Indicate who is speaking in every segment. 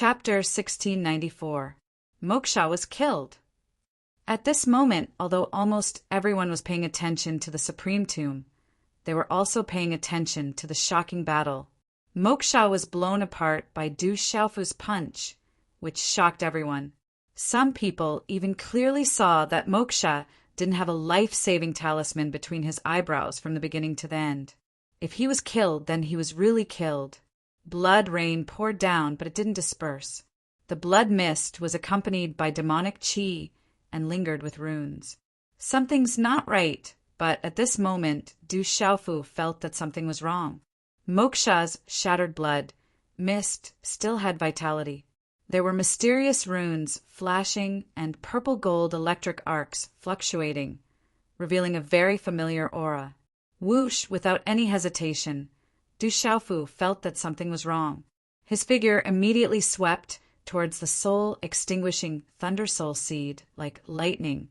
Speaker 1: Chapter 1694. Moksha was killed. At this moment, although almost everyone was paying attention to the Supreme Tomb, they were also paying attention to the shocking battle. Moksha was blown apart by Du Xiaofu's punch, which shocked everyone. Some people even clearly saw that Moksha didn't have a life-saving talisman between his eyebrows from the beginning to the end. If he was killed, then he was really killed. Blood rain poured down, but it didn't disperse. The blood mist was accompanied by demonic qi and lingered with runes. Something's not right, but at this moment, Du Xiaofu felt that something was wrong. Moksha's shattered blood mist still had vitality. There were mysterious runes flashing and purple-gold electric arcs fluctuating, revealing a very familiar aura. Whoosh, without any hesitation, Du Xiaofu felt that something was wrong. His figure immediately swept towards the soul-extinguishing Thunder Soul Seed like lightning,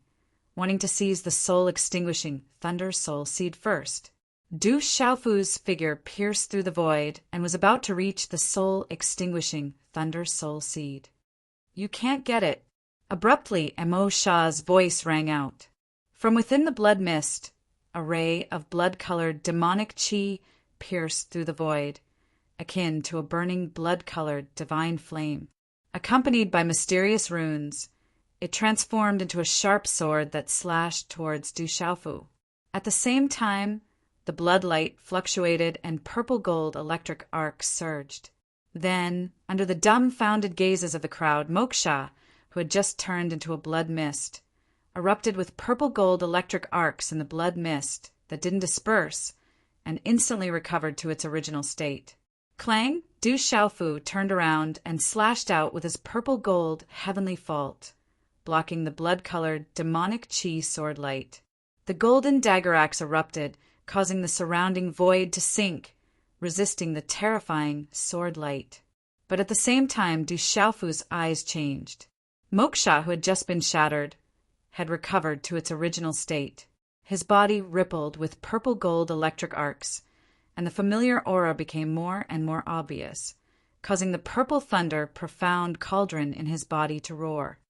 Speaker 1: wanting to seize the soul-extinguishing Thunder Soul Seed first. Du Xiaofu's figure pierced through the void and was about to reach the soul-extinguishing Thunder Soul Seed. "You can't get it." Abruptly, Amo Sha's voice rang out. From within the blood mist, a ray of blood-colored demonic qi pierced through the void, akin to a burning blood-colored divine flame. Accompanied by mysterious runes, it transformed into a sharp sword that slashed towards Du Xiaofu. At the same time, the blood light fluctuated and purple-gold electric arcs surged. Then, under the dumbfounded gazes of the crowd, Moksha, who had just turned into a blood mist, erupted with purple-gold electric arcs in the blood mist that didn't disperse and instantly recovered to its original state. Clang! Du Xiaofu turned around and slashed out with his purple-gold heavenly fault, blocking the blood-colored demonic qi sword light. The golden dagger axe erupted, causing the surrounding void to sink, resisting the terrifying sword light. But at the same time, Du Xiaofu's eyes changed. Moksha, who had just been shattered, had recovered to its original state. His body rippled with purple-gold electric arcs, and the familiar aura became more and more obvious, causing the purple thunder profound cauldron in his body to roar.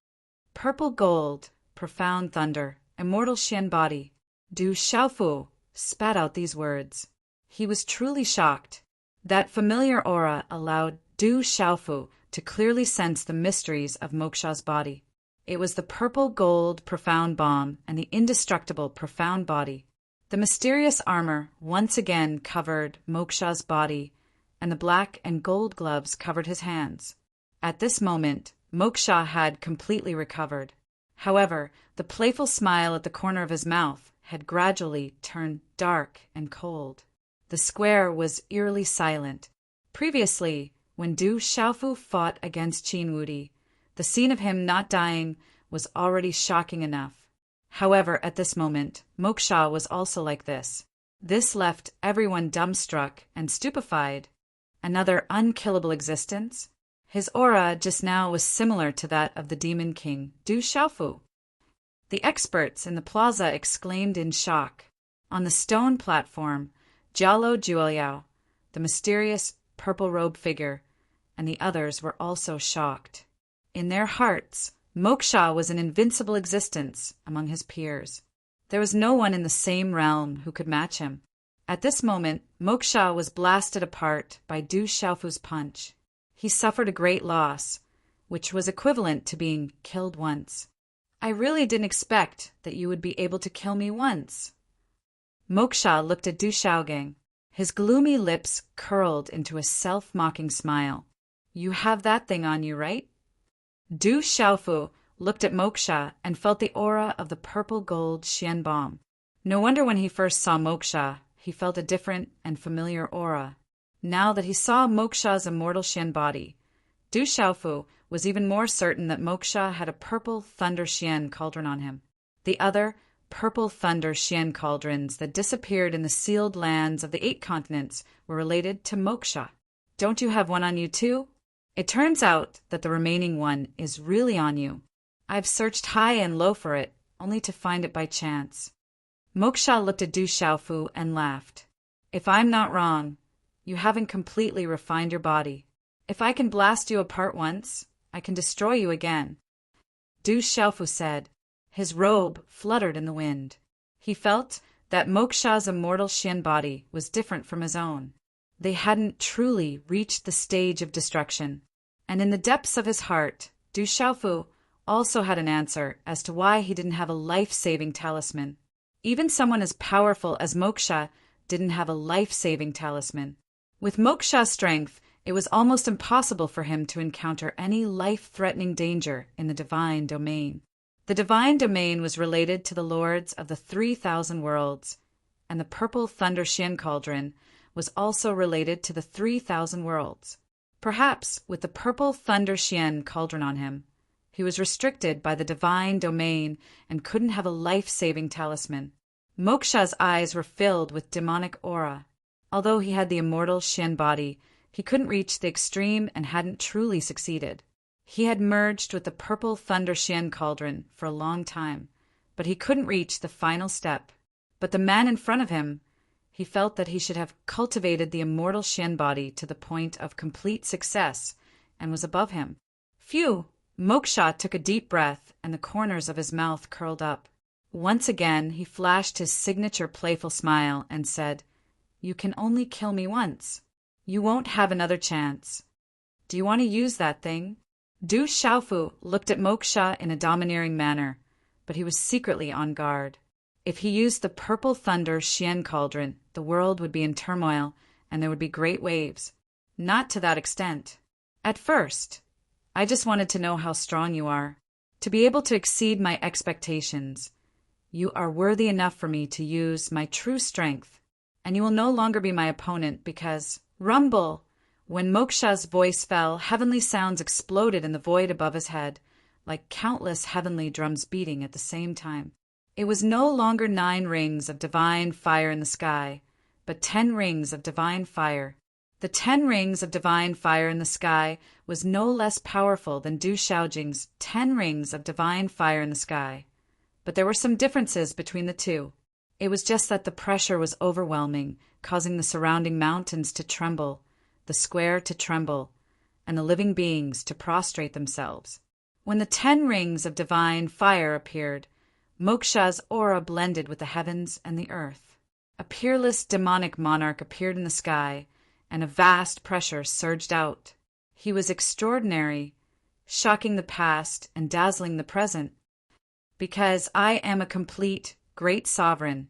Speaker 1: Purple gold, profound thunder, immortal Xian body. Du Xiaofu spat out these words. He was truly shocked. That familiar aura allowed Du Xiaofu to clearly sense the mysteries of Moksha's body. It was the purple gold profound bomb and the indestructible profound body. The mysterious armor once again covered Moksha's body, and the black and gold gloves covered his hands. At this moment, Moksha had completely recovered. However, the playful smile at the corner of his mouth had gradually turned dark and cold. The square was eerily silent. Previously, when Du Xiaofu fought against Qin Wudi, the scene of him not dying was already shocking enough. However, at this moment, Moksha was also like this. This left everyone dumbstruck and stupefied. Another unkillable existence? His aura just now was similar to that of the Demon King, Du Xiaofu. The experts in the plaza exclaimed in shock. On the stone platform, Jialo Jueliao, the mysterious purple-robed figure, and the others were also shocked. In their hearts, Moksha was an invincible existence among his peers. There was no one in the same realm who could match him. At this moment, Moksha was blasted apart by Du Xiaofu's punch. He suffered a great loss, which was equivalent to being killed once. "I really didn't expect that you would be able to kill me once." Moksha looked at Du Xiaogang. His gloomy lips curled into a self-mocking smile. "You have that thing on you, right?" Du Xiaofu looked at Moksha and felt the aura of the purple-gold Xian bomb. No wonder when he first saw Moksha, he felt a different and familiar aura. Now that he saw Moksha's immortal Xian body, Du Xiaofu was even more certain that Moksha had a purple thunder Xian cauldron on him. The other purple thunder Xian cauldrons that disappeared in the sealed lands of the 8 continents were related to Moksha. "Don't you have one on you too?" "It turns out that the remaining one is really on you. I've searched high and low for it, only to find it by chance." Moksha looked at Du Xiaofu and laughed. "If I'm not wrong, you haven't completely refined your body. If I can blast you apart once, I can destroy you again. Du Xiaofu said. His robe fluttered in the wind. He felt that Moksha's immortal Xian body was different from his own. They hadn't truly reached the stage of destruction. And in the depths of his heart, Du Xiaofu also had an answer as to why he didn't have a life-saving talisman. Even someone as powerful as Moksha didn't have a life-saving talisman. With Moksha's strength, it was almost impossible for him to encounter any life-threatening danger in the divine domain. The divine domain was related to the lords of the 3,000 worlds, and the purple thunder Xian cauldron was also related to the 3,000 worlds. Perhaps with the purple thunder Xian cauldron on him, he was restricted by the divine domain and couldn't have a life-saving talisman. Moksha's eyes were filled with demonic aura. Although he had the immortal Xian body, he couldn't reach the extreme and hadn't truly succeeded. He had merged with the purple thunder Xian cauldron for a long time, but he couldn't reach the final step. But the man in front of him, he felt that he should have cultivated the immortal Xian body to the point of complete success and was above him. Phew! Moksha took a deep breath and the corners of his mouth curled up. Once again he flashed his signature playful smile and said, "You can only kill me once. You won't have another chance. Do you want to use that thing?" Du Xiaofu looked at Moksha in a domineering manner, but he was secretly on guard. If he used the purple thunder Xian cauldron, the world would be in turmoil and there would be great waves. Not to that extent. At first, I just wanted to know how strong you are, to be able to exceed my expectations. You are worthy enough for me to use my true strength, and you will no longer be my opponent because, rumble! When Moksha's voice fell, heavenly sounds exploded in the void above his head, like countless heavenly drums beating at the same time. It was no longer 9 rings of divine fire in the sky, but 10 rings of divine fire. The 10 rings of divine fire in the sky was no less powerful than Du Xiaojing's 10 rings of divine fire in the sky. But there were some differences between the two. It was just that the pressure was overwhelming, causing the surrounding mountains to tremble, the square to tremble, and the living beings to prostrate themselves. When the 10 rings of divine fire appeared, Moksha's aura blended with the heavens and the earth. A peerless demonic monarch appeared in the sky, and a vast pressure surged out. He was extraordinary, shocking the past and dazzling the present. Because I am a complete, great sovereign,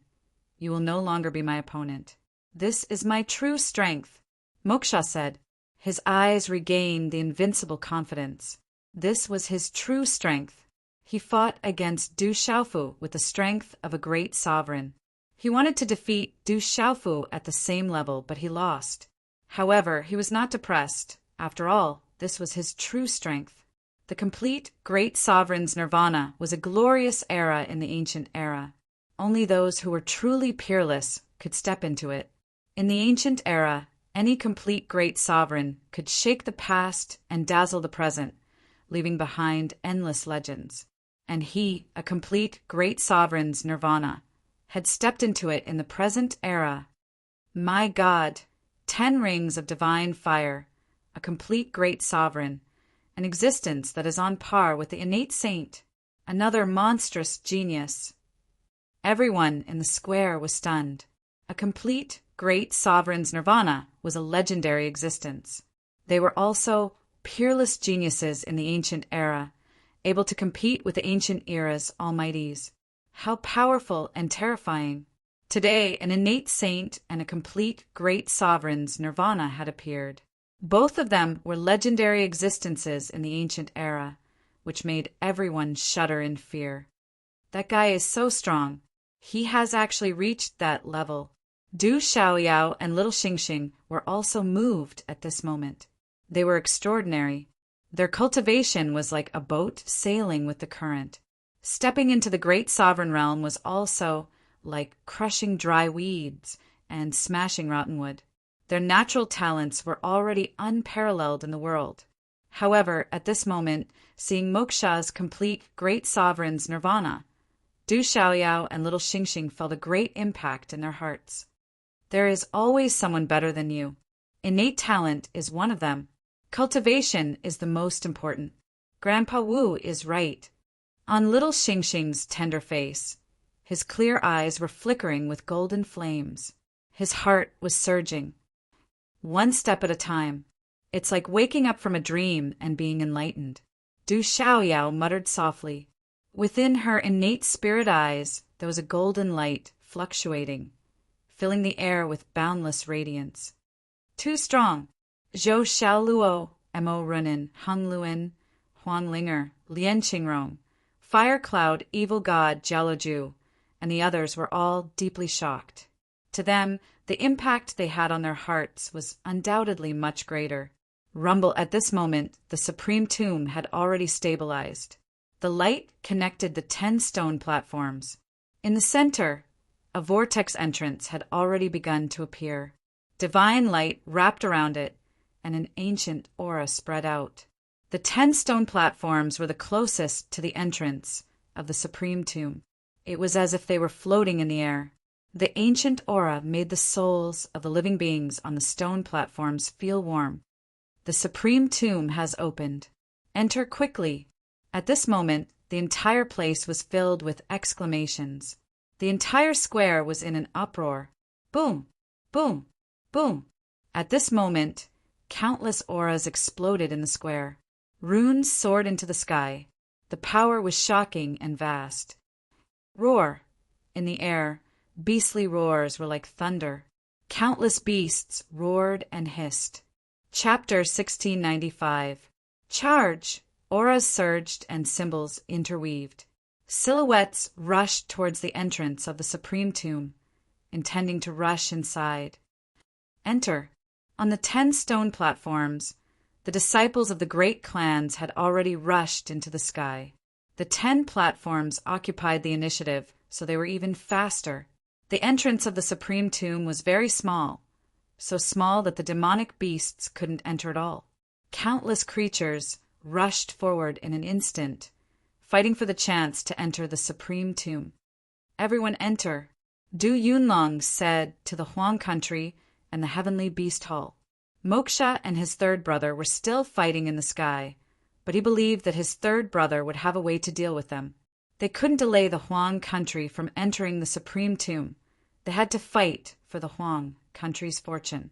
Speaker 1: you will no longer be my opponent. This is my true strength, Moksha said. His eyes regained the invincible confidence. This was his true strength. He fought against Du Xiaofu with the strength of a great sovereign. He wanted to defeat Du Xiaofu at the same level, but he lost. However, he was not depressed. After all, this was his true strength. The complete great sovereign's nirvana was a glorious era in the ancient era. Only those who were truly peerless could step into it. In the ancient era, any complete great sovereign could shake the past and dazzle the present, leaving behind endless legends. And he, a complete great sovereign's nirvana, had stepped into it in the present era. My God, 10 rings of divine fire, a complete great sovereign, an existence that is on par with the innate saint, another monstrous genius. Everyone in the square was stunned. A complete great sovereign's nirvana was a legendary existence. They were also peerless geniuses in the ancient era, able to compete with the ancient era's almighties. How powerful and terrifying! Today, an innate saint and a complete great sovereign's nirvana had appeared. Both of them were legendary existences in the ancient era, which made everyone shudder in fear. That guy is so strong. He has actually reached that level. Du Xiaoyao and little Xingxing were also moved at this moment. They were extraordinary. Their cultivation was like a boat sailing with the current. Stepping into the great sovereign realm was also like crushing dry weeds and smashing rotten wood. Their natural talents were already unparalleled in the world. However, at this moment, seeing Moksha's complete great sovereign's nirvana, Du Xiaoyao and little Xingxing felt a great impact in their hearts. There is always someone better than you. Innate talent is one of them. Cultivation is the most important. Grandpa Wu is right. On little Xingxing's tender face, his clear eyes were flickering with golden flames. His heart was surging. One step at a time. It's like waking up from a dream and being enlightened. Du Xiaoyao muttered softly. Within her innate spirit eyes, there was a golden light fluctuating, filling the air with boundless radiance. Too strong. Zhou Xiaoluo, Mo Runin, Hung Luin, Huang Linger, Lian Qingrong, Fire Cloud, Evil God, Jiaoluju, and the others were all deeply shocked. To them, the impact they had on their hearts was undoubtedly much greater. Rumble, at this moment, the supreme tomb had already stabilized. The light connected the 10 stone platforms. In the center, a vortex entrance had already begun to appear. Divine light wrapped around it, and an ancient aura spread out. The 10 stone platforms were the closest to the entrance of the supreme tomb. It was as if they were floating in the air. The ancient aura made the souls of the living beings on the stone platforms feel warm. The supreme tomb has opened. Enter quickly. At this moment, the entire place was filled with exclamations. The entire square was in an uproar. Boom! Boom! Boom! At this moment, countless auras exploded in the square. Runes soared into the sky. The power was shocking and vast. Roar! In the air, beastly roars were like thunder. Countless beasts roared and hissed. Chapter 1695. Charge! Auras surged and symbols interweaved. Silhouettes rushed towards the entrance of the supreme tomb, intending to rush inside. Enter. On the 10 stone platforms, the disciples of the great clans had already rushed into the sky. The 10 platforms occupied the initiative, so they were even faster. The entrance of the supreme tomb was very small, so small that the demonic beasts couldn't enter at all. Countless creatures rushed forward in an instant, fighting for the chance to enter the supreme tomb. Everyone enter, Du Yunlong said to the Huang country and the heavenly beast hall. Moksha and his third brother were still fighting in the sky, but he believed that his third brother would have a way to deal with them. They couldn't delay the Huang country from entering the supreme tomb. They had to fight for the Huang country's fortune.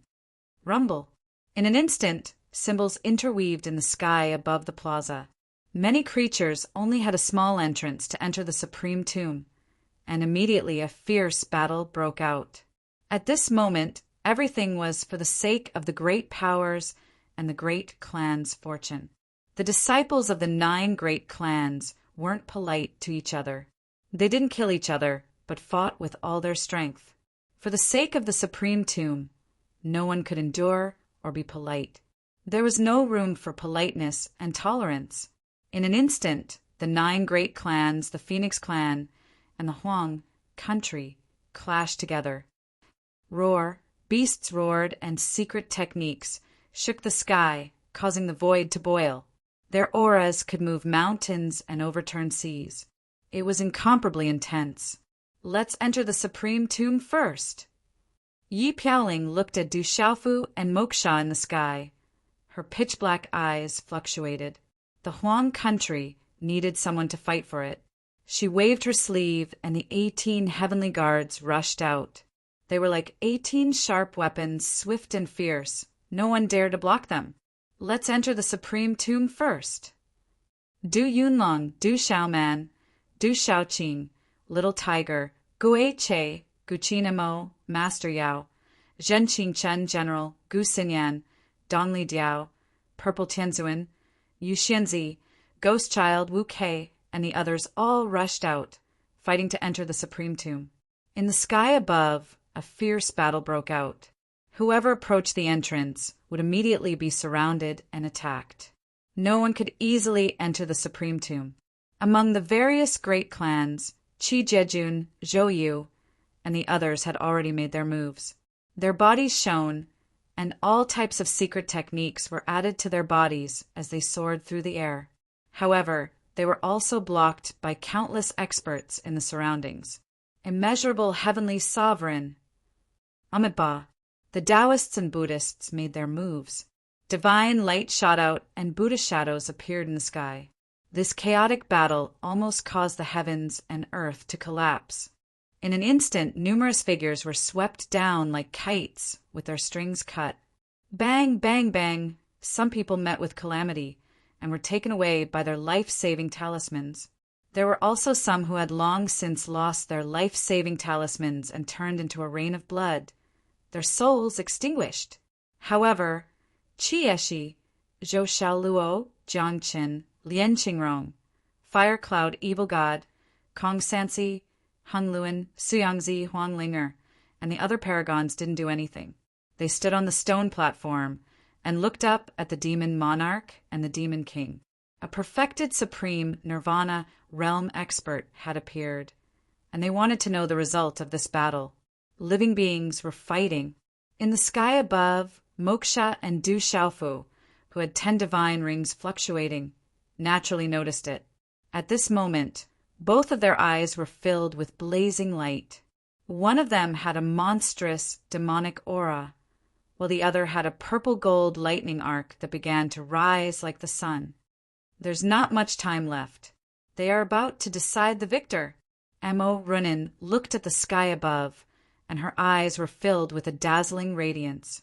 Speaker 1: Rumble. In an instant, symbols interweaved in the sky above the plaza. Many creatures only had a small entrance to enter the supreme tomb, and immediately a fierce battle broke out. At this moment, everything was for the sake of the great powers and the great clan's fortune. The disciples of the 9 great clans weren't polite to each other. They didn't kill each other, but fought with all their strength. For the sake of the supreme tomb, no one could endure or be polite. There was no room for politeness and tolerance. In an instant, the 9 great clans, the Phoenix clan, and the Huang country clashed together. Roar, beasts roared, and secret techniques shook the sky, causing the void to boil. Their auras could move mountains and overturn seas. It was incomparably intense. Let's enter the supreme tomb first. Yi Piaoling looked at Du Xiaofu and Moksha in the sky. Her pitch-black eyes fluctuated. The Huang country needed someone to fight for it. She waved her sleeve, and the 18 heavenly guards rushed out. They were like 18 sharp weapons, swift and fierce. No one dared to block them. Let's enter the supreme tomb first. Du Yunlong, Du Xiaoman, Du Xiaoqing, Little Tiger, Gui Che, Gu Qinamo, Master Yao, Zhen Qingchen General, Gu Xinyan, Dongli Diao, Purple Tianzuan, Yu Xianzi, Ghost Child, Wu Kei, and the others all rushed out, fighting to enter the supreme tomb. In the sky above, a fierce battle broke out. Whoever approached the entrance would immediately be surrounded and attacked. No one could easily enter the supreme tomb. Among the various great clans, Qi Jejun, Zhou Yu, and the others had already made their moves. Their bodies shone, and all types of secret techniques were added to their bodies as they soared through the air. However, they were also blocked by countless experts in the surroundings. Immeasurable heavenly sovereign, Amitabha. The Taoists and Buddhists made their moves. Divine light shot out and Buddha shadows appeared in the sky. This chaotic battle almost caused the heavens and earth to collapse. In an instant, numerous figures were swept down like kites with their strings cut. Bang, bang, bang. Some people met with calamity and were taken away by their life-saving talismans. There were also some who had long since lost their life-saving talismans and turned into a rain of blood, their souls extinguished. However, Chieshi, Zhou Xiaoluo, Jiangqin, Lian Qingrong, Fire Cloud Evil God, Kong Sansi, Hung Luan, Suyangzi, Huang Linger, and the other paragons didn't do anything. They stood on the stone platform and looked up at the demon monarch and the demon king. A perfected supreme nirvana realm expert had appeared, and they wanted to know the result of this battle. Living beings were fighting. In the sky above, Moksha and Du Xiaofu, who had 10 divine rings fluctuating, naturally noticed it. At this moment, both of their eyes were filled with blazing light. One of them had a monstrous demonic aura, while the other had a purple-gold lightning arc that began to rise like the sun. There's not much time left. They are about to decide the victor. Emo Runin looked at the sky above, and her eyes were filled with a dazzling radiance.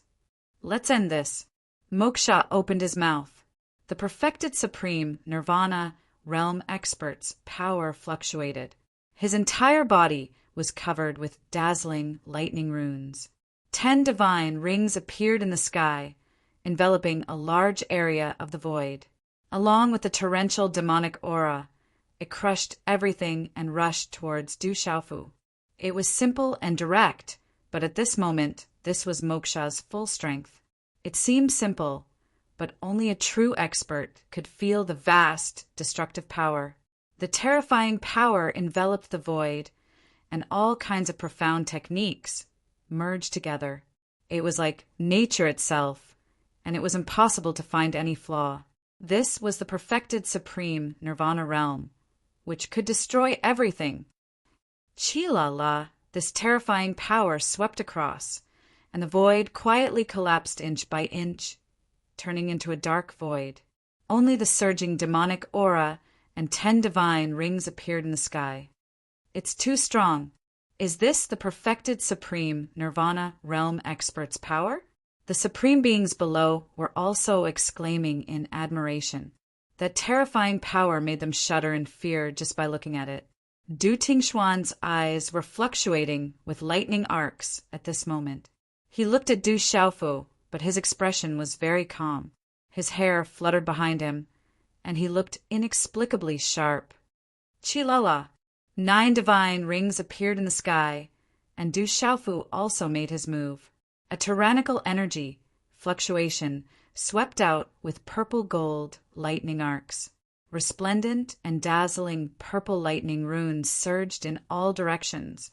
Speaker 1: Let's end this. Moksha opened his mouth. The perfected supreme nirvana realm expert's power fluctuated. His entire body was covered with dazzling lightning runes. 10 divine rings appeared in the sky, enveloping a large area of the void. Along with the torrential demonic aura, it crushed everything and rushed towards Du Xiaofu. It was simple and direct, but at this moment, this was Moksha's full strength. It seemed simple, but only a true expert could feel the vast, destructive power. The terrifying power enveloped the void, and all kinds of profound techniques merged together. It was like nature itself, and it was impossible to find any flaw. This was the perfected supreme nirvana realm, which could destroy everything. Chi-la-la, this terrifying power swept across, and the void quietly collapsed inch by inch, turning into a dark void. Only the surging demonic aura and 10 divine rings appeared in the sky. It's too strong. Is this the perfected supreme nirvana realm expert's power? The supreme beings below were also exclaiming in admiration. That terrifying power made them shudder in fear just by looking at it. Du Tingxuan's eyes were fluctuating with lightning arcs at this moment. He looked at Du Xiaofu, but his expression was very calm. His hair fluttered behind him, and he looked inexplicably sharp. Chi-la-la. 9 divine rings appeared in the sky, and Du Xiaofu also made his move. A tyrannical energy, fluctuation, swept out with purple-gold lightning arcs. Resplendent and dazzling purple lightning runes surged in all directions,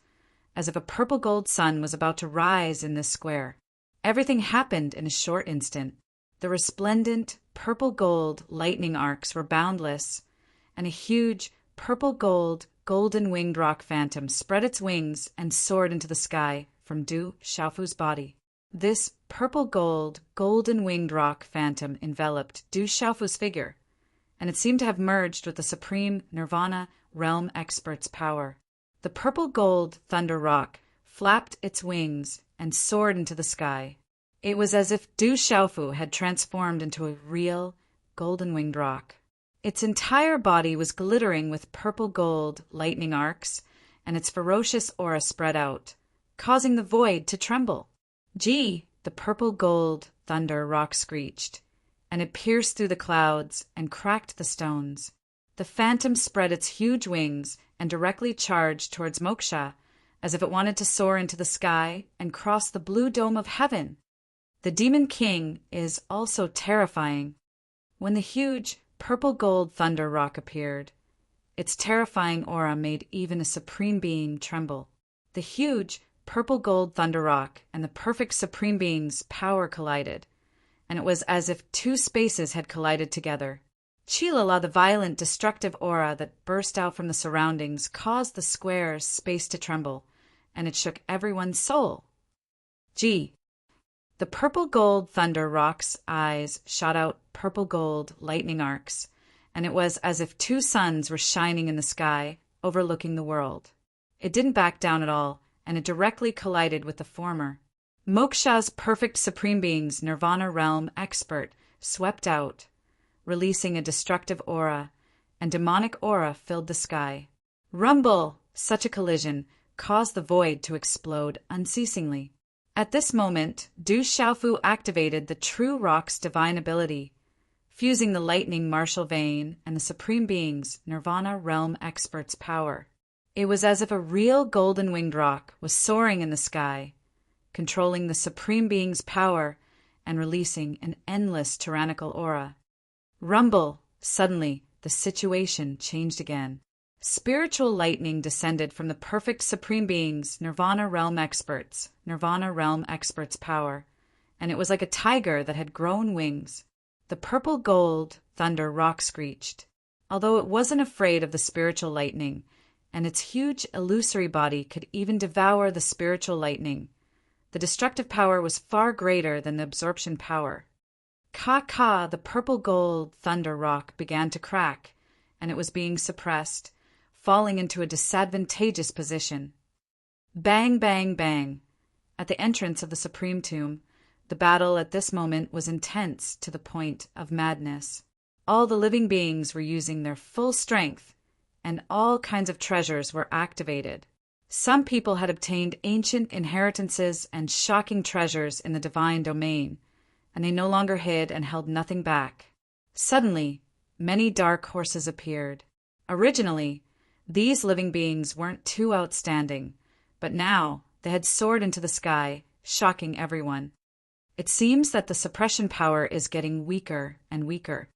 Speaker 1: as if a purple-gold sun was about to rise in this square. Everything happened in a short instant. The resplendent purple-gold lightning arcs were boundless, and a huge purple-gold golden-winged rock phantom spread its wings and soared into the sky from Du Xiaofu's body. This purple-gold, golden-winged rock phantom enveloped Du Xiaofu's figure, and it seemed to have merged with the supreme nirvana realm expert's power. The purple-gold thunder rock flapped its wings and soared into the sky. It was as if Du Xiaofu had transformed into a real golden-winged rock. Its entire body was glittering with purple-gold lightning arcs, and its ferocious aura spread out, causing the void to tremble. Gee! The purple-gold thunder rock screeched, and it pierced through the clouds and cracked the stones. The phantom spread its huge wings and directly charged towards Moksha, as if it wanted to soar into the sky and cross the blue dome of heaven. The Demon King is also terrifying. When the huge purple-gold thunder rock appeared, its terrifying aura made even a supreme being tremble. The huge purple-gold thunder rock and the perfect supreme being's power collided, and it was as if 2 spaces had collided together. Chi-la-la, the violent, destructive aura that burst out from the surroundings, caused the square's space to tremble, and it shook everyone's soul. Gee! The purple gold thunder rock's eyes shot out purple gold lightning arcs, and it was as if two suns were shining in the sky, overlooking the world. It didn't back down at all, and it directly collided with the former. Moksha's perfect supreme being's nirvana realm expert swept out, releasing a destructive aura, and demonic aura filled the sky. Rumble! Such a collision caused the void to explode unceasingly. At this moment, Du Xiaofu activated the true rock's divine ability, fusing the lightning martial vein and the supreme being's nirvana realm expert's power. It was as if a real golden winged rock was soaring in the sky, controlling the supreme being's power and releasing an endless tyrannical aura. Rumble! Suddenly, the situation changed again. Spiritual lightning descended from the perfect supreme being's nirvana realm expert's power, and it was like a tiger that had grown wings. The purple gold thunder rock screeched, although it wasn't afraid of the spiritual lightning, and its huge illusory body could even devour the spiritual lightning. The destructive power was far greater than the absorption power. Ka, the purple gold thunder rock began to crack, and it was being suppressed, falling into a disadvantageous position. Bang, bang, bang. At the entrance of the Supreme Tomb, the battle at this moment was intense to the point of madness. All the living beings were using their full strength, and all kinds of treasures were activated. Some people had obtained ancient inheritances and shocking treasures in the divine domain, and they no longer hid and held nothing back. Suddenly, many dark horses appeared. Originally, these living beings weren't too outstanding, but now they had soared into the sky, shocking everyone. It seems that the suppression power is getting weaker and weaker.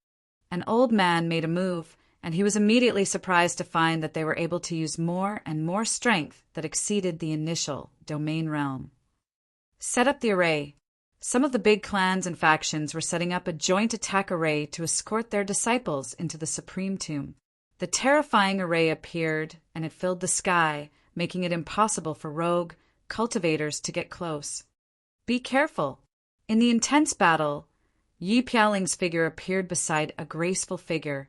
Speaker 1: An old man made a move, and he was immediately surprised to find that they were able to use more and more strength that exceeded the initial domain realm. Set up the array. Some of the big clans and factions were setting up a joint attack array to escort their disciples into the Supreme Tomb. The terrifying array appeared, and it filled the sky, making it impossible for rogue cultivators to get close. Be careful. In the intense battle, Yi Piaoling's figure appeared beside a graceful figure,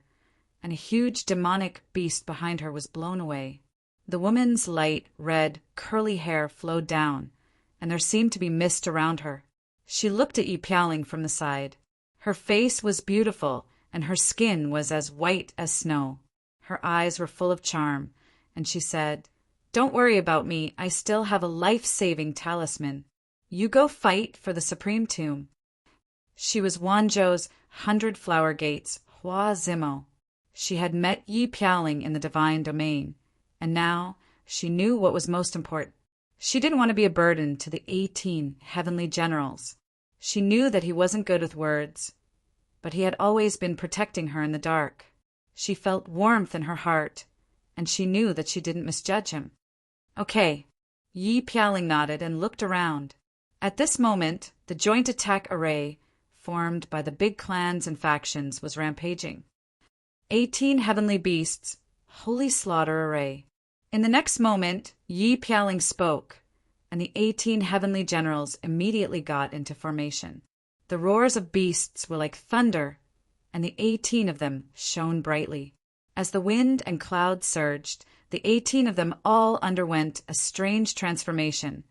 Speaker 1: and a huge demonic beast behind her was blown away. The woman's light, red, curly hair flowed down, and there seemed to be mist around her. She looked at Yi Piaoling from the side. Her face was beautiful, and her skin was as white as snow. Her eyes were full of charm, and she said, "Don't worry about me, I still have a life-saving talisman. You go fight for the Supreme Tomb." She was Wanzhou's 100 Flower Gates, Hua Zimo. She had met Yi Piaoling in the divine domain, and now she knew what was most important. She didn't want to be a burden to the 18 heavenly generals. She knew that he wasn't good with words, but he had always been protecting her in the dark. She felt warmth in her heart, and she knew that she didn't misjudge him. Okay. Yi Piaoling nodded and looked around. At this moment, the joint attack array, formed by the big clans and factions, was rampaging. 18 heavenly beasts, holy slaughter array. In the next moment, Yi Piaoling spoke, and the 18 heavenly generals immediately got into formation. The roars of beasts were like thunder, and the 18 of them shone brightly. As the wind and clouds surged, the 18 of them all underwent a strange transformation,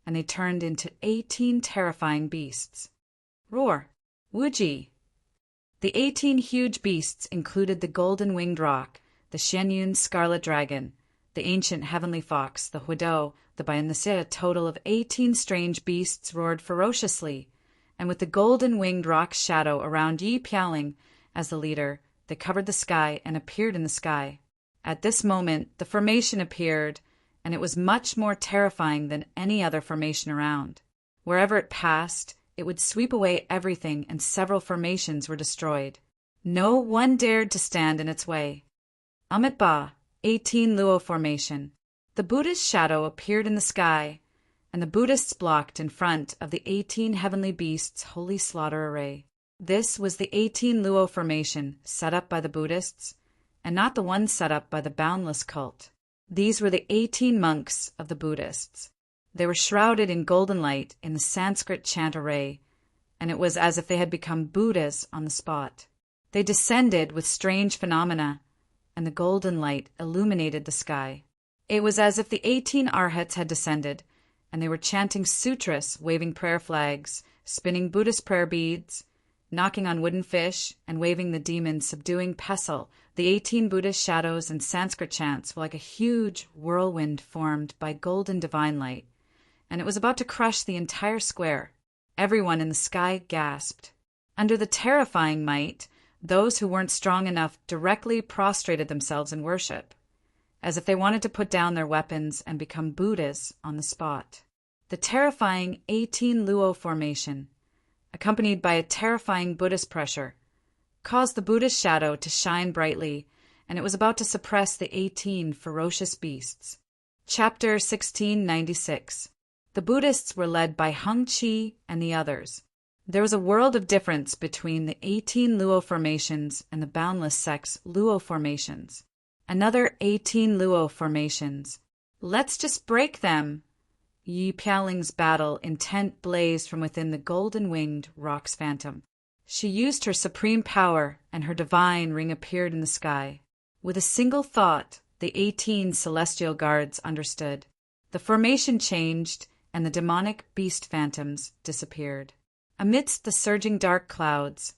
Speaker 1: and they turned into 18 terrifying beasts. Roar! Wuji! The 18 huge beasts included the golden winged rock, the Shenyun scarlet dragon, the ancient heavenly fox, the Huidou, the Bayanasi. A total of 18 strange beasts roared ferociously, and with the golden winged rock's shadow around Yi Piaoling as the leader, they covered the sky and appeared in the sky. At this moment, the formation appeared, and it was much more terrifying than any other formation around. Wherever it passed, it would sweep away everything, and several formations were destroyed. No one dared to stand in its way. Amitabha, 18 Luo formation. The Buddhist shadow appeared in the sky, and the Buddhists blocked in front of the 18 heavenly beasts' holy slaughter array. This was the 18 Luo formation set up by the Buddhists, and not the one set up by the boundless cult. These were the 18 monks of the Buddhists. They were shrouded in golden light in the Sanskrit chant array, and it was as if they had become Buddhas on the spot. They descended with strange phenomena, and the golden light illuminated the sky. It was as if the 18 arhats had descended, and they were chanting sutras, waving prayer flags, spinning Buddhist prayer beads, knocking on wooden fish, and waving the demon subduing pestle. The 18 Buddhist shadows and Sanskrit chants were like a huge whirlwind formed by golden divine light, and it was about to crush the entire square. Everyone in the sky gasped. Under the terrifying might, those who weren't strong enough directly prostrated themselves in worship, as if they wanted to put down their weapons and become Buddhas on the spot. The terrifying 18 Luo formation, accompanied by a terrifying Buddhist pressure, caused the Buddhist shadow to shine brightly, and it was about to suppress the 18 ferocious beasts. Chapter 1696. The Buddhists were led by Hung Chi and the others. There was a world of difference between the 18 Luo formations and the boundless sect's Luo formations. Another 18 Luo formations. Let's just break them! Yi Piaoling's battle intent blazed from within the golden-winged rock's phantom. She used her supreme power, and her divine ring appeared in the sky. With a single thought, the 18 celestial guards understood. The formation changed, and the demonic beast phantoms disappeared. Amidst the surging dark clouds,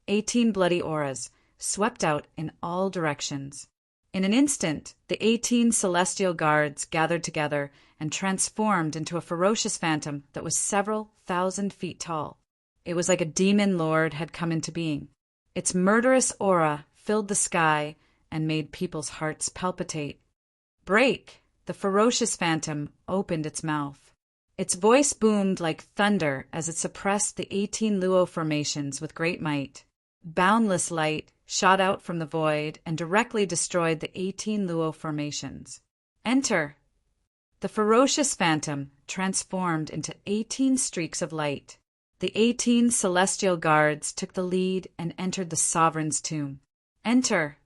Speaker 1: 18 bloody auras swept out in all directions. In an instant, the 18 celestial guards gathered together and transformed into a ferocious phantom that was several thousand feet tall. It was like a demon lord had come into being. Its murderous aura filled the sky and made people's hearts palpitate. Break! The ferocious phantom opened its mouth. Its voice boomed like thunder as it suppressed the 18 Luo formations with great might. Boundless light shot out from the void and directly destroyed the 18 Luo formations. Enter! The ferocious phantom transformed into 18 streaks of light. The 18 celestial guards took the lead and entered the sovereign's tomb. Enter!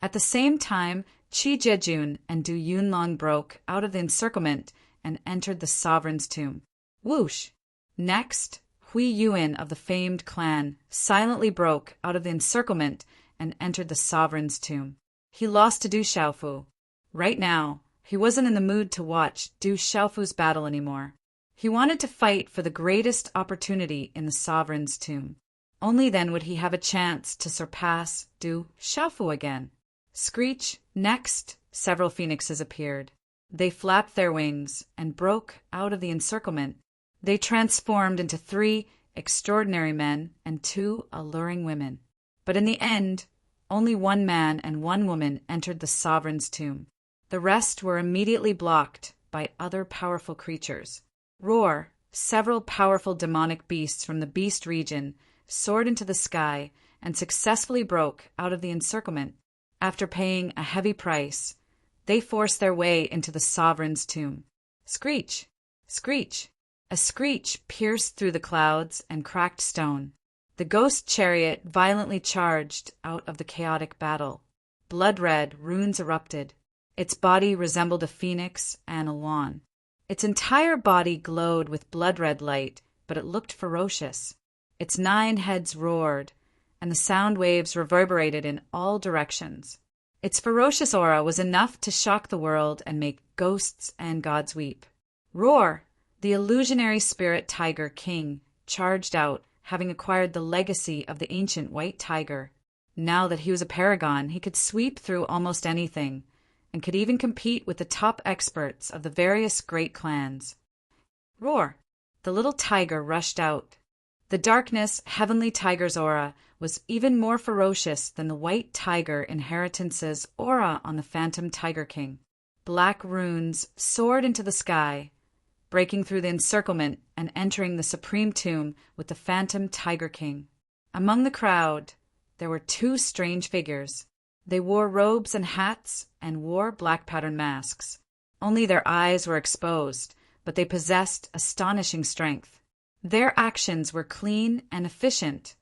Speaker 1: At the same time, Qi Jejun and Du Yunlong broke out of the encirclement and entered the sovereign's tomb. Whoosh! Next, Hui Yuan of the famed clan silently broke out of the encirclement and entered the sovereign's tomb. He lost to Du Xiaofu. Right now, he wasn't in the mood to watch Du Xiaofu's battle anymore. He wanted to fight for the greatest opportunity in the sovereign's tomb. Only then would he have a chance to surpass Du Xiaofu again. Screech! Next, several phoenixes appeared. They flapped their wings and broke out of the encirclement. They transformed into 3 extraordinary men and 2 alluring women. But in the end, only 1 man and 1 woman entered the sovereign's tomb. The rest were immediately blocked by other powerful creatures. Roar! Several powerful demonic beasts from the beast region soared into the sky and successfully broke out of the encirclement. After paying a heavy price, they forced their way into the sovereign's tomb. Screech! Screech! A screech pierced through the clouds and cracked stone. The ghost chariot violently charged out of the chaotic battle. Blood-red runes erupted. Its body resembled a phoenix and a swan. Its entire body glowed with blood-red light, but it looked ferocious. Its 9 heads roared, and the sound waves reverberated in all directions. Its ferocious aura was enough to shock the world and make ghosts and gods weep. Roar! The illusionary spirit tiger king charged out, having acquired the legacy of the ancient white tiger. Now that he was a paragon, he could sweep through almost anything, and could even compete with the top experts of the various great clans. Roar! The little tiger rushed out. The darkness, heavenly tiger's aura was even more ferocious than the white tiger inheritance's aura on the phantom tiger king. Black runes soared into the sky, breaking through the encirclement and entering the supreme tomb with the phantom tiger king. Among the crowd, there were 2 strange figures. They wore robes and hats and wore black pattern masks. Only their eyes were exposed, but they possessed astonishing strength. Their actions were clean and efficient,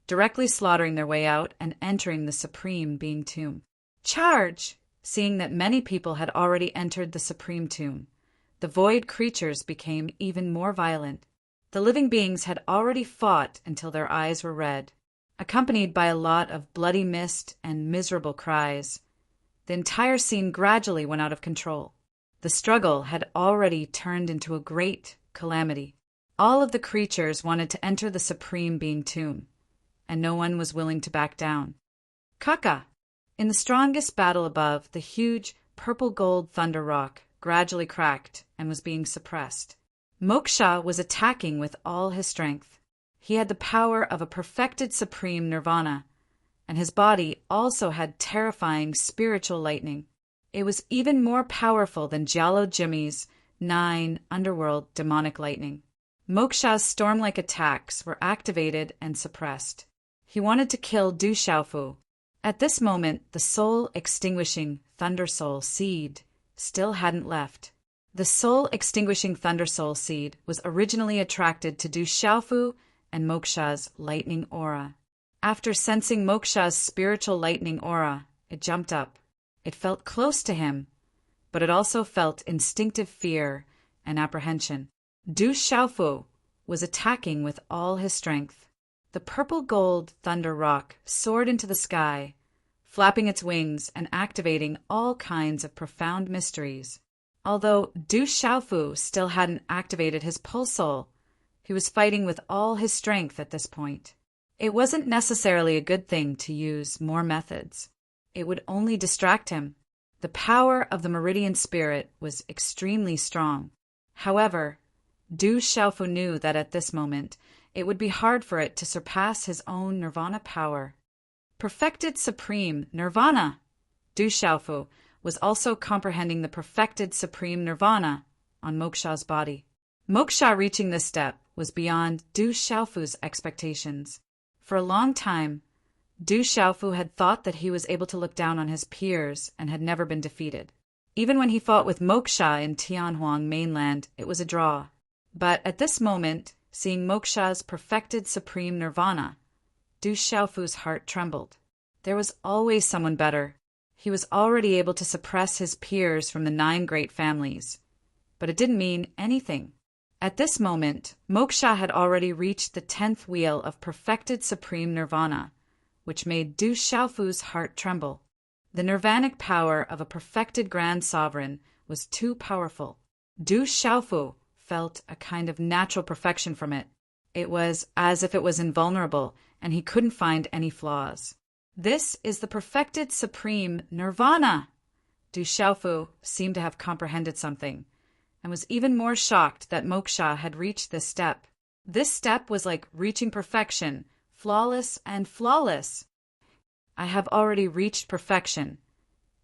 Speaker 1: directly slaughtering their way out and entering the supreme being tomb. Charge! Seeing that many people had already entered the supreme tomb, the void creatures became even more violent. The living beings had already fought until their eyes were red, accompanied by a lot of bloody mist and miserable cries. The entire scene gradually went out of control. The struggle had already turned into a great calamity. All of the creatures wanted to enter the Supreme Being tomb, and no one was willing to back down. Kaka! In the strongest battle above, the huge purple-gold thunder rock gradually cracked and was being suppressed. Moksha was attacking with all his strength. He had the power of a perfected supreme nirvana, and his body also had terrifying spiritual lightning. It was even more powerful than Giallo Jimmy's 9 underworld demonic lightning. Moksha's storm-like attacks were activated and suppressed. He wanted to kill Du Xiaofu. At this moment, the soul-extinguishing Thunder Soul seed still hadn't left. The soul-extinguishing Thunder Soul seed was originally attracted to Du Xiaofu and Moksha's lightning aura. After sensing Moksha's spiritual lightning aura, it jumped up. It felt close to him, but it also felt instinctive fear and apprehension. Du Xiaofu was attacking with all his strength. The purple-gold thunder rock soared into the sky, flapping its wings and activating all kinds of profound mysteries. Although Du Xiaofu still hadn't activated his pulse soul, he was fighting with all his strength at this point. It wasn't necessarily a good thing to use more methods. It would only distract him. The power of the Meridian Spirit was extremely strong. However, Du Xiaofu knew that at this moment, it would be hard for it to surpass his own nirvana power. Perfected Supreme Nirvana! Du Xiaofu was also comprehending the perfected Supreme Nirvana on Moksha's body. Moksha reaching this step was beyond Du Xiaofu's expectations. For a long time, Du Xiaofu had thought that he was able to look down on his peers and had never been defeated. Even when he fought with Moksha in Tianhuang mainland, it was a draw. But at this moment, seeing Moksha's perfected supreme nirvana, Du Xiaofu's heart trembled. There was always someone better. He was already able to suppress his peers from the 9 great families. But it didn't mean anything. At this moment, Moksha had already reached the 10th wheel of perfected supreme nirvana, which made Du Xiaofu's heart tremble. The nirvanic power of a perfected grand sovereign was too powerful. Du Xiaofu felt a kind of natural perfection from it. It was as if it was invulnerable, and he couldn't find any flaws. This is the perfected supreme nirvana! Du Xiaofu seemed to have comprehended something, and was even more shocked that Moksha had reached this step. This step was like reaching perfection, flawless and flawless. I have already reached perfection,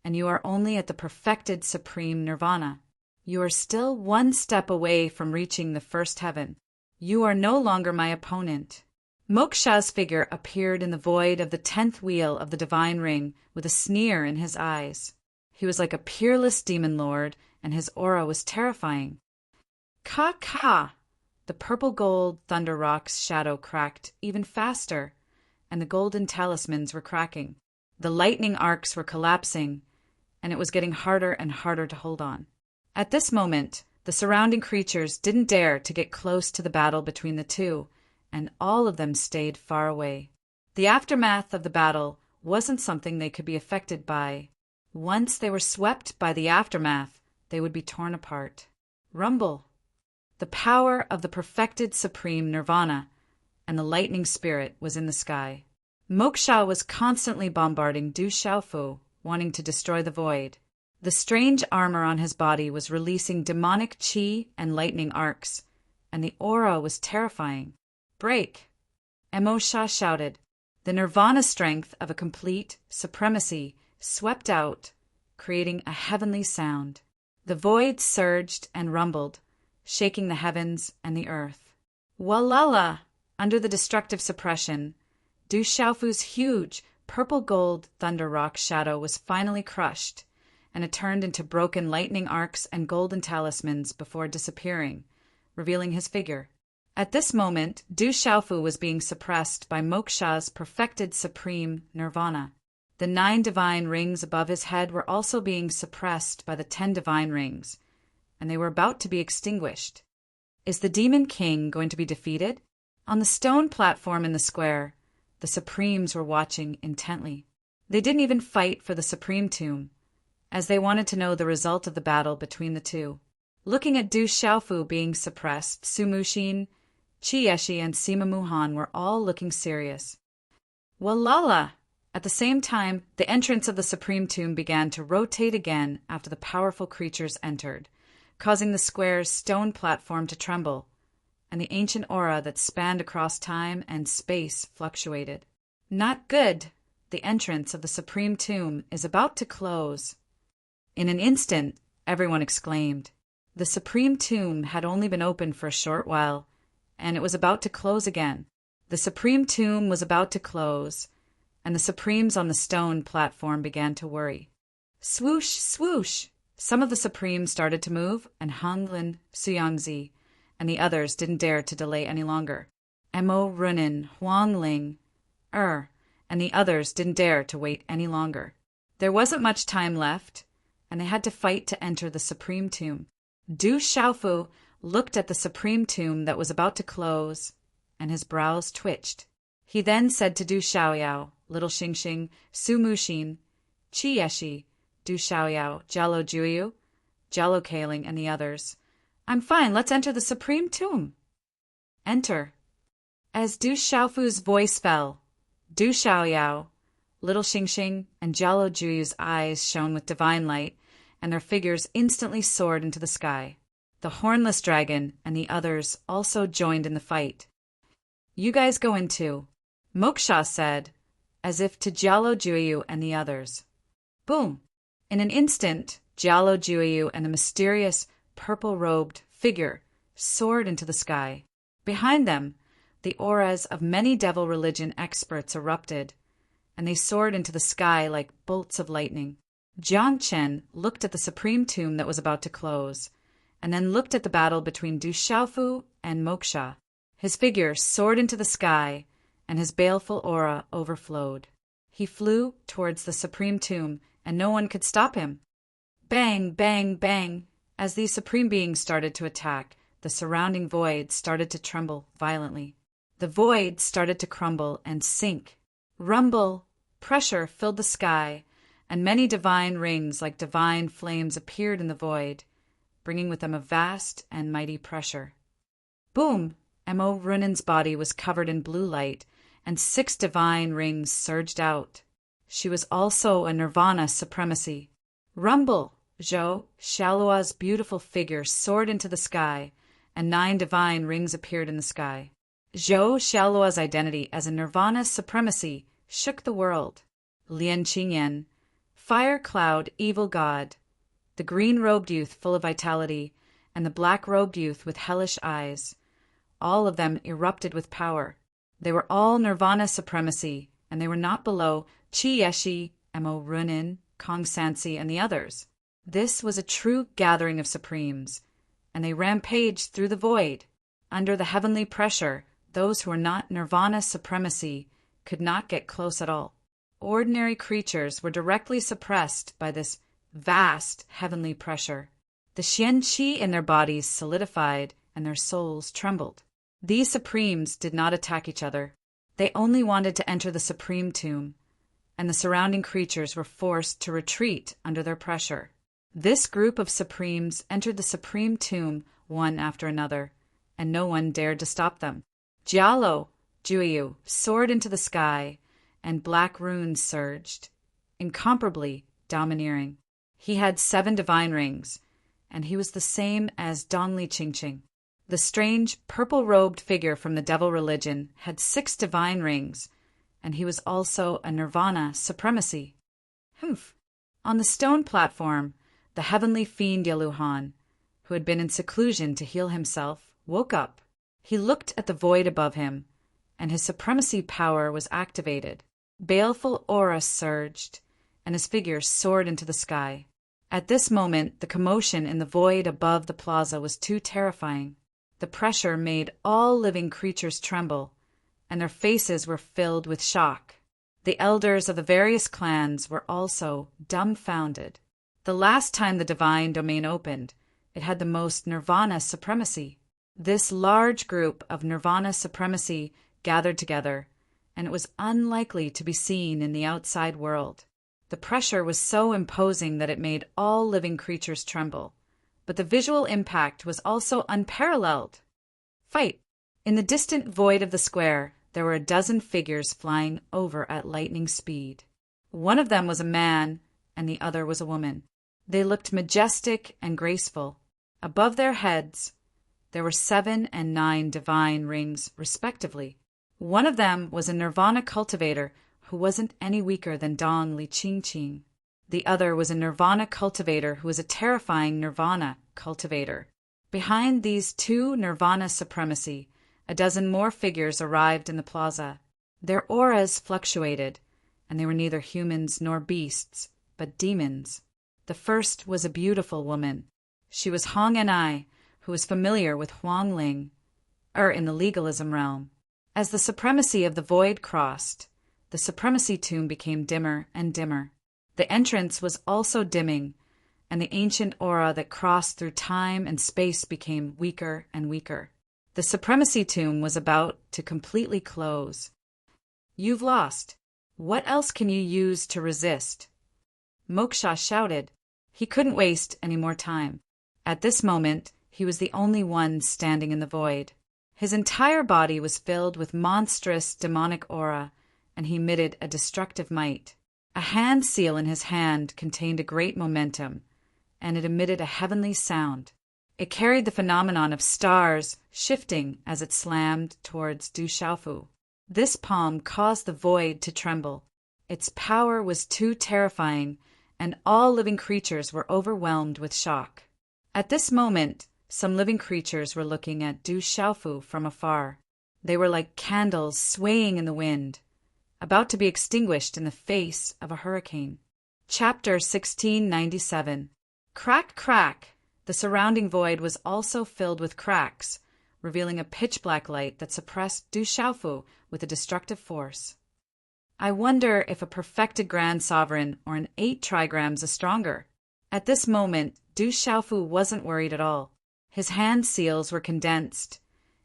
Speaker 1: and you are only at the perfected supreme nirvana. You are still 1 step away from reaching the first heaven. You are no longer my opponent. Moksha's figure appeared in the void of the 10th wheel of the divine ring with a sneer in his eyes. He was like a peerless demon lord, and his aura was terrifying. Ka! The purple-gold thunder rock's shadow cracked even faster, and the golden talismans were cracking. The lightning arcs were collapsing, and it was getting harder and harder to hold on. At this moment, the surrounding creatures didn't dare to get close to the battle between the two, and all of them stayed far away. The aftermath of the battle wasn't something they could be affected by. Once they were swept by the aftermath, they would be torn apart. Rumble! The power of the perfected supreme nirvana and the lightning spirit was in the sky. Moksha was constantly bombarding Du Xiaofu, wanting to destroy the void. The strange armor on his body was releasing demonic qi and lightning arcs, and the aura was terrifying. Break! Moksha shouted. The nirvana strength of a complete supremacy swept out, creating a heavenly sound. The void surged and rumbled, shaking the heavens and the earth. Walala! Under the destructive suppression, Du Xiaofu's huge purple-gold thunder rock shadow was finally crushed, and it turned into broken lightning arcs and golden talismans before disappearing, revealing his figure. At this moment, Du Xiaofu was being suppressed by Moksha's perfected supreme nirvana. The 9 divine rings above his head were also being suppressed by the 10 divine rings, and they were about to be extinguished. Is the Demon King going to be defeated? On the stone platform in the square, the Supremes were watching intently. They didn't even fight for the Supreme Tomb, as they wanted to know the result of the battle between the two. Looking at Du Xiaofu being suppressed, Su Muxin, Qi Yeshi, and Sima Muhan were all looking serious. Walala! At the same time, the entrance of the Supreme Tomb began to rotate again after the powerful creatures entered, causing the square's stone platform to tremble, and the ancient aura that spanned across time and space fluctuated. Not good! The entrance of the Supreme Tomb is about to close. In an instant, everyone exclaimed. The Supreme Tomb had only been open for a short while, and it was about to close again. The Supreme Tomb was about to close, and the Supremes on the stone platform began to worry. Swoosh, swoosh! Some of the Supremes started to move, and Hanglin, Suyangzi, and the others didn't dare to delay any longer. Mo Runin, Huangling, and the others didn't dare to wait any longer. There wasn't much time left, and they had to fight to enter the Supreme Tomb. Du Xiaofu looked at the Supreme Tomb that was about to close, and his brows twitched. He then said to Du Xiaoyao, Little Xingxing, Su Muxin, Qi Yeshi, Du Xiaoyao, Jialo Juyu, Jialo Kaling, and the others, I'm fine, let's enter the Supreme Tomb. Enter. As Du Xiaofu's voice fell, Du Xiaoyao, Little Xingxing, and Jialo Juyu's eyes shone with divine light, and their figures instantly soared into the sky. The hornless dragon and the others also joined in the fight. You guys go in too, Moksha said, as if to Jialo Juyu and the others. Boom! In an instant, Jialo Juyu and a mysterious, purple-robed figure soared into the sky. Behind them, the auras of many devil religion experts erupted, and they soared into the sky like bolts of lightning. Jiang Chen looked at the Supreme Tomb that was about to close, and then looked at the battle between Du Xiaofu and Moksha. His figure soared into the sky, and his baleful aura overflowed. He flew towards the Supreme Tomb, and no one could stop him. Bang, bang, bang! As these Supreme Beings started to attack, the surrounding void started to tremble violently. The void started to crumble and sink. Rumble! Pressure filled the sky, and many divine rings like divine flames appeared in the void, bringing with them a vast and mighty pressure. Boom! Mo Runin's body was covered in blue light, and 6 divine rings surged out. She was also a nirvana supremacy. Rumble! Zhou Xiaolua's beautiful figure soared into the sky, and 9 divine rings appeared in the sky. Zhou Xiaolua's identity as a nirvana supremacy shook the world. Lian Qingyan, Fire Cloud, Evil God, the green-robed youth full of vitality, and the black-robed youth with hellish eyes, all of them erupted with power. They were all nirvana supremacy, and they were not below Qi Yeshi, Mo Runin, Kong Sansi, and the others. This was a true gathering of Supremes, and they rampaged through the void. Under the heavenly pressure, those who were not nirvana supremacy could not get close at all. Ordinary creatures were directly suppressed by this vast heavenly pressure. The Xian Qi in their bodies solidified, and their souls trembled. These Supremes did not attack each other. They only wanted to enter the Supreme Tomb, and the surrounding creatures were forced to retreat under their pressure. This group of Supremes entered the Supreme Tomb one after another, and no one dared to stop them. Jialo Juyu soared into the sky, and black runes surged, incomparably domineering. He had 7 divine rings, and he was the same as Donli Qingqing. The strange, purple-robed figure from the devil religion had 6 divine rings, and he was also a nirvana supremacy. Humph! On the stone platform, the heavenly fiend Yaluhan, who had been in seclusion to heal himself, woke up. He looked at the void above him, and his supremacy power was activated. Baleful aura surged, and his figure soared into the sky. At this moment, the commotion in the void above the plaza was too terrifying. The pressure made all living creatures tremble, and their faces were filled with shock. The elders of the various clans were also dumbfounded. The last time the divine domain opened, it had the most nirvana supremacy. This large group of nirvana supremacy gathered together, and it was unlikely to be seen in the outside world. The pressure was so imposing that it made all living creatures tremble, but the visual impact was also unparalleled. Fight! In the distant void of the square, there were a dozen figures flying over at lightning speed. One of them was a man, and the other was a woman. They looked majestic and graceful. Above their heads, there were 7 and 9 divine rings, respectively. One of them was a nirvana cultivator who wasn't any weaker than Dong Li Ching Ching. The other was a nirvana cultivator who was a terrifying nirvana cultivator. Behind these two nirvana supremacy, a dozen more figures arrived in the plaza. Their auras fluctuated, and they were neither humans nor beasts, but demons. The first was a beautiful woman. She was Hong An-I, who was familiar with Huang Ling, in the legalism realm. As the supremacy of the void crossed, the supremacy tomb became dimmer and dimmer. The entrance was also dimming, and the ancient aura that crossed through time and space became weaker and weaker. The supremacy tomb was about to completely close. "You've lost. What else can you use to resist?" Moksha shouted. He couldn't waste any more time. At this moment, he was the only one standing in the void. His entire body was filled with monstrous demonic aura, and he emitted a destructive might. A hand seal in his hand contained a great momentum, and it emitted a heavenly sound. It carried the phenomenon of stars shifting as it slammed towards Du Xiaofu. This palm caused the void to tremble. Its power was too terrifying, and all living creatures were overwhelmed with shock. At this moment, some living creatures were looking at Du Xiaofu from afar. They were like candles swaying in the wind, about to be extinguished in the face of a hurricane. Chapter 1697. Crack, crack! The surrounding void was also filled with cracks, revealing a pitch-black light that suppressed Du Xiaofu with a destructive force. I wonder if a perfected Grand Sovereign or an 8 trigrams is stronger. At this moment, Du Xiaofu wasn't worried at all. His hand seals were condensed,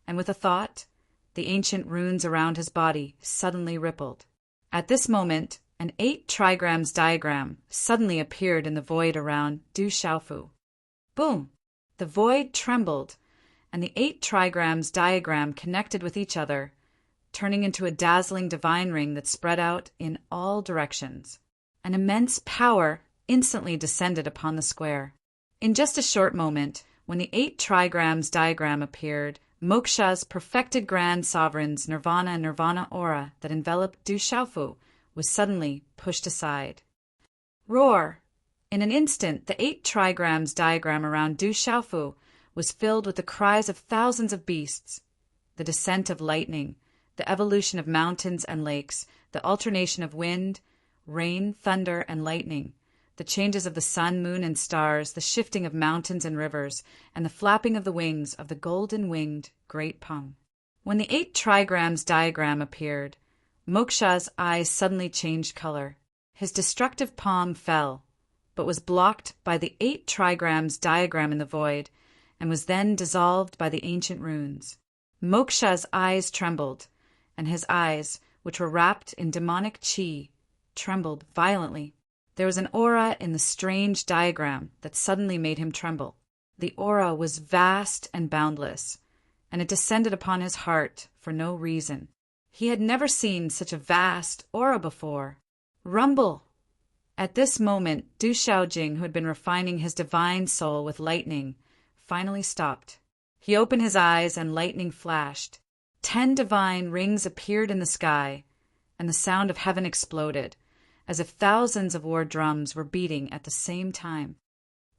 Speaker 1: and with a thought, the ancient runes around his body suddenly rippled. At this moment, an 8 trigrams diagram suddenly appeared in the void around Du Xiaofu. Boom! The void trembled, and the 8 trigrams diagram connected with each other, turning into a dazzling divine ring that spread out in all directions. An immense power instantly descended upon the square. In just a short moment, when the 8 trigrams diagram appeared, Moksha's perfected Grand Sovereign's nirvana aura that enveloped Du Xiaofu was suddenly pushed aside. Roar! In an instant, the 8 trigrams diagram around Du Xiaofu was filled with the cries of thousands of beasts, the descent of lightning, the evolution of mountains and lakes, the alternation of wind, rain, thunder, and lightning, the changes of the sun, moon, and stars, the shifting of mountains and rivers, and the flapping of the wings of the golden-winged Great Pung. When the 8 trigrams diagram appeared, Moksha's eyes suddenly changed color. His destructive palm fell, but was blocked by the 8 trigrams diagram in the void, and was then dissolved by the ancient runes. Moksha's eyes trembled, and his eyes, which were wrapped in demonic chi, trembled violently. There was an aura in the strange diagram that suddenly made him tremble. The aura was vast and boundless, and it descended upon his heart for no reason. He had never seen such a vast aura before. Rumble! At this moment, Du Xiaojing, who had been refining his divine soul with lightning, finally stopped. He opened his eyes and lightning flashed. 10 divine rings appeared in the sky, and the sound of heaven exploded, as if thousands of war drums were beating at the same time.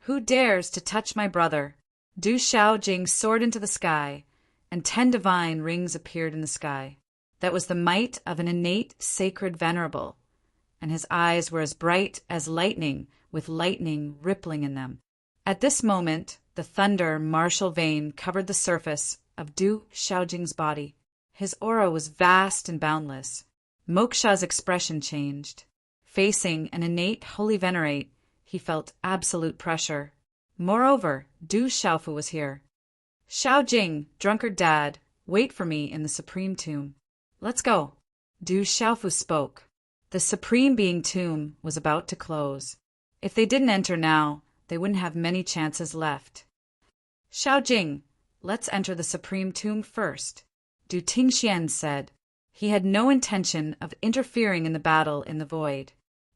Speaker 1: Who dares to touch my brother? Du Xiaojing soared into the sky, and 10 divine rings appeared in the sky. That was the might of an innate sacred venerable, and his eyes were as bright as lightning, with lightning rippling in them. At this moment, the thunder martial vein covered the surface of Du Xiaojing's body. His aura was vast and boundless. Moksha's expression changed. Facing an innate holy venerate, he felt absolute pressure. Moreover, Du Xiaofu was here. Xiao Jing, drunkard dad, wait for me in the Supreme Tomb. Let's go. Du Xiaofu spoke. The Supreme Being Tomb was about to close. If they didn't enter now, they wouldn't have many chances left. Xiao Jing, let's enter the Supreme Tomb first, Du Tingxian said. He had no intention of interfering in the battle in the void.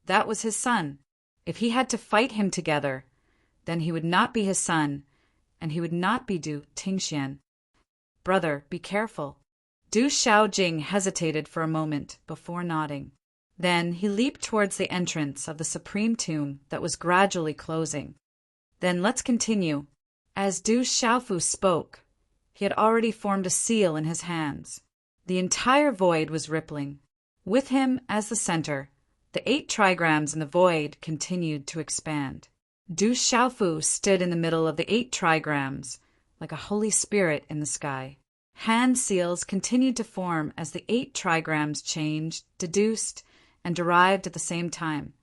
Speaker 1: That was his son. If he had to fight him together, then he would not be his son, and he would not be Du Tingxian. Brother, be careful. Du Xiaojing hesitated for a moment before nodding. Then he leaped towards the entrance of the Supreme Tomb that was gradually closing. Then let's continue. As Du Xiaofu spoke, he had already formed a seal in his hands. The entire void was rippling. With him as the center, the 8 trigrams in the void continued to expand. Du Xiaofu stood in the middle of the 8 trigrams, like a holy spirit in the sky. Hand seals continued to form as the 8 trigrams changed, deduced, and derived at the same time.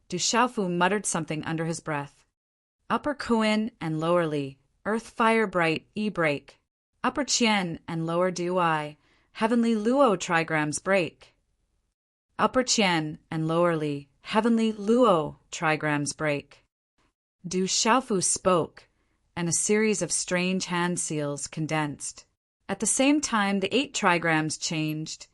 Speaker 1: Du Xiaofu muttered something under his breath. Upper Kuan and Lower Li, Earth Fire Bright E break. Upper Qian and Lower Dui, Heavenly Luo trigrams break. Upper Qian and Lower Li, Heavenly Luo trigrams break. Du Xiaofu spoke, and a series of strange hand seals condensed. At the same time, the 8 trigrams changed,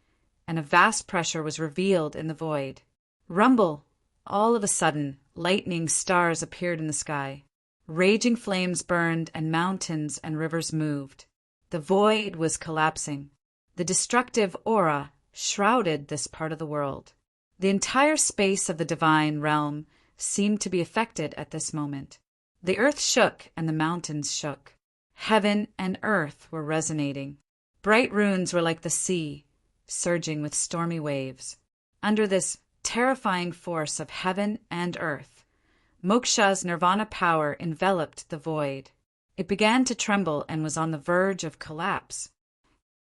Speaker 1: and a vast pressure was revealed in the void. Rumble! All of a sudden, lightning stars appeared in the sky. Raging flames burned, and mountains and rivers moved. The void was collapsing. The destructive aura shrouded this part of the world. The entire space of the divine realm seemed to be affected at this moment. The earth shook and the mountains shook. Heaven and earth were resonating. Bright runes were like the sea, surging with stormy waves. Under this terrifying force of heaven and earth, Moksha's nirvana power enveloped the void. It began to tremble and was on the verge of collapse.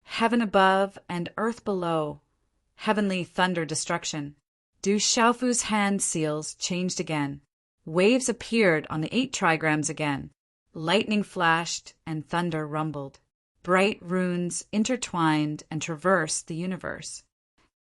Speaker 1: Heaven above and earth below, heavenly thunder destruction. Du Xiaofu's hand seals changed again. Waves appeared on the 8 trigrams again. Lightning flashed and thunder rumbled. Bright runes intertwined and traversed the universe.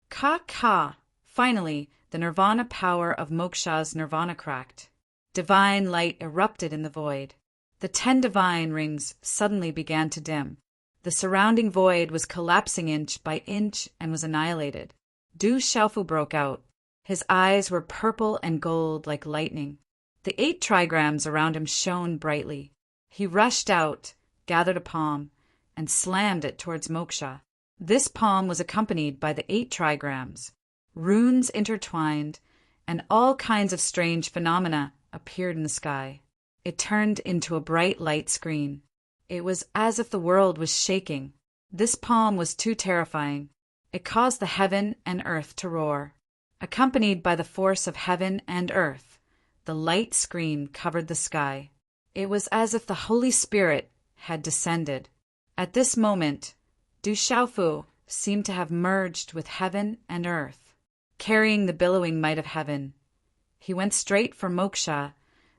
Speaker 1: Ka! Finally, the nirvana power of Moksha's nirvana cracked. Divine light erupted in the void. The 10 divine rings suddenly began to dim. The surrounding void was collapsing inch by inch and was annihilated. Du Xiaofu broke out. His eyes were purple and gold like lightning. The 8 trigrams around him shone brightly. He rushed out, gathered a palm, and slammed it towards Moksha. This palm was accompanied by the 8 trigrams. Runes intertwined, and all kinds of strange phenomena appeared in the sky. It turned into a bright light screen. It was as if the world was shaking. This palm was too terrifying. It caused the heaven and earth to roar. Accompanied by the force of heaven and earth, the light screen covered the sky. It was as if the Holy Spirit had descended. At this moment, Du Xiaofu seemed to have merged with heaven and earth. Carrying the billowing might of heaven, he went straight for Moksha,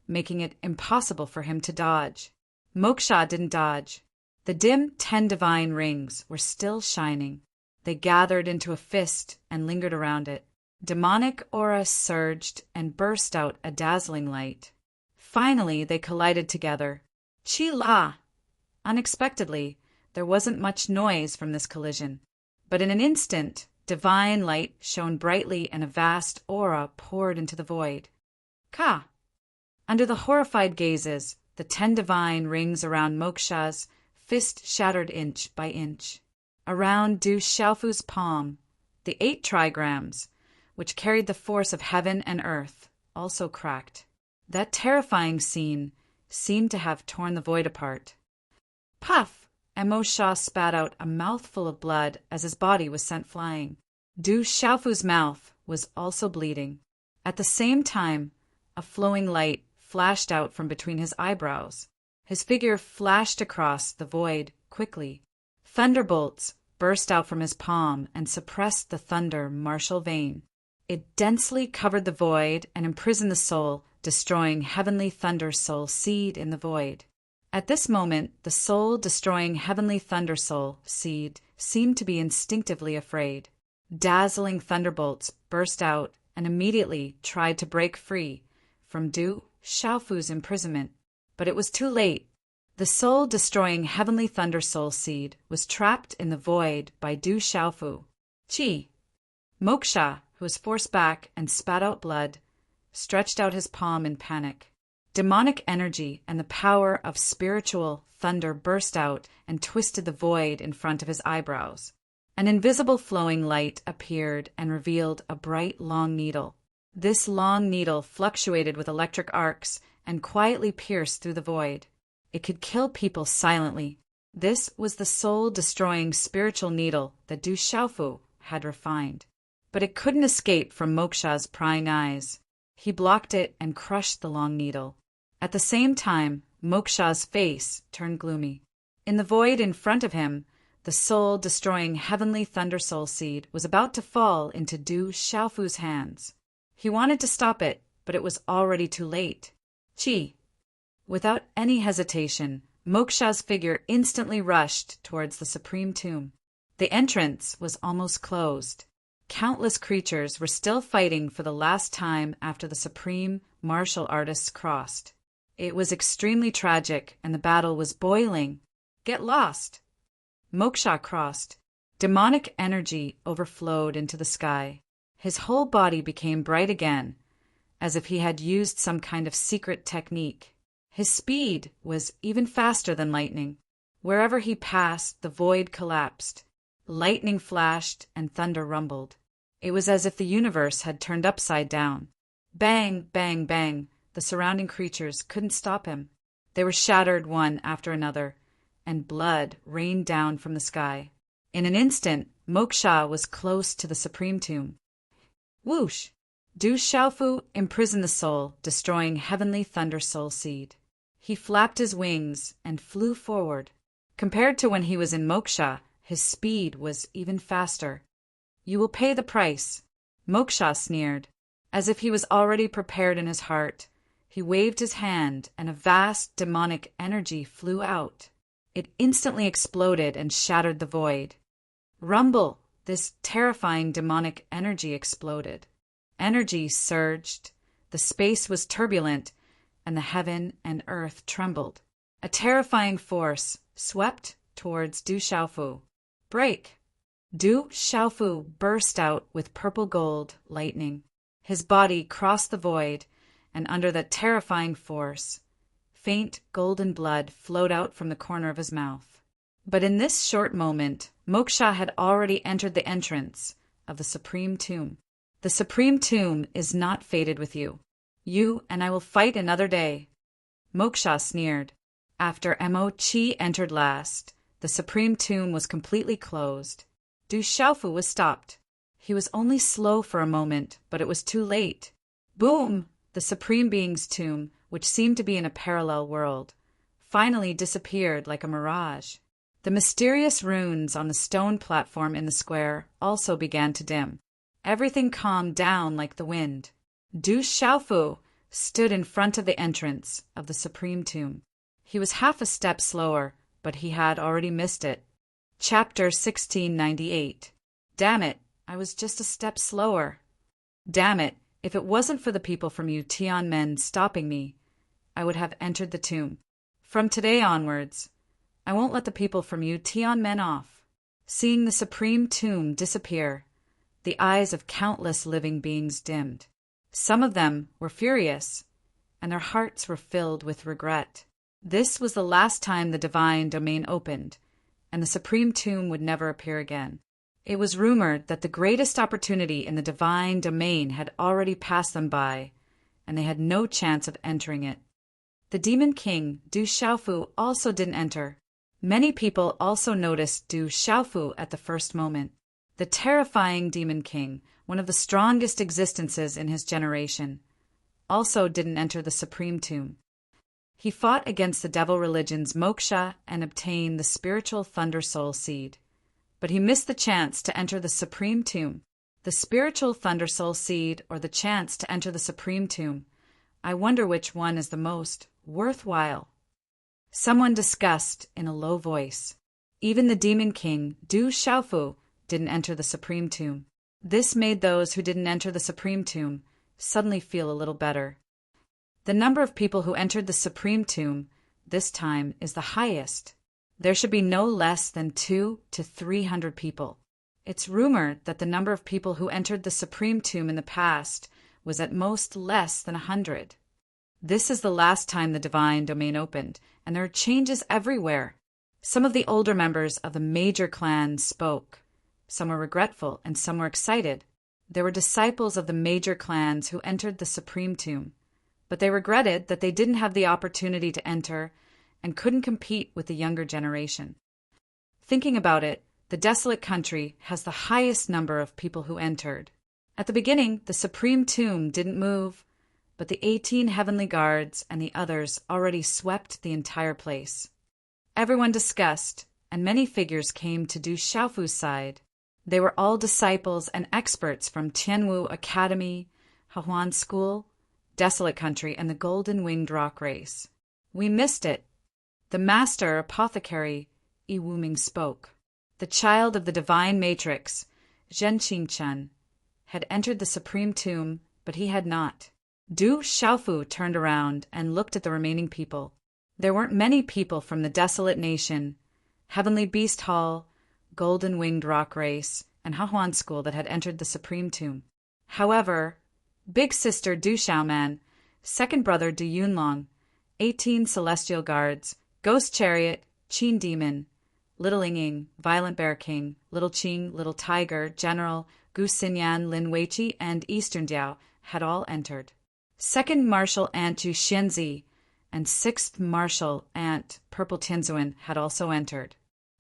Speaker 1: making it impossible for him to dodge. Moksha didn't dodge. The dim 10 divine rings were still shining. They gathered into a fist and lingered around it. Demonic aura surged and burst out a dazzling light. Finally, they collided together. Chi-la! Unexpectedly, there wasn't much noise from this collision. But in an instant, divine light shone brightly and a vast aura poured into the void. Ka! Under the horrified gazes, the 10 divine rings around Moksha's fist shattered inch by inch. Around Du Xiaofu's palm, the 8 trigrams, which carried the force of heaven and earth, also cracked. That terrifying scene seemed to have torn the void apart. Puff! And Moksha spat out a mouthful of blood as his body was sent flying. Du Xiaofu's mouth was also bleeding. At the same time, a flowing light flashed out from between his eyebrows. His figure flashed across the void quickly. Thunderbolts burst out from his palm and suppressed the thunder martial vein. It densely covered the void and imprisoned the soul, destroying heavenly thunder soul seed in the void. At this moment, the soul-destroying heavenly thunder soul seed seemed to be instinctively afraid. Dazzling thunderbolts burst out and immediately tried to break free from Du Xiaofu's imprisonment. But it was too late. The soul-destroying heavenly thunder soul seed was trapped in the void by Du Xiaofu. Qi. Moksha, who was forced back and spat out blood, stretched out his palm in panic. Demonic energy and the power of spiritual thunder burst out and twisted the void in front of his eyebrows. An invisible flowing light appeared and revealed a bright long needle. This long needle fluctuated with electric arcs and quietly pierced through the void. It could kill people silently. This was the soul-destroying spiritual needle that Du Xiaofu had refined. But it couldn't escape from Moksha's prying eyes. He blocked it and crushed the long needle. At the same time, Moksha's face turned gloomy. In the void in front of him, the soul-destroying heavenly thunder soul seed was about to fall into Du Xiaofu's hands. He wanted to stop it, but it was already too late. Qi. Without any hesitation, Moksha's figure instantly rushed towards the supreme tomb. The entrance was almost closed. Countless creatures were still fighting for the last time after the supreme martial artists crossed. It was extremely tragic, and the battle was boiling. Get lost! Moksha crossed. Demonic energy overflowed into the sky. His whole body became bright again, as if he had used some kind of secret technique. His speed was even faster than lightning. Wherever he passed, the void collapsed. Lightning flashed and thunder rumbled. It was as if the universe had turned upside down. Bang, bang, bang. The surrounding creatures couldn't stop him. They were shattered one after another, and blood rained down from the sky. In an instant, Moksha was close to the supreme tomb. Whoosh! Du Xiaofu imprisoned the soul, destroying heavenly thunder soul seed. He flapped his wings and flew forward. Compared to when he was in Moksha, his speed was even faster. You will pay the price, Moksha sneered. As if he was already prepared in his heart, he waved his hand and a vast demonic energy flew out. It instantly exploded and shattered the void. Rumble! This terrifying demonic energy exploded. Energy surged, the space was turbulent, and the heaven and earth trembled. A terrifying force swept towards Du Xiaofu. Break! Du Xiaofu burst out with purple gold lightning. His body crossed the void, and under that terrifying force, faint golden blood flowed out from the corner of his mouth. But in this short moment, Moksha had already entered the entrance of the supreme tomb. The supreme tomb is not fated with you. You and I will fight another day. Moksha sneered. After Mo Qi entered last, the supreme tomb was completely closed. Du Xiaofu was stopped. He was only slow for a moment, but it was too late. Boom! The Supreme Being's tomb, which seemed to be in a parallel world, finally disappeared like a mirage. The mysterious runes on the stone platform in the square also began to dim. Everything calmed down like the wind. Du Xiaofu stood in front of the entrance of the Supreme Tomb. He was half a step slower, but he had already missed it. Chapter 1698. Damn it, I was just a step slower. Damn it, if it wasn't for the people from Tianmen stopping me, I would have entered the tomb. From today onwards, I won't let the people from Tianmen off. Seeing the Supreme Tomb disappear, the eyes of countless living beings dimmed. Some of them were furious, and their hearts were filled with regret. This was the last time the divine domain opened, and the Supreme Tomb would never appear again. It was rumored that the greatest opportunity in the divine domain had already passed them by, and they had no chance of entering it. The Demon King, Du Xiaofu, also didn't enter. Many people also noticed Du Xiaofu at the first moment. The terrifying Demon King, one of the strongest existences in his generation, also didn't enter the Supreme Tomb. He fought against the devil religion's Moksha and obtained the spiritual Thunder Soul Seed. But he missed the chance to enter the Supreme Tomb. The spiritual Thunder Soul seed or the chance to enter the Supreme Tomb. I wonder which one is the most worthwhile. Someone discussed in a low voice. Even the Demon King, Du Xiaofu, didn't enter the Supreme Tomb. This made those who didn't enter the Supreme Tomb suddenly feel a little better. The number of people who entered the Supreme Tomb this time is the highest. There should be no less than 200 to 300 people. It's rumored that the number of people who entered the Supreme Tomb in the past was at most less than 100. This is the last time the Divine Domain opened, and there are changes everywhere. Some of the older members of the major clans spoke. Some were regretful and some were excited. There were disciples of the major clans who entered the Supreme Tomb, but they regretted that they didn't have the opportunity to enter and couldn't compete with the younger generation. Thinking about it, the desolate country has the highest number of people who entered. At the beginning, the Supreme Tomb didn't move, but the 18 heavenly guards and the others already swept the entire place. Everyone discussed, and many figures came to Du Xiaofu's side. They were all disciples and experts from Tianwu Academy, Hahuan School, Desolate Country, and the Golden Winged Rock Race. We missed it. The master apothecary, Yi Wuming, spoke. The child of the divine matrix, Zhen Qingchen, had entered the Supreme Tomb, but he had not. Du Xiaofu turned around and looked at the remaining people. There weren't many people from the Desolate Nation, Heavenly Beast Hall, Golden Winged Rock Race, and Hahuan School that had entered the Supreme Tomb. However, Big Sister Du Xiaoman, Second Brother Du Yunlong, 18 Celestial Guards, Ghost Chariot, Qin Demon, Little Ying, Violent Bear King, Little Qing, Little Tiger, General, Gu Xinyan, Lin Weiqi, and Eastern Diao had all entered. Second Marshal Aunt Ju Xianzi and Sixth Marshal Aunt Purple Tianzuan had also entered.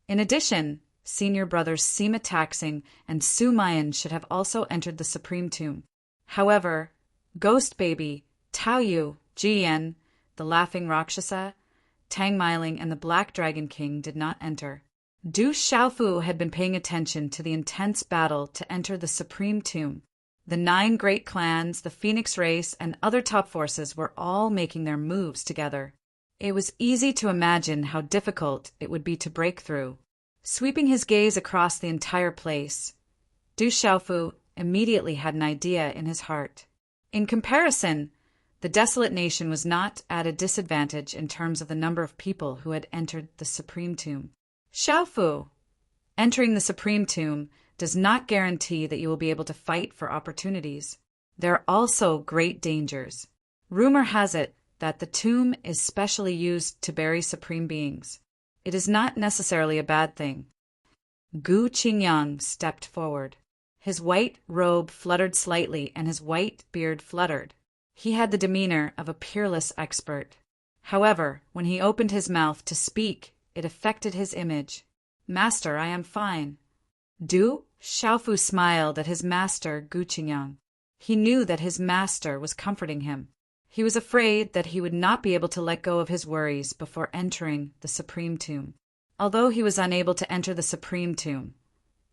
Speaker 1: In addition, Senior Brothers Sima Taxing and Su Mayan should have also entered the Supreme Tomb. However, Ghost Baby, Tao Yu, Jiyan, the Laughing Rakshasa, Tang Miling, and the Black Dragon King did not enter. Du Xiaofu had been paying attention to the intense battle to enter the Supreme Tomb. The 9 great clans, the Phoenix race, and other top forces were all making their moves together. It was easy to imagine how difficult it would be to break through. Sweeping his gaze across the entire place, Du Xiaofu immediately had an idea in his heart. In comparison, the Desolate Nation was not at a disadvantage in terms of the number of people who had entered the Supreme Tomb. Xiaofu, entering the Supreme Tomb does not guarantee that you will be able to fight for opportunities. There are also great dangers. Rumor has it that the tomb is specially used to bury supreme beings. It is not necessarily a bad thing. Gu Qingyang stepped forward. His white robe fluttered slightly and his white beard fluttered. He had the demeanor of a peerless expert. However, when he opened his mouth to speak, it affected his image. Master, I am fine. Du Xiaofu smiled at his master, Gu Qingyang. He knew that his master was comforting him. He was afraid that he would not be able to let go of his worries before entering the Supreme Tomb. Although he was unable to enter the Supreme Tomb,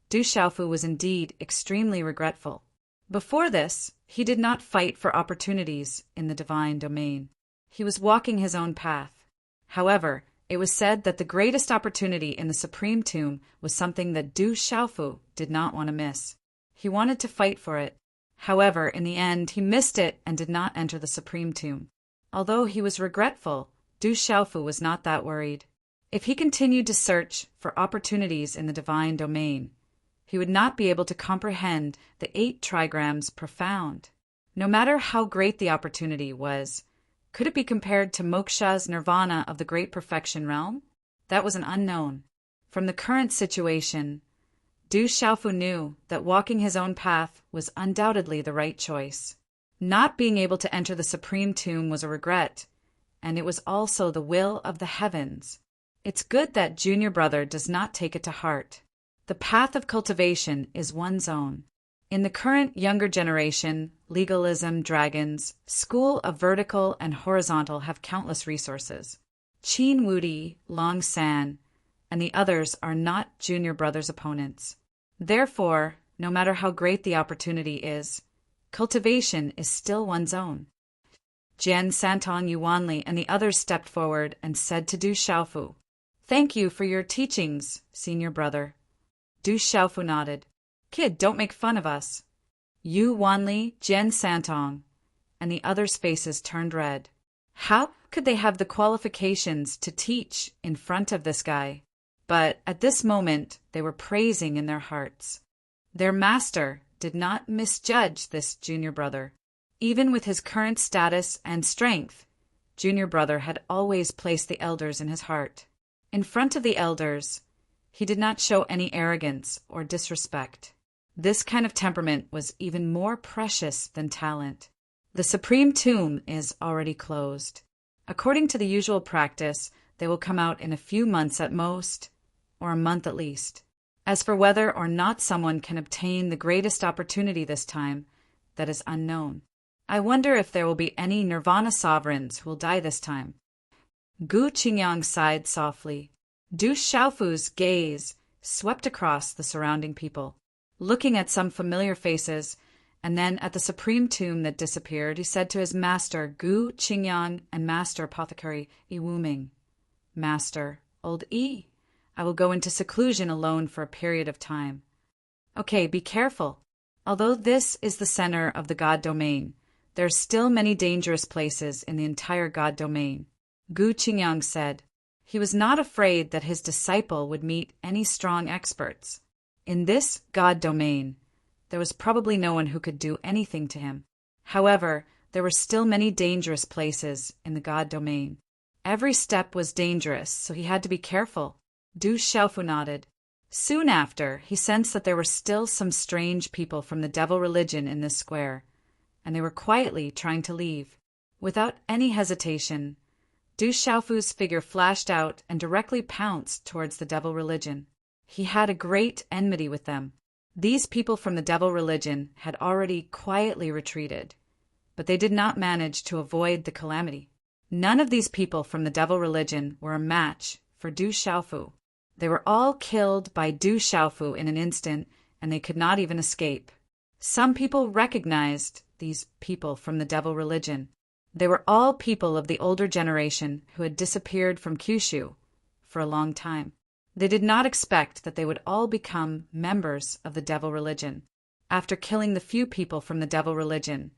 Speaker 1: Du Xiaofu was indeed extremely regretful. Before this, he did not fight for opportunities in the Divine Domain. He was walking his own path. However, it was said that the greatest opportunity in the Supreme Tomb was something that Du Xiaofu did not want to miss. He wanted to fight for it. However, in the end, he missed it and did not enter the Supreme Tomb. Although he was regretful, Du Xiaofu was not that worried. If he continued to search for opportunities in the Divine Domain, he would not be able to comprehend the 8 trigrams profound. No matter how great the opportunity was, could it be compared to Moksha's nirvana of the Great Perfection Realm? That was an unknown. From the current situation, Du Xiaofu knew that walking his own path was undoubtedly the right choice. Not being able to enter the Supreme Tomb was a regret, and it was also the will of the heavens. It's good that Junior Brother does not take it to heart. The path of cultivation is one's own. In the current younger generation, legalism, dragons, school of vertical and horizontal have countless resources. Qin Wudi, Long San, and the others are not Junior Brother's opponents. Therefore, No matter how great the opportunity is, cultivation is still one's own. Jian Santong Yuanli and the others stepped forward and said to Du Xiaofu, "Thank you for your teachings, senior brother." Du Xiaofu nodded. "Kid, don't make fun of us." Yu Wanli, Jian Santong, and the others' faces turned red. How could they have the qualifications to teach in front of this guy? But at this moment, they were praising in their hearts. Their master did not misjudge this junior brother. Even with his current status and strength, junior brother had always placed the elders in his heart. In front of the elders, he did not show any arrogance or disrespect. This kind of temperament was even more precious than talent. The supreme tomb is already closed. According to the usual practice, they will come out in a few months at most, or a month at least. As for whether or not someone can obtain the greatest opportunity this time, that is unknown. I wonder if there will be any Nirvana sovereigns who will die this time. Gu Qingyang sighed softly. Du Xiaofu's gaze swept across the surrounding people, looking at some familiar faces, and then at the supreme tomb that disappeared. He said to his master Gu Qingyang and master apothecary Yi Wuming, "Master, old Yi, I will go into seclusion alone for a period of time." "Okay, be careful. Although this is the center of the God domain, there are still many dangerous places in the entire God domain," Gu Qingyang said. He was not afraid that his disciple would meet any strong experts. In this God domain, there was probably no one who could do anything to him. However, there were still many dangerous places in the God domain. Every step was dangerous, so he had to be careful. Du Xiaofu nodded. Soon after, he sensed that there were still some strange people from the devil religion in this square, and they were quietly trying to leave. Without any hesitation, Du Xiaofu's figure flashed out and directly pounced towards the devil religion. He had a great enmity with them. These people from the devil religion had already quietly retreated, but they did not manage to avoid the calamity. None of these people from the devil religion were a match for Du Xiaofu. They were all killed by Du Xiaofu in an instant, and they could not even escape. Some people recognized these people from the devil religion. They were all people of the older generation who had disappeared from Kyushu for a long time. They did not expect that they would all become members of the devil religion. After killing the few people from the devil religion,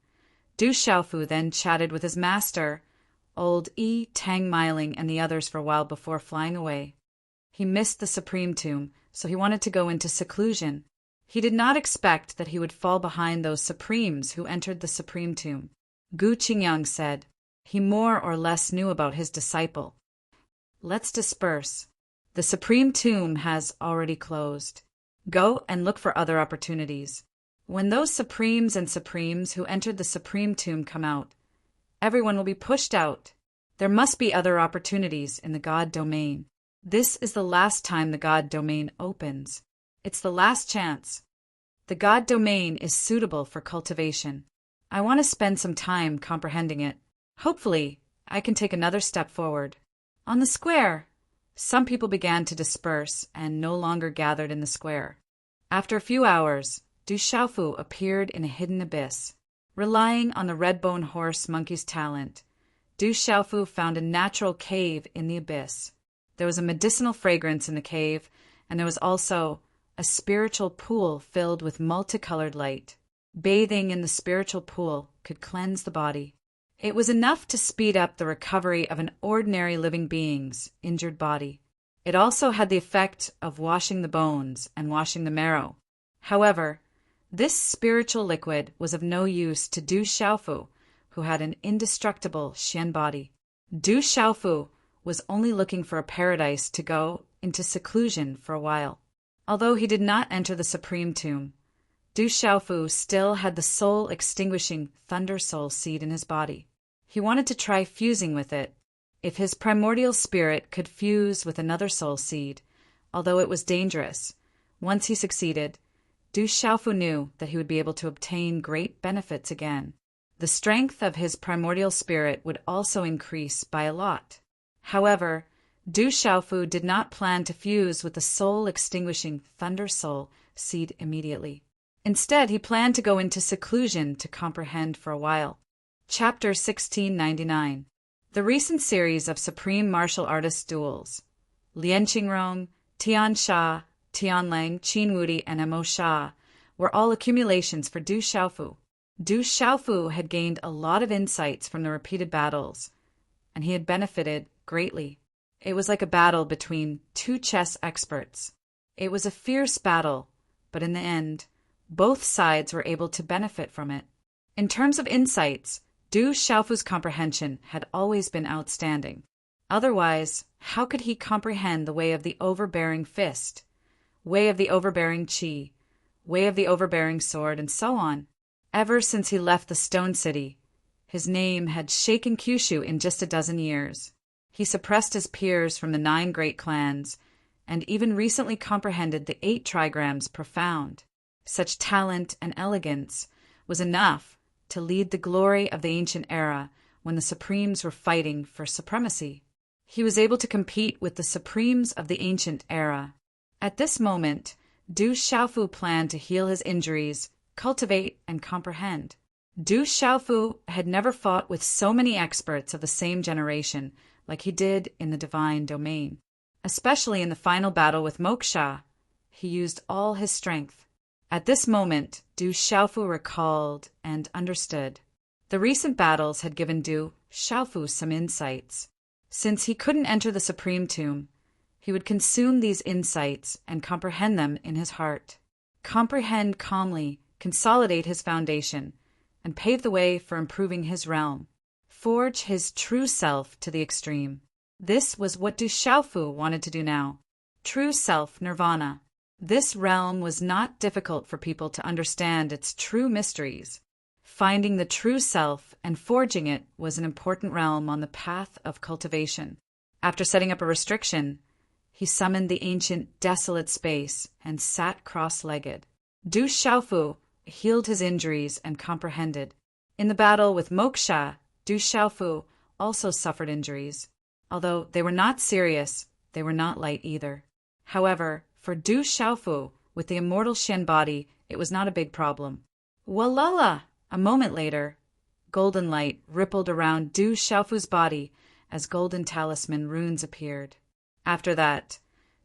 Speaker 1: Du Xiaofu then chatted with his master, old Yi Tangmiling, and the others for a while before flying away. He missed the supreme tomb, so he wanted to go into seclusion. He did not expect that he would fall behind those supremes who entered the supreme tomb. Gu Qingyang said. He more or less knew about his disciple. "Let's disperse. The supreme tomb has already closed. Go and look for other opportunities. When those supremes and supremes who entered the supreme tomb come out, everyone will be pushed out. There must be other opportunities in the God domain. This is the last time the God domain opens. It's the last chance. The God domain is suitable for cultivation. I want to spend some time comprehending it. Hopefully, I can take another step forward." On the square, some people began to disperse and no longer gathered in the square. After a few hours, Du Xiaofu appeared in a hidden abyss. Relying on the red-bone horse monkey's talent, Du Xiaofu found a natural cave in the abyss. There was a medicinal fragrance in the cave, and there was also a spiritual pool filled with multicolored light. Bathing in the spiritual pool could cleanse the body. It was enough to speed up the recovery of an ordinary living being's injured body. It also had the effect of washing the bones and washing the marrow. However, this spiritual liquid was of no use to Du Xiaofu, who had an indestructible Xian body. Du Xiaofu was only looking for a paradise to go into seclusion for a while. Although he did not enter the supreme tomb, Du Xiaofu still had the soul-extinguishing Thunder Soul seed in his body. He wanted to try fusing with it. If his primordial spirit could fuse with another soul seed, although it was dangerous, once he succeeded, Du Xiaofu knew that he would be able to obtain great benefits again. The strength of his primordial spirit would also increase by a lot. However, Du Xiaofu did not plan to fuse with the soul-extinguishing Thunder Soul seed immediately. Instead, he planned to go into seclusion to comprehend for a while. Chapter 1699. The recent series of supreme martial artist duels. Lien Qingrong, Tian Sha, Tian Lang, Qin Wudi, and Mo Sha were all accumulations for Du Xiaofu. Du Xiaofu had gained a lot of insights from the repeated battles, and he had benefited greatly. It was like a battle between two chess experts. It was a fierce battle, but in the end, both sides were able to benefit from it. In terms of insights, Du Xiaofu's comprehension had always been outstanding. Otherwise, how could he comprehend the way of the overbearing fist, way of the overbearing qi, way of the overbearing sword, and so on? Ever since he left the Stone City, his name had shaken Kyushu in just a dozen years. He suppressed his peers from the 9 great clans, and even recently comprehended the 8 trigrams profound. Such talent and elegance was enough to lead the glory of the ancient era when the Supremes were fighting for supremacy. He was able to compete with the Supremes of the ancient era. At this moment, Du Xiaofu planned to heal his injuries, cultivate, and comprehend. Du Xiaofu had never fought with so many experts of the same generation like he did in the divine domain. Especially in the final battle with Moksha, he used all his strength. At this moment, Du Xiaofu recalled and understood. The recent battles had given Du Xiaofu some insights. Since he couldn't enter the Supreme Tomb, he would consume these insights and comprehend them in his heart. Comprehend calmly, consolidate his foundation, and pave the way for improving his realm. Forge his true self to the extreme. This was what Du Xiaofu wanted to do now. True self, nirvana. This realm was not difficult for people to understand its true mysteries. Finding the true self and forging it was an important realm on the path of cultivation. After setting up a restriction, he summoned the ancient desolate space and sat cross-legged. Du Xiaofu healed his injuries and comprehended. In the battle with Moksha, Du Xiaofu also suffered injuries. Although they were not serious, they were not light either. However, for Du Xiaofu, with the immortal Shen body, it was not a big problem. Walala! A moment later, golden light rippled around Du Xiaofu's body as golden talisman runes appeared. After that,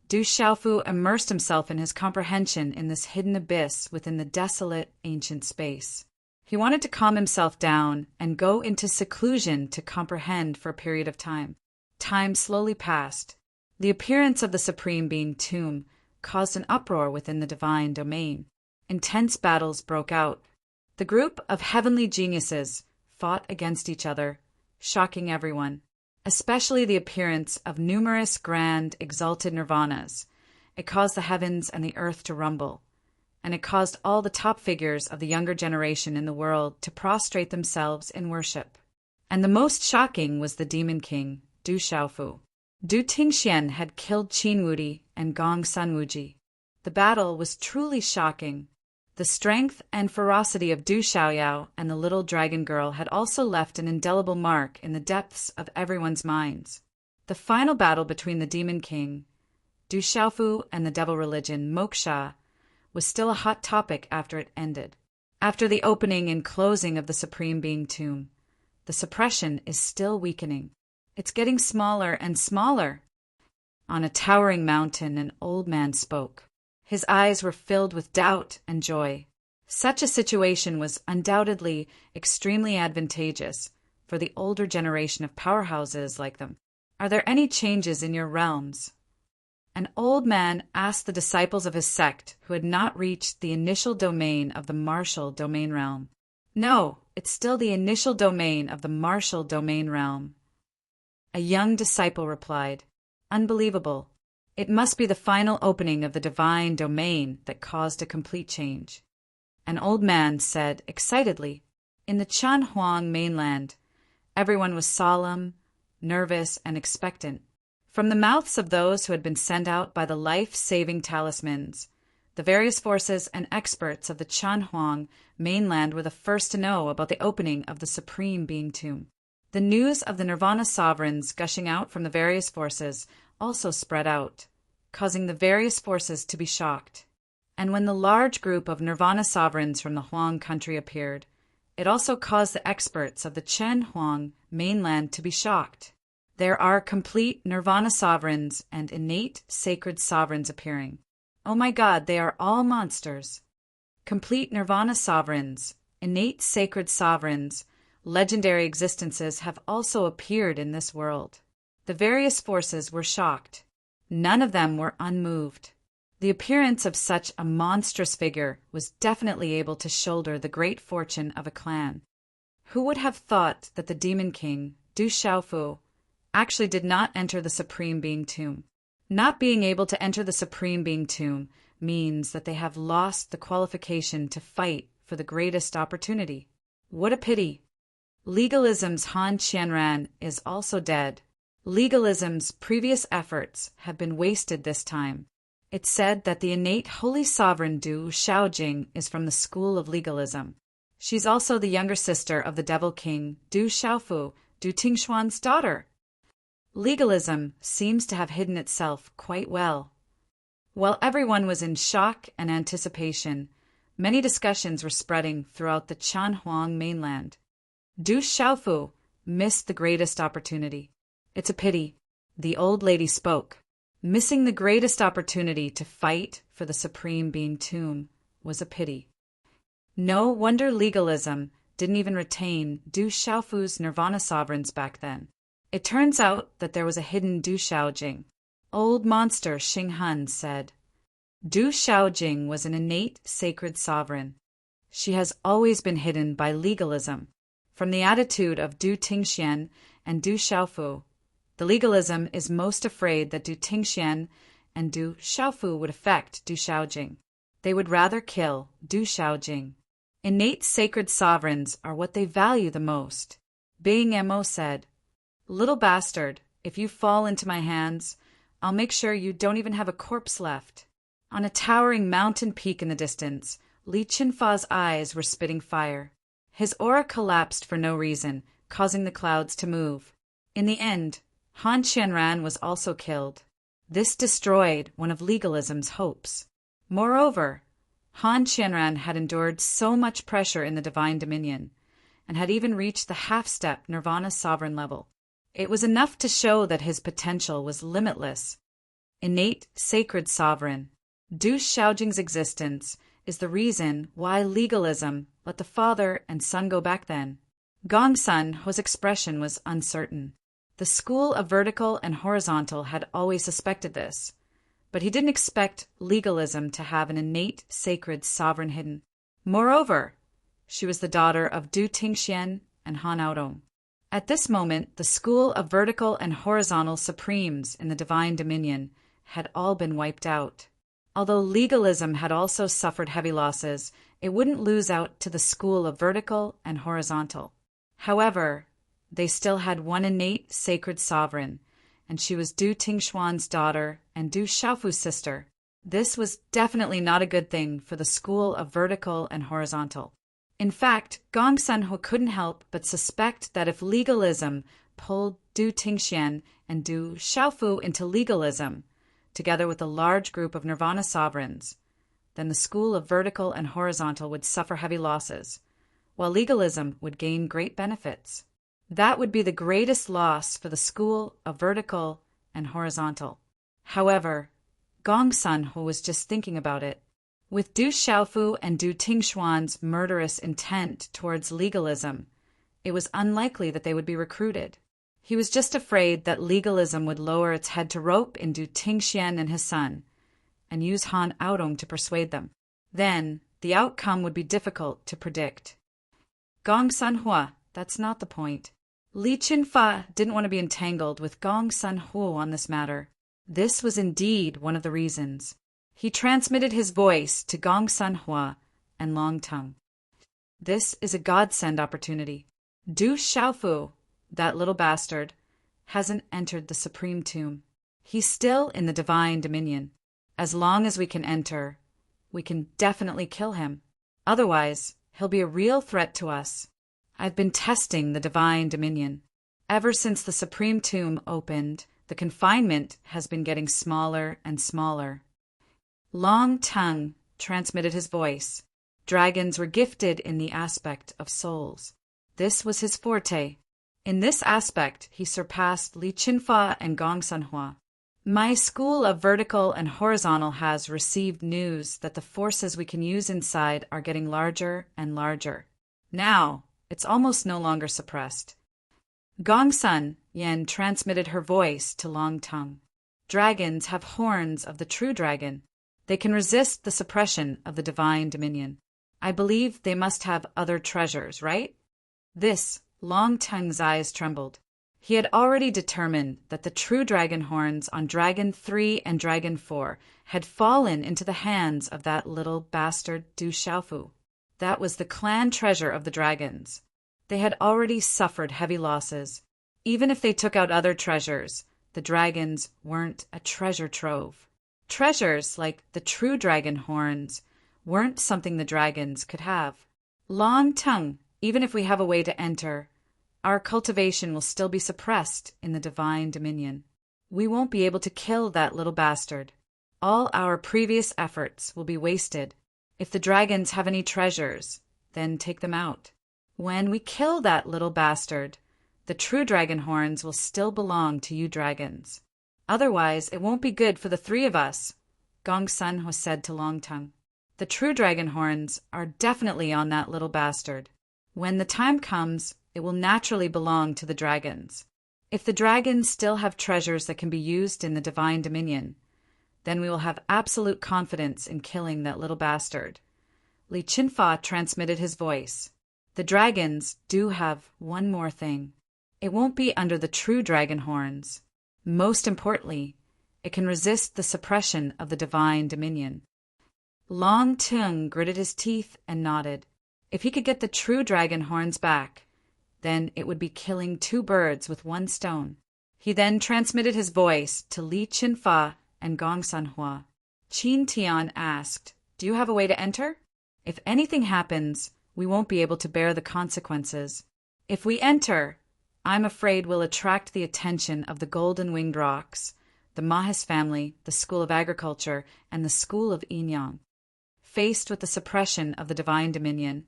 Speaker 1: Du Xiaofu immersed himself in his comprehension in this hidden abyss within the desolate ancient space. He wanted to calm himself down and go into seclusion to comprehend for a period of time. Time slowly passed. The appearance of the Supreme Being tomb caused an uproar within the divine domain. Intense battles broke out. The group of heavenly geniuses fought against each other, shocking everyone, especially the appearance of numerous grand, exalted nirvanas. It caused the heavens and the earth to rumble, and it caused all the top figures of the younger generation in the world to prostrate themselves in worship. And the most shocking was the Demon King, Du Xiaofu. Du Tingxian had killed Qin Wudi and Gong Sanwuji. The battle was truly shocking. The strength and ferocity of Du Xiaoyao and the little dragon girl had also left an indelible mark in the depths of everyone's minds. The final battle between the Demon King, Du Xiaofu, and the devil religion, Moksha, was still a hot topic after it ended. After the opening and closing of the Supreme Being tomb, the suppression is still weakening. It's getting smaller and smaller. On a towering mountain, an old man spoke. His eyes were filled with doubt and joy. Such a situation was undoubtedly extremely advantageous for the older generation of powerhouses like them. Are there any changes in your realms? An old man asked the disciples of his sect who had not reached the initial domain of the martial domain realm. No, it's still the initial domain of the martial domain realm. A young disciple replied, "Unbelievable. It must be the final opening of the divine domain that caused a complete change." An old man said excitedly, "In the Chanhuang mainland, everyone was solemn, nervous, and expectant. From the mouths of those who had been sent out by the life-saving talismans, the various forces and experts of the Chanhuang mainland were the first to know about the opening of the Supreme Being tomb. The news of the Nirvana sovereigns gushing out from the various forces also spread out, causing the various forces to be shocked. And when the large group of Nirvana sovereigns from the Huang country appeared, it also caused the experts of the Chen Huang mainland to be shocked. There are complete Nirvana sovereigns and innate sacred sovereigns appearing. Oh my God, they are all monsters. Complete Nirvana sovereigns, innate sacred sovereigns, legendary existences have also appeared in this world. The various forces were shocked. None of them were unmoved. The appearance of such a monstrous figure was definitely able to shoulder the great fortune of a clan. Who would have thought that the Demon King, Du Xiaofu, actually did not enter the Supreme Being Tomb? Not being able to enter the Supreme Being Tomb means that they have lost the qualification to fight for the greatest opportunity. What a pity! Legalism's Han Qianran is also dead. Legalism's previous efforts have been wasted this time. It's said that the innate holy sovereign Du Xiaojing is from the school of legalism. She's also the younger sister of the devil king Du Xiaofu, Du Tingshuan's daughter. Legalism seems to have hidden itself quite well. While everyone was in shock and anticipation, many discussions were spreading throughout the Chanhuang mainland. Du Xiaofu missed the greatest opportunity. It's a pity. The old lady spoke. Missing the greatest opportunity to fight for the Supreme Being Tomb was a pity. No wonder legalism didn't even retain Du Xiaofu's Nirvana sovereigns back then. It turns out that there was a hidden Du Xiaojing. Old monster Xing Han said, Du Xiaojing was an innate sacred sovereign. She has always been hidden by legalism. From the attitude of Du Tingxian and Du Xiaofu, the legalism is most afraid that Du Tingxian and Du Xiaofu would affect Du Xiaojing. They would rather kill Du Xiaojing. Innate sacred sovereigns are what they value the most. Bing Mo said, Little bastard, if you fall into my hands, I'll make sure you don't even have a corpse left. On a towering mountain peak in the distance, Li Qinfa's eyes were spitting fire. His aura collapsed for no reason, causing the clouds to move. In the end, Han Qianran was also killed. This destroyed one of legalism's hopes. Moreover, Han Qianran had endured so much pressure in the Divine Dominion, and had even reached the half-step Nirvana sovereign level. It was enough to show that his potential was limitless. Innate sacred sovereign, Du Xiaojing's existence is the reason why legalism let the father and son go back then. Gongsun Hu's expression was uncertain. The school of vertical and horizontal had always suspected this, but he didn't expect legalism to have an innate sacred sovereign hidden. Moreover, she was the daughter of Du Tingxian and Han Aodong. At this moment, the school of vertical and horizontal supremes in the Divine Dominion had all been wiped out. Although legalism had also suffered heavy losses, it wouldn't lose out to the school of vertical and horizontal. However, they still had one innate sacred sovereign, and she was Du Tingshuan's daughter and Du Xiaofu's sister. This was definitely not a good thing for the school of vertical and horizontal. In fact, Gongsun Hu couldn't help but suspect that if legalism pulled Du Tingxian and Du Xiaofu into legalism, together with a large group of Nirvana sovereigns, then the school of vertical and horizontal would suffer heavy losses, while legalism would gain great benefits. That would be the greatest loss for the school of vertical and horizontal. However, Gongsun Hu was just thinking about it. With Du Xiaofu and Du Tingshuan's murderous intent towards legalism, it was unlikely that they would be recruited. He was just afraid that legalism would lower its head to rope in Du Tingxian and his son, and use Han Aodong to persuade them. Then, the outcome would be difficult to predict. Gongsun Hu, that's not the point. Li Qinfa didn't want to be entangled with Gongsun Hu on this matter. This was indeed one of the reasons. He transmitted his voice to Gongsun Hu and Long Tongue. This is a godsend opportunity. Du Xiaofu, that little bastard, hasn't entered the Supreme Tomb. He's still in the Divine Dominion. As long as we can enter, we can definitely kill him. Otherwise, he'll be a real threat to us. I've been testing the Divine Dominion. Ever since the Supreme Tomb opened, the confinement has been getting smaller and smaller. Long Tongue transmitted his voice. Dragons were gifted in the aspect of souls. This was his forte. In this aspect, he surpassed Li Qinfa and Gong Sanhua. My school of vertical and horizontal has received news that the forces we can use inside are getting larger and larger. Now, it's almost no longer suppressed. Gongsun Yen transmitted her voice to Long Tongue. Dragons have horns of the true dragon. They can resist the suppression of the divine dominion. I believe they must have other treasures, right? This, Long Tongue's eyes trembled. He had already determined that the true dragon horns on Dragon 3 and Dragon 4 had fallen into the hands of that little bastard Du Xiaofu. That was the clan treasure of the dragons. They had already suffered heavy losses. Even if they took out other treasures, the dragons weren't a treasure trove. Treasures like the true dragon horns weren't something the dragons could have. Long Tongue, even if we have a way to enter, our cultivation will still be suppressed in the divine dominion. We won't be able to kill that little bastard. All our previous efforts will be wasted. If the dragons have any treasures, then take them out. When we kill that little bastard, the true dragon horns will still belong to you dragons. Otherwise, it won't be good for the three of us, Gong Sun was said to Long Tongue. The true dragon horns are definitely on that little bastard. When the time comes, it will naturally belong to the dragons. If the dragons still have treasures that can be used in the divine dominion, then we will have absolute confidence in killing that little bastard. Li Qinfa transmitted his voice. The dragons do have one more thing. It won't be under the true dragon horns. Most importantly, it can resist the suppression of the divine dominion. Long Tongue gritted his teeth and nodded. If he could get the true dragon horns back, then it would be killing two birds with one stone. He then transmitted his voice to Li Qinfa and Gong Sanhua. Qin Tian asked, "Do you have a way to enter? If anything happens, we won't be able to bear the consequences. If we enter, I'm afraid we'll attract the attention of the golden-winged rocks, the Mahis family, the School of Agriculture, and the School of Yinyang. Faced with the suppression of the divine dominion,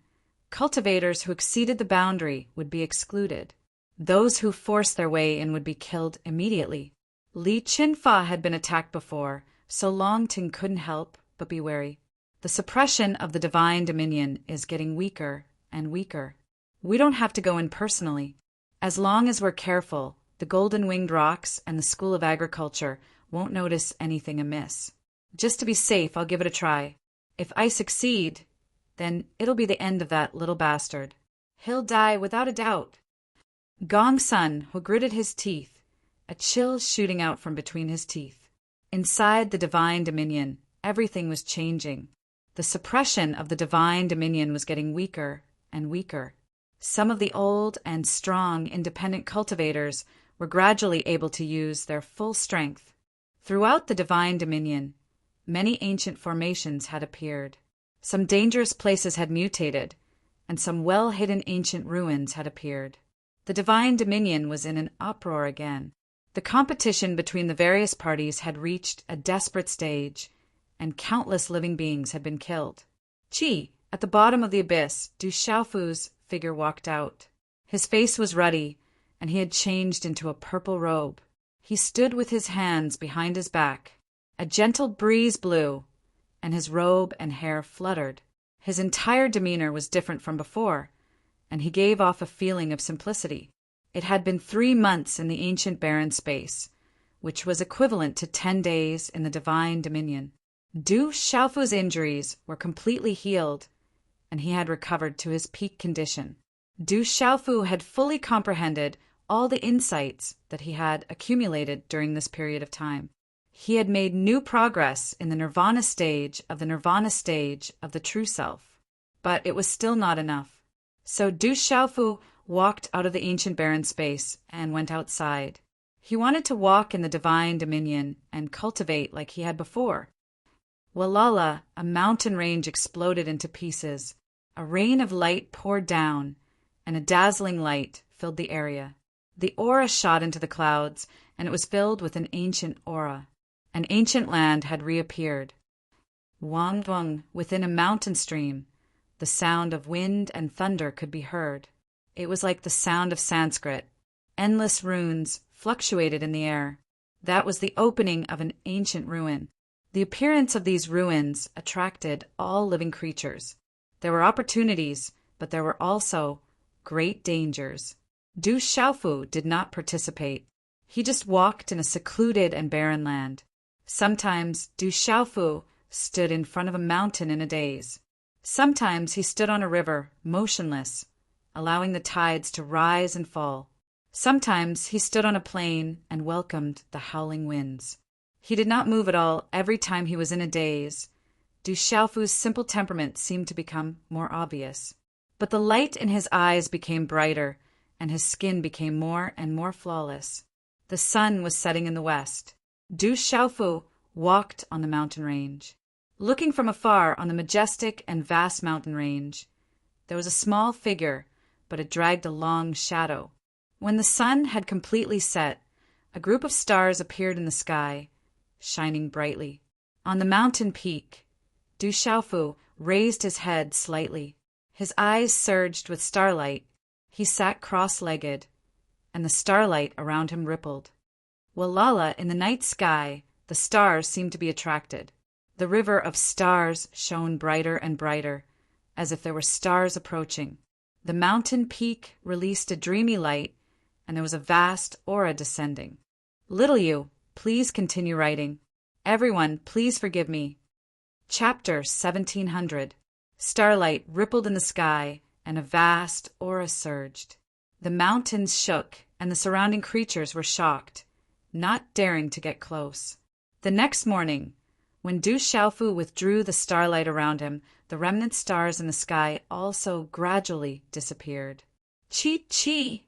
Speaker 1: cultivators who exceeded the boundary would be excluded. Those who forced their way in would be killed immediately. Li Qinfa had been attacked before, so Long Ting couldn't help but be wary. The suppression of the divine dominion is getting weaker and weaker. We don't have to go in personally. As long as we're careful, the golden-winged rocks and the School of Agriculture won't notice anything amiss. Just to be safe, I'll give it a try. If I succeed, then it'll be the end of that little bastard. He'll die without a doubt." Gong Sun, who gritted his teeth, a chill shooting out from between his teeth. Inside the divine dominion, everything was changing. The suppression of the divine dominion was getting weaker and weaker. Some of the old and strong independent cultivators were gradually able to use their full strength. Throughout the divine dominion, many ancient formations had appeared. Some dangerous places had mutated, and some well-hidden ancient ruins had appeared. The divine dominion was in an uproar again. The competition between the various parties had reached a desperate stage, and countless living beings had been killed. Qi, at the bottom of the abyss, Du Xiaofu's figure walked out. His face was ruddy, and he had changed into a purple robe. He stood with his hands behind his back. A gentle breeze blew, and his robe and hair fluttered. His entire demeanor was different from before, and he gave off a feeling of simplicity. It had been 3 months in the ancient barren space, which was equivalent to 10 days in the divine dominion. Du Xiaofu's injuries were completely healed, and he had recovered to his peak condition. Du Xiaofu had fully comprehended all the insights that he had accumulated during this period of time. He had made new progress in the nirvana stage of the true self. But it was still not enough. So Du Xiaofu walked out of the ancient barren space and went outside. He wanted to walk in the divine dominion and cultivate like he had before. Walala, a mountain range, exploded into pieces. A rain of light poured down, and a dazzling light filled the area. The aura shot into the clouds, and it was filled with an ancient aura. An ancient land had reappeared. Wang Dwang, within a mountain stream, the sound of wind and thunder could be heard. It was like the sound of Sanskrit. Endless runes fluctuated in the air. That was the opening of an ancient ruin. The appearance of these ruins attracted all living creatures. There were opportunities, but there were also great dangers. Du Xiaofu did not participate. He just walked in a secluded and barren land. Sometimes Du Xiaofu stood in front of a mountain in a daze. Sometimes he stood on a river, motionless, allowing the tides to rise and fall. Sometimes he stood on a plain and welcomed the howling winds. He did not move at all every time he was in a daze. Du Xiaofu's simple temperament seemed to become more obvious. But the light in his eyes became brighter, and his skin became more and more flawless. The sun was setting in the west. Du Xiaofu walked on the mountain range. Looking from afar on the majestic and vast mountain range, there was a small figure, but it dragged a long shadow. When the sun had completely set, a group of stars appeared in the sky, shining brightly. On the mountain peak, Du Xiaofu raised his head slightly. His eyes surged with starlight. He sat cross-legged, and the starlight around him rippled. Walala, in the night sky, the stars seemed to be attracted. The river of stars shone brighter and brighter, as if there were stars approaching. The mountain peak released a dreamy light, and there was a vast aura descending. Little you, please continue writing. Everyone, please forgive me. Chapter 1700. Starlight rippled in the sky, and a vast aura surged. The mountains shook, and the surrounding creatures were shocked, not daring to get close. The next morning, when Du Xiaofu withdrew the starlight around him, the remnant stars in the sky also gradually disappeared. Chi Chi!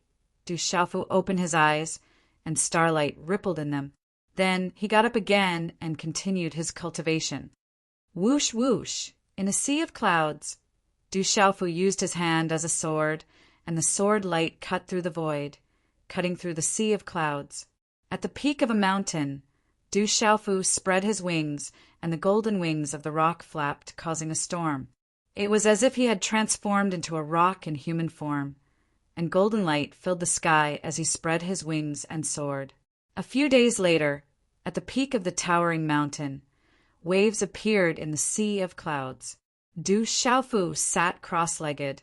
Speaker 1: Du Xiaofu opened his eyes, and starlight rippled in them. Then he got up again and continued his cultivation. Whoosh whoosh! In a sea of clouds, Du Xiaofu used his hand as a sword, and the sword light cut through the void, cutting through the sea of clouds. At the peak of a mountain, Du Xiaofu spread his wings, and the golden wings of the rock flapped, causing a storm. It was as if he had transformed into a rock in human form, and golden light filled the sky as he spread his wings and soared. A few days later, at the peak of the towering mountain, waves appeared in the sea of clouds. Du Xiaofu sat cross-legged,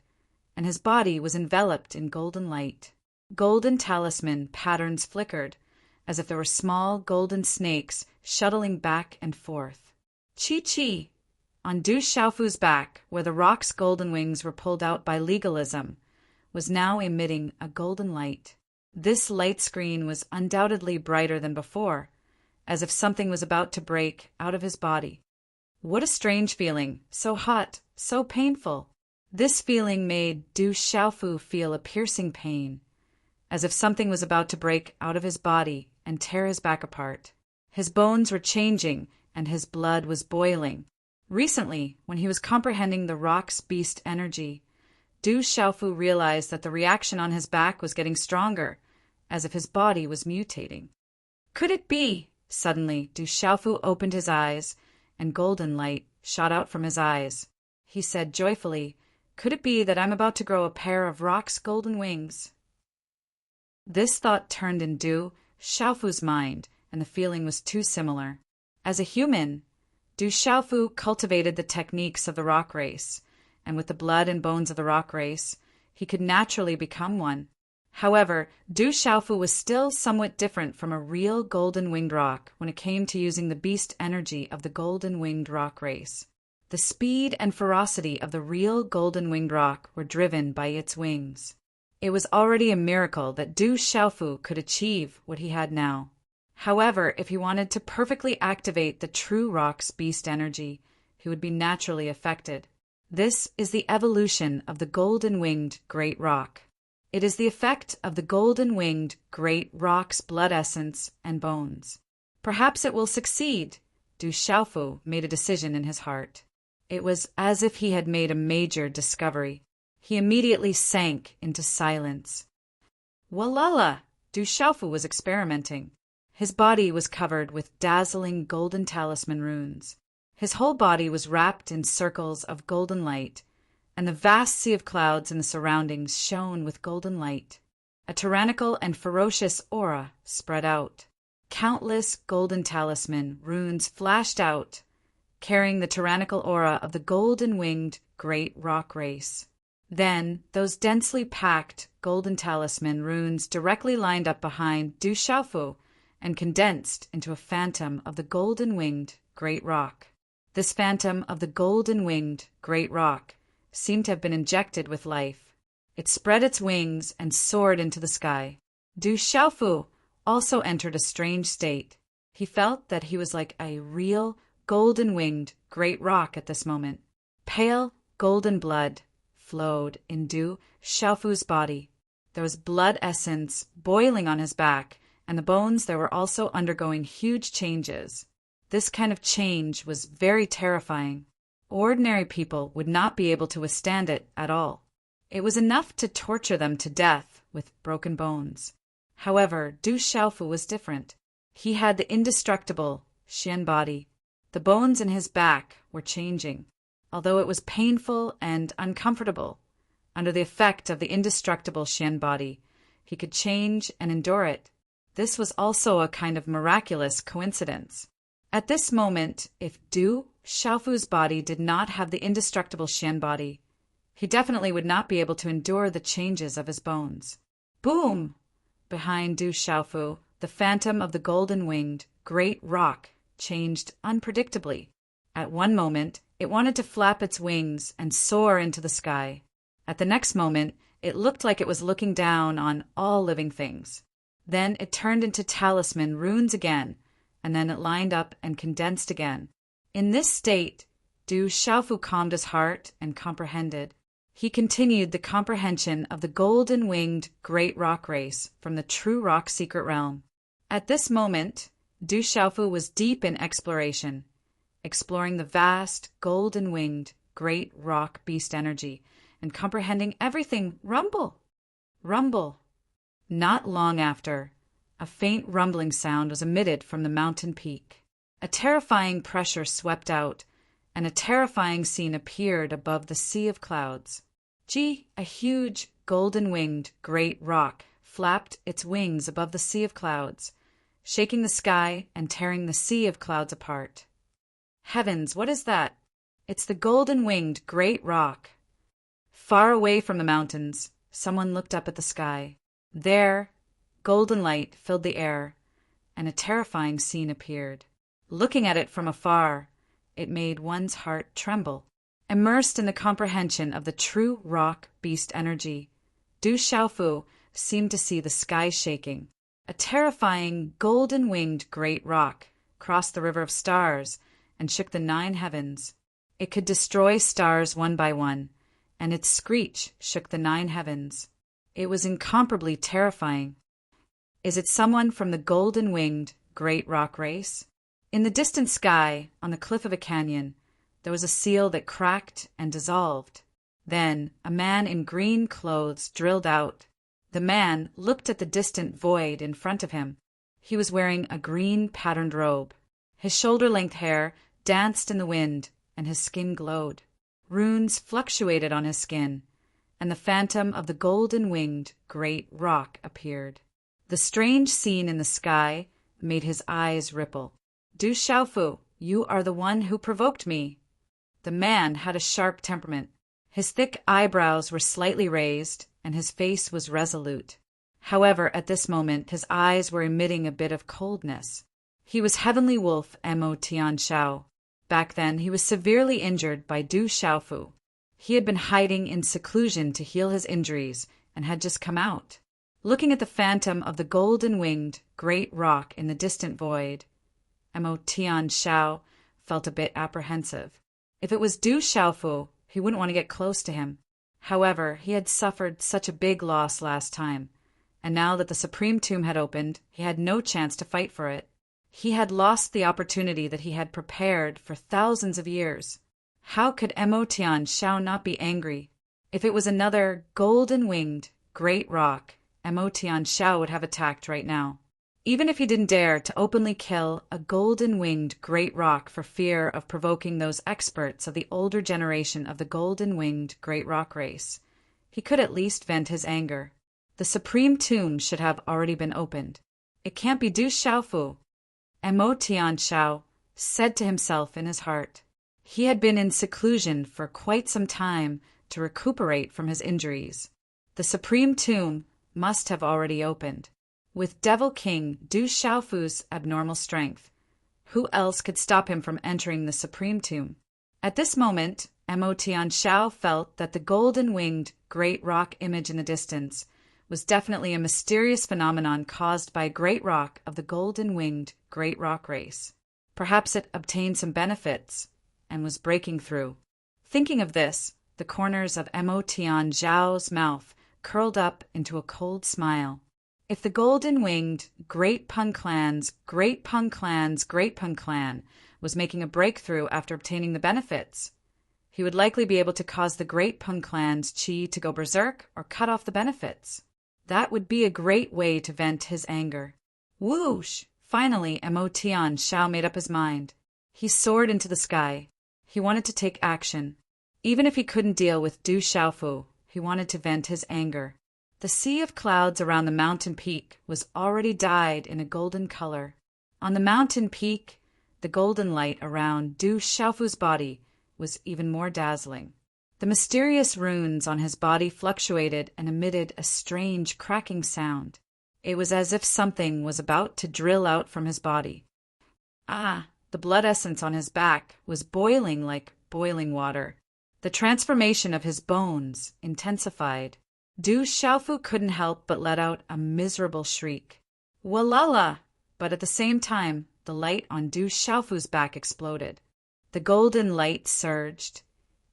Speaker 1: and his body was enveloped in golden light. Golden talisman patterns flickered, as if there were small golden snakes shuttling back and forth. Chi Chi! On Du Xiaofu's back, where the rock's golden wings were pulled out by legalism, was now emitting a golden light. This light screen was undoubtedly brighter than before, as if something was about to break out of his body. What a strange feeling, so hot, so painful. This feeling made Du Xiaofu feel a piercing pain, as if something was about to break out of his body and tear his back apart. His bones were changing, and his blood was boiling. Recently, when he was comprehending the rock's beast energy, Du Xiaofu realized that the reaction on his back was getting stronger, as if his body was mutating. Could it be? Suddenly, Du Xiaofu opened his eyes, and golden light shot out from his eyes. He said joyfully, "Could it be that I'm about to grow a pair of rock's golden wings?" This thought turned in Du Xiaofu's mind, and the feeling was too similar. As a human, Du Xiaofu cultivated the techniques of the rock race, and with the blood and bones of the rock race, he could naturally become one. However, Du Xiaofu was still somewhat different from a real golden-winged rock when it came to using the beast energy of the golden-winged rock race. The speed and ferocity of the real golden-winged rock were driven by its wings. It was already a miracle that Du Xiaofu could achieve what he had now. However, if he wanted to perfectly activate the true rock's beast energy, he would be naturally affected. This is the evolution of the golden-winged great rock. It is the effect of the golden-winged great rock's blood essence and bones. Perhaps it will succeed. Du Xiaofu made a decision in his heart. It was as if he had made a major discovery. He immediately sank into silence. Walala! Du Xiaofu was experimenting. His body was covered with dazzling golden talisman runes. His whole body was wrapped in circles of golden light, and the vast sea of clouds in the surroundings shone with golden light. A tyrannical and ferocious aura spread out. Countless golden talisman runes flashed out, carrying the tyrannical aura of the golden-winged great rock race. Then, those densely packed golden talisman runes directly lined up behind Du Xiaofu and condensed into a phantom of the golden-winged great rock. This phantom of the golden-winged great rock seemed to have been injected with life. It spread its wings and soared into the sky. Du Xiaofu also entered a strange state. He felt that he was like a real golden-winged great rock at this moment. Pale golden blood flowed in Du Xiaofu's body. There was blood essence boiling on his back, and the bones there were also undergoing huge changes. This kind of change was very terrifying. Ordinary people would not be able to withstand it at all. It was enough to torture them to death with broken bones. However, Du Xiaofu was different. He had the indestructible Xian body. The bones in his back were changing. Although it was painful and uncomfortable, under the effect of the indestructible Xian body, he could change and endure it. This was also a kind of miraculous coincidence. At this moment, if Du Xiaofu's body did not have the indestructible Xian body, he definitely would not be able to endure the changes of his bones. Boom! Behind Du Xiaofu, the phantom of the golden-winged great rock changed unpredictably. At one moment, it wanted to flap its wings and soar into the sky. At the next moment, it looked like it was looking down on all living things. Then it turned into talisman runes again, and then it lined up and condensed again. In this state, Du Xiaofu calmed his heart and comprehended. He continued the comprehension of the golden-winged great rock race from the true rock secret realm. At this moment, Du Xiaofu was deep in exploration, exploring the vast, golden-winged great rock beast energy and comprehending everything. Rumble! Rumble! Not long after, a faint rumbling sound was emitted from the mountain peak. A terrifying pressure swept out, and a terrifying scene appeared above the sea of clouds. A huge, golden-winged great rock flapped its wings above the sea of clouds, shaking the sky and tearing the sea of clouds apart. Heavens, what is that? It's the golden-winged great rock. Far away from the mountains, someone looked up at the sky. There, golden light filled the air, and a terrifying scene appeared. Looking at it from afar, it made one's heart tremble. Immersed in the comprehension of the true rock beast energy, Du Xiaofu seemed to see the sky shaking. A terrifying, golden-winged great rock crossed the river of stars and shook the 9 heavens. It could destroy stars one by one, and its screech shook the 9 heavens. It was incomparably terrifying. Is it someone from the golden-winged great rock race? In the distant sky, on the cliff of a canyon, there was a seal that cracked and dissolved. Then a man in green clothes drilled out. The man looked at the distant void in front of him. He was wearing a green patterned robe. His shoulder-length hair danced in the wind, and his skin glowed. Runes fluctuated on his skin, and the phantom of the golden-winged great rock appeared. The strange scene in the sky made his eyes ripple. Du Xiaofu, you are the one who provoked me. The man had a sharp temperament. His thick eyebrows were slightly raised, and his face was resolute. However, at this moment, his eyes were emitting a bit of coldness. He was Heavenly Wolf Mo Tianshao. Back then, he was severely injured by Du Xiaofu. He had been hiding in seclusion to heal his injuries and had just come out. Looking at the phantom of the golden-winged great rock in the distant void, Mo Tianshao felt a bit apprehensive. If it was Du Xiaofu, he wouldn't want to get close to him. However, he had suffered such a big loss last time, and now that the Supreme Tomb had opened, he had no chance to fight for it. He had lost the opportunity that he had prepared for thousands of years. How could Mo Tianshao not be angry? If it was another golden-winged great rock, Mo Tianshao would have attacked right now. Even if he didn't dare to openly kill a golden-winged great rock for fear of provoking those experts of the older generation of the golden-winged great rock race, he could at least vent his anger. The supreme tomb should have already been opened. It can't be Du Xiaofu, Mo Tianxiao said to himself in his heart. He had been in seclusion for quite some time to recuperate from his injuries. The supreme tomb must have already opened. With Devil King Du Xiaofu's abnormal strength, who else could stop him from entering the supreme tomb? At this moment, Mo Tianxiao felt that the golden-winged great rock image in the distance was definitely a mysterious phenomenon caused by a great rock of the golden-winged great rock race. Perhaps it obtained some benefits and was breaking through. Thinking of this, the corners of Mo Tianxiao's mouth curled up into a cold smile. If the golden-winged Great Peng Clan's Great Peng Clan was making a breakthrough after obtaining the benefits, he would likely be able to cause the Great Peng Clan's chi to go berserk or cut off the benefits. That would be a great way to vent his anger. Whoosh! Finally, Mo Tianxiao made up his mind. He soared into the sky. He wanted to take action. Even if he couldn't deal with Du Xiaofu, he wanted to vent his anger. The sea of clouds around the mountain peak was already dyed in a golden color. On the mountain peak, the golden light around Du Xiaofu's body was even more dazzling. The mysterious runes on his body fluctuated and emitted a strange cracking sound. It was as if something was about to drill out from his body. The blood essence on his back was boiling like boiling water. The transformation of his bones intensified. Du Xiaofu couldn't help but let out a miserable shriek. Walala! But at the same time, the light on Du Xiaofu's back exploded. The golden light surged,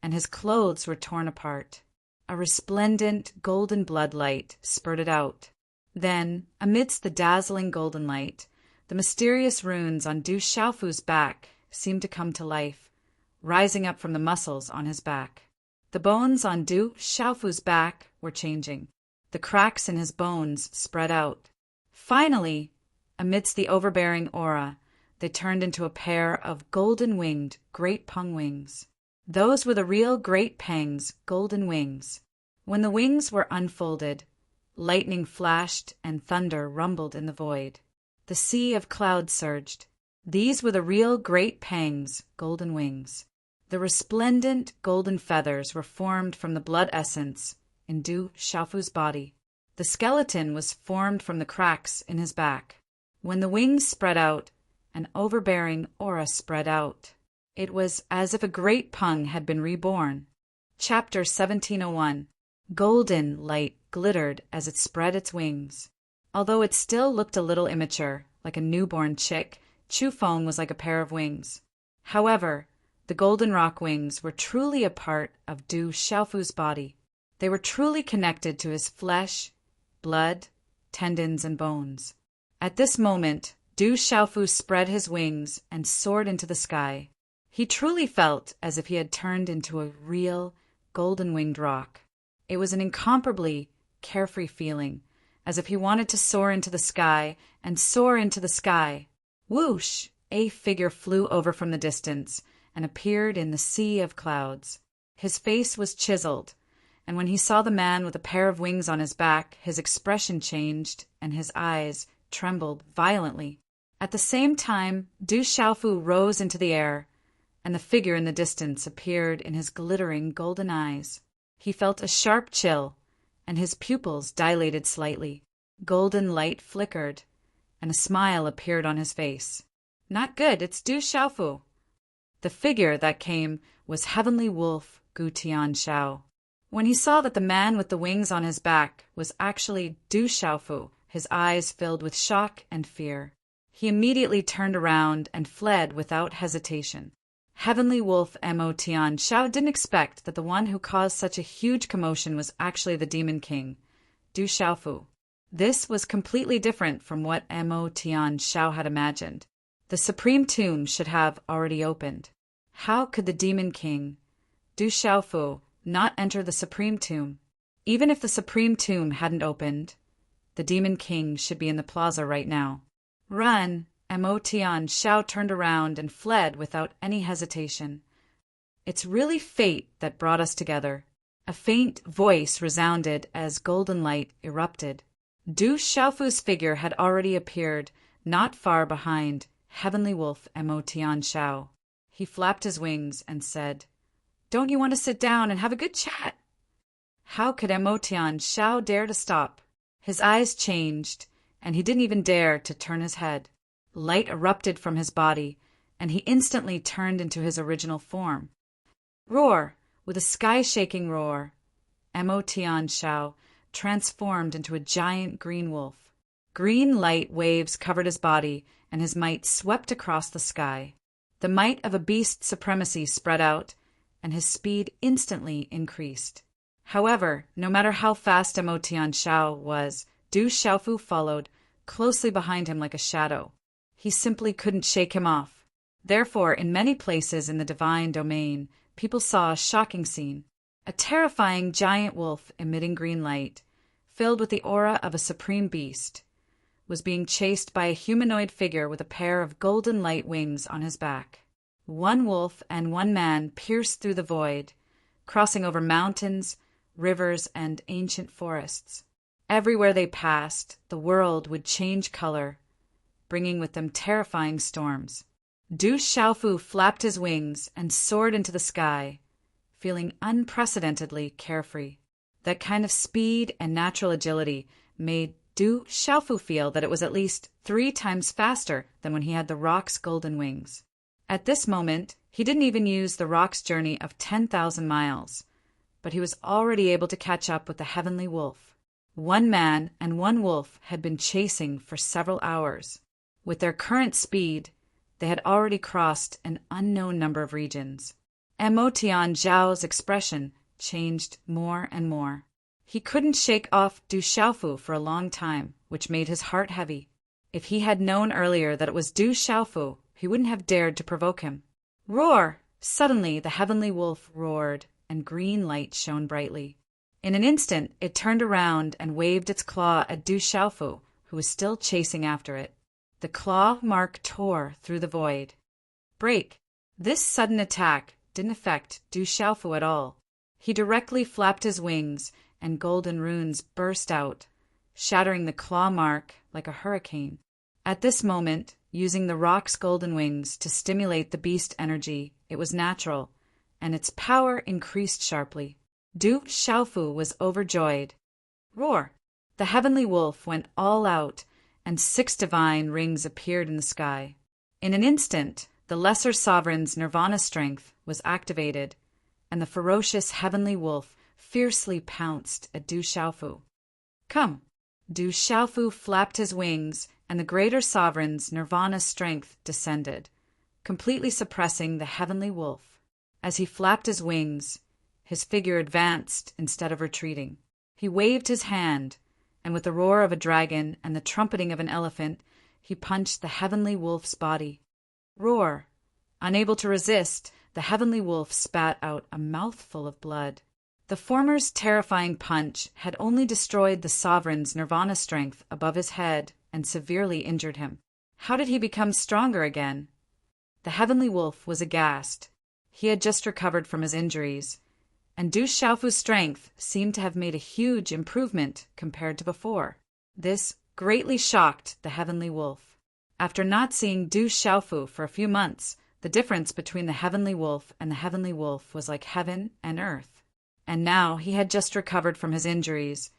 Speaker 1: and his clothes were torn apart. A resplendent golden blood light spurted out. Then, amidst the dazzling golden light, the mysterious runes on Du Xiaofu's back seemed to come to life, rising up from the muscles on his back. The bones on Du Xiaofu's back were changing. The cracks in his bones spread out. Finally, amidst the overbearing aura, they turned into a pair of golden-winged Great Peng wings. Those were the real Great Peng's golden wings. When the wings were unfolded, lightning flashed and thunder rumbled in the void. The sea of clouds surged. These were the real Great Peng's golden wings. The resplendent golden feathers were formed from the blood essence in Du Xiaofu's body. The skeleton was formed from the cracks in his back. When the wings spread out, an overbearing aura spread out. It was as if a great Peng had been reborn. Chapter 1701. Golden light glittered as it spread its wings. Although it still looked a little immature, like a newborn chick, Chu Feng was like a pair of wings. However, the golden rock wings were truly a part of Du Xiaofu's body. They were truly connected to his flesh, blood, tendons, and bones. At this moment, Du Xiaofu spread his wings and soared into the sky. He truly felt as if he had turned into a real golden-winged rock. It was an incomparably carefree feeling, as if he wanted to soar into the sky and soar into the sky. Whoosh! A figure flew over from the distance and appeared in the sea of clouds. His face was chiseled, and when he saw the man with a pair of wings on his back, his expression changed and his eyes trembled violently. At the same time, Du Xiaofu rose into the air, and the figure in the distance appeared in his glittering golden eyes. He felt a sharp chill, and his pupils dilated slightly. Golden light flickered, and a smile appeared on his face. Not good, it's Du Xiaofu. The figure that came was Heavenly Wolf Gu Tianxiao. When he saw that the man with the wings on his back was actually Du Xiaofu, his eyes filled with shock and fear. He immediately turned around and fled without hesitation. Heavenly Wolf Mo Tianxiao didn't expect that the one who caused such a huge commotion was actually the Demon King, Du Xiaofu. This was completely different from what Mo Tianxiao had imagined. The Supreme Tomb should have already opened. How could the Demon King, Du Xiaofu, not enter the Supreme Tomb? Even if the Supreme Tomb hadn't opened, the Demon King should be in the plaza right now. Run! Emotion Shao turned around and fled without any hesitation. It's really fate that brought us together. A faint voice resounded as golden light erupted. Du Xiaofu's figure had already appeared, not far behind Heavenly Wolf Emotion Shao. He flapped his wings and said, "Don't you want to sit down and have a good chat?" How could Emotion Shao dare to stop? His eyes changed, and he didn't even dare to turn his head. Light erupted from his body, and he instantly turned into his original form. Roar! With a sky-shaking roar, Emotion Shao transformed into a giant green wolf. Green light waves covered his body, and his might swept across the sky. The might of a beast's supremacy spread out, and his speed instantly increased. However, no matter how fast Emotion Shao was, Du Xiaofu followed closely behind him like a shadow. He simply couldn't shake him off. Therefore, in many places in the divine domain, people saw a shocking scene. A terrifying giant wolf emitting green light, filled with the aura of a supreme beast, was being chased by a humanoid figure with a pair of golden light wings on his back. One wolf and one man pierced through the void, crossing over mountains, rivers, and ancient forests. Everywhere they passed, the world would change color, bringing with them terrifying storms. Du Xiaofu flapped his wings and soared into the sky, feeling unprecedentedly carefree. That kind of speed and natural agility made Du Xiaofu feel that it was at least 3 times faster than when he had the rock's golden wings. At this moment, he didn't even use the rock's journey of 10,000 miles, but he was already able to catch up with the Heavenly Wolf. One man and one wolf had been chasing for several hours. With their current speed, they had already crossed an unknown number of regions. Emotion Zhao's expression changed more and more. He couldn't shake off Du Xiaofu for a long time, which made his heart heavy. If he had known earlier that it was Du Xiaofu, he wouldn't have dared to provoke him. Roar! Suddenly the Heavenly Wolf roared, and green light shone brightly. In an instant, it turned around and waved its claw at Du Xiaofu, who was still chasing after it. The claw mark tore through the void. Break! This sudden attack didn't affect Du Xiaofu at all. He directly flapped his wings, and golden runes burst out, shattering the claw mark like a hurricane. At this moment, using the rock's golden wings to stimulate the beast energy, it was natural, and its power increased sharply. Du Xiaofu was overjoyed. Roar! The Heavenly Wolf went all out, and 6 divine rings appeared in the sky. In an instant, the Lesser Sovereign's nirvana strength was activated, and the ferocious Heavenly Wolf fiercely pounced at Du Xiaofu. Come! Du Xiaofu flapped his wings, and the Greater Sovereign's nirvana strength descended, completely suppressing the Heavenly Wolf. As he flapped his wings, his figure advanced instead of retreating. He waved his hand, and with the roar of a dragon and the trumpeting of an elephant, he punched the Heavenly Wolf's body. Roar! Unable to resist, the Heavenly Wolf spat out a mouthful of blood. The former's terrifying punch had only destroyed the Sovereign's nirvana strength above his head and severely injured him. How did he become stronger again? The Heavenly Wolf was aghast. He had just recovered from his injuries, and Du Xiaofu's strength seemed to have made a huge improvement compared to before. This greatly shocked the Heavenly Wolf. After not seeing Du Xiaofu for a few months, the difference between the Heavenly Wolf and the Heavenly Wolf was like heaven and earth. And now he had just recovered from his injuries,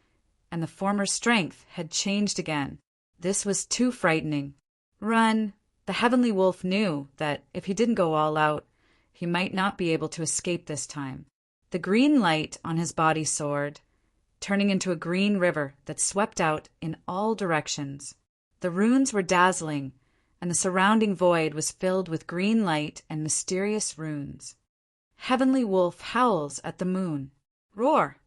Speaker 1: and the former's strength had changed again. This was too frightening. Run! The Heavenly Wolf knew that if he didn't go all out, he might not be able to escape this time. The green light on his body soared, turning into a green river that swept out in all directions. The runes were dazzling, and the surrounding void was filled with green light and mysterious runes. Heavenly Wolf howls at the moon. Roar!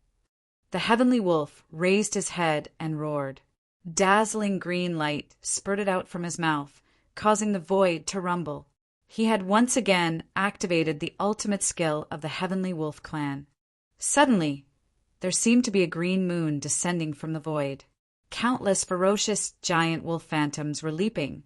Speaker 1: The Heavenly Wolf raised his head and roared. Dazzling green light spurted out from his mouth, causing the void to rumble. He had once again activated the ultimate skill of the Heavenly Wolf clan. Suddenly, there seemed to be a green moon descending from the void. Countless ferocious giant wolf phantoms were leaping,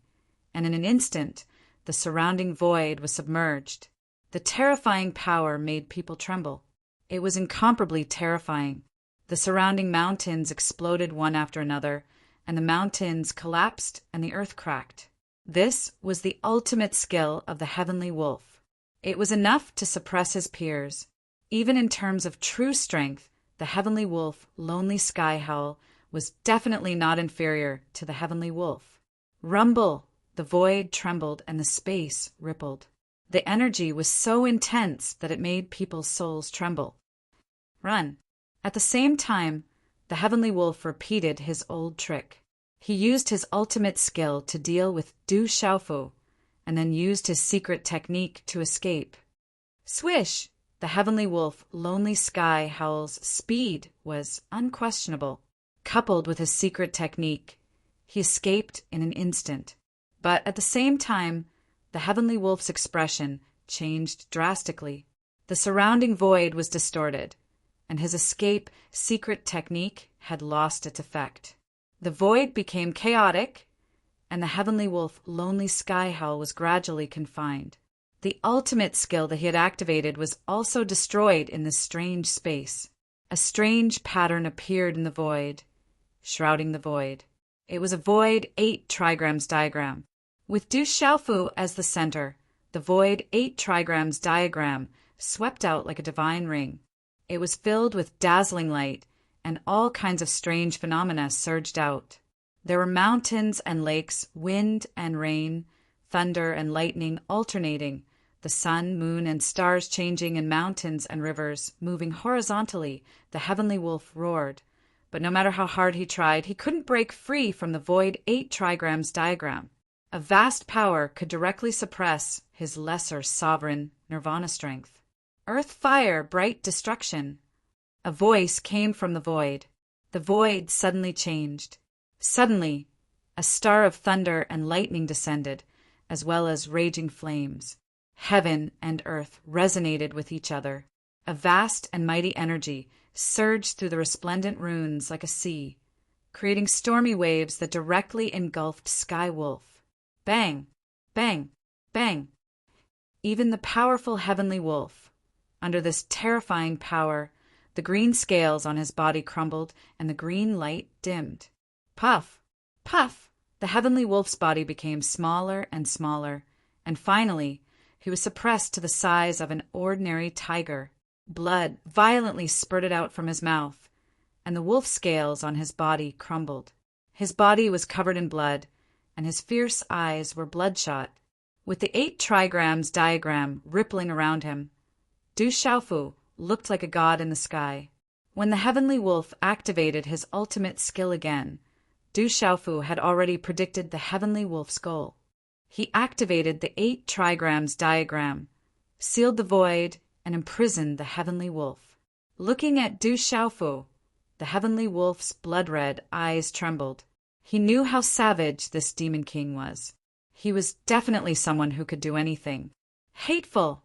Speaker 1: and in an instant, the surrounding void was submerged. The terrifying power made people tremble. It was incomparably terrifying. The surrounding mountains exploded one after another, and the mountains collapsed and the earth cracked. This was the ultimate skill of the heavenly wolf. It was enough to suppress his peers. Even in terms of true strength, the heavenly wolf, Lonely Sky Howl, was definitely not inferior to the heavenly wolf. Rumble! The void trembled and the space rippled. The energy was so intense that it made people's souls tremble. Run! At the same time, the heavenly wolf repeated his old trick. He used his ultimate skill to deal with Du Xiaofu, and then used his secret technique to escape. Swish! The heavenly wolf, Lonely Sky Howl's speed was unquestionable. Coupled with his secret technique, he escaped in an instant. But at the same time, the heavenly wolf's expression changed drastically. The surrounding void was distorted, and his escape secret technique had lost its effect. The void became chaotic, and the heavenly wolf, Lonely Sky Howl, was gradually confined. The ultimate skill that he had activated was also destroyed in this strange space. A strange pattern appeared in the void, shrouding the void. It was a void 8 trigrams diagram. With Du Xiaofu as the center, the void 8 trigrams diagram swept out like a divine ring. It was filled with dazzling light, and all kinds of strange phenomena surged out. There were mountains and lakes, wind and rain, thunder and lightning alternating, the sun, moon, and stars changing, and mountains and rivers moving horizontally. The heavenly wolf roared. But no matter how hard he tried, he couldn't break free from the void 8 trigrams diagram. A vast power could directly suppress his lesser sovereign nirvana strength. Earth, fire, bright destruction. A voice came from the void. The void suddenly changed. Suddenly, a star of thunder and lightning descended, as well as raging flames. Heaven and earth resonated with each other. A vast and mighty energy surged through the resplendent runes like a sea, creating stormy waves that directly engulfed Sky Wolf. Bang! Bang! Bang! Even the powerful heavenly wolf. Under this terrifying power, the green scales on his body crumbled and the green light dimmed. Puff! Puff! The heavenly wolf's body became smaller and smaller, and finally, he was suppressed to the size of an ordinary tiger. Blood violently spurted out from his mouth, and the wolf scales on his body crumbled. His body was covered in blood, and his fierce eyes were bloodshot. With the 8 trigrams diagram rippling around him, Du Xiaofu looked like a god in the sky. When the heavenly wolf activated his ultimate skill again, Du Xiaofu had already predicted the heavenly wolf's goal. He activated the 8 trigrams diagram, sealed the void, and imprisoned the heavenly wolf. Looking at Du Xiaofu, the heavenly wolf's blood-red eyes trembled. He knew how savage this demon king was. He was definitely someone who could do anything. Hateful!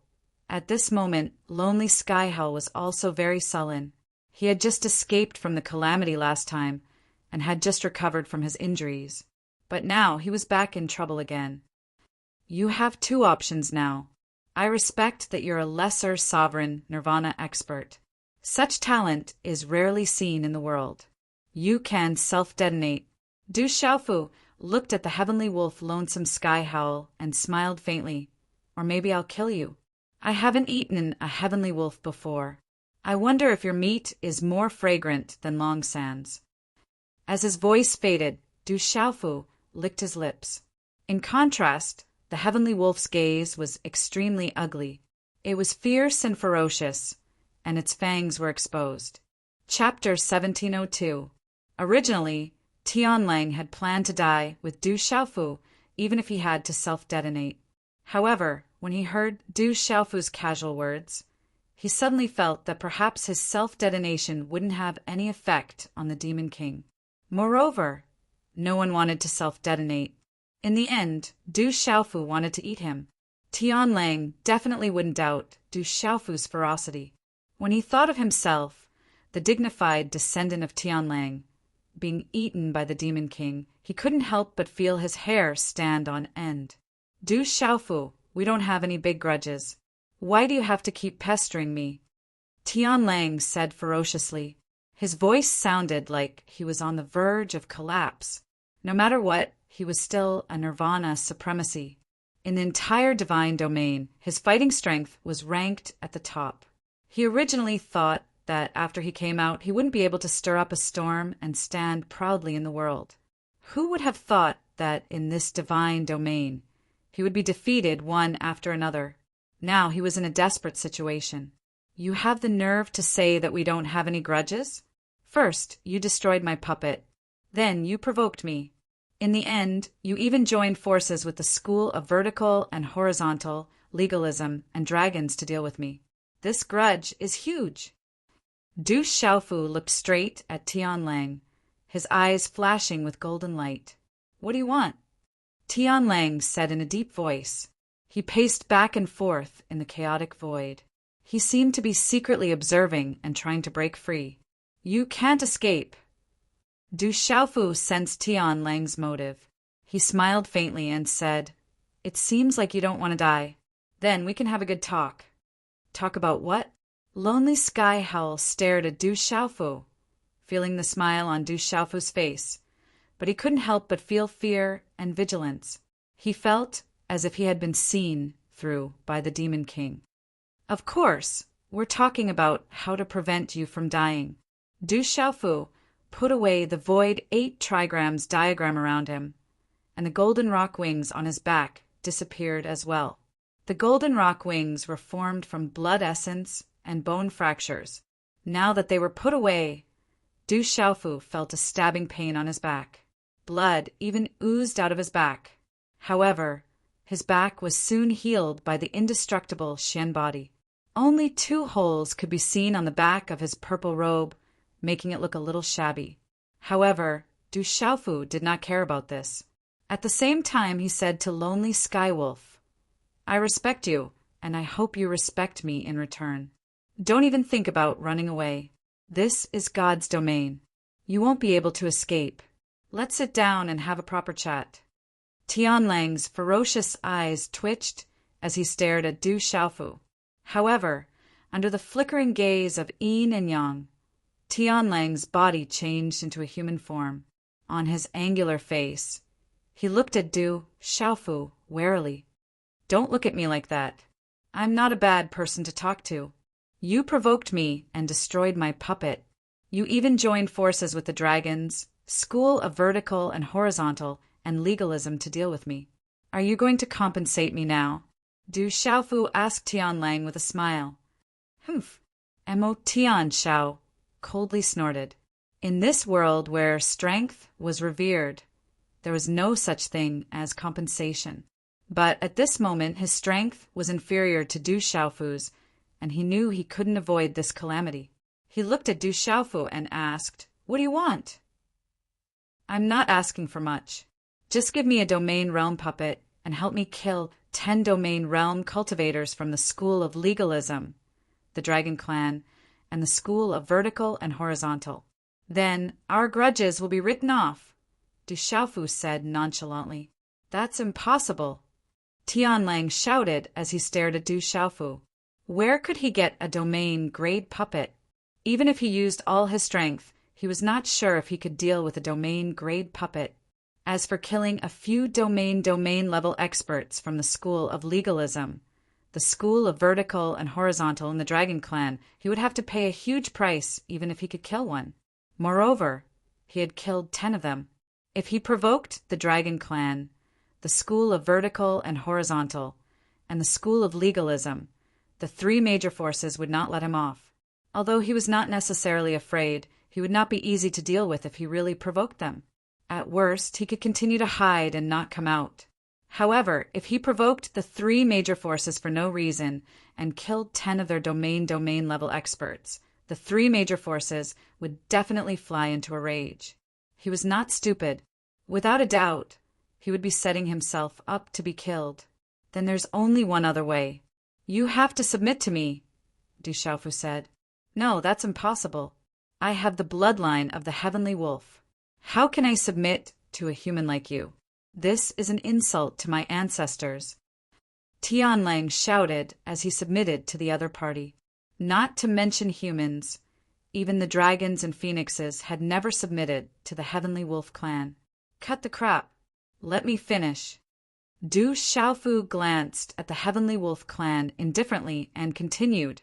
Speaker 1: At this moment, Lonely Sky Howl was also very sullen. He had just escaped from the calamity last time, and had just recovered from his injuries. But now he was back in trouble again. You have 2 options now. I respect that you're a lesser sovereign nirvana expert. Such talent is rarely seen in the world. You can self-detonate. Du Xiaofu looked at the heavenly wolf Lonesome Sky Howl and smiled faintly. Or maybe I'll kill you. I haven't eaten a heavenly wolf before. I wonder if your meat is more fragrant than Long Sands. As his voice faded, Du Xiaofu licked his lips. In contrast, the heavenly wolf's gaze was extremely ugly. It was fierce and ferocious, and its fangs were exposed. Chapter 1702. Originally, Tianlang had planned to die with Du Xiaofu, even if he had to self-detonate. However, when he heard Du Xiaofu's casual words, he suddenly felt that perhaps his self-detonation wouldn't have any effect on the Demon King. Moreover, no one wanted to self-detonate. In the end, Du Xiaofu wanted to eat him. Tianlang definitely wouldn't doubt Du Xiaofu's ferocity. When he thought of himself, the dignified descendant of Tianlang, being eaten by the Demon King, he couldn't help but feel his hair stand on end. Du Xiaofu, we don't have any big grudges. Why do you have to keep pestering me? Tianlang said ferociously. His voice sounded like he was on the verge of collapse. No matter what, he was still a nirvana supremacy. In the entire divine domain, his fighting strength was ranked at the top. He originally thought that after he came out, he wouldn't be able to stir up a storm and stand proudly in the world. Who would have thought that in this divine domain, he would be defeated one after another? Now he was in a desperate situation. You have the nerve to say that we don't have any grudges? First, you destroyed my puppet. Then you provoked me. In the end, you even joined forces with the school of vertical and horizontal legalism and dragons to deal with me. This grudge is huge. Du Xiaofu looked straight at Tianlang, his eyes flashing with golden light. What do you want? Tianlang said in a deep voice. He paced back and forth in the chaotic void. He seemed to be secretly observing and trying to break free. You can't escape. Du Xiaofu sensed Tianlang's motive. He smiled faintly and said, It seems like you don't want to die. Then we can have a good talk. Talk about what? Lonely Sky Howl stared at Du Xiaofu, feeling the smile on Du Xiaofu's face, but he couldn't help but feel fear and vigilance. He felt as if he had been seen through by the Demon King. Of course, we're talking about how to prevent you from dying. Du Xiaofu put away the void 8 trigrams diagram around him, and the golden rock wings on his back disappeared as well. The golden rock wings were formed from blood essence and bone fractures. Now that they were put away, Du Xiaofu felt a stabbing pain on his back. Blood even oozed out of his back. However, his back was soon healed by the indestructible Xian body. Only 2 holes could be seen on the back of his purple robe, making it look a little shabby. However, Du Xiaofu did not care about this. At the same time, he said to Lonely Skywolf, I respect you, and I hope you respect me in return. Don't even think about running away. This is God's domain. You won't be able to escape. Let's sit down and have a proper chat. Tianlang's ferocious eyes twitched as he stared at Du Xiaofu. However, under the flickering gaze of Yin and Yang, Tianlang's body changed into a human form. On his angular face, he looked at Du Xiaofu warily. Don't look at me like that. I'm not a bad person to talk to. You provoked me and destroyed my puppet. You even joined forces with the dragons, school of vertical and horizontal, and legalism to deal with me. Are you going to compensate me now? Du Xiaofu asked Tianlang with a smile. Humph. Mo Tian Xiao coldly snorted. In this world where strength was revered, there was no such thing as compensation. But at this moment his strength was inferior to Du Xiaofu's, and he knew he couldn't avoid this calamity. He looked at Du Xiaofu and asked, What do you want? I'm not asking for much. Just give me a domain realm puppet and help me kill 10 domain realm cultivators from the school of legalism, the Dragon Clan, and the school of vertical and horizontal. Then our grudges will be written off, Du Xiaofu said nonchalantly. That's impossible. Tianlang shouted as he stared at Du Xiaofu. Where could he get a domain-grade puppet? Even if he used all his strength, he was not sure if he could deal with a domain-grade puppet. As for killing a few domain-level experts from the school of legalism, the school of vertical and horizontal in the Dragon Clan, he would have to pay a huge price even if he could kill one. Moreover, he had killed 10 of them. If he provoked the Dragon Clan, the school of vertical and horizontal, and the school of legalism, the 3 major forces would not let him off. Although he was not necessarily afraid, he would not be easy to deal with if he really provoked them. At worst, he could continue to hide and not come out. However, if he provoked the 3 major forces for no reason and killed 10 of their domain-level experts, the 3 major forces would definitely fly into a rage. He was not stupid. Without a doubt, he would be setting himself up to be killed. Then there's only one other way. You have to submit to me, Du Xiaofu said. No, that's impossible. I have the bloodline of the Heavenly Wolf. How can I submit to a human like you? This is an insult to my ancestors. Tianlang shouted as he submitted to the other party. Not to mention humans, even the dragons and phoenixes had never submitted to the Heavenly Wolf clan. Cut the crap. Let me finish. Du Xiaofu glanced at the Heavenly Wolf clan indifferently and continued,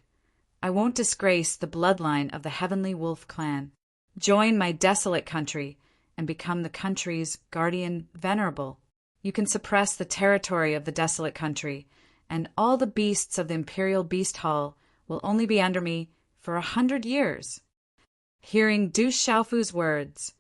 Speaker 1: I won't disgrace the bloodline of the Heavenly Wolf clan. Join my desolate country and become the country's guardian venerable. You can suppress the territory of the desolate country, and all the beasts of the Imperial Beast Hall will only be under me for 100 years. Hearing Du Xiaofu's words,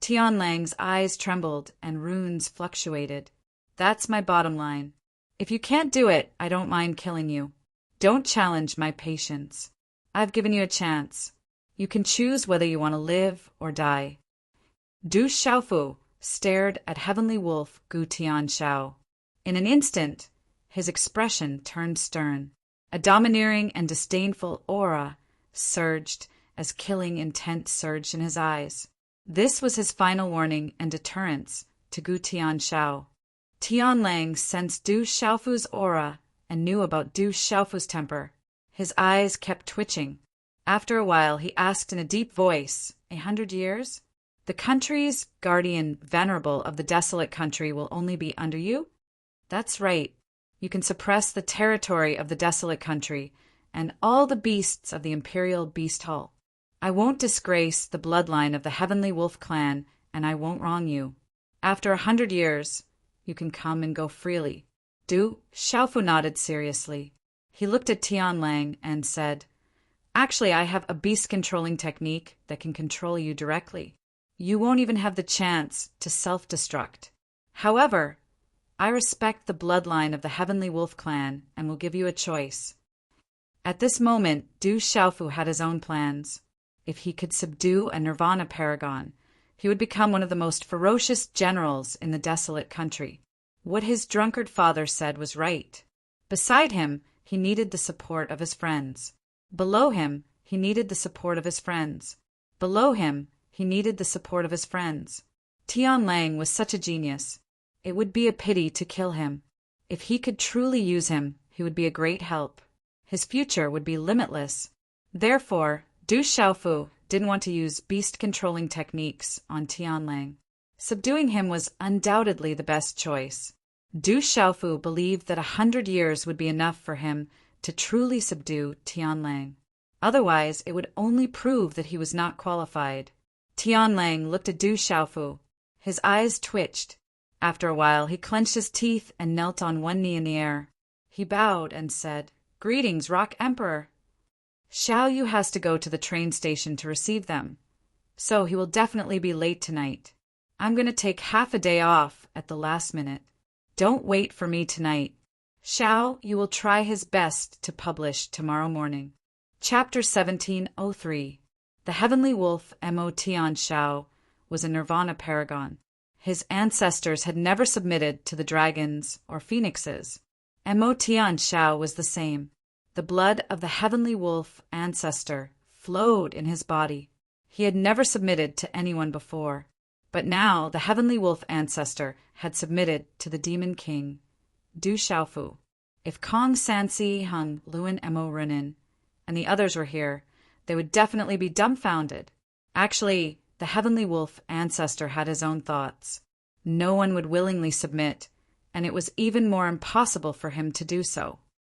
Speaker 1: Tianlang's eyes trembled and runes fluctuated. That's my bottom line. If you can't do it, I don't mind killing you. Don't challenge my patience. I've given you a chance. You can choose whether you want to live or die. Du Xiaofu stared at Heavenly Wolf Gu Tianshao. In an instant, his expression turned stern. A domineering and disdainful aura surged as killing intent surged in his eyes. This was his final warning and deterrence to Gu Tianshao. Tianlang sensed Du Xiaofu's aura and knew about Du Xiaofu's temper. His eyes kept twitching. After a while, he asked in a deep voice, 100 years? The country's guardian venerable of the desolate country will only be under you? That's right. You can suppress the territory of the desolate country and all the beasts of the Imperial Beast Hall. I won't disgrace the bloodline of the Heavenly Wolf clan, and I won't wrong you. After 100 years, you can come and go freely. Du Xiaofu nodded seriously. He looked at Tianlang and said, Actually, I have a beast-controlling technique that can control you directly. You won't even have the chance to self-destruct. However, I respect the bloodline of the Heavenly Wolf clan and will give you a choice. At this moment, Du Xiaofu had his own plans. If he could subdue a Nirvana paragon, he would become one of the most ferocious generals in the desolate country. What his drunkard father said was right. Beside him, he needed the support of his friends. Below him, he needed the support of his friends. Below him, he needed the support of his friends. Tianlang was such a genius. It would be a pity to kill him. If he could truly use him, he would be a great help. His future would be limitless. Therefore, Du Xiaofu didn't want to use beast-controlling techniques on Tianlang. Subduing him was undoubtedly the best choice. Du Xiaofu believed that 100 years would be enough for him to truly subdue Tianlang. Otherwise, it would only prove that he was not qualified. Tianlang looked at Du Xiaofu. His eyes twitched. After a while, he clenched his teeth and knelt on one knee in the air. He bowed and said, Greetings, Rock Emperor. Xiao Yu has to go to the train station to receive them, so he will definitely be late tonight. I'm going to take half a day off at the last minute. Don't wait for me tonight. Xiao Yu will try his best to publish tomorrow morning. Chapter 1703. The Heavenly Wolf Mo Tianshao was a Nirvana paragon. His ancestors had never submitted to the dragons or phoenixes. Mo Tianshao was the same. The blood of the Heavenly Wolf ancestor flowed in his body. He had never submitted to anyone before. But now the Heavenly Wolf ancestor had submitted to the Demon King, Du Xiaofu. If Kong Sansi, Hung, Luan Mo Runin, and the others were here, they would definitely be dumbfounded. Actually, the Heavenly Wolf ancestor had his own thoughts. No one would willingly submit, and it was even more impossible for him to do so.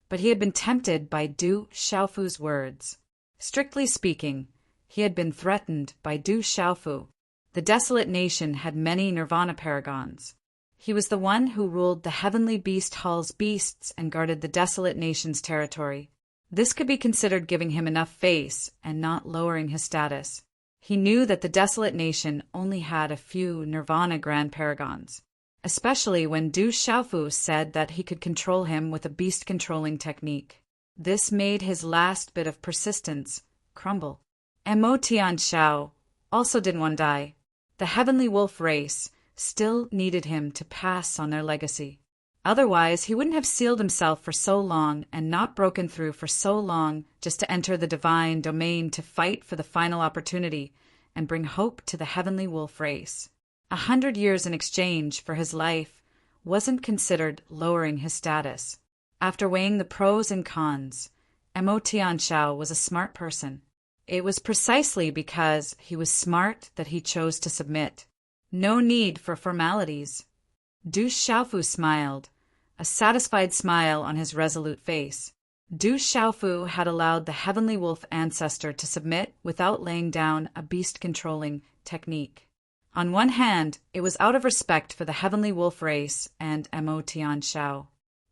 Speaker 1: But he had been tempted by Du Xiaofu's words. Strictly speaking, he had been threatened by Du Xiaofu. The desolate nation had many Nirvana paragons. He was the one who ruled the Heavenly Beast Hall's beasts and guarded the desolate nation's territory. This could be considered giving him enough face and not lowering his status. He knew that the desolate nation only had a few Nirvana Grand Paragons, especially when Du Xiaofu said that he could control him with a beast-controlling technique. This made his last bit of persistence crumble. Mo Tianshao also didn't want to die. The Heavenly Wolf race still needed him to pass on their legacy. Otherwise, he wouldn't have sealed himself for so long and not broken through for so long just to enter the divine domain to fight for the final opportunity and bring hope to the heavenly wolf race. 100 years in exchange for his life wasn't considered lowering his status. After weighing the pros and cons, Mo Tianxiao was a smart person. It was precisely because he was smart that he chose to submit. No need for formalities. Du Xiaofu smiled, a satisfied smile on his resolute face. Du Xiaofu had allowed the heavenly wolf ancestor to submit without laying down a beast-controlling technique. On one hand, it was out of respect for the heavenly wolf race and Mo Tianxiao.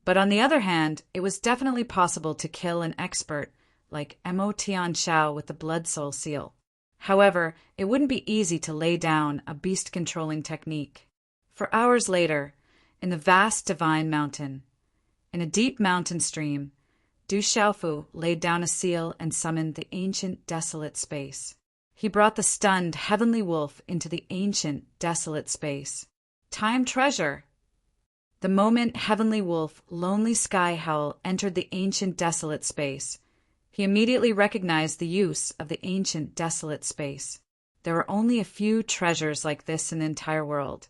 Speaker 1: But on the other hand, it was definitely possible to kill an expert like Mo Tianxiao with the Blood Soul Seal. However, it wouldn't be easy to lay down a beast-controlling technique. For hours later, in the vast divine mountain, in a deep mountain stream, Du Xiaofu laid down a seal and summoned the ancient desolate space. He brought the stunned heavenly wolf into the ancient desolate space. Time treasure! The moment heavenly wolf Lonely Sky Howl entered the ancient desolate space, he immediately recognized the use of the ancient desolate space. There were only a few treasures like this in the entire world,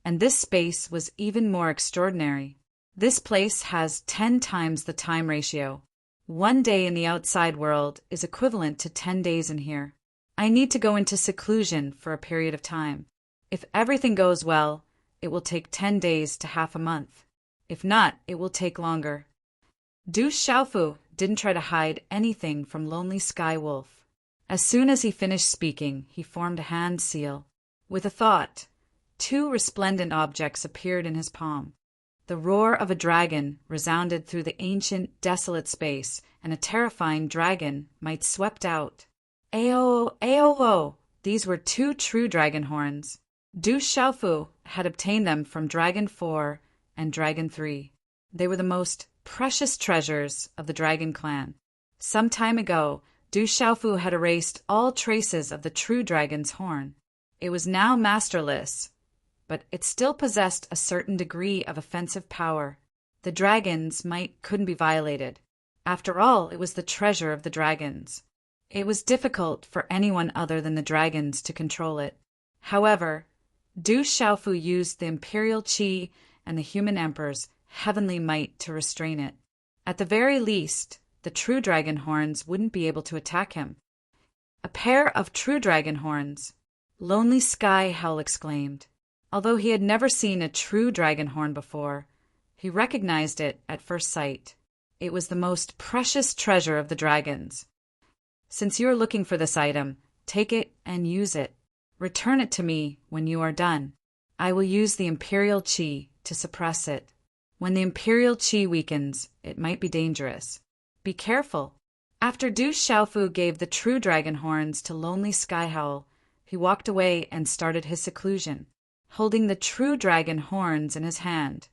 Speaker 1: and this space was even more extraordinary. This place has 10 times the time ratio. 1 day in the outside world is equivalent to 10 days in here. I need to go into seclusion for a period of time. If everything goes well, it will take 10 days to half a month. If not, it will take longer. Du Xiaofu didn't try to hide anything from Lonely Sky Wolf. As soon as he finished speaking, he formed a hand seal. With a thought, 2 resplendent objects appeared in his palm. The roar of a dragon resounded through the ancient, desolate space, and a terrifying dragon might swept out. Ayo, ayo! These were 2 true dragon horns. Du Xiaofu had obtained them from Dragon 4 and Dragon 3. They were the most precious treasures of the dragon clan. Some time ago, Du Xiaofu had erased all traces of the true dragon's horn. It was now masterless, but it still possessed a certain degree of offensive power. The dragon's might couldn't be violated. After all, it was the treasure of the dragons. It was difficult for anyone other than the dragons to control it. However, Du Xiaofu used the imperial qi and the human emperor's heavenly might to restrain it. At the very least, the true dragon horns wouldn't be able to attack him. A pair of true dragon horns! Lonely Sky Howl exclaimed. Although he had never seen a true dragon horn before, he recognized it at first sight. It was the most precious treasure of the dragons. Since you are looking for this item, take it and use it. Return it to me when you are done. I will use the imperial qi to suppress it. When the imperial qi weakens, it might be dangerous. Be careful. After Du Xiaofu gave the true dragon horns to Lonely Sky Howl, he walked away and started his seclusion. Holding the true dragon horns in his hand,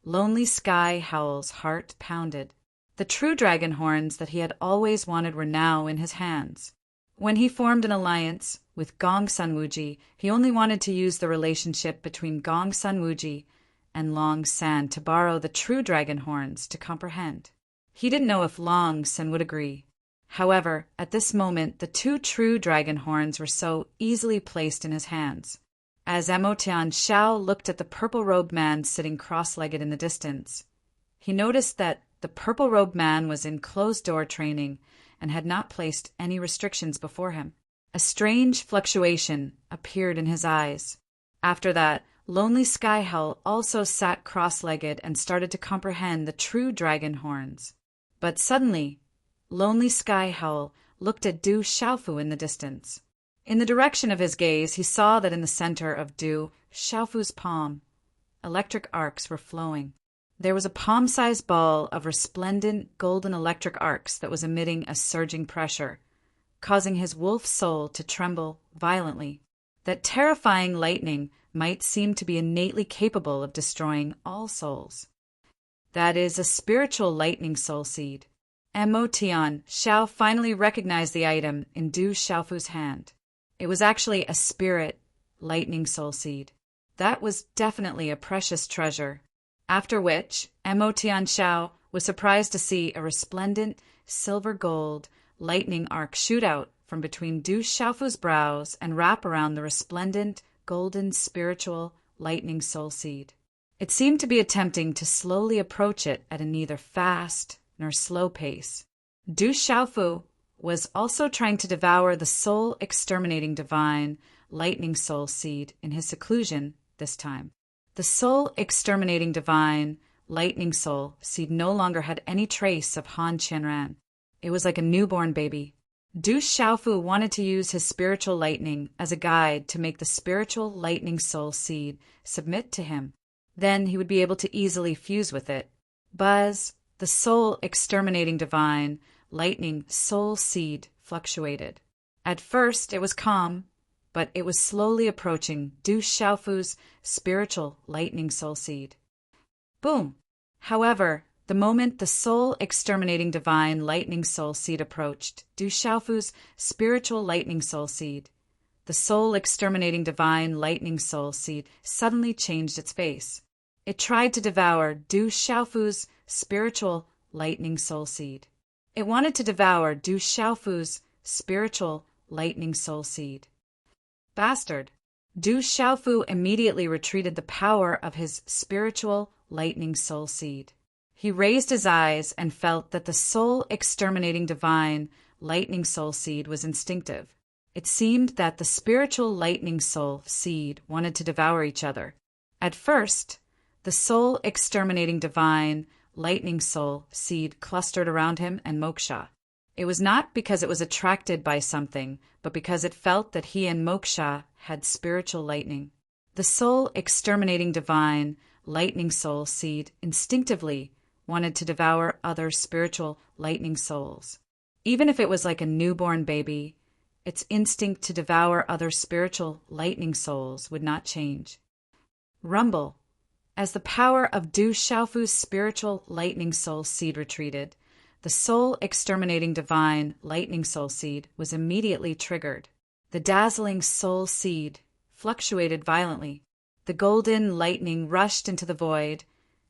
Speaker 1: Lonely Sky Howl's heart pounded. The true dragon horns that he had always wanted were now in his hands. When he formed an alliance with Gong Sun Wuji, he only wanted to use the relationship between Gong Sun Wuji and Long San to borrow the true dragon horns to comprehend. He didn't know if Long San would agree. However, at this moment, the 2 true dragon horns were so easily placed in his hands. As Mo Tianxiao looked at the purple-robed man sitting cross-legged in the distance, he noticed that the purple-robed man was in closed-door training and had not placed any restrictions before him. A strange fluctuation appeared in his eyes. After that, Lonely Sky Howl also sat cross-legged and started to comprehend the true dragon horns. But suddenly, Lonely Sky Howl looked at Du Xiaofu in the distance. In the direction of his gaze, he saw that in the center of Du Xiaofu's palm, electric arcs were flowing. There was a palm-sized ball of resplendent golden electric arcs that was emitting a surging pressure, causing his wolf soul to tremble violently. That terrifying lightning might seem to be innately capable of destroying all souls. That is a spiritual lightning soul seed. Mo Tianxiao finally recognized the item in Du Xiaofu's hand. It was actually a spirit lightning soul seed. That was definitely a precious treasure. After which, Mo Tianxiao was surprised to see a resplendent silver-gold lightning arc shoot out from between Du Xiaofu's brows and wrap around the resplendent, golden, spiritual, lightning soul seed. It seemed to be attempting to slowly approach it at a neither fast nor slow pace. Du Xiaofu was also trying to devour the soul-exterminating divine, lightning soul seed in his seclusion this time. The soul-exterminating divine, lightning soul seed no longer had any trace of Han Qianran. It was like a newborn baby. Du Xiaofu wanted to use his spiritual lightning as a guide to make the spiritual lightning soul seed submit to him. Then he would be able to easily fuse with it. Buzz, the soul-exterminating divine, lightning soul seed fluctuated. At first it was calm, but it was slowly approaching Du Xiaofu's spiritual lightning soul seed. Boom! However, the moment the soul-exterminating divine lightning soul seed approached Du Xiaofu's spiritual lightning soul seed, the soul-exterminating divine lightning soul seed suddenly changed its face. It tried to devour Du Xiaofu's spiritual lightning soul seed. It wanted to devour Du Xiaofu's spiritual lightning soul seed. Bastard! Du Xiaofu immediately retreated the power of his spiritual lightning soul seed. He raised his eyes and felt that the soul-exterminating divine lightning soul seed was instinctive. It seemed that the spiritual lightning soul seed wanted to devour each other. At first, the soul-exterminating divine lightning soul seed clustered around him and Moksha. It was not because it was attracted by something, but because it felt that he and Moksha had spiritual lightning. The soul-exterminating divine lightning soul seed instinctively wanted to devour other spiritual lightning souls. Even if it was like a newborn baby, its instinct to devour other spiritual lightning souls would not change. Rumble. As the power of Du Xiaofu's spiritual lightning soul seed retreated, the soul-exterminating divine lightning soul seed was immediately triggered. The dazzling soul seed fluctuated violently. The golden lightning rushed into the void,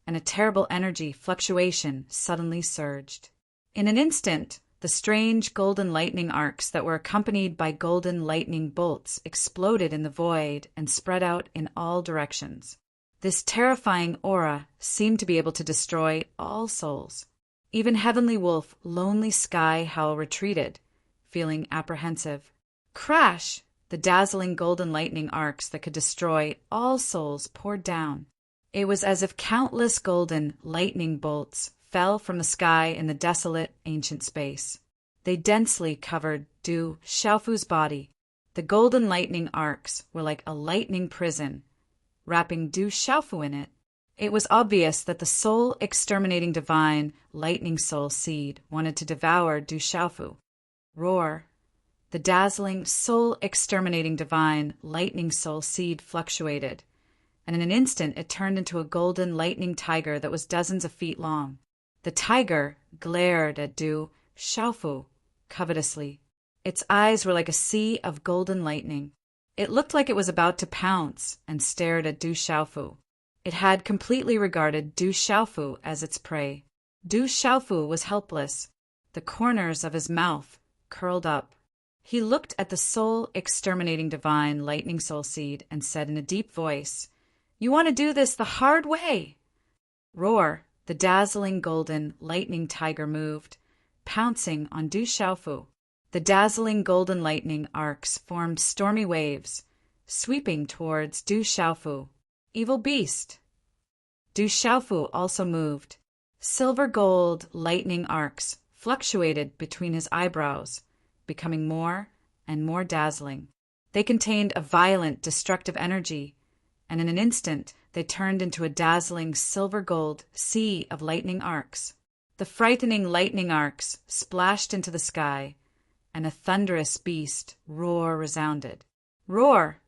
Speaker 1: and a terrible energy fluctuation suddenly surged. In an instant, the strange golden lightning arcs that were accompanied by golden lightning bolts exploded in the void and spread out in all directions. This terrifying aura seemed to be able to destroy all souls. Even Heavenly Wolf, Lonely Sky Howl retreated, feeling apprehensive. Crash! The dazzling golden lightning arcs that could destroy all souls poured down. It was as if countless golden lightning bolts fell from the sky in the desolate ancient space. They densely covered Du Xiaofu's body. The golden lightning arcs were like a lightning prison, wrapping Du Xiaofu in it. It was obvious that the soul-exterminating divine lightning soul seed wanted to devour Du Xiaofu. Roar! The dazzling soul-exterminating divine lightning soul seed fluctuated, and in an instant it turned into a golden lightning tiger that was dozens of feet long. The tiger glared at Du Xiaofu covetously. Its eyes were like a sea of golden lightning. It looked like it was about to pounce and stared at Du Xiaofu. It had completely regarded Du Xiaofu as its prey. Du Xiaofu was helpless, the corners of his mouth curled up. He looked at the soul-exterminating divine lightning soul seed and said in a deep voice, "You want to do this the hard way." Roar! The dazzling golden lightning tiger moved, pouncing on Du Xiaofu. The dazzling golden lightning arcs formed stormy waves, sweeping towards Du Xiaofu. Evil beast! Du Xiaofu also moved. Silver gold lightning arcs fluctuated between his eyebrows, becoming more and more dazzling. They contained a violent, destructive energy, and in an instant they turned into a dazzling silver gold sea of lightning arcs. The frightening lightning arcs splashed into the sky, and a thunderous beast roar resounded. Roar!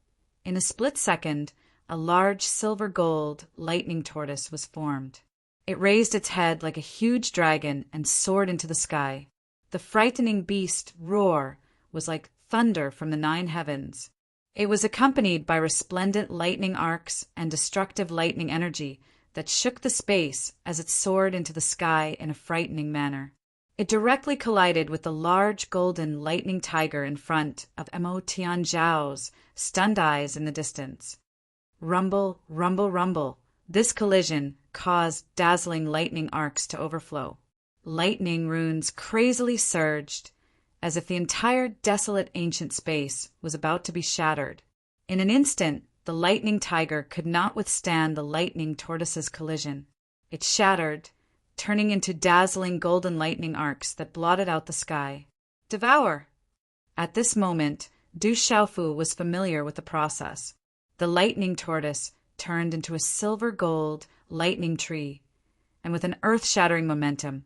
Speaker 1: In a split second, a large silver gold lightning tortoise was formed. It raised its head like a huge dragon and soared into the sky. The frightening beast roar was like thunder from the 9 heavens. It was accompanied by resplendent lightning arcs and destructive lightning energy that shook the space as it soared into the sky in a frightening manner. It directly collided with the large golden lightning tiger in front of Mo Tianzhao's stunned eyes in the distance. Rumble, rumble, rumble. This collision caused dazzling lightning arcs to overflow. Lightning runes crazily surged, as if the entire desolate ancient space was about to be shattered. In an instant, the lightning tiger could not withstand the lightning tortoise's collision. It shattered, turning into dazzling golden lightning arcs that blotted out the sky. Devour! At this moment, Du Xiaofu was familiar with the process. The lightning tortoise turned into a silver-gold lightning tree, and with an earth-shattering momentum,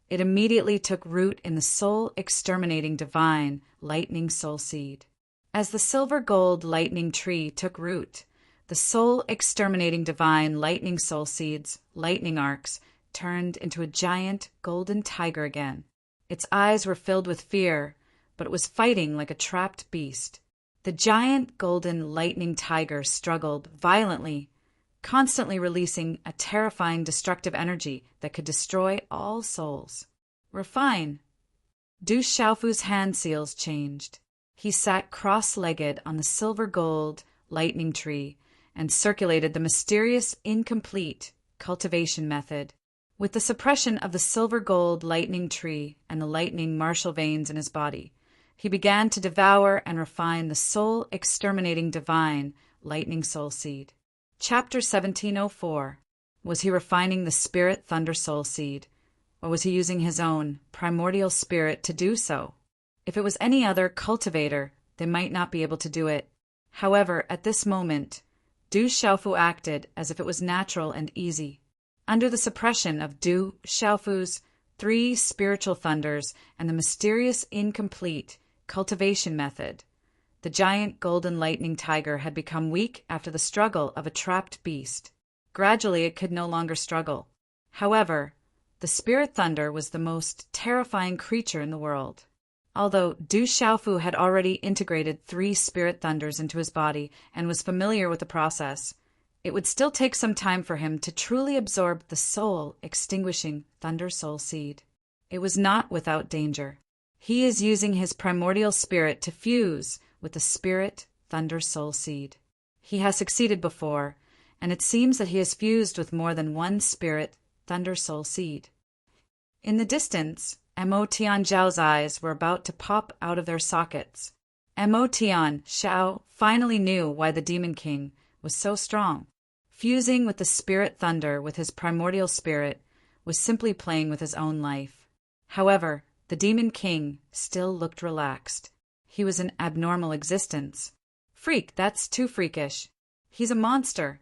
Speaker 1: it immediately took root in the soul-exterminating divine lightning soul seed. As the silver-gold lightning tree took root, the soul-exterminating divine lightning soul seed's lightning arcs turned into a giant golden tiger again. Its eyes were filled with fear, but it was fighting like a trapped beast. The giant golden lightning tiger struggled violently, constantly releasing a terrifying destructive energy that could destroy all souls. Refine. Du Xiaofu's hand seals changed. He sat cross-legged on the silver-gold lightning tree and circulated the mysterious, incomplete cultivation method. With the suppression of the silver-gold lightning tree and the lightning martial veins in his body, he began to devour and refine the soul-exterminating divine lightning soul seed. Chapter 1704. Was he refining the spirit thunder soul seed, or was he using his own primordial spirit to do so? If it was any other cultivator, they might not be able to do it. However, at this moment, Du Xiaofu acted as if it was natural and easy. Under the suppression of Du Xiaofu's 3 spiritual thunders and the mysterious incomplete cultivation method, the giant golden lightning tiger had become weak after the struggle of a trapped beast. Gradually it could no longer struggle. However, the spirit thunder was the most terrifying creature in the world. Although Du Xiaofu had already integrated 3 spirit thunders into his body and was familiar with the process, it would still take some time for him to truly absorb the soul-extinguishing thunder soul seed. It was not without danger. He is using his primordial spirit to fuse with the spirit thunder soul seed. He has succeeded before, and it seems that he has fused with more than one spirit thunder soul seed. In the distance, Mo Tianzhao's eyes were about to pop out of their sockets. Mo Tianzhao finally knew why the Demon King was so strong. Fusing with the spirit thunder with his primordial spirit was simply playing with his own life. However, the Demon King still looked relaxed. He was an abnormal existence. Freak, that's too freakish. He's a monster.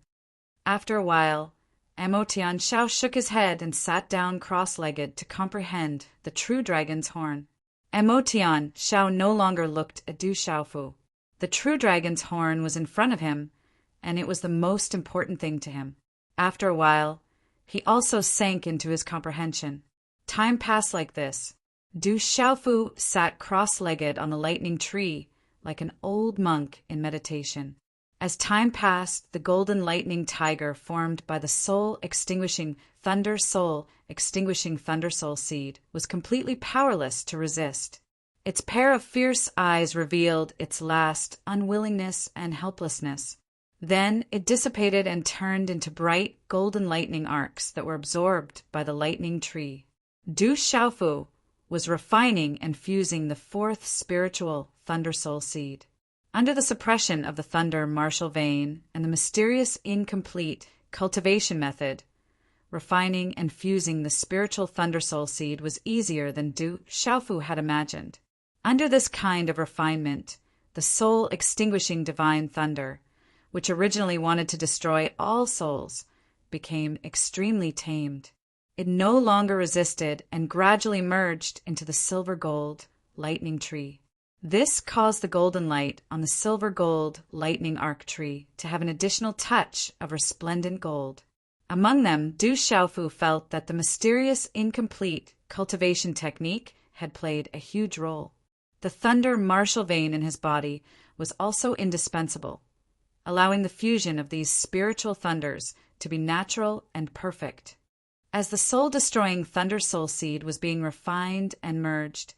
Speaker 1: After a while, Mo Tianzhao shook his head and sat down cross-legged to comprehend the true dragon's horn. Mo Tianzhao no longer looked at Du Xiaofu. The true dragon's horn was in front of him, and it was the most important thing to him. After a while, he also sank into his comprehension. Time passed like this. Du Xiaofu sat cross-legged on the lightning tree like an old monk in meditation. As time passed, the golden lightning tiger formed by the soul-extinguishing thunder soul seed was completely powerless to resist. Its pair of fierce eyes revealed its last unwillingness and helplessness. Then it dissipated and turned into bright golden lightning arcs that were absorbed by the lightning tree. Du Xiaofu was refining and fusing the 4th spiritual thunder soul seed. Under the suppression of the thunder martial vein and the mysterious incomplete cultivation method, refining and fusing the spiritual thunder soul seed was easier than Du Xiaofu had imagined. Under this kind of refinement, the soul-extinguishing divine thunder, which originally wanted to destroy all souls, became extremely tamed. It no longer resisted and gradually merged into the silver-gold lightning tree. This caused the golden light on the silver-gold lightning arc tree to have an additional touch of resplendent gold. Among them, Du Xiaofu felt that the mysterious incomplete cultivation technique had played a huge role. The thunder martial vein in his body was also indispensable, allowing the fusion of these spiritual thunders to be natural and perfect. As the soul-destroying Thunder Soul Seed was being refined and merged,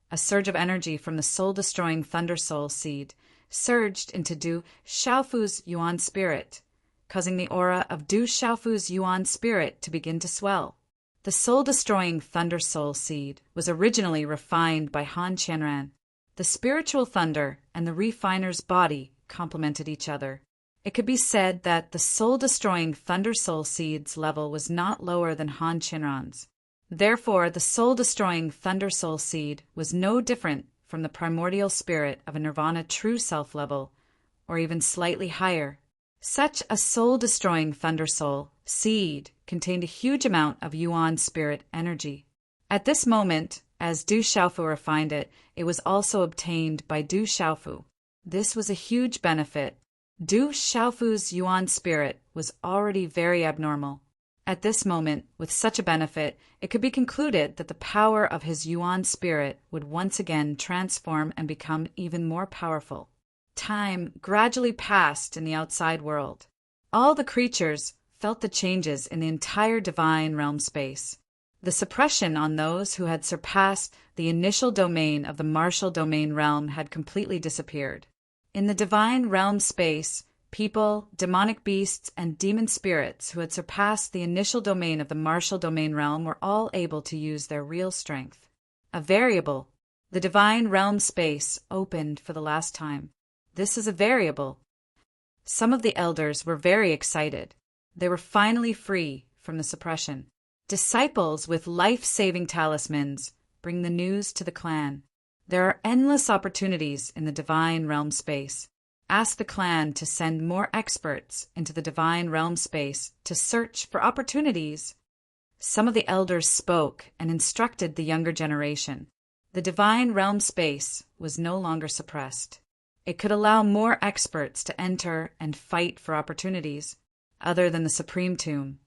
Speaker 1: a surge of energy from the soul-destroying Thunder Soul Seed surged into Du Xiaofu's Yuan Spirit, causing the aura of Du Xiaofu's Yuan Spirit to begin to swell. The soul-destroying Thunder Soul Seed was originally refined by Han Qianran. The spiritual thunder and the refiner's body complemented each other. It could be said that the soul-destroying Thunder Soul Seed's level was not lower than Han Qianran's. Therefore, the soul-destroying Thunder Soul Seed was no different from the primordial spirit of a Nirvana true self level, or even slightly higher. Such a soul-destroying Thunder Soul Seed contained a huge amount of Yuan spirit energy. At this moment, as Du Xiaofu refined it, it was also obtained by Du Xiaofu. This was a huge benefit. Du Xiaofu's Yuan spirit was already very abnormal. At this moment, with such a benefit, it could be concluded that the power of his Yuan spirit would once again transform and become even more powerful. Time gradually passed in the outside world. All the creatures felt the changes in the entire divine realm space. The suppression on those who had surpassed the initial domain of the martial domain realm had completely disappeared. In the divine realm space, people, demonic beasts, and demon spirits who had surpassed the initial domain of the martial domain realm were all able to use their real strength. A variable. The divine realm space opened for the last time. This is a variable. Some of the elders were very excited. They were finally free from the suppression. Disciples with life-saving talismans bring the news to the clan. There are endless opportunities in the divine realm space. Ask the clan to send more experts into the divine realm space to search for opportunities. Some of the elders spoke and instructed the younger generation. The divine realm space was no longer suppressed. It could allow more experts to enter and fight for opportunities, other than the Supreme Tomb.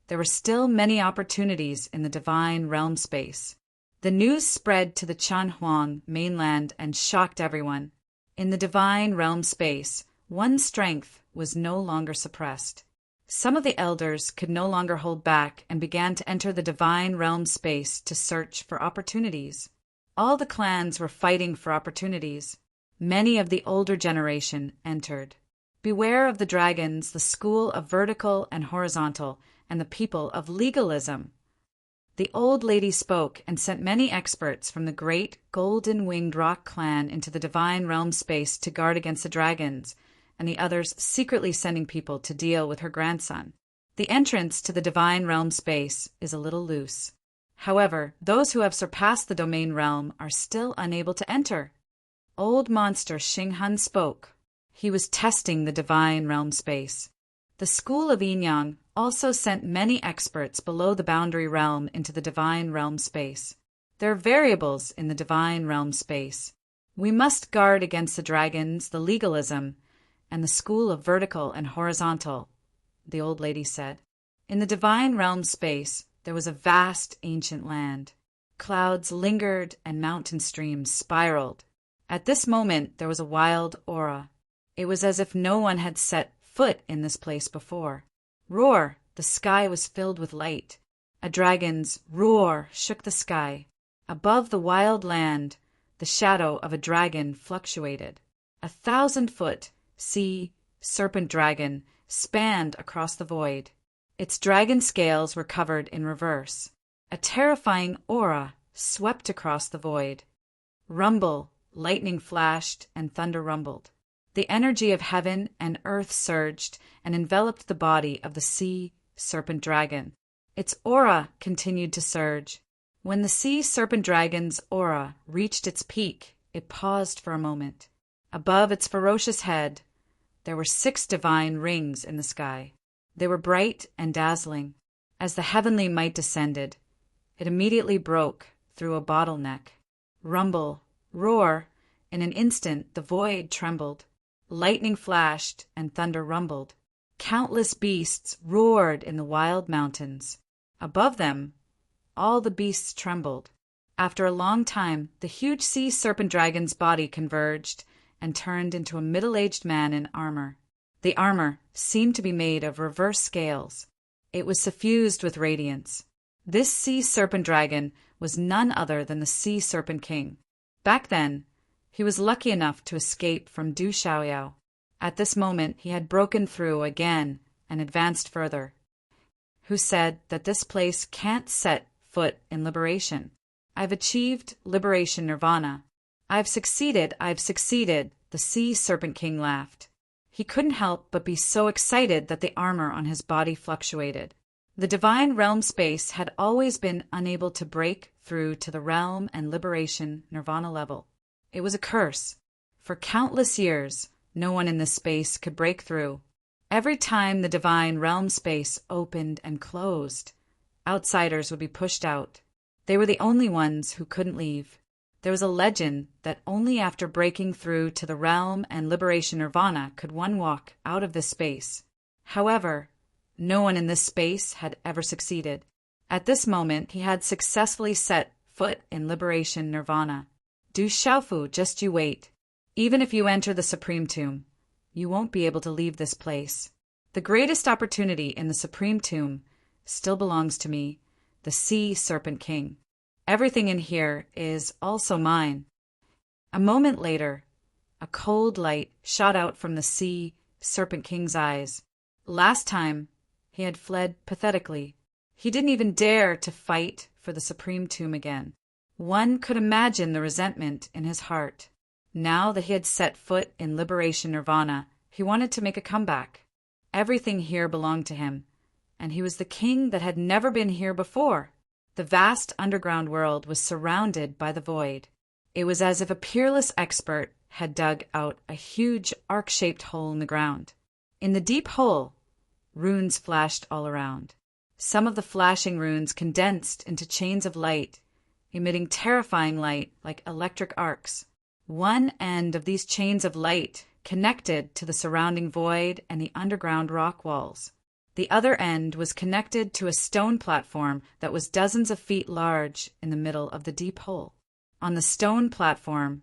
Speaker 1: There were still many opportunities in the divine realm space. The news spread to the Chanhuang mainland and shocked everyone. In the divine realm space, one's strength was no longer suppressed. Some of the elders could no longer hold back and began to enter the divine realm space to search for opportunities. All the clans were fighting for opportunities. Many of the older generation entered. Beware of the dragons, the school of vertical and horizontal, and the people of legalism. The old lady spoke and sent many experts from the great golden-winged rock clan into the divine realm space to guard against the dragons, and the others secretly sending people to deal with her grandson. The entrance to the divine realm space is a little loose. However, those who have surpassed the domain realm are still unable to enter. Old monster Xinghun spoke. He was testing the divine realm space. The school of Yinyang also sent many experts below the boundary realm into the divine realm space. There are variables in the divine realm space. We must guard against the dragons, the legalism, and the school of vertical and horizontal, the old lady said. In the divine realm space, there was a vast ancient land. Clouds lingered and mountain streams spiraled. At this moment, there was a wild aura. It was as if no one had set foot in this place before. Roar! The sky was filled with light. A dragon's roar shook the sky. Above the wild land, the shadow of a dragon fluctuated. 1,000-foot sea serpent dragon spanned across the void. Its dragon scales were covered in reverse. A terrifying aura swept across the void. Rumble, lightning flashed, and thunder rumbled. The energy of heaven and earth surged and enveloped the body of the sea serpent dragon. Its aura continued to surge. When the sea serpent dragon's aura reached its peak, it paused for a moment. Above its ferocious head, there were 6 divine rings in the sky. They were bright and dazzling. As the heavenly might descended, it immediately broke through a bottleneck. Rumble, roar, in an instant the void trembled. Lightning flashed and thunder rumbled. Countless beasts roared in the wild mountains. Above them, all the beasts trembled. After a long time, the huge sea serpent dragon's body converged and turned into a middle-aged man in armor. The armor seemed to be made of reverse scales. It was suffused with radiance. This sea serpent dragon was none other than the Sea Serpent King. Back then, he was lucky enough to escape from Du Xiaoyao. At this moment, he had broken through again and advanced further. Who said that this place can't set foot in liberation? I've achieved liberation nirvana. I've succeeded, the Sea Serpent King laughed. He couldn't help but be so excited that the armor on his body fluctuated. The divine realm space had always been unable to break through to the realm and liberation nirvana level. It was a curse. For countless years, no one in this space could break through. Every time the divine realm space opened and closed, outsiders would be pushed out. They were the only ones who couldn't leave. There was a legend that only after breaking through to the realm and liberation nirvana could one walk out of this space. However, no one in this space had ever succeeded. At this moment, he had successfully set foot in liberation nirvana. Du Xiaofu, just you wait. Even if you enter the Supreme Tomb, you won't be able to leave this place. The greatest opportunity in the Supreme Tomb still belongs to me, the Sea Serpent King. Everything in here is also mine. A moment later, a cold light shot out from the Sea Serpent King's eyes. Last time, he had fled pathetically. He didn't even dare to fight for the Supreme Tomb again. One could imagine the resentment in his heart. Now that he had set foot in liberation nirvana, he wanted to make a comeback. Everything here belonged to him, and he was the king that had never been here before. The vast underground world was surrounded by the void. It was as if a peerless expert had dug out a huge arc-shaped hole in the ground. In the deep hole, runes flashed all around. Some of the flashing runes condensed into chains of light, emitting terrifying light like electric arcs. One end of these chains of light connected to the surrounding void and the underground rock walls. The other end was connected to a stone platform that was dozens of feet large in the middle of the deep hole. On the stone platform,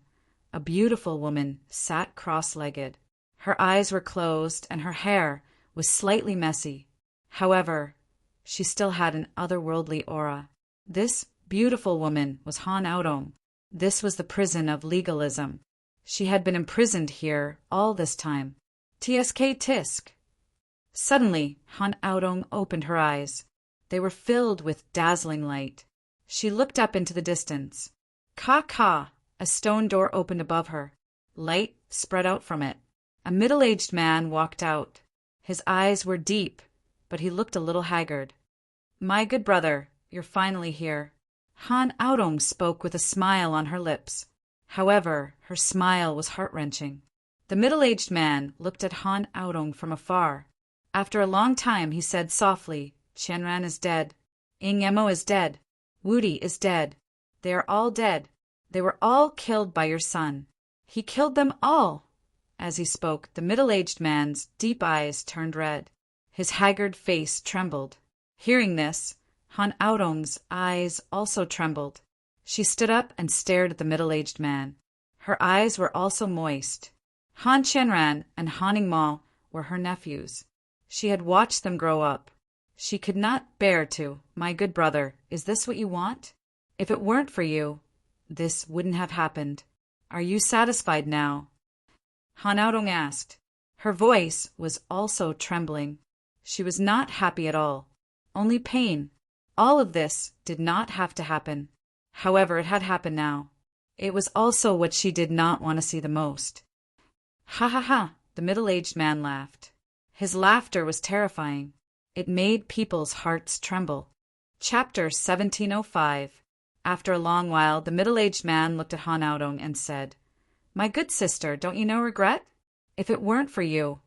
Speaker 1: a beautiful woman sat cross-legged. Her eyes were closed and her hair was slightly messy. However, she still had an otherworldly aura. This beautiful woman was Han Aodong. This was the prison of legalism. She had been imprisoned here all this time. Tsk tisk. Suddenly, Han Aodong opened her eyes. They were filled with dazzling light. She looked up into the distance. Ka! A stone door opened above her. Light spread out from it. A middle-aged man walked out. His eyes were deep, but he looked a little haggard. My good brother, you're finally here. Han Aodong spoke with a smile on her lips. However, her smile was heart-wrenching. The middle-aged man looked at Han Aodong from afar. After a long time, he said softly, Qianran is dead. Ying Emo is dead. Wudi is dead. They are all dead. They were all killed by your son. He killed them all. As he spoke, the middle-aged man's deep eyes turned red. His haggard face trembled. Hearing this, Han Aodong's eyes also trembled. She stood up and stared at the middle-aged man. Her eyes were also moist. Han Qianran and Han Yingmo were her nephews. She had watched them grow up. She could not bear to. My good brother, is this what you want? If it weren't for you, this wouldn't have happened. Are you satisfied now? Han Aodong asked. Her voice was also trembling. She was not happy at all. Only pain. All of this did not have to happen. However, it had happened now. It was also what she did not want to see the most. Ha ha ha, the middle-aged man laughed. His laughter was terrifying. It made people's hearts tremble. Chapter 1705. After a long while, the middle-aged man looked at Han Aodong and said, My good sister, don't you know regret? If it weren't for you,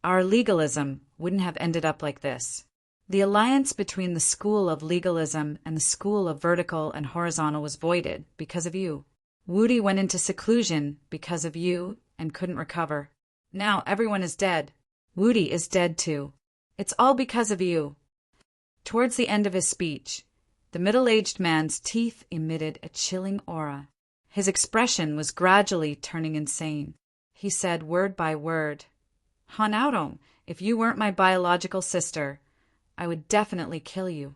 Speaker 1: our legalism wouldn't have ended up like this. The alliance between the school of legalism and the school of vertical and horizontal was voided because of you. Wudi went into seclusion because of you and couldn't recover. Now everyone is dead. Wudi is dead too. It's all because of you. Towards the end of his speech, the middle-aged man's teeth emitted a chilling aura. His expression was gradually turning insane. He said word by word, Han Aodong, if you weren't my biological sister, I would definitely kill you.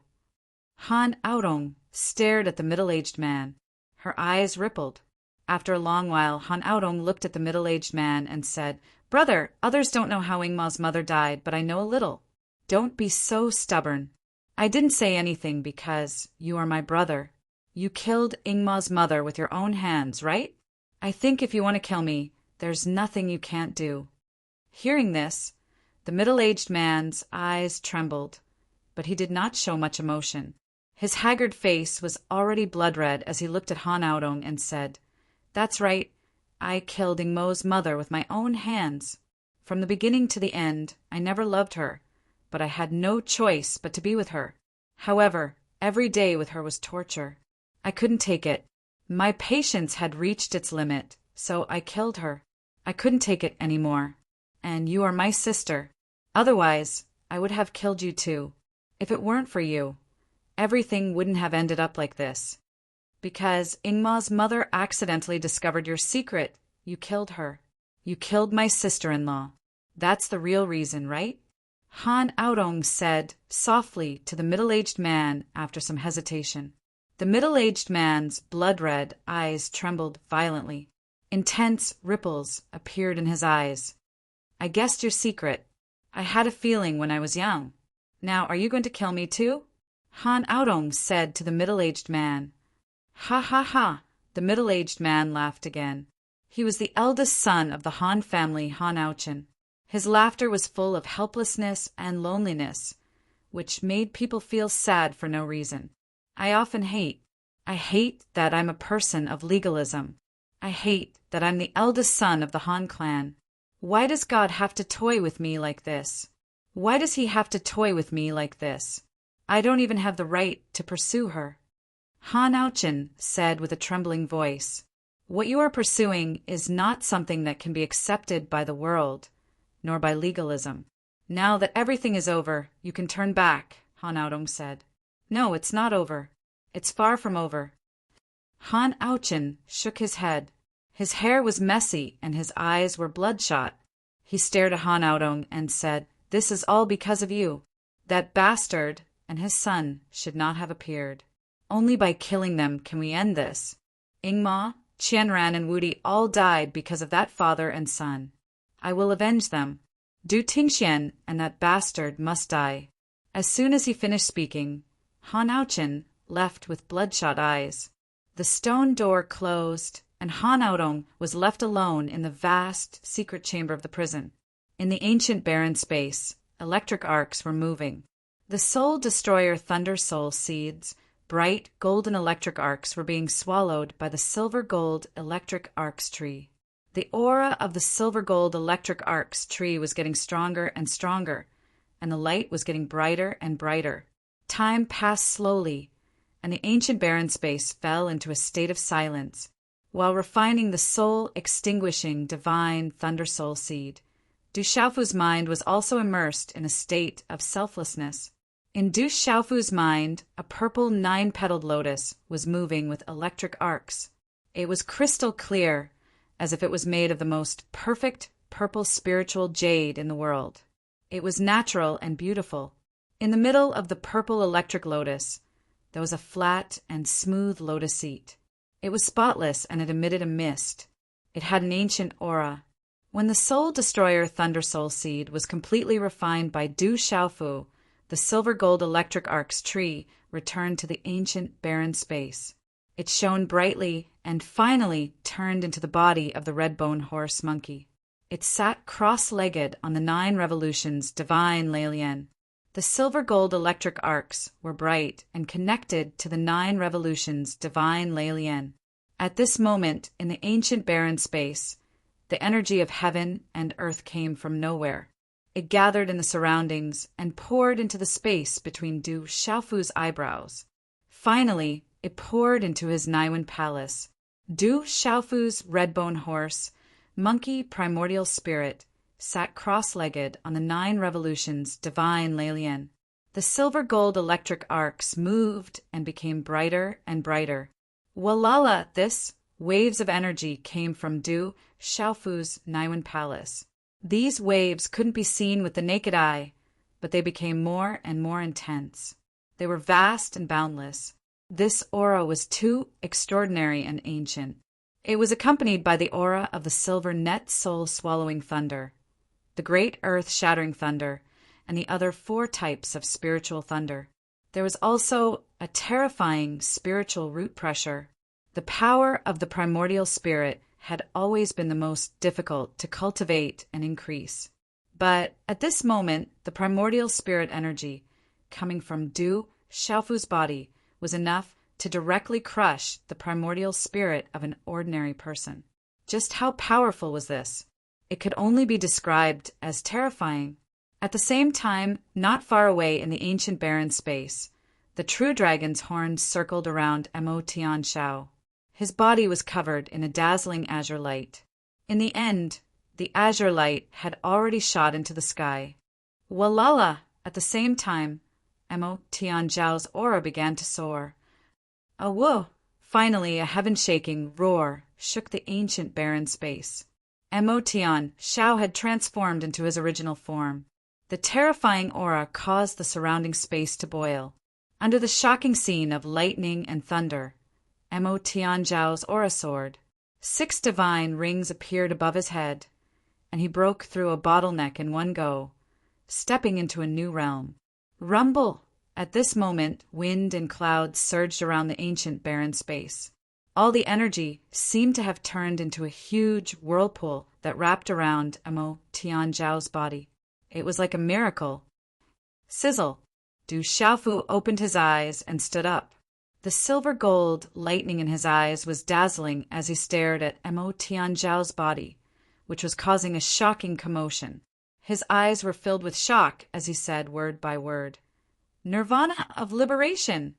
Speaker 1: Han Aodong stared at the middle-aged man. Her eyes rippled. After a long while, Han Aodong looked at the middle-aged man and said, "Brother, others don't know how Ingma's mother died, but I know a little. Don't be so stubborn. I didn't say anything because you are my brother. You killed Ingma's mother with your own hands, right? I think if you want to kill me, there's nothing you can't do." Hearing this, the middle-aged man's eyes trembled, but he did not show much emotion. His haggard face was already blood-red as he looked at Han Aodong and said, "That's right. I killed Ingmo's mother with my own hands. From the beginning to the end, I never loved her, but I had no choice but to be with her. However, every day with her was torture. I couldn't take it. My patience had reached its limit, so I killed her. I couldn't take it anymore. And you are my sister. Otherwise, I would have killed you too. If it weren't for you, everything wouldn't have ended up like this. Because Ingma's mother accidentally discovered your secret, you killed her. You killed my sister-in-law. That's the real reason, right?" Han Aodong said softly to the middle-aged man after some hesitation. The middle-aged man's blood-red eyes trembled violently. Intense ripples appeared in his eyes. "I guessed your secret. I had a feeling when I was young. Now are you going to kill me too?" Han Aodong said to the middle-aged man. "Ha ha ha!" The middle-aged man laughed again. He was the eldest son of the Han family, Han Aochin. His laughter was full of helplessness and loneliness, which made people feel sad for no reason. I hate that I'm a person of legalism. I hate that I'm the eldest son of the Han clan. Why does God have to toy with me like this? Why does he have to toy with me like this? I don't even have the right to pursue her." Han Aochin said with a trembling voice, "What you are pursuing is not something that can be accepted by the world, nor by legalism. Now that everything is over, you can turn back," Han Aodong said. "No, it's not over. It's far from over." Han Aochin shook his head. His hair was messy and his eyes were bloodshot. He stared at Han Aodong and said, "This is all because of you. That bastard and his son should not have appeared. Only by killing them can we end this. Ingma, Qianran, and Wudi all died because of that father and son. I will avenge them. Du Tingxian and that bastard must die." As soon as he finished speaking, Han Aochin left with bloodshot eyes. The stone door closed, and Han Aodong was left alone in the vast secret chamber of the prison. In the ancient barren space, electric arcs were moving. The soul destroyer thunder soul seeds, bright golden electric arcs, were being swallowed by the silver gold electric arcs tree. The aura of the silver gold electric arcs tree was getting stronger and stronger, and the light was getting brighter and brighter. Time passed slowly, and the ancient barren space fell into a state of silence, while refining the soul-extinguishing divine thunder soul seed. Du Xiaofu's mind was also immersed in a state of selflessness. In Du Xiaofu's mind, a purple 9-petaled lotus was moving with electric arcs. It was crystal clear, as if it was made of the most perfect purple spiritual jade in the world. It was natural and beautiful. In the middle of the purple electric lotus, there was a flat and smooth lotus seat. It was spotless and it emitted a mist. It had an ancient aura. When the soul destroyer thunder soul seed was completely refined by Du Xiaofu, the silver gold electric arcs tree returned to the ancient barren space. It shone brightly and finally turned into the body of the red-bone horse monkey. It sat cross-legged on the 9 revolutions divine Leilian. The silver gold electric arcs were bright and connected to the 9 revolutions divine Leilian. At this moment in the ancient barren space, the energy of heaven and earth came from nowhere. It gathered in the surroundings and poured into the space between Du Xiaofu's eyebrows. Finally, it poured into his Naiwen palace. Du Xiaofu's red-bone horse, monkey primordial spirit, sat cross-legged on the 9 revolutions divine Leilian. The silver gold electric arcs moved and became brighter and brighter. Walala, this! Waves of energy came from Du Xiaofu's Naiwen palace. These waves couldn't be seen with the naked eye, but they became more and more intense. They were vast and boundless. This aura was too extraordinary and ancient. It was accompanied by the aura of the silver net soul-swallowing thunder, the great earth-shattering thunder, and the other 4 types of spiritual thunder. There was also a terrifying spiritual root pressure. The power of the primordial spirit had always been the most difficult to cultivate and increase. But at this moment, the primordial spirit energy coming from Du Xiaofu's body was enough to directly crush the primordial spirit of an ordinary person. Just how powerful was this? It could only be described as terrifying. At the same time, not far away in the ancient barren space, the true dragon's horns circled around Mo Tianxiao. His body was covered in a dazzling azure light. In the end, the azure light had already shot into the sky. Walala! At the same time, Mo Tianxiao's aura began to soar. A whoa! Finally, a heaven-shaking roar shook the ancient barren space. Mo Tianxiao had transformed into his original form. The terrifying aura caused the surrounding space to boil. Under the shocking scene of lightning and thunder, Mo Tianxiao's aura soared. 6 divine rings appeared above his head, and he broke through a bottleneck in one go, stepping into a new realm. Rumble! At this moment, wind and clouds surged around the ancient barren space. All the energy seemed to have turned into a huge whirlpool that wrapped around Mo Tianxiao's body. It was like a miracle. Sizzle! Du Xiaofu opened his eyes and stood up. The silver-gold lightning in his eyes was dazzling as he stared at Mo Tianxiao's body, which was causing a shocking commotion. His eyes were filled with shock as he said word by word, "Nirvana of liberation!"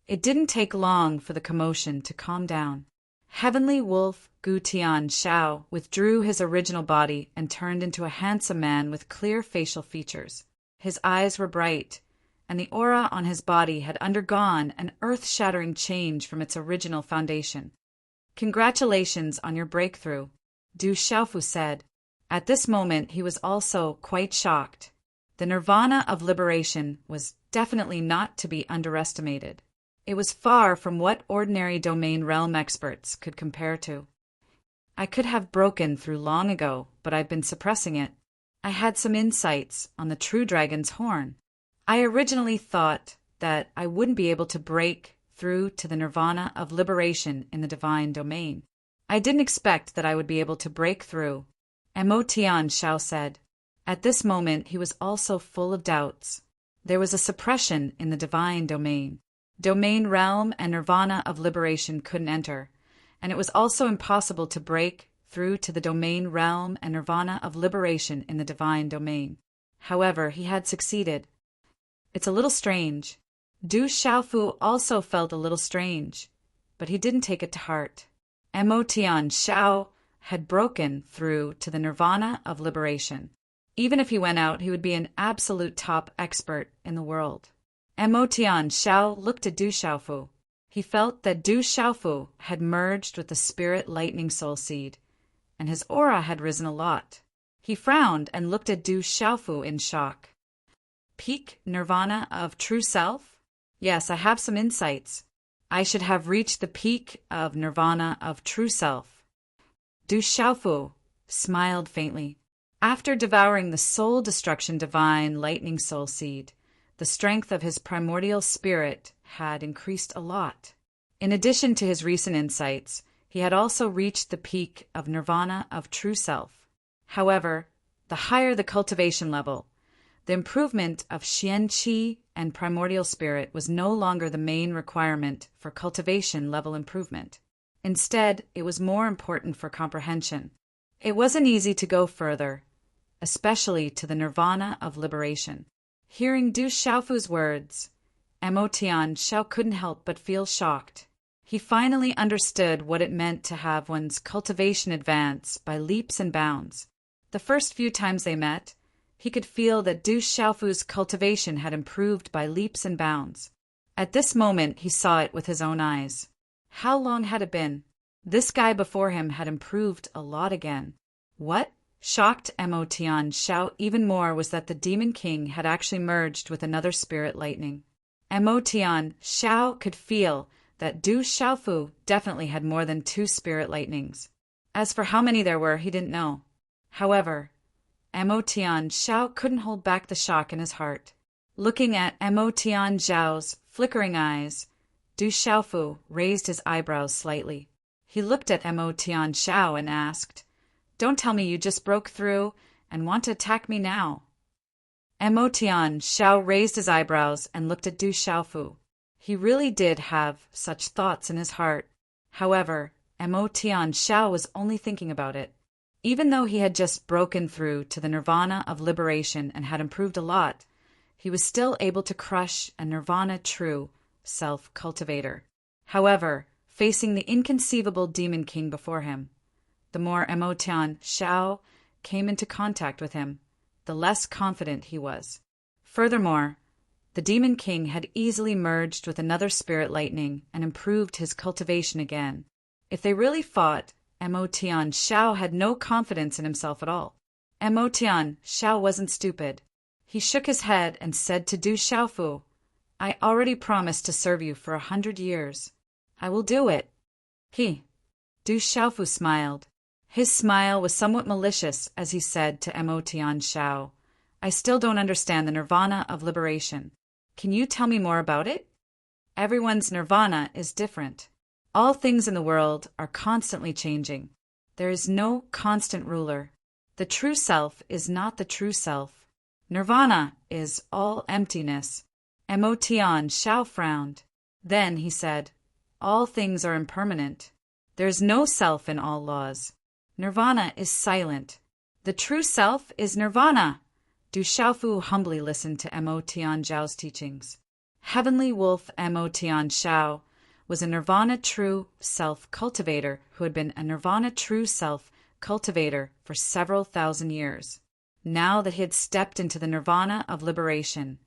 Speaker 1: It didn't take long for the commotion to calm down. Heavenly Wolf Gu Tianxiao withdrew his original body and turned into a handsome man with clear facial features. His eyes were bright, and the aura on his body had undergone an earth-shattering change from its original foundation. "Congratulations on your breakthrough," Du Xiaofu said. At this moment he was also quite shocked. The nirvana of liberation was definitely not to be underestimated. It was far from what ordinary domain realm experts could compare to. "I could have broken through long ago, but I've been suppressing it. I had some insights on the true dragon's horn. I originally thought that I wouldn't be able to break through to the nirvana of liberation in the divine domain. I didn't expect that I would be able to break through," Mo Tianxiao said. At this moment he was also full of doubts. There was a suppression in the divine domain. Domain realm and nirvana of liberation couldn't enter, and it was also impossible to break through to the domain realm and nirvana of liberation in the divine domain. However, he had succeeded. It's a little strange. Du Xiaofu also felt a little strange, but he didn't take it to heart. Mo Tianxiao had broken through to the nirvana of liberation. Even if he went out, he would be an absolute top expert in the world. Mo Tianxiao looked at Du Xiaofu. He felt that Du Xiaofu had merged with the spirit lightning soul seed, and his aura had risen a lot. He frowned and looked at Du Xiaofu in shock. "Peak nirvana of true self? Yes, I have some insights. I should have reached the peak of nirvana of true self." Du Xiaofu smiled faintly. After devouring the soul-destruction divine lightning soul seed, the strength of his primordial spirit had increased a lot. In addition to his recent insights, he had also reached the peak of nirvana of true self. However, the higher the cultivation level, the improvement of Xian Qi and primordial spirit was no longer the main requirement for cultivation level improvement. Instead, it was more important for comprehension. It wasn't easy to go further, especially to the nirvana of liberation. Hearing Du Xiaofu's words, Mo Tianxiao couldn't help but feel shocked. He finally understood what it meant to have one's cultivation advance by leaps and bounds. The first few times they met, he could feel that Du Xiaofu's cultivation had improved by leaps and bounds. At this moment, he saw it with his own eyes. How long had it been? This guy before him had improved a lot again. What shocked Mo Tianxiao even more was that the Demon King had actually merged with another spirit lightning. Mo Tian Xiao could feel that Du Xiaofu definitely had more than 2 spirit lightnings. As for how many there were, he didn't know. However, Mo Tian Xiao couldn't hold back the shock in his heart. Looking at Mo Tian Xiao's flickering eyes, Du Xiaofu raised his eyebrows slightly. He looked at Mo Tian Xiao and asked, "Don't tell me you just broke through and want to attack me now." Mo Tian Xiao raised his eyebrows and looked at Du Xiaofu. He really did have such thoughts in his heart. However, Mo Tian Xiao was only thinking about it. Even though he had just broken through to the nirvana of liberation and had improved a lot, he was still able to crush a nirvana true self-cultivator. However, facing the inconceivable demon king before him, the more Mo Tian Xiao came into contact with him, the less confident he was. Furthermore, the demon king had easily merged with another spirit lightning and improved his cultivation again. If they really fought, Mo Tian Xiao had no confidence in himself at all. Mo Tian Xiao wasn't stupid. He shook his head and said to Du Xiaofu, "I already promised to serve you for 100 years. I will do it." Du Xiaofu smiled. His smile was somewhat malicious as he said to Mo Tian Xiao, "I still don't understand the nirvana of liberation. Can you tell me more about it?" Everyone's nirvana is different. All things in the world are constantly changing. There is no constant ruler. The true self is not the true self. Nirvana is all emptiness. Mo Tian Xiao frowned. Then he said, "All things are impermanent. There is no self in all laws. Nirvana is silent. The true self is nirvana." Du Xiaofu humbly listened to Mo Tian Xiao's teachings. Heavenly Wolf Mo Tian Xiao was a nirvana true self cultivator who had been a nirvana true self cultivator for several thousand years. Now that he had stepped into the nirvana of liberation,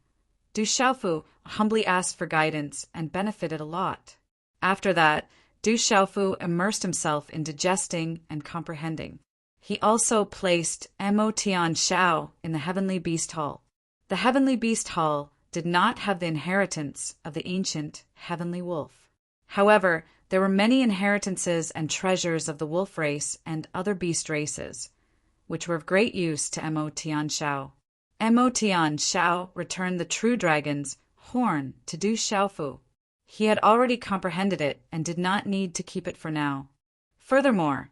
Speaker 1: Du Xiaofu humbly asked for guidance and benefited a lot. After that, Du Xiaofu immersed himself in digesting and comprehending. He also placed Mo Tian Xiao in the Heavenly Beast Hall. The Heavenly Beast Hall did not have the inheritance of the ancient Heavenly Wolf. However, there were many inheritances and treasures of the wolf race and other beast races, which were of great use to Mo Tian Xiao. Mo Tian Xiao returned the true dragon's horn to Du Xiaofu. He had already comprehended it and did not need to keep it for now. Furthermore,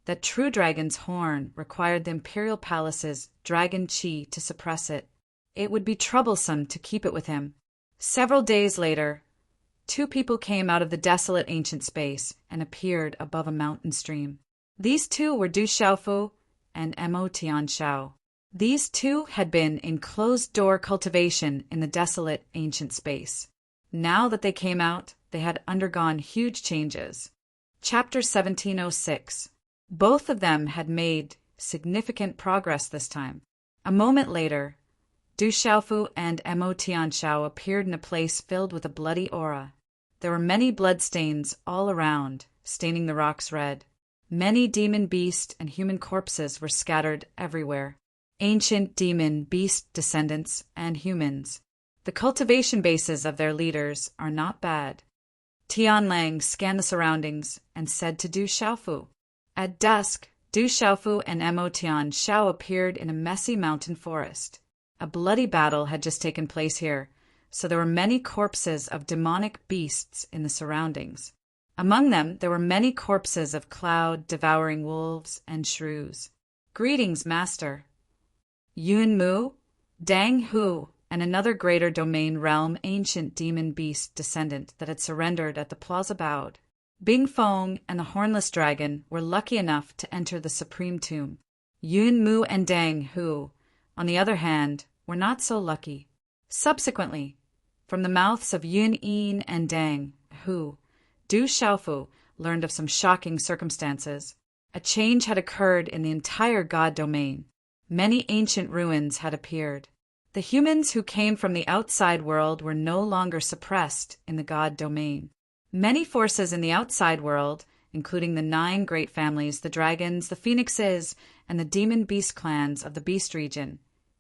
Speaker 1: that true dragon's horn required the imperial palace's dragon chi to suppress it. It would be troublesome to keep it with him. Several days later, 2 people came out of the desolate ancient space and appeared above a mountain stream. These 2 were Du Xiaofu and Mo Tian Xiao. These 2 had been in closed-door cultivation in the desolate ancient space. Now that they came out, they had undergone huge changes. Chapter 1706. Both of them had made significant progress this time. A moment later, Du Xiaofu and Mo Tian Xiao appeared in a place filled with a bloody aura. There were many bloodstains all around, staining the rocks red. Many demon beast and human corpses were scattered everywhere. Ancient demon beast descendants and humans. The cultivation bases of their leaders are not bad. Tianlang scanned the surroundings and said to Du Xiaofu. At dusk, Du Xiaofu and Mo Tian Xiao appeared in a messy mountain forest. A bloody battle had just taken place here, so there were many corpses of demonic beasts in the surroundings. Among them, there were many corpses of cloud-devouring wolves and shrews. "Greetings, Master." Yun Mu, Dang Hu, and another greater domain realm ancient demon beast descendant that had surrendered at the plaza bowed. Bing Fong and the Hornless Dragon were lucky enough to enter the Supreme Tomb. Yun Mu and Dang Hu, on the other hand, were not so lucky. Subsequently, from the mouths of Yun Yin and Dang Hu, Du Xiaofu learned of some shocking circumstances. A change had occurred in the entire god domain. Many ancient ruins had appeared. The humans who came from the outside world were no longer suppressed in the god domain. Many forces in the outside world, including the 9 great families, the dragons, the phoenixes, and the demon beast clans of the beast region,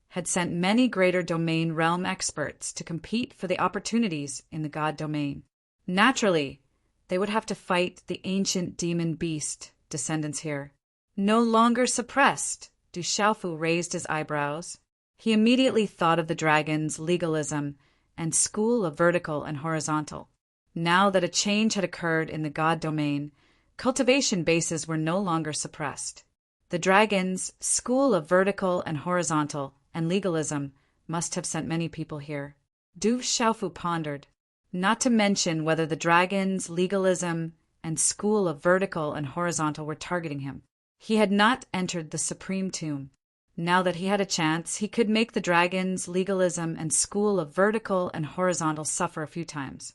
Speaker 1: had sent many greater domain realm experts to compete for the opportunities in the god domain. Naturally, they would have to fight the ancient demon beast descendants here. No longer suppressed, Du Xiaofu raised his eyebrows. He immediately thought of the dragon's legalism and school of vertical and horizontal. Now that a change had occurred in the god domain, cultivation bases were no longer suppressed. The dragon's school of vertical and horizontal and legalism must have sent many people here. Du Xiaofu pondered, not to mention whether the dragon's legalism and school of vertical and horizontal were targeting him. He had not entered the supreme tomb. Now that he had a chance, he could make the dragon's legalism and school of vertical and horizontal suffer a few times.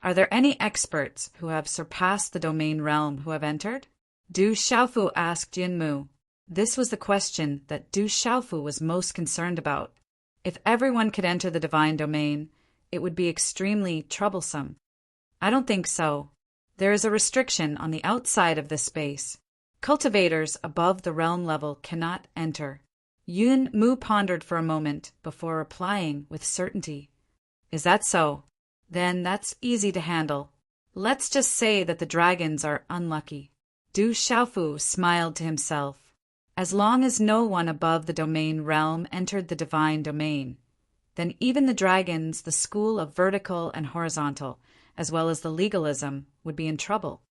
Speaker 1: Are there any experts who have surpassed the domain realm who have entered? Du Xiaofu asked Yunmu. This was the question that Du Xiaofu was most concerned about. If everyone could enter the divine domain, it would be extremely troublesome. I don't think so. There is a restriction on the outside of this space. Cultivators above the realm level cannot enter. Yun Mu pondered for a moment before replying with certainty. Is that so? Then that's easy to handle. Let's just say that the dragons are unlucky. Du Xiaofu smiled to himself. As long as no one above the domain realm entered the divine domain, then even the dragons, the school of vertical and horizontal, as well as the legalism, would be in trouble.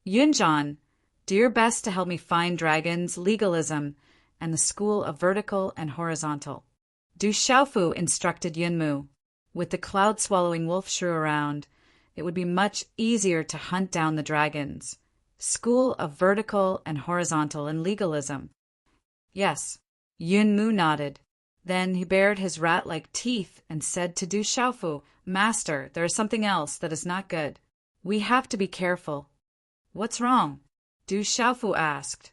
Speaker 1: Yunzhan, do your best to help me find dragons, legalism, and the school of vertical and horizontal. Du Xiaofu instructed Yunmu. With the cloud-swallowing wolf shrew around, it would be much easier to hunt down the dragons. School of vertical and horizontal and legalism. Yes, Yunmu nodded. Then he bared his rat-like teeth and said to Du Xiaofu, Master, there is something else that is not good. We have to be careful. What's wrong? Du Xiaofu asked.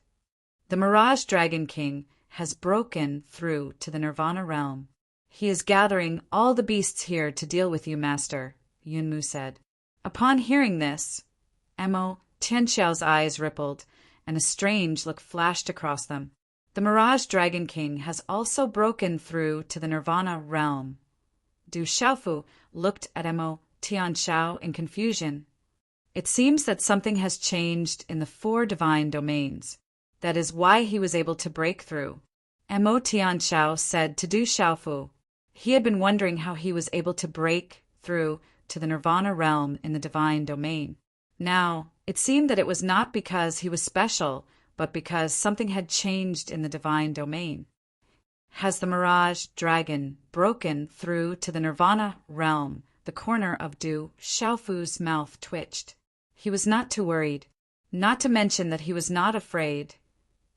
Speaker 1: The Mirage Dragon King has broken through to the Nirvana realm. He is gathering all the beasts here to deal with you, Master, Yunmu said. Upon hearing this, Mo Tianxiao's eyes rippled, and a strange look flashed across them. The Mirage Dragon King has also broken through to the Nirvana realm. Du Xiaofu looked at Mo Tianxiao in confusion. It seems that something has changed in the 4 divine domains. That is why he was able to break through. Mo Tianxiao said to Du Xiaofu. He had been wondering how he was able to break through to the Nirvana realm in the divine domain. Now, it seemed that it was not because he was special, but because something had changed in the divine domain. Has the Mirage Dragon broken through to the Nirvana realm? The corner of Du Xiaofu's mouth twitched. He was not too worried, not to mention that he was not afraid.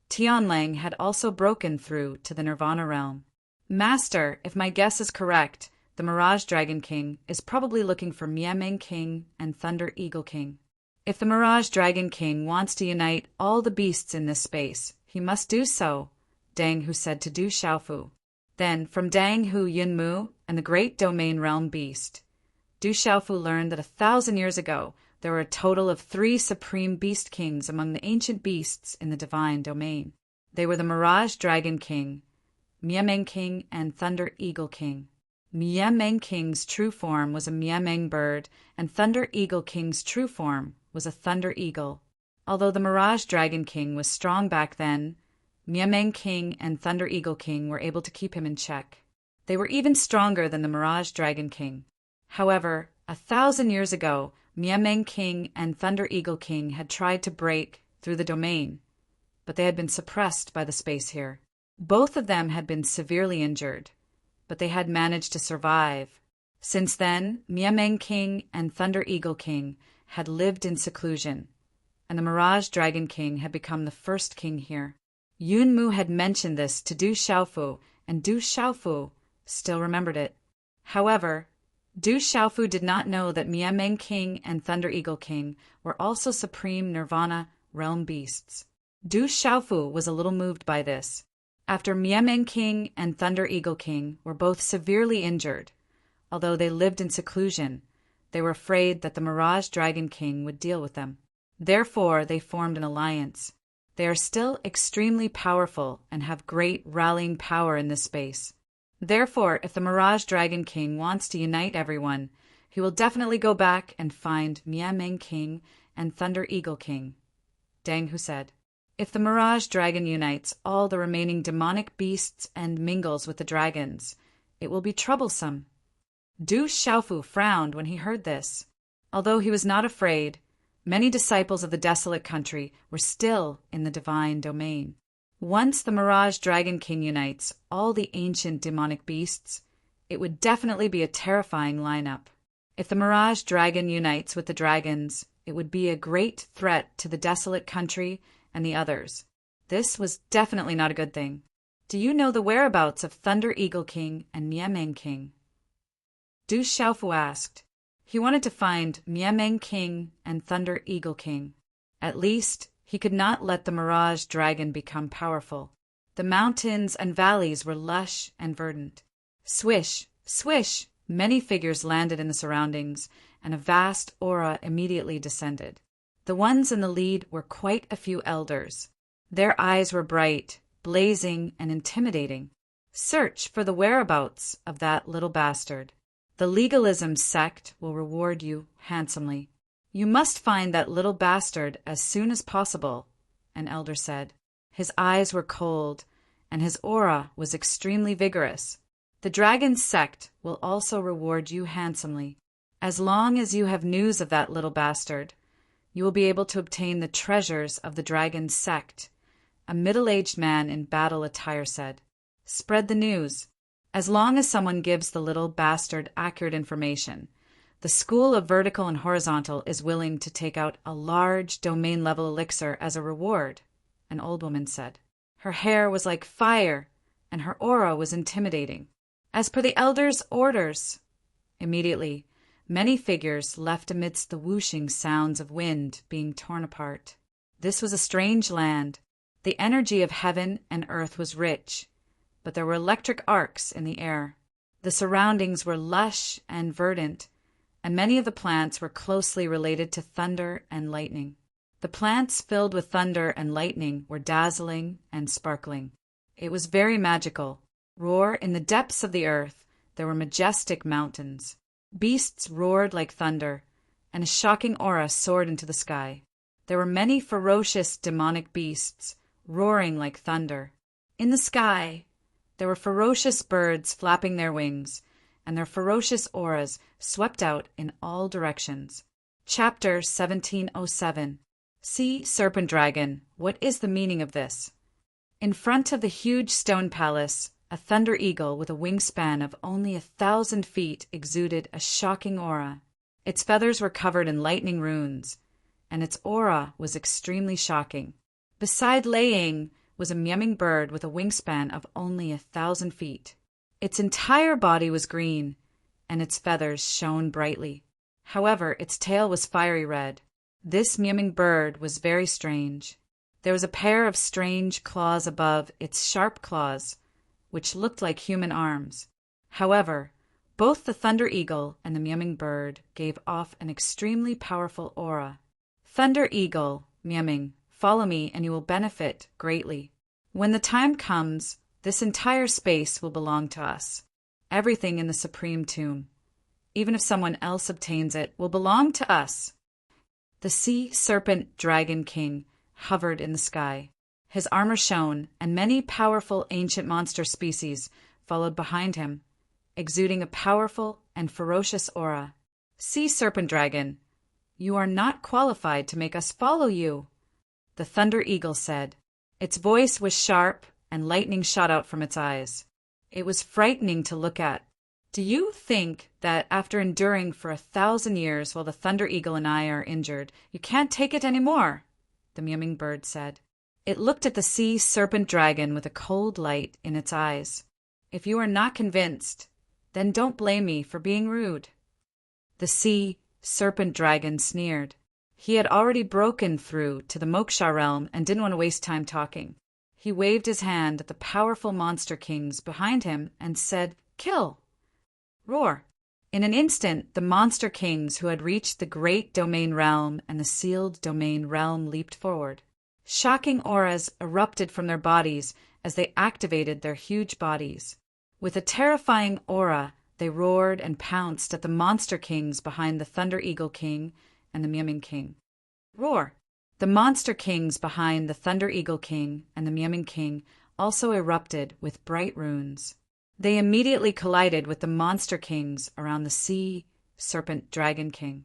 Speaker 1: Tianlang had also broken through to the Nirvana realm. Master, if my guess is correct, the Mirage Dragon King is probably looking for Miameng King and Thunder Eagle King. If the Mirage Dragon King wants to unite all the beasts in this space, he must do so, Dang Hu said to Du Xiaofu. Then, from Dang Hu Yunmu and the great domain realm beast, Du Xiaofu learned that 1,000 years ago, there were a total of 3 supreme beast kings among the ancient beasts in the divine domain. They were the Mirage Dragon King, Miameng King, and Thunder Eagle King. Miameng King's true form was a Miameng bird, and Thunder Eagle King's true form was a Thunder Eagle. Although the Mirage Dragon King was strong back then, Miameng King and Thunder Eagle King were able to keep him in check. They were even stronger than the Mirage Dragon King. However, 1,000 years ago, Miameng King and Thunder Eagle King had tried to break through the domain, but they had been suppressed by the space here. Both of them had been severely injured, but they had managed to survive. Since then, Miameng King and Thunder Eagle King had lived in seclusion, and the Mirage Dragon King had become the first king here. Yunmu had mentioned this to Du Xiaofu, and Du Xiaofu still remembered it. However, Du Xiaofu did not know that Miameng King and Thunder Eagle King were also supreme Nirvana realm beasts. Du Xiaofu was a little moved by this. After Miameng King and Thunder Eagle King were both severely injured, although they lived in seclusion, they were afraid that the Mirage Dragon King would deal with them. Therefore, they formed an alliance. They are still extremely powerful and have great rallying power in this space. Therefore, if the Mirage Dragon King wants to unite everyone, he will definitely go back and find Miameng King and Thunder Eagle King. Dang Hu said, if the Mirage Dragon unites all the remaining demonic beasts and mingles with the dragons, it will be troublesome. Du Xiaofu frowned when he heard this. Although he was not afraid, many disciples of the desolate country were still in the divine domain. Once the Mirage Dragon King unites all the ancient demonic beasts, it would definitely be a terrifying lineup. If the Mirage Dragon unites with the dragons, it would be a great threat to the desolate country and the others. This was definitely not a good thing. Do you know the whereabouts of Thunder Eagle King and Miameng King? Du Xiaofu asked. He wanted to find Miameng King and Thunder Eagle King. At least, he could not let the Mirage Dragon become powerful. The mountains and valleys were lush and verdant. Swish, swish, many figures landed in the surroundings, and a vast aura immediately descended. The ones in the lead were quite a few elders. Their eyes were bright, blazing, and intimidating. Search for the whereabouts of that little bastard. The legalism sect will reward you handsomely. You must find that little bastard as soon as possible, an elder said. His eyes were cold, and his aura was extremely vigorous. The dragon sect will also reward you handsomely. As long as you have news of that little bastard, you will be able to obtain the treasures of the dragon sect, a middle-aged man in battle attire said. Spread the news. As long as someone gives the little bastard accurate information, the School of Vertical and Horizontal is willing to take out a large domain-level elixir as a reward, an old woman said. Her hair was like fire, and her aura was intimidating. As per the elders' orders. Immediately, many figures left amidst the whooshing sounds of wind being torn apart. This was a strange land. The energy of heaven and earth was rich, but there were electric arcs in the air. The surroundings were lush and verdant, and many of the plants were closely related to thunder and lightning. The plants filled with thunder and lightning were dazzling and sparkling. It was very magical. Roar in the depths of the earth, there were majestic mountains. Beasts roared like thunder, and a shocking aura soared into the sky. There were many ferocious demonic beasts, roaring like thunder. In the sky, there were ferocious birds flapping their wings, and their ferocious auras swept out in all directions. Chapter 1707. Sea Serpent Dragon, what is the meaning of this? In front of the huge stone palace, a thunder eagle with a wingspan of only 1,000 feet exuded a shocking aura. Its feathers were covered in lightning runes, and its aura was extremely shocking. Beside Lei Ying was a Miameng bird with a wingspan of only 1,000 feet. Its entire body was green, and its feathers shone brightly. However, its tail was fiery red. This Miameng bird was very strange. There was a pair of strange claws above its sharp claws, which looked like human arms. However, both the thunder eagle and the Miameng bird gave off an extremely powerful aura. Thunder eagle, Miameng, follow me and you will benefit greatly. When the time comes, this entire space will belong to us. Everything in the supreme tomb, even if someone else obtains it, will belong to us. The sea serpent dragon king hovered in the sky. His armor shone, and many powerful ancient monster species followed behind him, exuding a powerful and ferocious aura. Sea Serpent Dragon, you are not qualified to make us follow you, the Thunder Eagle said. Its voice was sharp, and lightning shot out from its eyes. It was frightening to look at. Do you think that after enduring for 1,000 years while the Thunder Eagle and I are injured, you can't take it anymore? The Miameng bird said. It looked at the sea serpent dragon with a cold light in its eyes. If you are not convinced, then don't blame me for being rude. The sea serpent dragon sneered. He had already broken through to the Moksha realm and didn't want to waste time talking. He waved his hand at the powerful monster kings behind him and said, "Kill!" Roar! In an instant, the monster kings who had reached the great domain realm and the sealed domain realm leaped forward. Shocking auras erupted from their bodies as they activated their huge bodies. With a terrifying aura, they roared and pounced at the monster kings behind the Thunder Eagle King and the Meowming King. Roar! The monster kings behind the Thunder Eagle King and the Meowming King also erupted with bright runes. They immediately collided with the monster kings around the Sea Serpent Dragon King.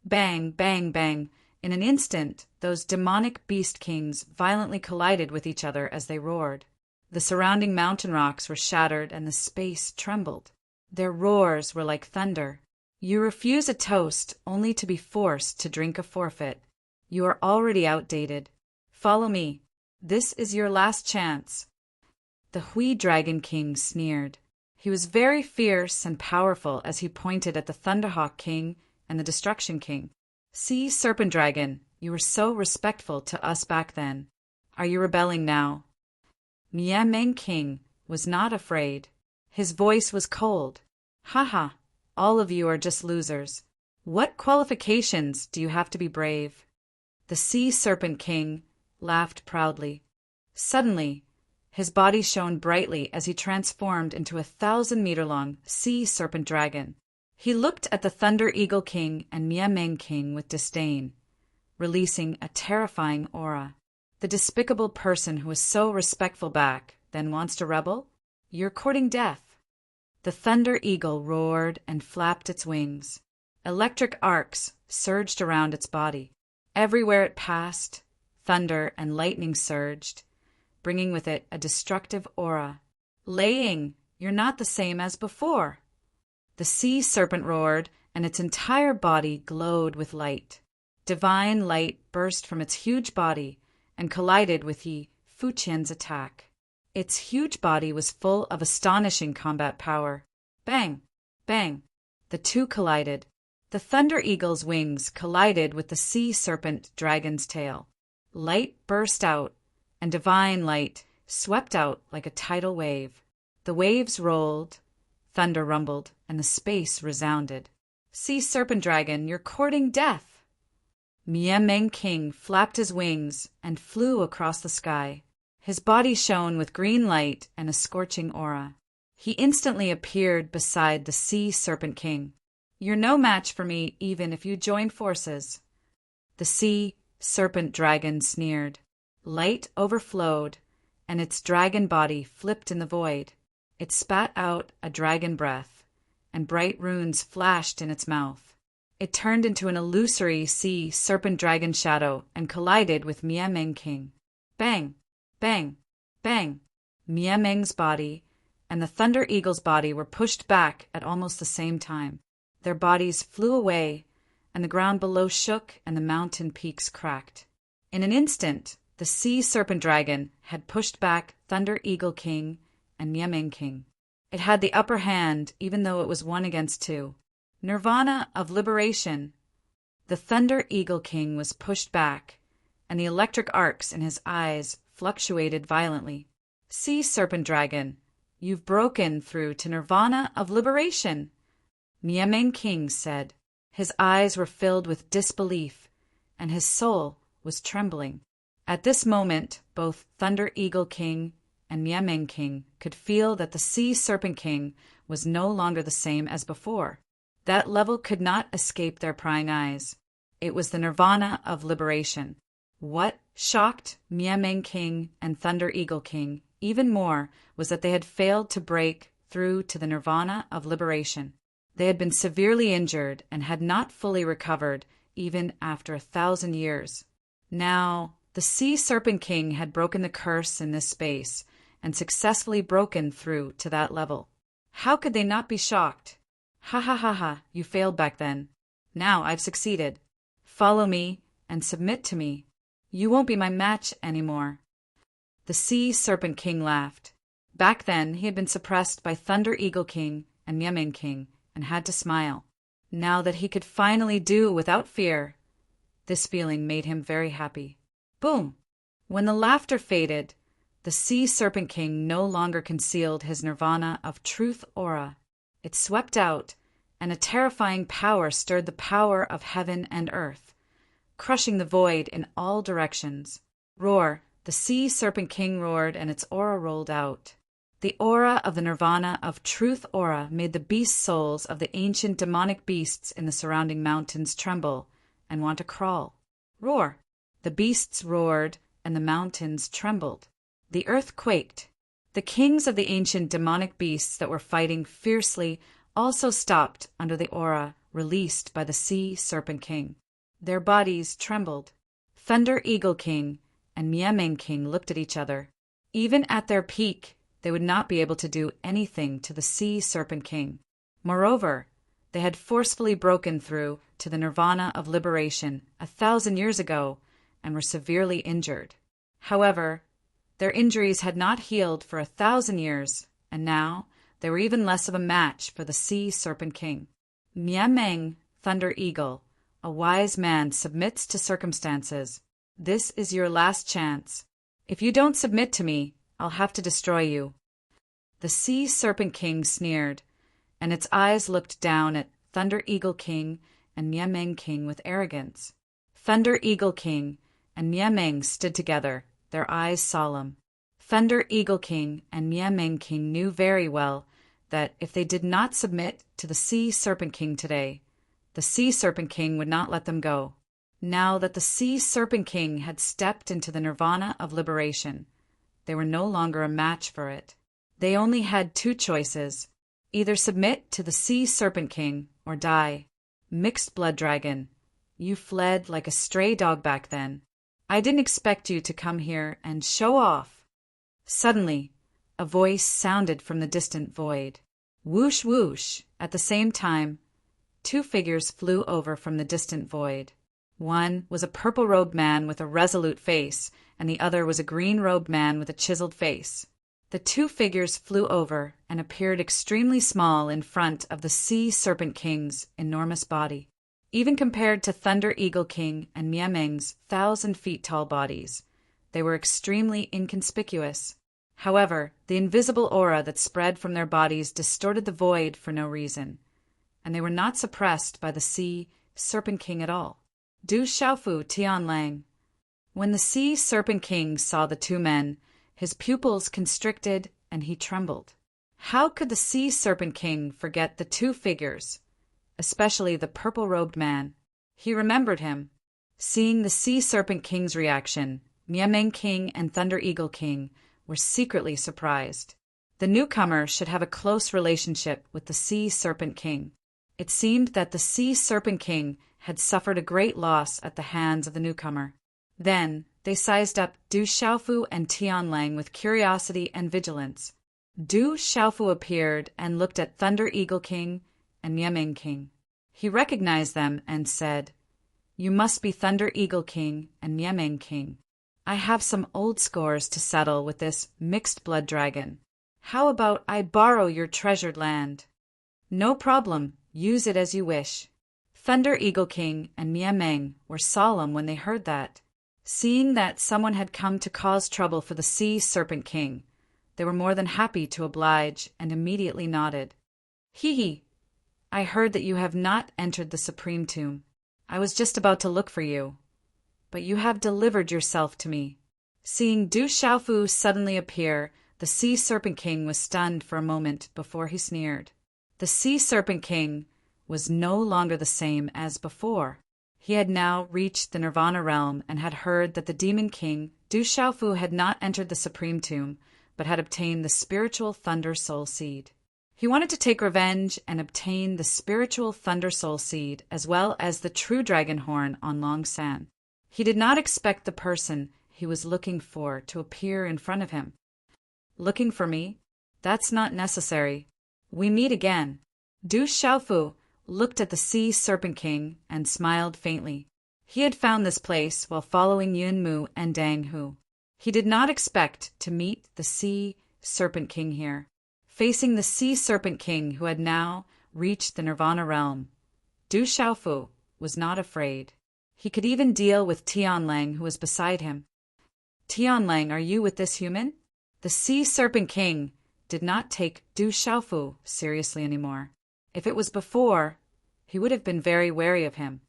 Speaker 1: Bang, bang, bang! In an instant, those demonic beast kings violently collided with each other as they roared. The surrounding mountain rocks were shattered and the space trembled. Their roars were like thunder. You refuse a toast only to be forced to drink a forfeit. You are already outdated. Follow me. This is your last chance. The Hui Dragon King sneered. He was very fierce and powerful as he pointed at the Thunderhawk King and the Destruction King. Sea Serpent Dragon, you were so respectful to us back then. Are you rebelling now? Meowming King was not afraid. His voice was cold. Haha, all of you are just losers. What qualifications do you have to be brave? The Sea Serpent King laughed proudly. Suddenly, his body shone brightly as he transformed into a 1,000-meter-long Sea Serpent Dragon. He looked at the Thunder Eagle King and Meowming King with disdain, releasing a terrifying aura. The despicable person who was so respectful back then wants to rebel? You're courting death. The Thunder Eagle roared and flapped its wings. Electric arcs surged around its body. Everywhere it passed, thunder and lightning surged, bringing with it a destructive aura. Laying, you're not the same as before. The Sea Serpent roared, and its entire body glowed with light. Divine light burst from its huge body and collided with Yi Fuqian's attack. Its huge body was full of astonishing combat power. Bang! Bang! The two collided. The Thunder Eagle's wings collided with the Sea Serpent Dragon's tail. Light burst out, and divine light swept out like a tidal wave. The waves rolled, thunder rumbled, and the space resounded. Sea Serpent Dragon, you're courting death! Meowming King flapped his wings and flew across the sky. His body shone with green light and a scorching aura. He instantly appeared beside the Sea Serpent King. You're no match for me even if you join forces. The Sea Serpent Dragon sneered. Light overflowed, and its dragon body flipped in the void. It spat out a dragon breath, and bright runes flashed in its mouth. It turned into an illusory Sea Serpent Dragon shadow and collided with Meowming King. Bang! Bang! Bang! Meowming's body and the Thunder Eagle's body were pushed back at almost the same time. Their bodies flew away, and the ground below shook and the mountain peaks cracked. In an instant, the Sea Serpent Dragon had pushed back Thunder Eagle King and Meowming King. It had the upper hand even though it was 1 against 2. Nirvana of liberation. The Thunder Eagle King was pushed back, and the electric arcs in his eyes fluctuated violently. Sea Serpent Dragon, you've broken through to Nirvana of liberation, Meowming King said. His eyes were filled with disbelief, and his soul was trembling. At this moment, both Thunder Eagle King and Meowming King could feel that the Sea Serpent King was no longer the same as before. That level could not escape their prying eyes. It was the Nirvana of liberation. What shocked Meowming King and Thunder Eagle King even more was that they had failed to break through to the Nirvana of liberation. They had been severely injured and had not fully recovered even after 1,000 years. Now, the Sea Serpent King had broken the curse in this space and successfully broken through to that level. How could they not be shocked? Ha ha ha ha, you failed back then. Now I've succeeded. Follow me and submit to me. You won't be my match anymore. The Sea Serpent King laughed. Back then, he had been suppressed by Thunder Eagle King and Meowming King and had to smile. Now that he could finally do without fear, this feeling made him very happy. Boom! When the laughter faded, the Sea Serpent King no longer concealed his Nirvana of truth aura. It swept out, and a terrifying power stirred the power of heaven and earth, crushing the void in all directions. Roar! The Sea Serpent King roared, and its aura rolled out. The aura of the Nirvana of Truth aura made the beast souls of the ancient demonic beasts in the surrounding mountains tremble and want to crawl. Roar! The beasts roared, and the mountains trembled. The earth quaked. The kings of the ancient demonic beasts that were fighting fiercely also stopped under the aura released by the Sea Serpent King. Their bodies trembled. Thunder Eagle King and Miameng King looked at each other. Even at their peak, they would not be able to do anything to the Sea Serpent King. Moreover, they had forcefully broken through to the Nirvana of Liberation 1,000 years ago and were severely injured. However, their injuries had not healed for 1,000 years, and now they were even less of a match for the Sea Serpent King. Miameng, Thunder Eagle, a wise man, submits to circumstances. This is your last chance. If you don't submit to me, I'll have to destroy you. The Sea Serpent King sneered, and its eyes looked down at Thunder Eagle King and Miameng King with arrogance. Thunder Eagle King and Miameng stood together, their eyes solemn. Thunder Eagle King and Miameng King knew very well that if they did not submit to the Sea Serpent King today, the Sea Serpent King would not let them go. Now that the Sea Serpent King had stepped into the Nirvana of Liberation, they were no longer a match for it. They only had two choices: either submit to the Sea Serpent King or die. Mixed Blood Dragon, you fled like a stray dog back then. I didn't expect you to come here and show off. Suddenly, a voice sounded from the distant void. Whoosh whoosh! At the same time, two figures flew over from the distant void. One was a purple-robed man with a resolute face, and the other was a green-robed man with a chiseled face. The two figures flew over and appeared extremely small in front of the Sea Serpent King's enormous body. Even compared to Thunder Eagle King and Miameng's 1,000-feet-tall bodies, they were extremely inconspicuous. However, the invisible aura that spread from their bodies distorted the void for no reason, and they were not suppressed by the Sea Serpent King at all. Du Xiaofu Tianlang. When the Sea Serpent King saw the two men, his pupils constricted and he trembled. How could the Sea Serpent King forget the two figures, especially the purple-robed man? He remembered him. Seeing the Sea Serpent King's reaction, Miameng King and Thunder Eagle King were secretly surprised. The newcomer should have a close relationship with the Sea Serpent King. It seemed that the Sea Serpent King had suffered a great loss at the hands of the newcomer. Then they sized up Du Xiaofu and Tianlang with curiosity and vigilance. Du Xiaofu appeared and looked at Thunder Eagle King and Miameng King. He recognized them and said, "You must be Thunder Eagle King and Miameng King. I have some old scores to settle with this mixed blood dragon. How about I borrow your treasured land?" "No problem. Use it as you wish." Thunder Eagle King and Miameng were solemn when they heard that. Seeing that someone had come to cause trouble for the Sea Serpent King, they were more than happy to oblige and immediately nodded. "Hee. I heard that you have not entered the Supreme Tomb. I was just about to look for you, but you have delivered yourself to me." Seeing Du Xiaofu suddenly appear, the Sea Serpent King was stunned for a moment before he sneered. The Sea Serpent King was no longer the same as before. He had now reached the Nirvana realm and had heard that the Demon King, Du Xiaofu, had not entered the Supreme Tomb, but had obtained the spiritual Thunder Soul Seed. He wanted to take revenge and obtain the spiritual Thunder Soul Seed as well as the true dragon horn on Long San. He did not expect the person he was looking for to appear in front of him. "Looking for me? That's not necessary. We meet again." Du Xiaofu looked at the Sea Serpent King and smiled faintly. He had found this place while following Yun Mu and Dang Hu. He did not expect to meet the Sea Serpent King here. Facing the Sea Serpent King, who had now reached the Nirvana realm, Du Xiaofu was not afraid. He could even deal with Tianlang, who was beside him. "Tianlang, are you with this human?" The Sea Serpent King did not take Du Xiaofu seriously anymore. If it was before, he would have been very wary of him.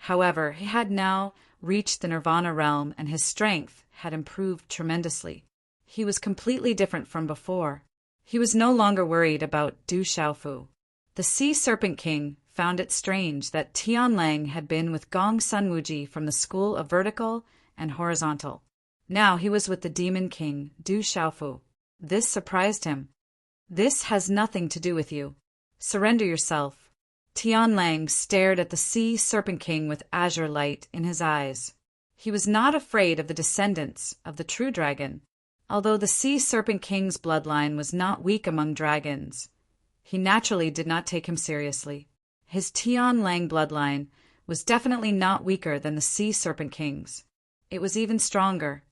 Speaker 1: However, he had now reached the Nirvana realm and his strength had improved tremendously. He was completely different from before. He was no longer worried about Du Xiaofu. The Sea Serpent King found it strange that Tianlang had been with Gong Sunwuji from the school of vertical and horizontal. Now he was with the Demon King, Du Xiaofu. This surprised him. "This has nothing to do with you. Surrender yourself." Tianlang stared at the Sea Serpent King with azure light in his eyes. He was not afraid of the descendants of the true dragon. Although the Sea Serpent King's bloodline was not weak among dragons, he naturally did not take him seriously. His Tianlang bloodline was definitely not weaker than the Sea Serpent King's. It was even stronger.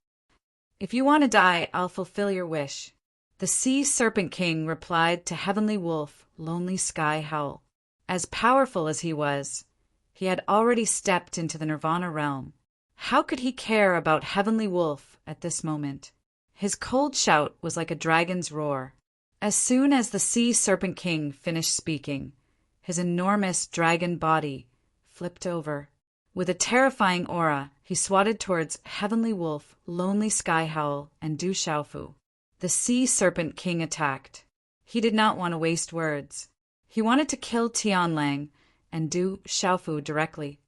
Speaker 1: "If you want to die, I'll fulfill your wish." The Sea Serpent King replied to Heavenly Wolf, Lonely Sky Howl. As powerful as he was, he had already stepped into the Nirvana realm. How could he care about Heavenly Wolf at this moment? His cold shout was like a dragon's roar. As soon as the Sea Serpent King finished speaking, his enormous dragon body flipped over. With a terrifying aura, he swatted towards Heavenly Wolf, Lonely Sky Howl, and Du Xiaofu. The Sea Serpent King attacked. He did not want to waste words. He wanted to kill Tianlang and Du Xiaofu directly.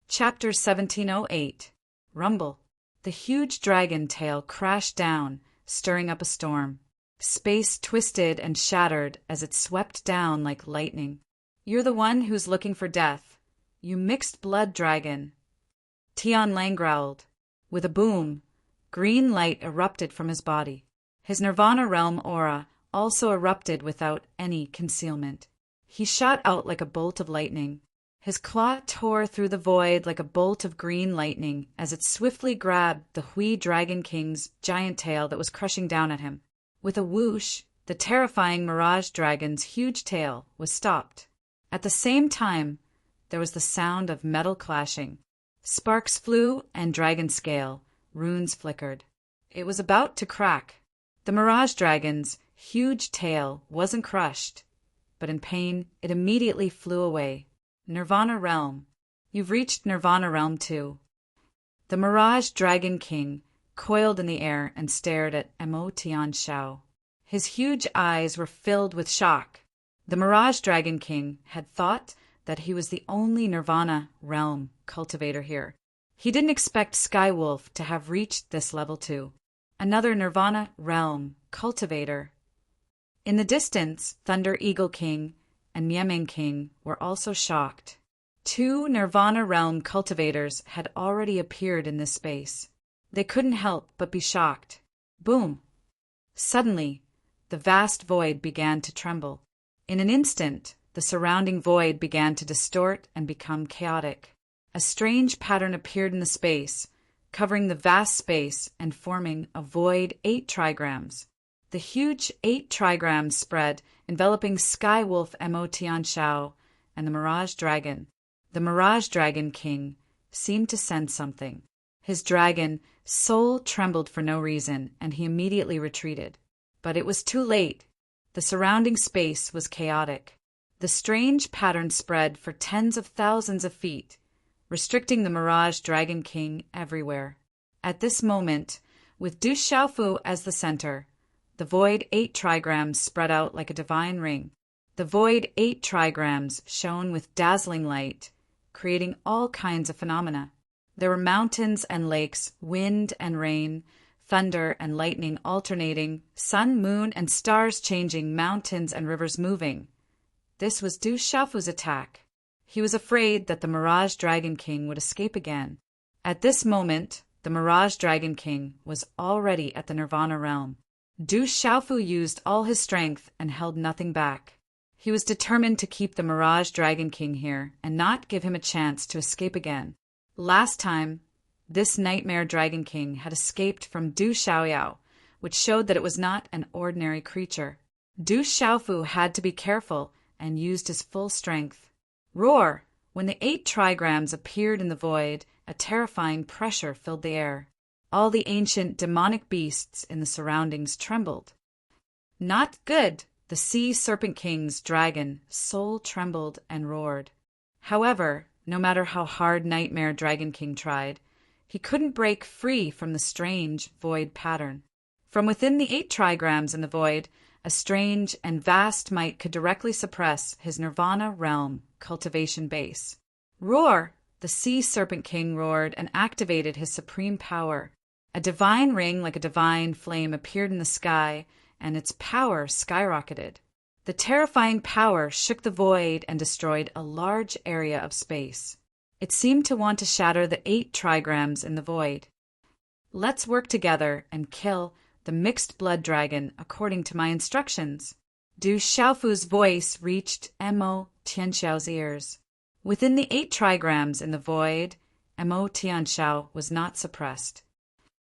Speaker 1: Chapter 1708. Rumble. The huge dragon tail crashed down, stirring up a storm. Space twisted and shattered as it swept down like lightning. "You're the one who's looking for death, you mixed blood dragon," Tianlang growled. With a boom, green light erupted from his body. His Nirvana realm aura also erupted without any concealment. He shot out like a bolt of lightning. His claw tore through the void like a bolt of green lightning as it swiftly grabbed the Hui Dragon King's giant tail that was crushing down at him. With a whoosh, the terrifying Mirage Dragon's huge tail was stopped. At the same time, there was the sound of metal clashing. Sparks flew and dragon scale, runes flickered. It was about to crack. The Mirage Dragon's huge tail wasn't crushed, but in pain, it immediately flew away. Nirvana Realm. You've reached Nirvana Realm too. The Mirage Dragon King coiled in the air and stared at Mo Tianshao. His huge eyes were filled with shock. The Mirage Dragon King had thought that he was the only Nirvana Realm cultivator here. He didn't expect Skywolf to have reached this level too. Another Nirvana Realm cultivator. In the distance, Thunder Eagle King and Mieming King were also shocked. Two Nirvana Realm cultivators had already appeared in this space. They couldn't help but be shocked. Boom! Suddenly, the vast void began to tremble. In an instant, the surrounding void began to distort and become chaotic. A strange pattern appeared in the space, covering the vast space and forming a void 8 trigrams. The huge 8 trigrams spread, enveloping Skywolf Mo Tianshao and the Mirage Dragon. The Mirage Dragon King seemed to sense something. His dragon soul trembled for no reason, and he immediately retreated. But it was too late. The surrounding space was chaotic. The strange pattern spread for tens of thousands of feet, restricting the Mirage Dragon King everywhere. At this moment, with Du Xiaofu as the center, the Void 8 trigrams spread out like a divine ring. The Void 8 trigrams shone with dazzling light, creating all kinds of phenomena. There were mountains and lakes, wind and rain, thunder and lightning alternating, sun, moon, and stars changing, mountains and rivers moving. This was Du Xiaofu's attack. He was afraid that the Mirage Dragon King would escape again. At this moment, the Mirage Dragon King was already at the Nirvana realm. Du Xiaofu used all his strength and held nothing back. He was determined to keep the Mirage Dragon King here and not give him a chance to escape again. Last time, this Nightmare Dragon King had escaped from Du Xiaoyao, which showed that it was not an ordinary creature. Du Xiaofu had to be careful and used his full strength. Roar! When the 8 trigrams appeared in the void, a terrifying pressure filled the air. All the ancient demonic beasts in the surroundings trembled. Not good! The Sea Serpent King's dragon soul trembled and roared. However, No matter how hard Nightmare Dragon King tried, he couldn't break free from the strange void pattern. From within the 8 trigrams in the void, a strange and vast might could directly suppress his Nirvana realm cultivation base. Roar! The Sea Serpent King roared and activated his supreme power. A divine ring like a divine flame appeared in the sky, and its power skyrocketed. The terrifying power shook the void and destroyed a large area of space. It seemed to want to shatter the 8 trigrams in the void. Let's work together and kill the mixed blood dragon according to my instructions. Du Xiaofu's voice reached Mo Tianxiao's ears. Within the 8 trigrams in the void, Mo Tianxiao was not suppressed.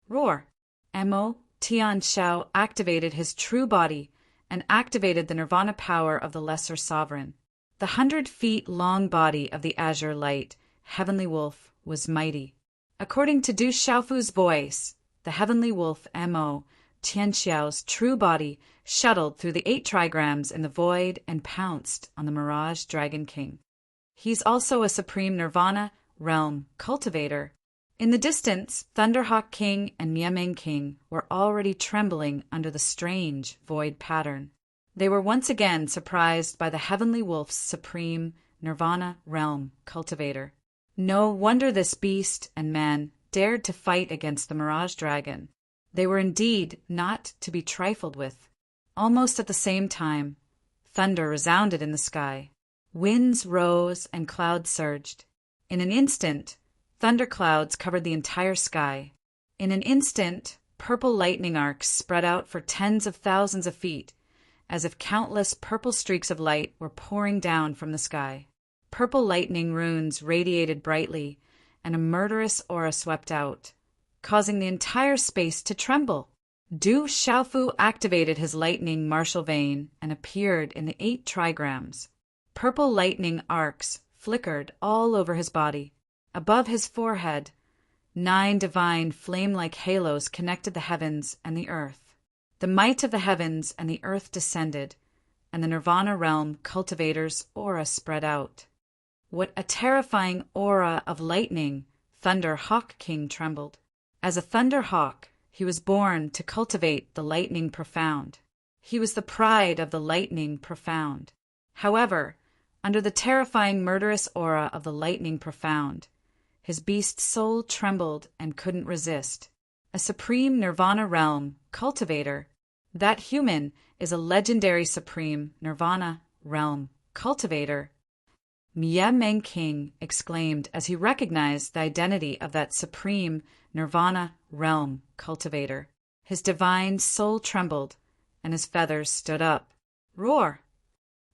Speaker 1: Roar! Mo Tianxiao activated his true body and activated the Nirvana power of the Lesser Sovereign. The 100 feet long body of the Azure Light, Heavenly Wolf, was mighty. According to Du Xiaofu's voice, the Heavenly Wolf Mo Tianxiao's true body shuttled through the 8 trigrams in the void and pounced on the Mirage Dragon King. He's also a supreme Nirvana realm cultivator. In the distance, Thunderhawk King and Miameng King were already trembling under the strange void pattern. They were once again surprised by the Heavenly Wolf's supreme Nirvana realm cultivator. No wonder this beast and man dared to fight against the Mirage Dragon. They were indeed not to be trifled with. Almost at the same time, thunder resounded in the sky. Winds rose and clouds surged. In an instant, thunderclouds covered the entire sky. In an instant, purple lightning arcs spread out for tens of thousands of feet, as if countless purple streaks of light were pouring down from the sky. Purple lightning runes radiated brightly, and a murderous aura swept out, causing the entire space to tremble. Du Xiaofu activated his lightning martial vein and appeared in the 8 trigrams. Purple lightning arcs flickered all over his body. Above his forehead, 9 divine flame-like halos connected the heavens and the earth. The might of the heavens and the earth descended, and the Nirvana realm cultivator's aura spread out. What a terrifying aura of lightning! Thunder Hawk King trembled. As a Thunder Hawk, he was born to cultivate the lightning profound. He was the pride of the lightning profound. However, under the terrifying murderous aura of the lightning profound, his beast soul trembled and couldn't resist. A supreme Nirvana realm cultivator. That human is a legendary supreme Nirvana realm cultivator. Miameng King exclaimed as he recognized the identity of that supreme Nirvana realm cultivator. His divine soul trembled, and his feathers stood up. Roar!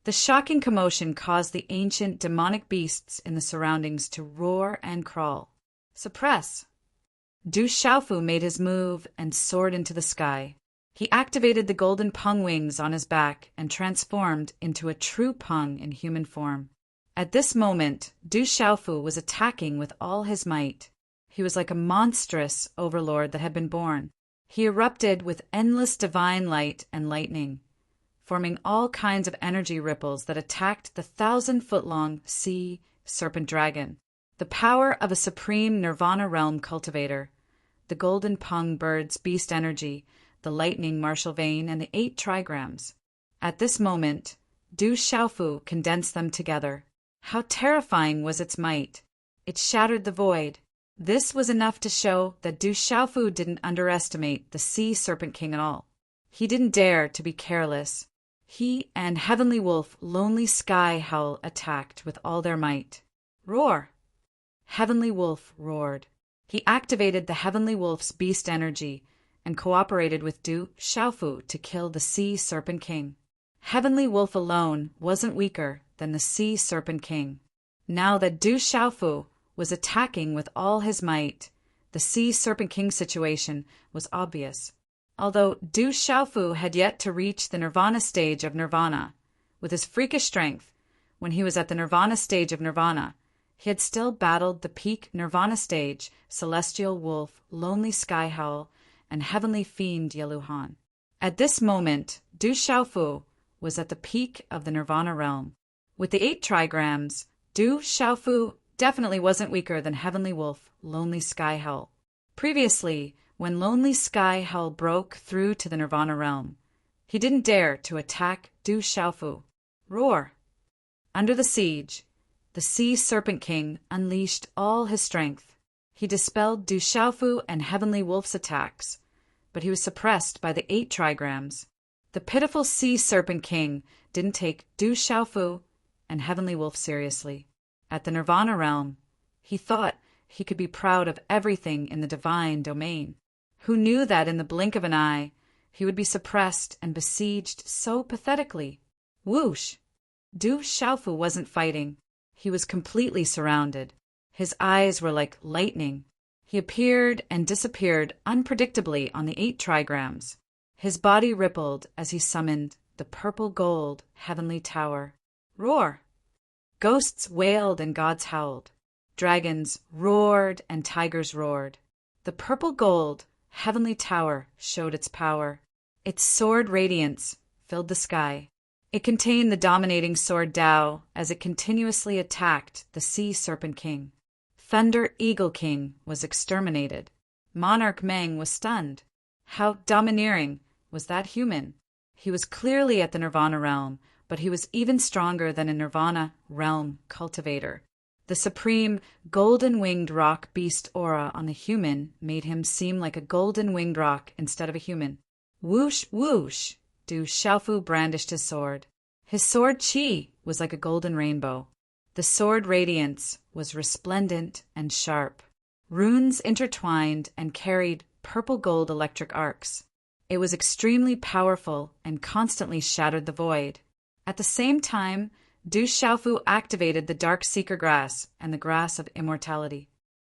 Speaker 1: The shocking commotion caused the ancient demonic beasts in the surroundings to roar and crawl. Suppress! Du Xiaofu made his move and soared into the sky. He activated the golden pung wings on his back and transformed into a true pung in human form. At this moment, Du Xiaofu was attacking with all his might. He was like a monstrous overlord that had been born. He erupted with endless divine light and lightning, forming all kinds of energy ripples that attacked the 1,000-foot-long sea serpent dragon. The power of a supreme Nirvana realm cultivator, the golden pung bird's beast energy, the lightning martial vein, and the 8 trigrams. At this moment, Du Xiaofu condensed them together. How terrifying was its might! It shattered the void. This was enough to show that Du Xiaofu didn't underestimate the Sea Serpent King at all. He didn't dare to be careless. He and Heavenly Wolf Lonely Sky Howl attacked with all their might. Roar! Heavenly Wolf roared. He activated the Heavenly Wolf's beast energy and cooperated with Du Xiaofu to kill the Sea Serpent King. Heavenly Wolf alone wasn't weaker than the Sea Serpent King. Now that Du Xiaofu was attacking with all his might, the Sea Serpent King situation was obvious. Although Du Xiaofu had yet to reach the Nirvana stage of Nirvana, with his freakish strength, when he was at the Nirvana stage of Nirvana, he had still battled the peak Nirvana stage, Celestial Wolf, Lonely Sky Howl, and Heavenly Fiend Yeluhan. At this moment, Du Xiaofu was at the peak of the Nirvana realm. With the 8 trigrams, Du Xiaofu definitely wasn't weaker than Heavenly Wolf, Lonely Sky Hell. Previously, when Lonely Sky Hell broke through to the Nirvana realm, he didn't dare to attack Du Xiaofu. Roar! Under the siege, the Sea Serpent King unleashed all his strength. He dispelled Du Xiaofu and Heavenly Wolf's attacks, but he was suppressed by the 8 trigrams. The pitiful Sea Serpent King didn't take Du Xiaofu and Heavenly Wolf seriously. At the Nirvana realm, he thought he could be proud of everything in the divine domain. Who knew that in the blink of an eye, he would be suppressed and besieged so pathetically? Whoosh! Du Xiaofu wasn't fighting. He was completely surrounded. His eyes were like lightning. He appeared and disappeared unpredictably on the 8 trigrams. His body rippled as he summoned the purple gold heavenly tower. Roar! Ghosts wailed and gods howled. Dragons roared and tigers roared. The purple gold heavenly tower showed its power. Its sword radiance filled the sky. It contained the dominating sword Tao as it continuously attacked the Sea Serpent King. Thunder Eagle King was exterminated. Monarch Meng was stunned. How domineering was that human? He was clearly at the Nirvana realm, but he was even stronger than a Nirvana realm cultivator. The supreme golden-winged rock beast aura on the human made him seem like a golden-winged rock instead of a human. Whoosh, whoosh! Du Xiaofu brandished his sword. His sword Qi was like a golden rainbow. The sword radiance was resplendent and sharp. Runes intertwined and carried purple gold electric arcs. It was extremely powerful and constantly shattered the void. At the same time, Du Xiaofu activated the Dark Seeker Grass and the Grass of Immortality.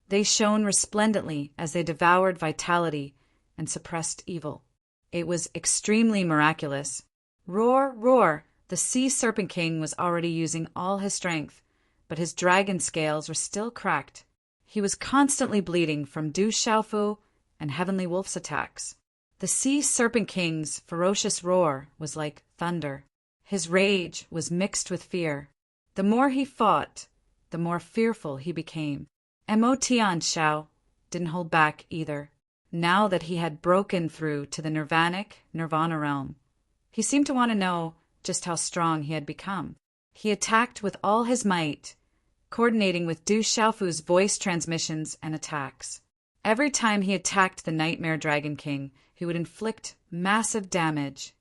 Speaker 1: They shone resplendently as they devoured vitality and suppressed evil. It was extremely miraculous. Roar, roar! The Sea Serpent King was already using all his strength, but his dragon scales were still cracked. He was constantly bleeding from Du Xiaofu and Heavenly Wolf's attacks. The Sea Serpent King's ferocious roar was like thunder. His rage was mixed with fear. The more he fought, the more fearful he became. Mo Tianxiao didn't hold back either. Now that he had broken through to the Nirvana realm, he seemed to want to know just how strong he had become. He attacked with all his might, coordinating with Du Xiaofu's voice transmissions and attacks. Every time he attacked the Nightmare Dragon King, he would inflict massive damage.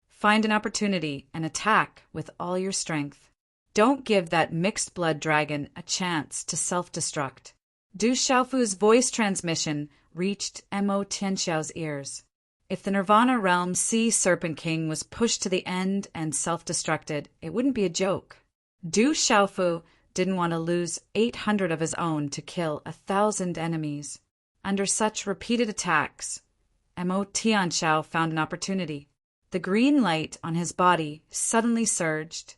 Speaker 1: Find an opportunity and attack with all your strength. Don't give that mixed-blood dragon a chance to self-destruct. Du Xiaofu's voice transmission reached Mo Tianxiao's ears. If the Nirvana realm Sea Serpent King was pushed to the end and self-destructed, it wouldn't be a joke. Du Xiaofu didn't want to lose 800 of his own to kill 1,000 enemies. Under such repeated attacks, Mo Tianxiao found an opportunity. The green light on his body suddenly surged,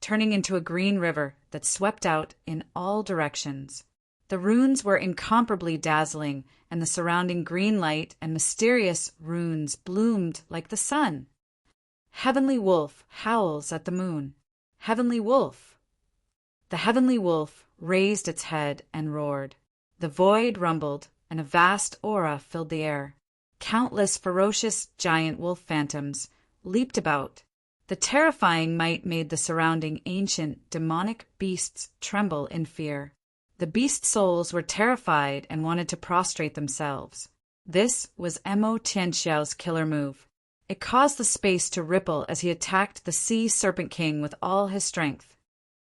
Speaker 1: turning into a green river that swept out in all directions. The runes were incomparably dazzling, and the surrounding green light and mysterious runes bloomed like the sun. Heavenly Wolf howls at the moon. Heavenly Wolf! The Heavenly Wolf raised its head and roared. The void rumbled, and a vast aura filled the air. Countless ferocious giant wolf phantoms leaped about. The terrifying might made the surrounding ancient demonic beasts tremble in fear. The beast souls were terrified and wanted to prostrate themselves. This was Mo Tianxiao's killer move. It caused the space to ripple as he attacked the Sea Serpent King with all his strength.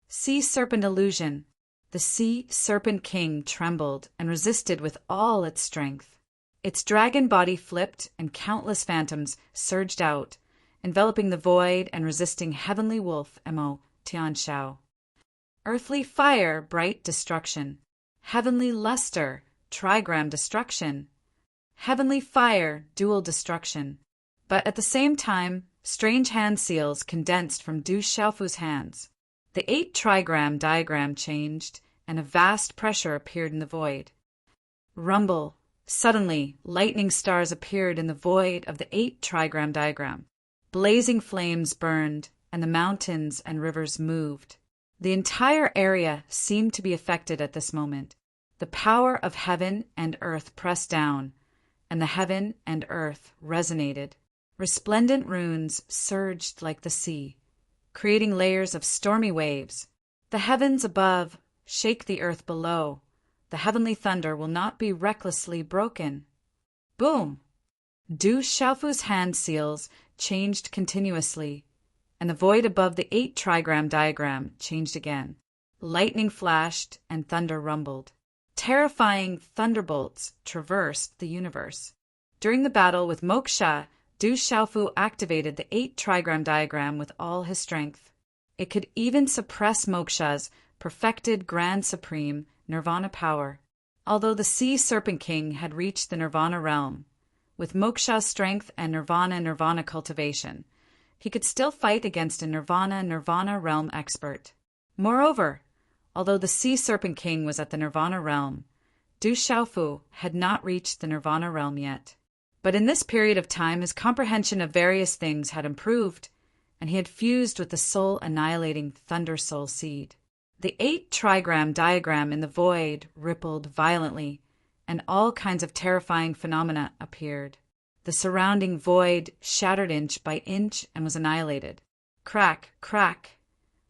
Speaker 1: Sea Serpent Illusion. The Sea Serpent King trembled and resisted with all its strength. Its dragon body flipped and countless phantoms surged out, enveloping the void and resisting Heavenly Wolf Mo Tianxiao. Earthly Fire, Bright Destruction. Heavenly Luster, Trigram Destruction. Heavenly Fire, Dual Destruction. But at the same time, strange hand seals condensed from Du Xiaofu's hands. The 8 trigram diagram changed, and a vast pressure appeared in the void. Rumble. Suddenly, lightning stars appeared in the void of the 8 trigram diagram. Blazing flames burned, and the mountains and rivers moved. The entire area seemed to be affected at this moment. The power of heaven and earth pressed down, and the heaven and earth resonated. Resplendent runes surged like the sea, creating layers of stormy waves. The heavens above shake the earth below. The heavenly thunder will not be recklessly broken. Boom! Du Xiaofu's hand seals changed continuously, and the void above the 8 trigram diagram changed again. Lightning flashed and thunder rumbled. Terrifying thunderbolts traversed the universe. During the battle with Moksha, Du Xiaofu activated the 8 trigram diagram with all his strength. It could even suppress Moksha's perfected Grand Supreme Nirvana power. Although the Sea Serpent King had reached the Nirvana realm, with Moksha's strength and Nirvana cultivation, he could still fight against a Nirvana realm expert. Moreover, although the Sea Serpent King was at the Nirvana realm, Du Xiaofu had not reached the Nirvana realm yet. But in this period of time, his comprehension of various things had improved, and he had fused with the soul-annihilating Thunder Soul Seed. The 8 trigram diagram in the void rippled violently, and all kinds of terrifying phenomena appeared. The surrounding void shattered inch by inch and was annihilated. Crack, crack.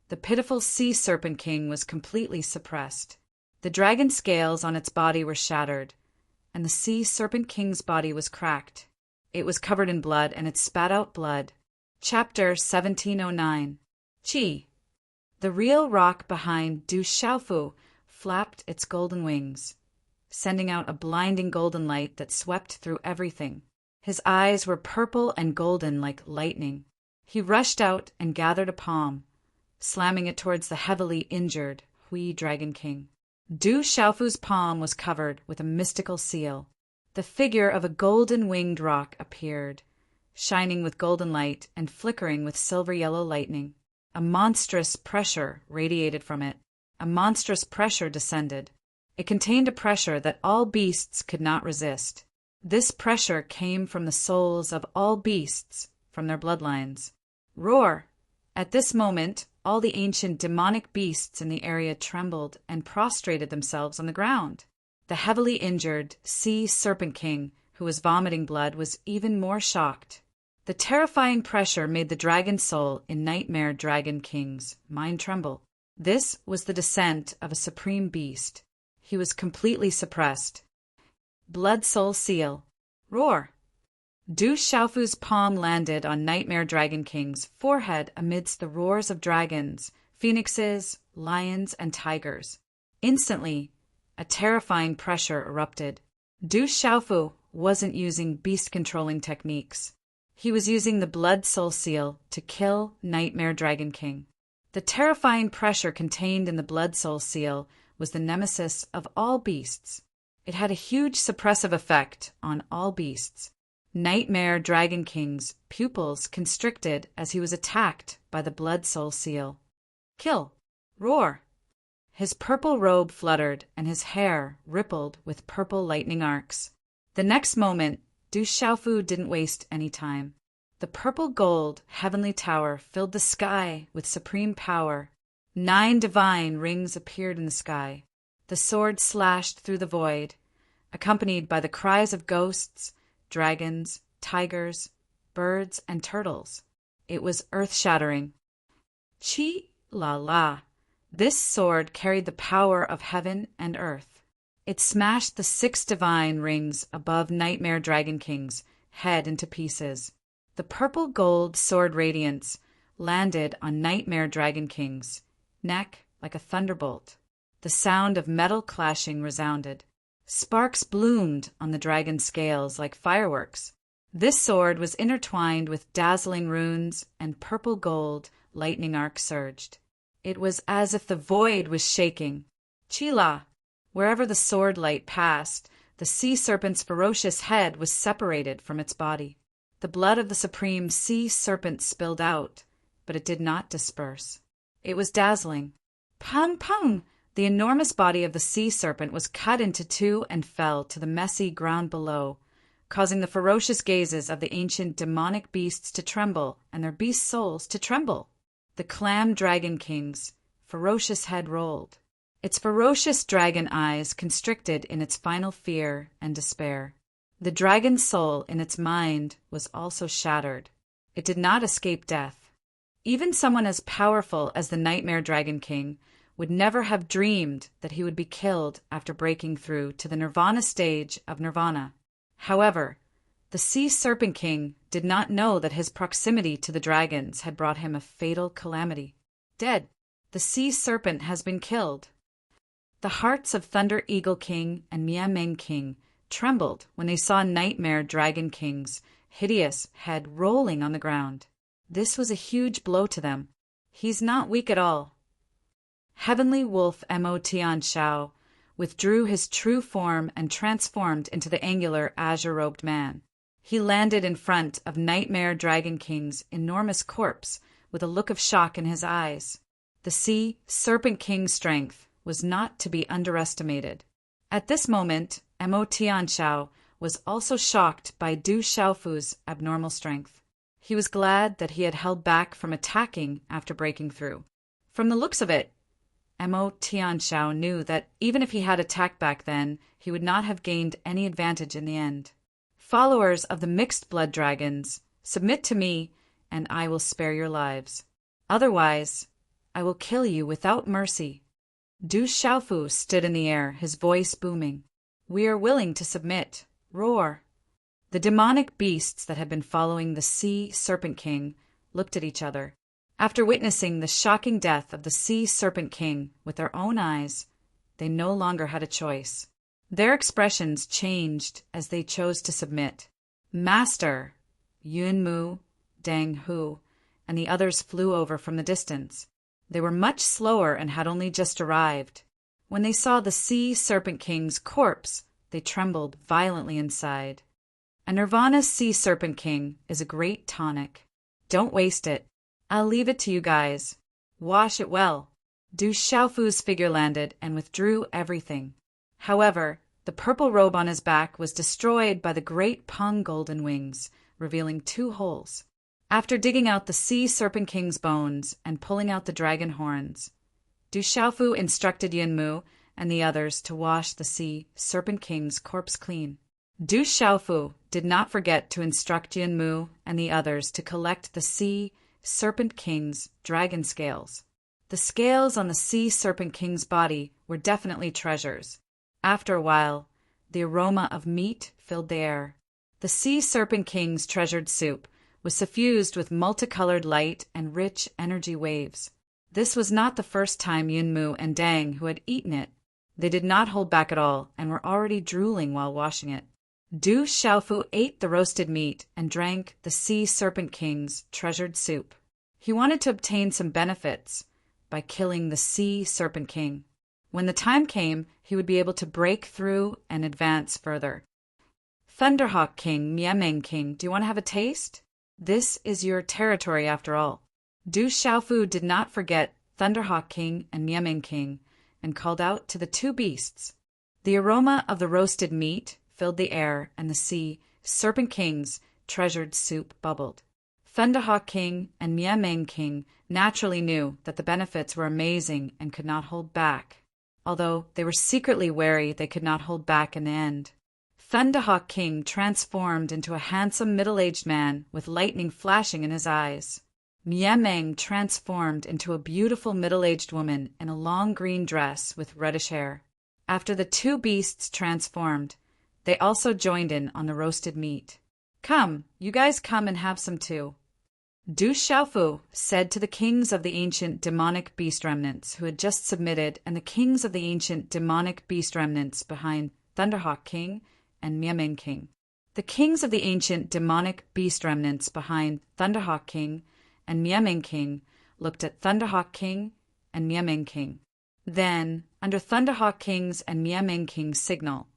Speaker 1: The pitiful Sea Serpent King was completely suppressed. The dragon scales on its body were shattered, and the Sea Serpent King's body was cracked. It was covered in blood, and it spat out blood. Chapter 1709. Qi. The real rock behind Du Xiaofu flapped its golden wings, sending out a blinding golden light that swept through everything. His eyes were purple and golden like lightning. He rushed out and gathered a palm, slamming it towards the heavily injured Hui Dragon King. Du Xiaofu's palm was covered with a mystical seal. The figure of a golden winged rock appeared, shining with golden light and flickering with silver-yellow lightning. A monstrous pressure radiated from it. A monstrous pressure descended. It contained a pressure that all beasts could not resist. This pressure came from the souls of all beasts, from their bloodlines. Roar! At this moment, all the ancient demonic beasts in the area trembled and prostrated themselves on the ground. The heavily injured Sea Serpent King, who was vomiting blood, was even more shocked. The terrifying pressure made the dragon soul in Nightmare Dragon King's mind tremble. This was the descent of a supreme beast. He was completely suppressed. Blood Soul Seal. Roar! Du Xiaofu's palm landed on Nightmare Dragon King's forehead amidst the roars of dragons, phoenixes, lions, and tigers. Instantly, a terrifying pressure erupted. Du Xiaofu wasn't using beast-controlling techniques. He was using the Blood Soul Seal to kill Nightmare Dragon King. The terrifying pressure contained in the Blood Soul Seal was the nemesis of all beasts. It had a huge suppressive effect on all beasts. Nightmare Dragon King's pupils constricted as he was attacked by the Blood Soul Seal. Kill! Roar! His purple robe fluttered, and his hair rippled with purple lightning arcs. The next moment, Du Xiaofu didn't waste any time. The purple gold heavenly tower filled the sky with supreme power. 9 divine rings appeared in the sky. The sword slashed through the void, accompanied by the cries of ghosts, dragons, tigers, birds, and turtles. It was earth-shattering. Chi la la. This sword carried the power of heaven and earth. It smashed the 6 divine rings above Nightmare Dragon King's head into pieces. The purple gold sword radiance landed on Nightmare Dragon King's neck like a thunderbolt. The sound of metal clashing resounded. Sparks bloomed on the dragon's scales like fireworks. This sword was intertwined with dazzling runes, and purple gold lightning arcs surged. It was as if the void was shaking. Chila! Wherever the sword light passed, the sea serpent's ferocious head was separated from its body. The blood of the supreme sea serpent spilled out, but it did not disperse. It was dazzling. Pung pung! The enormous body of the sea serpent was cut into 2 and fell to the messy ground below, causing the ferocious gazes of the ancient demonic beasts to tremble and their beast souls to tremble. The clam dragon kings ferocious head rolled. Its ferocious dragon eyes constricted in its final fear and despair. The dragon's soul in its mind was also shattered. It did not escape death. Even someone as powerful as the Nightmare Dragon King would never have dreamed that he would be killed after breaking through to the Nirvana stage of Nirvana. However, the Sea Serpent King did not know that his proximity to the dragons had brought him a fatal calamity. Dead. The Sea Serpent has been killed. The hearts of Thunder Eagle King and Miameng King trembled when they saw Nightmare Dragon King's hideous head rolling on the ground. This was a huge blow to them. He's not weak at all. Heavenly Wolf Mo Tian Shao withdrew his true form and transformed into the angular azure-robed man. He landed in front of Nightmare Dragon King's enormous corpse with a look of shock in his eyes. The Sea Serpent King's strength was not to be underestimated. At this moment, Mo Tian Shao was also shocked by Du Xiaofu's abnormal strength. He was glad that he had held back from attacking after breaking through. From the looks of it, Mo Tian Shao knew that even if he had attacked back then, he would not have gained any advantage in the end. Followers of the mixed blood dragons, submit to me, and I will spare your lives. Otherwise, I will kill you without mercy. Du Xiaofu stood in the air, his voice booming. We are willing to submit. Roar. The demonic beasts that had been following the Sea Serpent King looked at each other. After witnessing the shocking death of the Sea Serpent King with their own eyes, they no longer had a choice. Their expressions changed as they chose to submit. Master, Yun Mu, Dang Hu, and the others flew over from the distance. They were much slower and had only just arrived. When they saw the Sea Serpent King's corpse, they trembled violently inside. A Nirvana Sea Serpent King is a great tonic. Don't waste it. I'll leave it to you guys. Wash it well. Du Xiaofu's figure landed and withdrew everything. However, the purple robe on his back was destroyed by the great Peng golden wings, revealing 2 holes. After digging out the Sea Serpent King's bones and pulling out the dragon horns, Du Xiaofu instructed Yun Mu and the others to wash the Sea Serpent King's corpse clean. Du Xiaofu did not forget to instruct Yun Mu and the others to collect the Sea Serpent King's dragon scales. The scales on the Sea Serpent King's body were definitely treasures. After a while, the aroma of meat filled the air. The Sea Serpent King's treasured soup was suffused with multicolored light and rich energy waves. This was not the first time Yun Mu and Dang who had eaten it. They did not hold back at all and were already drooling while washing it. Du Xiaofu ate the roasted meat and drank the Sea Serpent King's treasured soup. He wanted to obtain some benefits by killing the Sea Serpent King. When the time came, he would be able to break through and advance further. Thunderhawk King, Miameng King, do you want to have a taste? This is your territory after all. Du Xiaofu did not forget Thunderhawk King and Miameng King and called out to the 2 beasts. The aroma of the roasted meat filled the air and the Sea Serpent King's treasured soup bubbled. Thunderhawk King and Miameng King naturally knew that the benefits were amazing and could not hold back, although they were secretly wary they could not hold back in the end. Thunderhawk King transformed into a handsome middle-aged man with lightning flashing in his eyes. Miameng transformed into a beautiful middle-aged woman in a long green dress with reddish hair. After the 2 beasts transformed, they also joined in on the roasted meat. Come, you guys come and have some too. Du Xiaofu said to the kings of the ancient demonic beast remnants who had just submitted and the kings of the ancient demonic beast remnants behind Thunderhawk King and Miameng King. The kings of the ancient demonic beast remnants behind Thunderhawk King and Miameng King looked at Thunderhawk King and Miameng King. Then, under Thunderhawk King's and Miameng King's signal,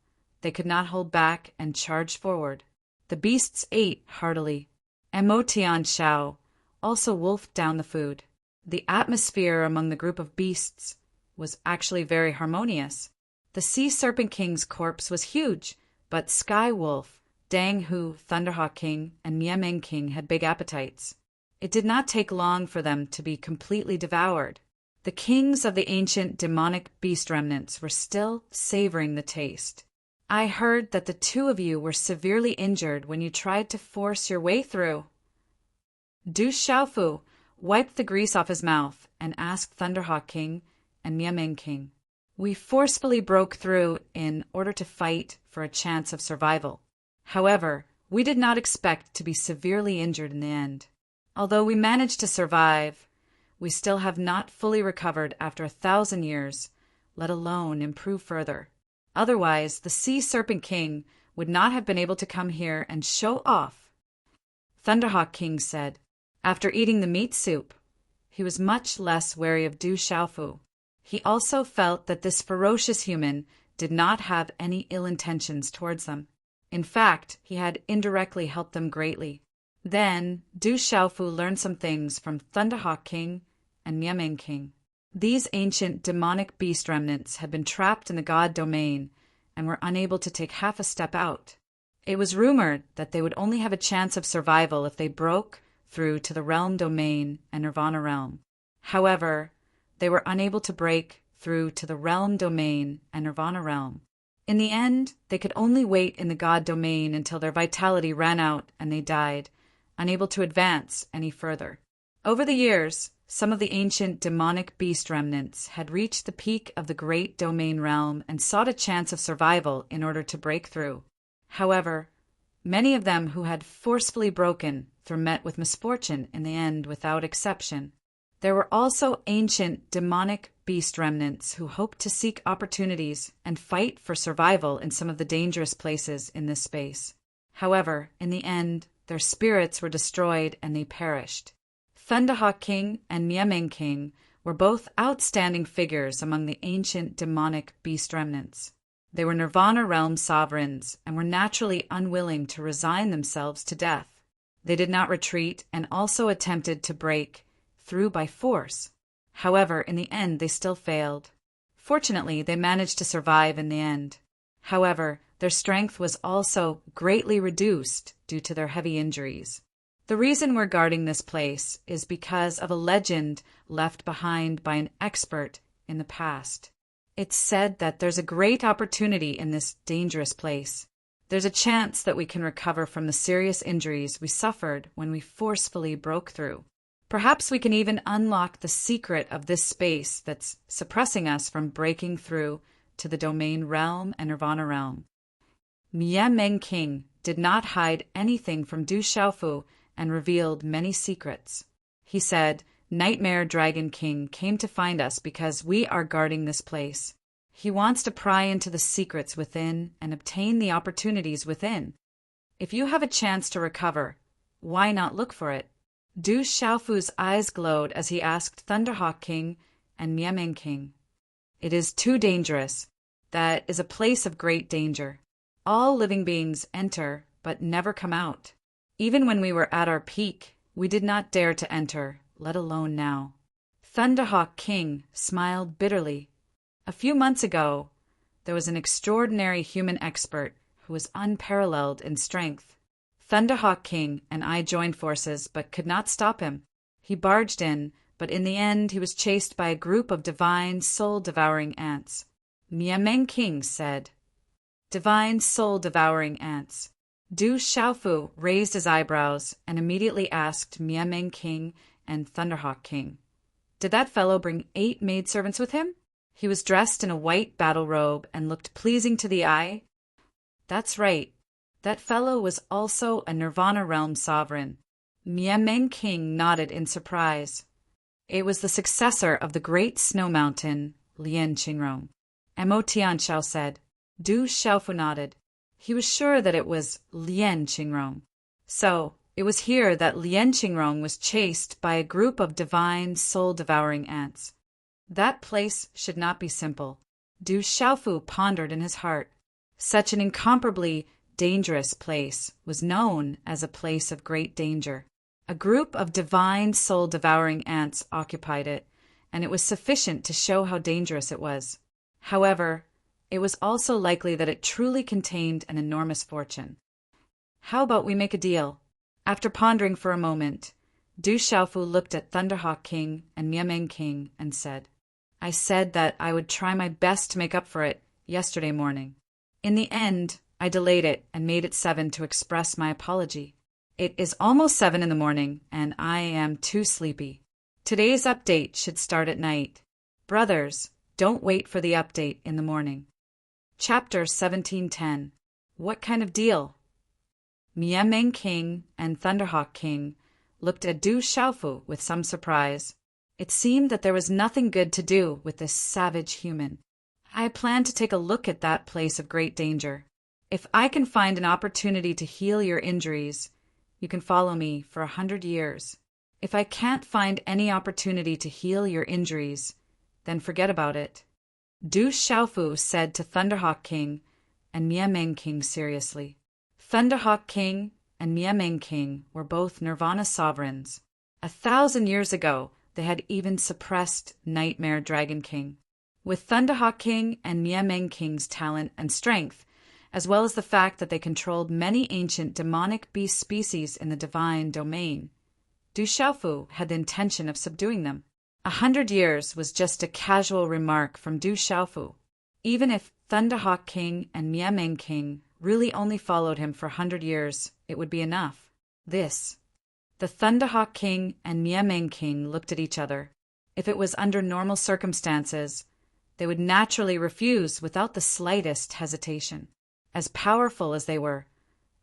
Speaker 1: they could not hold back and charged forward. The beasts ate heartily. Mo Tian Shao also wolfed down the food. The atmosphere among the group of beasts was actually very harmonious. The Sea Serpent King's corpse was huge, but Sky Wolf, Dang Hu, Thunderhawk King, and Miameng King had big appetites. It did not take long for them to be completely devoured. The kings of the ancient demonic beast remnants were still savoring the taste. I heard that the two of you were severely injured when you tried to force your way through. Du Xiaofu wiped the grease off his mouth and asked Thunderhawk King and Miameng King. We forcefully broke through in order to fight for a chance of survival. However, we did not expect to be severely injured in the end. Although we managed to survive, we still have not fully recovered after 1,000 years, let alone improve further. Otherwise, the Sea Serpent King would not have been able to come here and show off. Thunderhawk King said, after eating the meat soup. He was much less wary of Du Xiaofu. He also felt that this ferocious human did not have any ill intentions towards them. In fact, he had indirectly helped them greatly. Then, Du Xiaofu learned some things from Thunderhawk King and Miameng King. These ancient demonic beast remnants had been trapped in the god domain and were unable to take half a step out. It was rumored that they would only have a chance of survival if they broke through to the realm domain and Nirvana realm. However, they were unable to break through to the realm domain and Nirvana realm. In the end, they could only wait in the god domain until their vitality ran out and they died, unable to advance any further. Over the years, some of the ancient demonic beast remnants had reached the peak of the great domain realm and sought a chance of survival in order to break through. However, many of them who had forcefully broken through met with misfortune in the end without exception. There were also ancient demonic beast remnants who hoped to seek opportunities and fight for survival in some of the dangerous places in this space. However, in the end, their spirits were destroyed and they perished. Thunderhawk King and Miameng King were both outstanding figures among the ancient demonic beast remnants. They were Nirvana realm sovereigns and were naturally unwilling to resign themselves to death. They did not retreat and also attempted to break through by force. However, in the end, they still failed. Fortunately, they managed to survive in the end. However, their strength was also greatly reduced due to their heavy injuries. The reason we're guarding this place is because of a legend left behind by an expert in the past. It's said that there's a great opportunity in this dangerous place. There's a chance that we can recover from the serious injuries we suffered when we forcefully broke through. Perhaps we can even unlock the secret of this space that's suppressing us from breaking through to the domain realm and Nirvana realm. Miameng King did not hide anything from Du Xiaofu and revealed many secrets. He said, Nightmare Dragon King came to find us because we are guarding this place. He wants to pry into the secrets within and obtain the opportunities within. If you have a chance to recover, why not look for it? Du Xiaofu's eyes glowed as he asked Thunderhawk King and Miameng King. It is too dangerous. That is a place of great danger. All living beings enter but never come out. Even when we were at our peak, we did not dare to enter, let alone now. Thunderhawk King smiled bitterly. A few months ago, there was an extraordinary human expert who was unparalleled in strength. Thunderhawk King and I joined forces but could not stop him. He barged in, but in the end he was chased by a group of divine soul-devouring ants. Miameng King said, Divine soul-devouring ants. Du Xiaofu raised his eyebrows and immediately asked Miameng King and Thunderhawk King, Did that fellow bring 8 maidservants with him? He was dressed in a white battle robe and looked pleasing to the eye. That's right. That fellow was also a Nirvana realm sovereign. Miameng King nodded in surprise. It was the successor of the great snow mountain, Lian Qingrong. Mo Tianxiao said. Du Xiaofu nodded. He was sure that it was Lian Qingrong. So, it was here that Lian Qingrong was chased by a group of divine soul-devouring ants. That place should not be simple. Du Xiaofu pondered in his heart. Such an incomparably dangerous place was known as a place of great danger. A group of divine soul-devouring ants occupied it, and it was sufficient to show how dangerous it was. However, it was also likely that it truly contained an enormous fortune. How about we make a deal? After pondering for a moment, Du Xiaofu looked at Thunderhawk King and Miameng King and said, I said that I would try my best to make up for it yesterday morning. In the end, I delayed it and made it 7 to express my apology. It is almost 7 in the morning, and I am too sleepy. Today's update should start at night. Brothers, don't wait for the update in the morning. Chapter 1710. What kind of deal? Miameng King and Thunderhawk King looked at Du Xiaofu with some surprise. It seemed that there was nothing good to do with this savage human. I plan to take a look at that place of great danger. If I can find an opportunity to heal your injuries, you can follow me for 100 years. If I can't find any opportunity to heal your injuries, then forget about it. Du Xiaofu said to Thunderhawk King and Miameng King seriously. Thunderhawk King and Miameng King were both Nirvana sovereigns. 1,000 years ago, they had even suppressed Nightmare Dragon King. With Thunderhawk King and Miameng King's talent and strength, as well as the fact that they controlled many ancient demonic beast species in the divine domain, Du Xiaofu had the intention of subduing them. 100 years was just a casual remark from Du Xiaofu. Even if Thunderhawk King and Miameng King really only followed him for 100 years, it would be enough. The Thunderhawk King and Miameng King looked at each other. If it was under normal circumstances, they would naturally refuse without the slightest hesitation. As powerful as they were,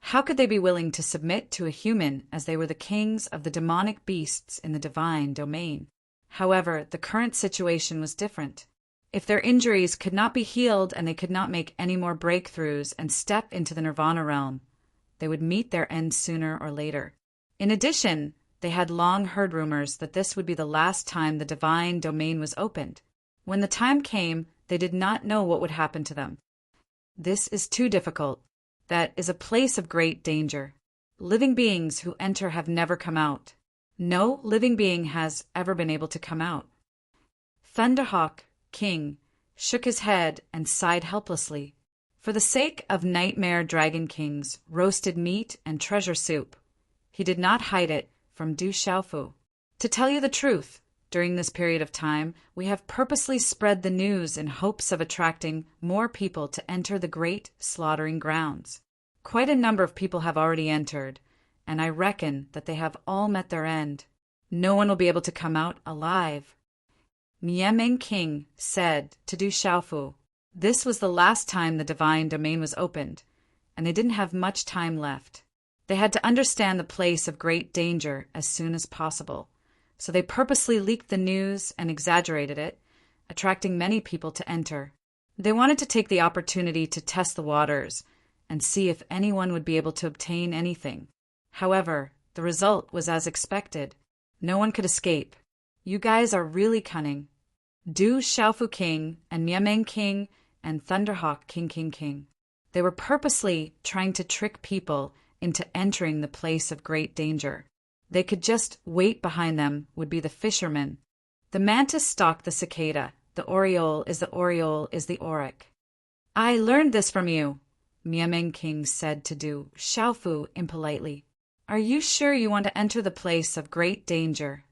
Speaker 1: how could they be willing to submit to a human as they were the kings of the demonic beasts in the divine domain? However, the current situation was different. If their injuries could not be healed and they could not make any more breakthroughs and step into the Nirvana realm, they would meet their end sooner or later. In addition, they had long heard rumors that this would be the last time the divine domain was opened. When the time came, they did not know what would happen to them. This is too difficult. That is a place of great danger. Living beings who enter have never come out. No living being has ever been able to come out. Thunderhawk King shook his head and sighed helplessly. For the sake of Nightmare Dragon King's roasted meat and treasure soup, he did not hide it from Du Xiaofu. To tell you the truth, during this period of time, we have purposely spread the news in hopes of attracting more people to enter the great slaughtering grounds. Quite a number of people have already entered, and I reckon that they have all met their end. No one will be able to come out alive. Miameng King said to Du Xiaofu, this was the last time the divine domain was opened, and they didn't have much time left. They had to understand the place of great danger as soon as possible, so they purposely leaked the news and exaggerated it, attracting many people to enter. They wanted to take the opportunity to test the waters and see if anyone would be able to obtain anything. However, the result was as expected. No one could escape. You guys are really cunning. Du Xiaofu King and Miameng King and Thunderhawk King. They were purposely trying to trick people into entering the place of great danger. They could just wait. Behind them would be the fishermen. The mantis stalked the cicada. The oriole is the auroch. I learned this from you, Miameng King said to Du Xiaofu impolitely. Are you sure you want to enter the place of great danger?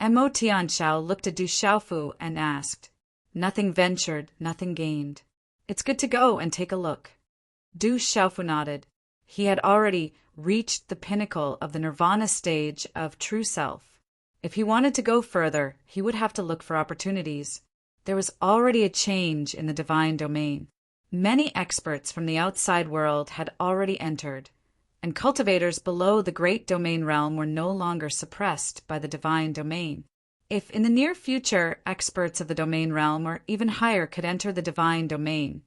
Speaker 1: Mo Tianxiao looked at Du Xiaofu and asked. Nothing ventured, nothing gained. It's good to go and take a look. Du Xiaofu nodded. He had already reached the pinnacle of the nirvana stage of true self. If he wanted to go further, he would have to look for opportunities. There was already a change in the divine domain. Many experts from the outside world had already entered, and cultivators below the great domain realm were no longer suppressed by the divine domain. If in the near future experts of the domain realm or even higher could enter the divine domain,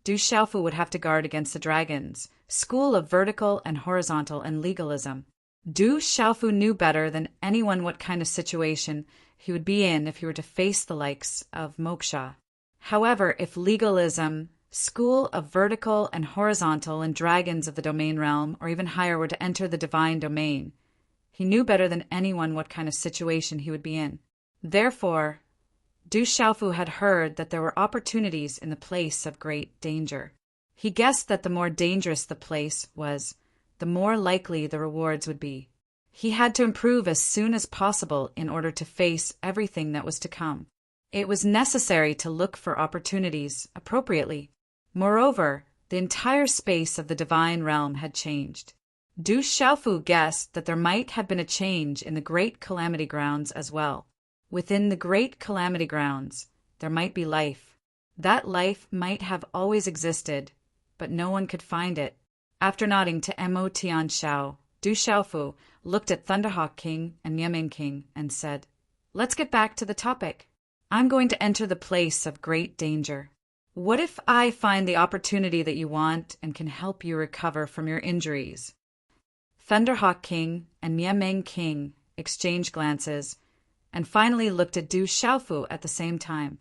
Speaker 1: Du Xiaofu would have to guard against the dragons, school of vertical and horizontal and legalism. Du Xiaofu knew better than anyone what kind of situation he would be in if he were to face the likes of moksha. However, if legalism, school of vertical and horizontal and dragons of the domain realm or even higher were to enter the divine domain, he knew better than anyone what kind of situation he would be in. Therefore, Du Xiaofu had heard that there were opportunities in the place of great danger. He guessed that the more dangerous the place was, the more likely the rewards would be. He had to improve as soon as possible in order to face everything that was to come. It was necessary to look for opportunities appropriately. Moreover, the entire space of the divine realm had changed. Du Xiaofu guessed that there might have been a change in the Great Calamity Grounds as well. Within the Great Calamity Grounds, there might be life. That life might have always existed, but no one could find it. After nodding to Mo Tianxiao, Du Xiaofu looked at Thunderhawk King and Miaming King and said, "Let's get back to the topic. I'm going to enter the place of great danger. What if I find the opportunity that you want and can help you recover from your injuries?" Thunderhawk King and Miaming King exchanged glances and finally looked at Du Xiaofu at the same time.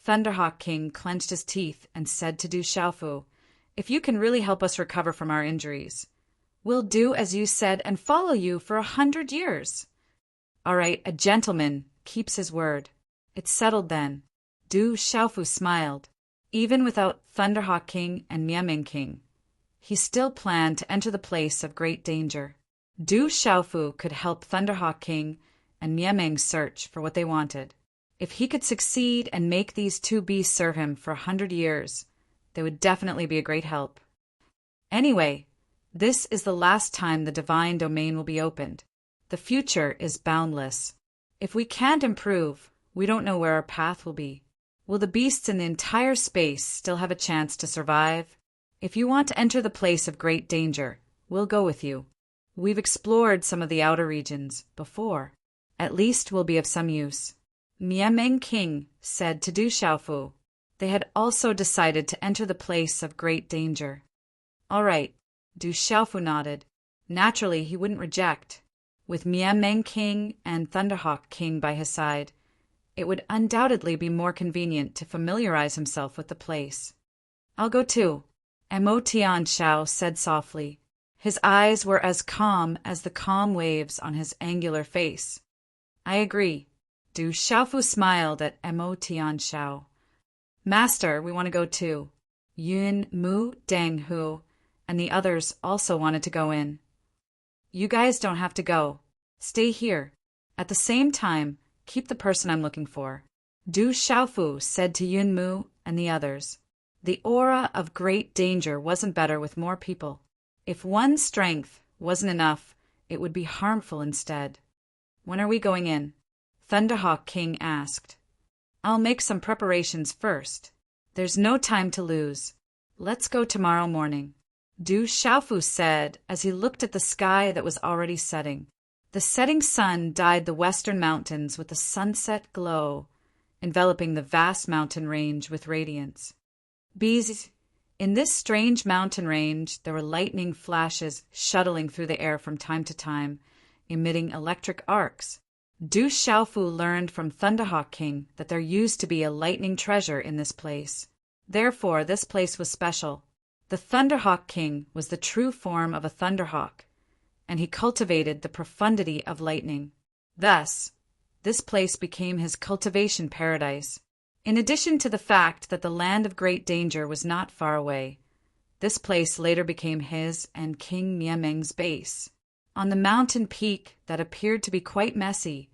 Speaker 1: Thunderhawk King clenched his teeth and said to Du Xiaofu, "If you can really help us recover from our injuries, we'll do as you said and follow you for 100 years. All right, a gentleman keeps his word. It's settled then." Du Xiaofu smiled. Even without Thunderhawk King and Miaming King, he still planned to enter the place of great danger. Du Xiaofu could help Thunderhawk King and Miaming search for what they wanted. If he could succeed and make these two beasts serve him for 100 years, they would definitely be a great help. Anyway, this is the last time the divine domain will be opened. The future is boundless. If we can't improve, we don't know where our path will be. Will the beasts in the entire space still have a chance to survive? If you want to enter the place of great danger, we'll go with you. We've explored some of the outer regions before. At least we'll be of some use. Miaming King said to Du Xiaofu. They had also decided to enter the place of great danger. All right, Du Xiaofu nodded. Naturally, he wouldn't reject. With Miaming King and Thunderhawk King by his side, it would undoubtedly be more convenient to familiarize himself with the place. "I'll go too," Mo Tianxiao said softly. His eyes were as calm as the calm waves on his angular face. "I agree." Du Xiaofu smiled at Mo Tianxiao. "Master, we want to go too." Yun, Mu, Deng Hu, and the others also wanted to go in. "You guys don't have to go. Stay here. At the same time, keep the person I'm looking for," Du Xiaofu said to Yun Mu and the others. The aura of great danger wasn't better with more people. If one's strength wasn't enough, it would be harmful instead. "When are we going in?" Thunderhawk King asked. "I'll make some preparations first. There's no time to lose. Let's go tomorrow morning," Du Xiaofu said as he looked at the sky that was already setting. The setting sun dyed the western mountains with a sunset glow, enveloping the vast mountain range with radiance. In this strange mountain range, there were lightning flashes shuttling through the air from time to time, emitting electric arcs. Du Xiaofu learned from Thunderhawk King that there used to be a lightning treasure in this place. Therefore, this place was special. The Thunderhawk King was the true form of a thunderhawk, and he cultivated the profundity of lightning. Thus, this place became his cultivation paradise. In addition to the fact that the land of great danger was not far away, this place later became his and King Miaming's base. On the mountain peak that appeared to be quite messy,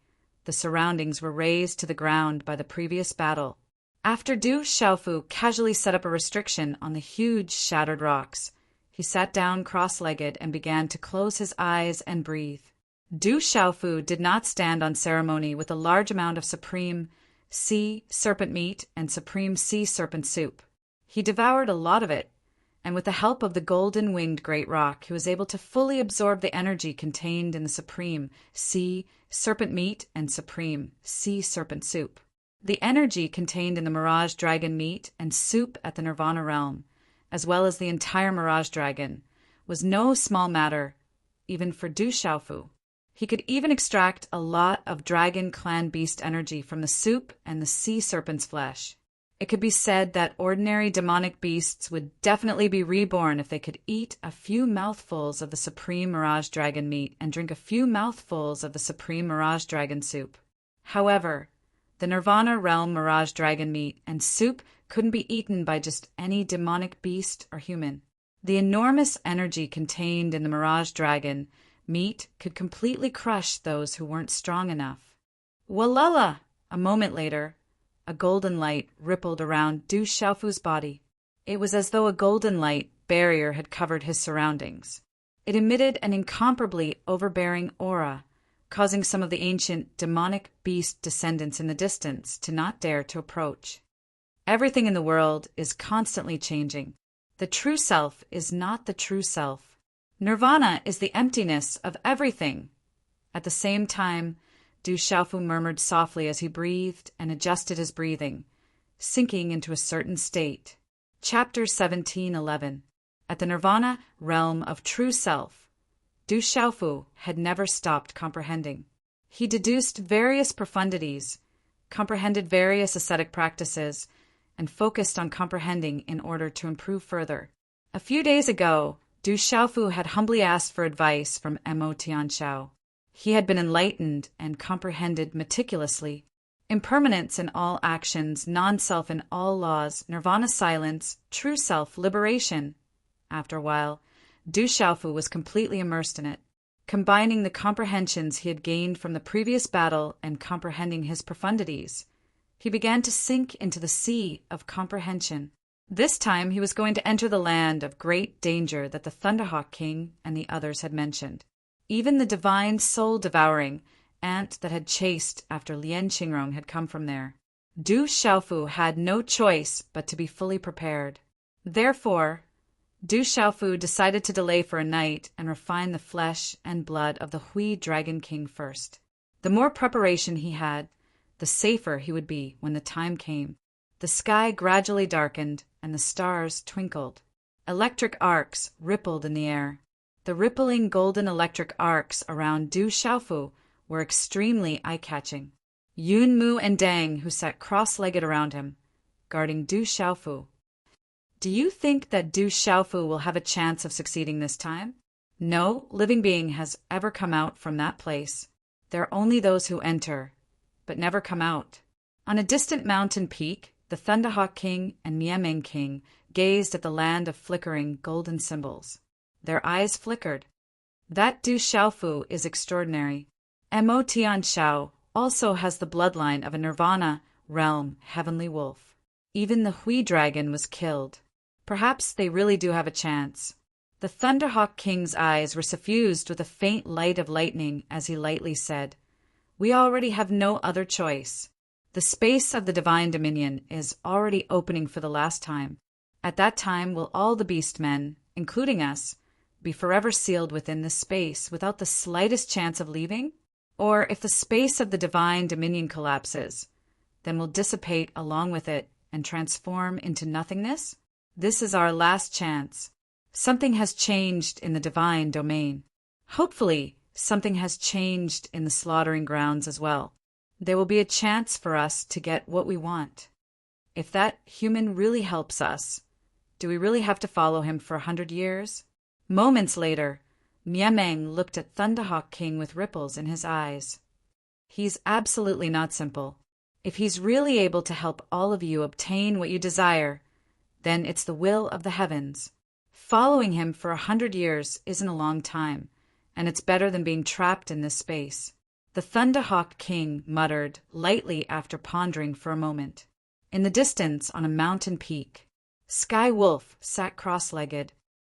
Speaker 1: the surroundings were razed to the ground by the previous battle. After Du Xiaofu casually set up a restriction on the huge shattered rocks, he sat down cross-legged and began to close his eyes and breathe. Du Xiaofu did not stand on ceremony with a large amount of supreme sea serpent meat and supreme sea serpent soup. He devoured a lot of it, and with the help of the golden-winged great rock, he was able to fully absorb the energy contained in the supreme sea serpent meat and supreme sea serpent soup. The energy contained in the Mirage Dragon meat and soup at the Nirvana realm, as well as the entire Mirage Dragon, was no small matter, even for Du Xiaofu. He could even extract a lot of Dragon Clan beast energy from the soup and the sea serpent's flesh. It could be said that ordinary demonic beasts would definitely be reborn if they could eat a few mouthfuls of the Supreme Mirage Dragon meat and drink a few mouthfuls of the Supreme Mirage Dragon soup. However, the Nirvana realm Mirage Dragon meat and soup couldn't be eaten by just any demonic beast or human. The enormous energy contained in the Mirage Dragon Meat could completely crush those who weren't strong enough. Walala! A moment later, a golden light rippled around Du Xiaofu's body. It was as though a golden light barrier had covered his surroundings. It emitted an incomparably overbearing aura, causing some of the ancient demonic beast descendants in the distance to not dare to approach. Everything in the world is constantly changing. The true self is not the true self. Nirvana is the emptiness of everything. At the same time, Du Xiaofu murmured softly as he breathed and adjusted his breathing, sinking into a certain state. Chapter 17:11. At the Nirvana realm of true self, Du Xiaofu had never stopped comprehending. He deduced various profundities, comprehended various ascetic practices, and focused on comprehending in order to improve further. A few days ago, Du Xiaofu had humbly asked for advice from Mo Tianxiao. He had been enlightened and comprehended meticulously. Impermanence in all actions, non-self in all laws, nirvana silence, true self, liberation. After a while, Du Xiaofu was completely immersed in it, combining the comprehensions he had gained from the previous battle and comprehending his profundities. He began to sink into the sea of comprehension. This time he was going to enter the land of great danger that the Thunderhawk King and the others had mentioned. Even the divine soul-devouring ant that had chased after Lien Qingrong had come from there. Du Xiaofu had no choice but to be fully prepared. Therefore, Du Xiaofu decided to delay for a night and refine the flesh and blood of the Hui Dragon King first. The more preparation he had, the safer he would be when the time came. The sky gradually darkened and the stars twinkled. Electric arcs rippled in the air. The rippling golden electric arcs around Du Xiaofu were extremely eye-catching. Yun Mu and Dang, who sat cross-legged around him, guarding Du Xiaofu. Do you think that Du Xiaofu will have a chance of succeeding this time? No living being has ever come out from that place. There are only those who enter, but never come out. On a distant mountain peak, the Thunderhawk King and Miameng King gazed at the land of flickering golden symbols. Their eyes flickered. That Du Xiaofu is extraordinary. Mo Tianxiao also has the bloodline of a Nirvana realm heavenly wolf. Even the Hui dragon was killed. Perhaps they really do have a chance. The Thunderhawk King's eyes were suffused with a faint light of lightning as he lightly said, "We already have no other choice. The space of the divine dominion is already opening for the last time. At that time will all the beast men, including us, be forever sealed within this space without the slightest chance of leaving? Or if the space of the divine dominion collapses, then will dissipate along with it and transform into nothingness? This is our last chance. Something has changed in the divine domain. Hopefully, something has changed in the slaughtering grounds as well. There will be a chance for us to get what we want. If that human really helps us, do we really have to follow him for 100 years? Moments later, Miameng looked at Thunderhawk King with ripples in his eyes. He's absolutely not simple. If he's really able to help all of you obtain what you desire, then it's the will of the heavens. Following him for 100 years isn't a long time, and it's better than being trapped in this space. The Thunderhawk King muttered lightly after pondering for a moment. In the distance, on a mountain peak, Sky Wolf sat cross-legged.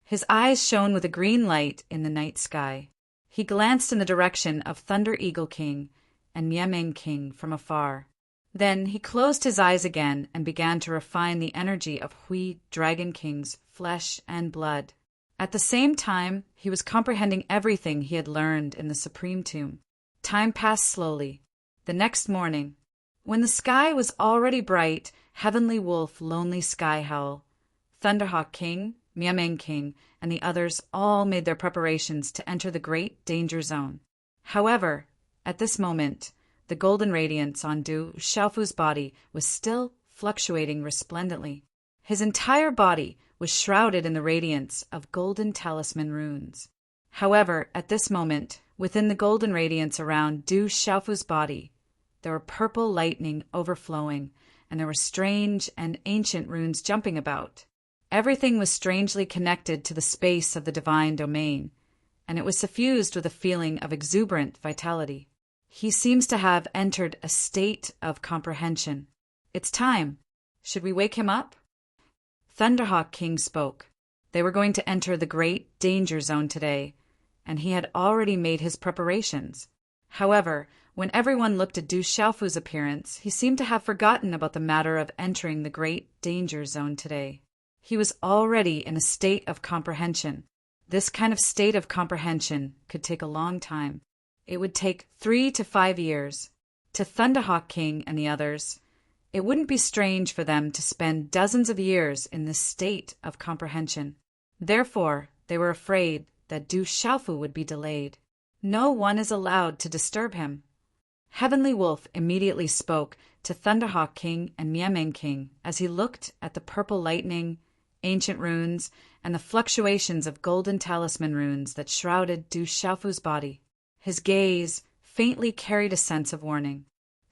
Speaker 1: His eyes shone with a green light in the night sky. He glanced in the direction of Thunder Eagle King and Miameng King from afar. Then he closed his eyes again and began to refine the energy of Hui Dragon King's flesh and blood. At the same time, he was comprehending everything he had learned in the Supreme Tomb. Time passed slowly. The next morning, when the sky was already bright, Heavenly Wolf, Lonely Sky Howl, Thunderhawk King, Miameng King, and the others all made their preparations to enter the great danger zone. However, at this moment, the golden radiance on Du Xiaofu's body was still fluctuating resplendently. His entire body was shrouded in the radiance of golden talisman runes. However, at this moment, within the golden radiance around Du Xiaofu's body, there were purple lightning overflowing, and there were strange and ancient runes jumping about. Everything was strangely connected to the space of the divine domain, and it was suffused with a feeling of exuberant vitality. He seems to have entered a state of comprehension. It's time. Should we wake him up? Thunderhawk King spoke. They were going to enter the great danger zone today, and he had already made his preparations. However, when everyone looked at Du Xiaofu's appearance, he seemed to have forgotten about the matter of entering the great danger zone today. He was already in a state of comprehension. This kind of state of comprehension could take a long time. It would take 3 to 5 years. To Thunderhawk King and the others, it wouldn't be strange for them to spend dozens of years in this state of comprehension. Therefore, they were afraid that Du Xiaofu would be delayed. No one is allowed to disturb him. Heavenly Wolf immediately spoke to Thunderhawk King and Miameng King as he looked at the purple lightning, ancient runes, and the fluctuations of golden talisman runes that shrouded Du Xiaofu's body. His gaze faintly carried a sense of warning.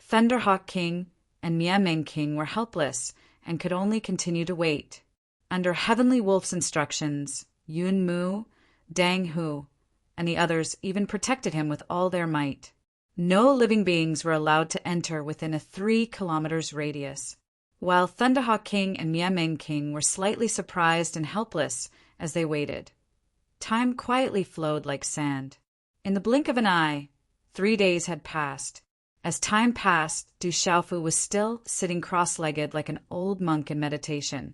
Speaker 1: Thunderhawk King and Miameng King were helpless and could only continue to wait. Under Heavenly Wolf's instructions, Yun Mu, Dang Hu, and the others even protected him with all their might. No living beings were allowed to enter within a 3 kilometers radius. While Thunderhawk King and Miameng King were slightly surprised and helpless as they waited, time quietly flowed like sand. In the blink of an eye, 3 days had passed. As time passed, Du Xiaofu was still sitting cross-legged like an old monk in meditation,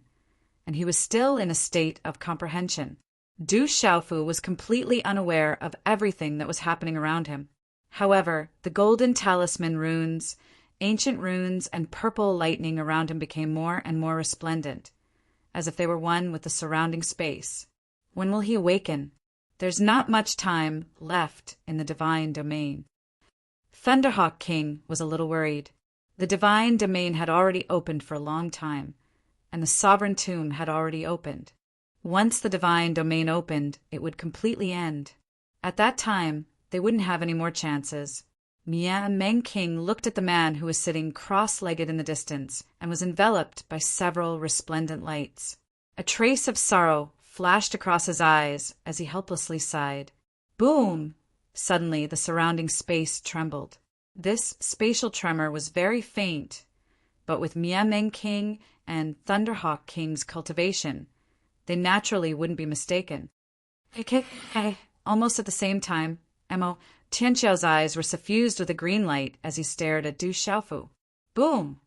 Speaker 1: and he was still in a state of comprehension. Du Xiaofu was completely unaware of everything that was happening around him. However, the golden talisman runes, ancient runes, and purple lightning around him became more and more resplendent, as if they were one with the surrounding space. When will he awaken? There's not much time left in the divine domain. Thunderhawk King was a little worried. The divine domain had already opened for a long time, and the sovereign tomb had already opened. Once the divine domain opened, it would completely end. At that time, they wouldn't have any more chances. Miameng King looked at the man who was sitting cross-legged in the distance and was enveloped by several resplendent lights. A trace of sorrow flashed across his eyes as he helplessly sighed. Boom! Suddenly, the surrounding space trembled. This spatial tremor was very faint, but with Miameng King and Thunderhawk King's cultivation, they naturally wouldn't be mistaken. Hey. Almost at the same time, Mo Tianxiao's eyes were suffused with a green light as he stared at Du Xiaofu. Boom!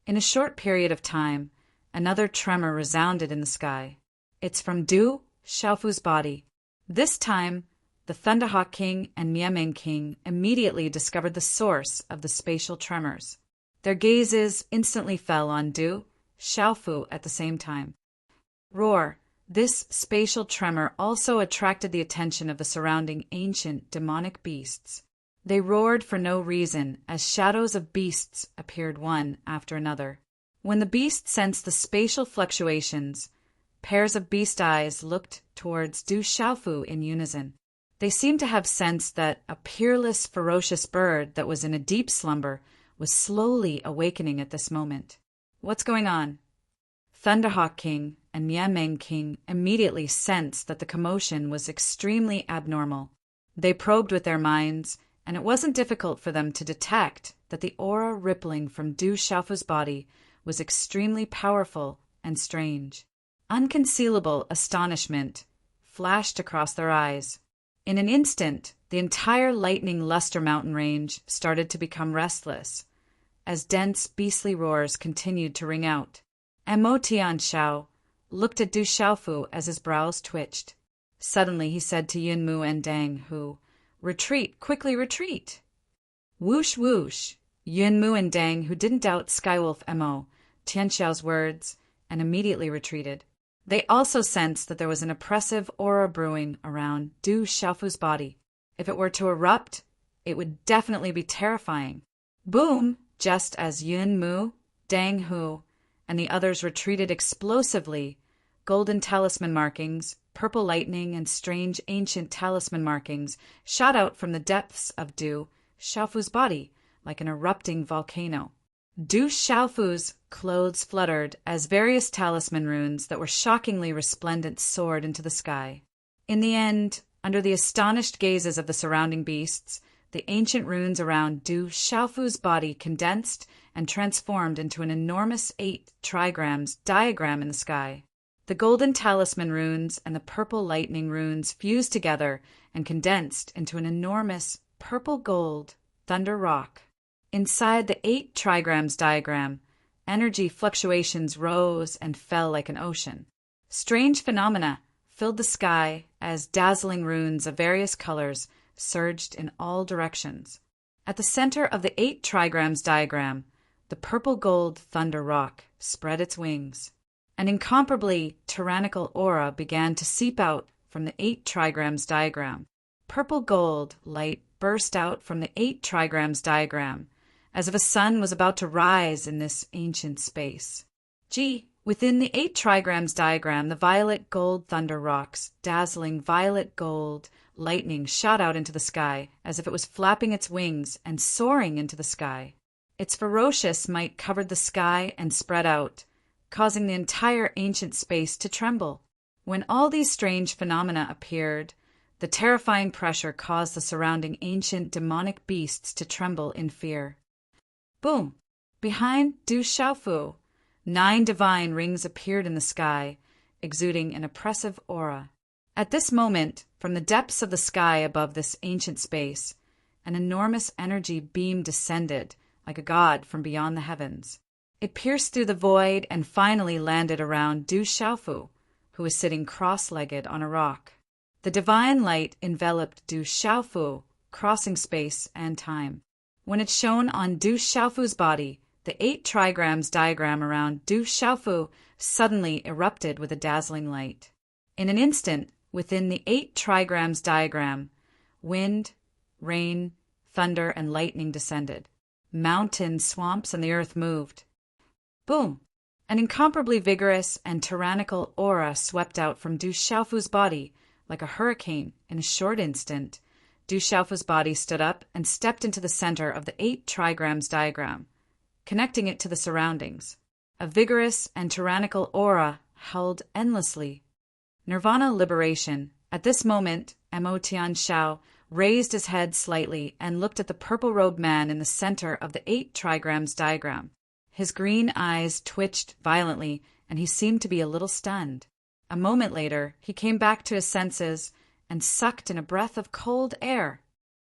Speaker 1: In a short period of time, another tremor resounded in the sky. It's from Du Xiaofu's body. This time, the Thunderhawk King and Miameng King immediately discovered the source of the spatial tremors. Their gazes instantly fell on Du Xiaofu at the same time. Roar! This spatial tremor also attracted the attention of the surrounding ancient demonic beasts. They roared for no reason as shadows of beasts appeared one after another. When the beasts sensed the spatial fluctuations, pairs of beast eyes looked towards Du Xiaofu in unison. They seemed to have sensed that a peerless, ferocious bird that was in a deep slumber was slowly awakening at this moment. What's going on? Thunderhawk King and Miameng King immediately sensed that the commotion was extremely abnormal. They probed with their minds, and it wasn't difficult for them to detect that the aura rippling from Du Xiaofu's body was extremely powerful and strange. Unconcealable astonishment flashed across their eyes. In an instant, the entire lightning luster mountain range started to become restless, as dense beastly roars continued to ring out. Mo Tianxiao looked at Du Xiaofu as his brows twitched. Suddenly he said to Yun Mu and Dang Hu, "Retreat, quickly retreat!" Whoosh whoosh! Yun Mu and Dang Hu didn't doubt Skywolf Mo Tianxiao's words and immediately retreated. They also sensed that there was an oppressive aura brewing around Du Xiaofu's body. If it were to erupt, it would definitely be terrifying. Boom! Just as Yun Mu, Dang Hu, and the others retreated explosively, golden talisman markings, purple lightning, and strange ancient talisman markings shot out from the depths of Du Xiaofu's body like an erupting volcano. Du Xiaofu's clothes fluttered as various talisman runes that were shockingly resplendent soared into the sky. In the end, Under the astonished gazes of the surrounding beasts, the ancient runes around Du Xiaofu's body condensed and transformed into an enormous 8 trigrams diagram in the sky. The golden talisman runes and the purple lightning runes fused together and condensed into an enormous purple-gold thunder rock. Inside the 8 trigrams diagram, energy fluctuations rose and fell like an ocean. Strange phenomena filled the sky as dazzling runes of various colors surged in all directions. At the center of the 8 trigrams diagram, the purple-gold thunder rock spread its wings. An incomparably tyrannical aura began to seep out from the 8 trigrams diagram. Purple-gold light burst out from the 8 trigrams diagram, as if a sun was about to rise in this ancient space. Within the 8 trigrams diagram, the violet gold thunder rocks, dazzling violet gold lightning shot out into the sky as if it was flapping its wings and soaring into the sky. Its ferocious might covered the sky and spread out, causing the entire ancient space to tremble. When all these strange phenomena appeared, the terrifying pressure caused the surrounding ancient demonic beasts to tremble in fear. Boom! Behind Du Xiaofu, 9 divine rings appeared in the sky, exuding an oppressive aura. At this moment, from the depths of the sky above this ancient space, an enormous energy beam descended, like a god from beyond the heavens. It pierced through the void and finally landed around Du Xiaofu, who was sitting cross-legged on a rock. The divine light enveloped Du Xiaofu, crossing space and time. When it shone on Du Xiaofu's body, the 8 trigrams diagram around Du Xiaofu suddenly erupted with a dazzling light. In an instant, within the 8 trigrams diagram, wind, rain, thunder, and lightning descended. Mountains, swamps, and the earth moved. Boom! An incomparably vigorous and tyrannical aura swept out from Du Xiaofu's body like a hurricane in a short instant. Du Xiaofu's body stood up and stepped into the center of the 8 trigrams diagram, connecting it to the surroundings. A vigorous and tyrannical aura held endlessly. Nirvana liberation. At this moment, Mo Tianxiao raised his head slightly and looked at the purple-robed man in the center of the 8 trigrams diagram. His green eyes twitched violently, and he seemed to be a little stunned. A moment later, he came back to his senses and sucked in a breath of cold air.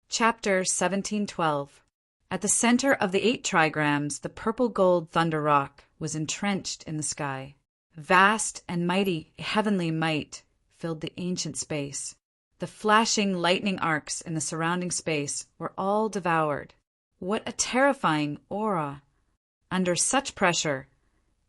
Speaker 1: Chapter 1712. At the center of the 8 trigrams, the purple-gold thunder rock was entrenched in the sky. Vast and mighty heavenly might filled the ancient space. The flashing lightning arcs in the surrounding space were all devoured. What a terrifying aura! Under such pressure,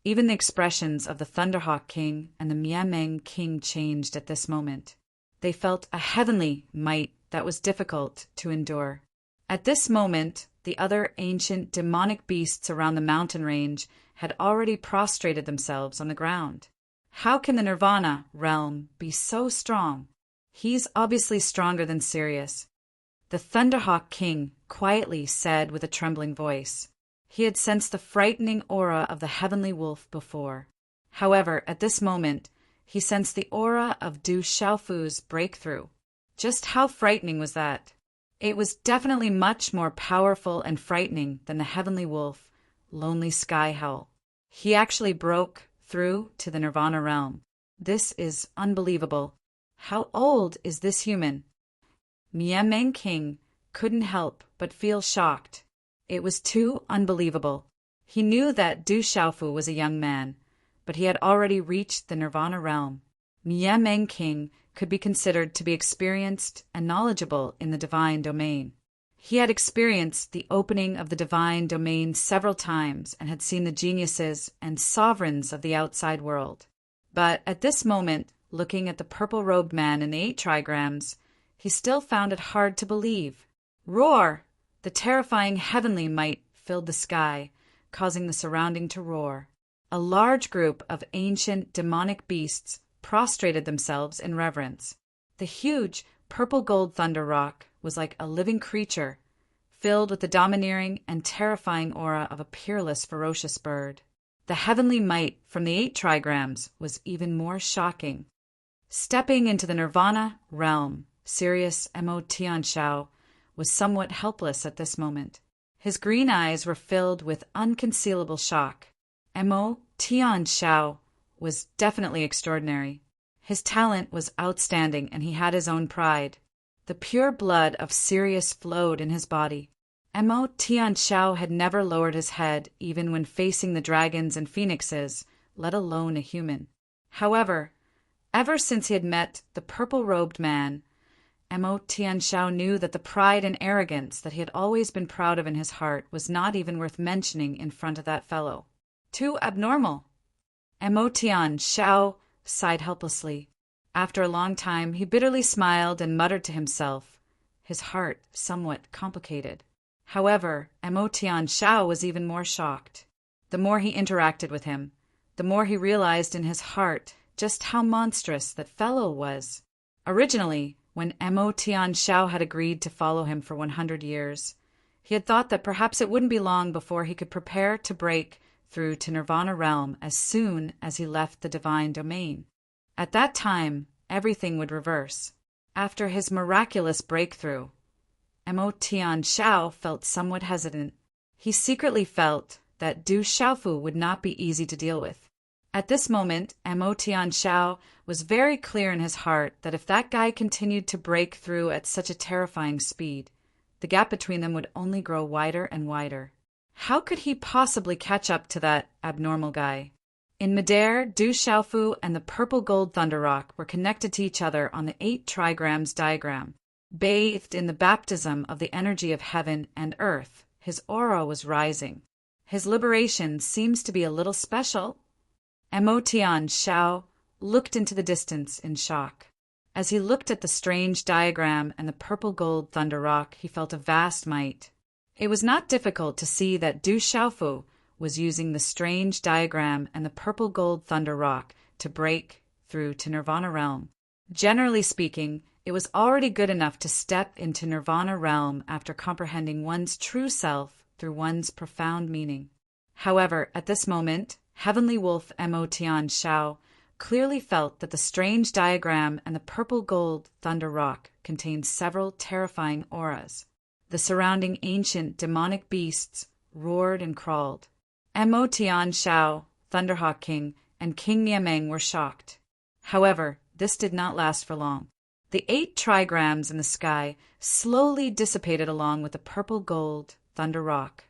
Speaker 1: even the expressions of the Thunderhawk King and the Miameng King changed at this moment. They felt a heavenly might that was difficult to endure. At this moment, the other ancient demonic beasts around the mountain range had already prostrated themselves on the ground. How can the Nirvana realm be so strong? He's obviously stronger than Sirius. The Thunderhawk King quietly said with a trembling voice. He had sensed the frightening aura of the heavenly wolf before. However, at this moment, he sensed the aura of Du Xiaofu's breakthrough. Just how frightening was that? It was definitely much more powerful and frightening than the heavenly wolf, Lonely Sky Howl. He actually broke through to the Nirvana realm. This is unbelievable. How old is this human? Miameng King couldn't help but feel shocked. It was too unbelievable. He knew that Du Xiaofu was a young man, but he had already reached the Nirvana realm. Miameng King could be considered to be experienced and knowledgeable in the divine domain. He had experienced the opening of the divine domain several times and had seen the geniuses and sovereigns of the outside world. But at this moment, looking at the purple-robed man in the 8 trigrams, he still found it hard to believe. Roar! The terrifying heavenly might filled the sky, causing the surrounding to roar. A large group of ancient demonic beasts prostrated themselves in reverence. The huge purple-gold thunder rock was like a living creature, filled with the domineering and terrifying aura of a peerless, ferocious bird. The heavenly might from the 8 trigrams was even more shocking. Stepping into the Nirvana realm Sirius Mo Tianxiao, was somewhat helpless at this moment. His green eyes were filled with unconcealable shock. Mo Tianxiao was definitely extraordinary. His talent was outstanding, and he had his own pride. The pure blood of Sirius flowed in his body. Mo Tianxiao had never lowered his head, even when facing the dragons and phoenixes, let alone a human. However, ever since he had met the purple-robed man, Mo Tianxiao knew that the pride and arrogance that he had always been proud of in his heart was not even worth mentioning in front of that fellow. Too abnormal. Mo Tianxiao sighed helplessly. After a long time, he bitterly smiled and muttered to himself, his heart somewhat complicated. However, Mo Tianxiao was even more shocked. The more he interacted with him, the more he realized in his heart just how monstrous that fellow was. Originally, when Mo Tianxiao had agreed to follow him for 100 years, he had thought that perhaps it wouldn't be long before he could prepare to break through to Nirvana realm as soon as he left the divine domain. At that time, everything would reverse. After his miraculous breakthrough, Mo Tianxiao felt somewhat hesitant. He secretly felt that Du Xiaofu would not be easy to deal with. At this moment, Mo Tianxiao was very clear in his heart that if that guy continued to break through at such a terrifying speed, the gap between them would only grow wider and wider. How could he possibly catch up to that abnormal guy? In midair, Du Xiaofu and the purple-gold thunder rock were connected to each other on the 8 trigrams diagram. Bathed in the baptism of the energy of heaven and earth, his aura was rising. His liberation seems to be a little special. Mo Tianxiao looked into the distance in shock. As he looked at the strange diagram and the purple-gold thunder rock, he felt a vast might. It was not difficult to see that Du Xiaofu was using the strange diagram and the purple-gold thunder rock to break through to Nirvana realm. Generally speaking, it was already good enough to step into Nirvana realm after comprehending one's true self through one's profound meaning. However, at this moment, Heavenly Wolf Mo Tianxiao clearly felt that the strange diagram and the purple-gold thunder rock contained several terrifying auras. The surrounding ancient demonic beasts roared and crawled. Mo Tianxiao, Thunderhawk King, and King Niameng were shocked. However, this did not last for long. The 8 trigrams in the sky slowly dissipated along with the purple-gold thunder rock.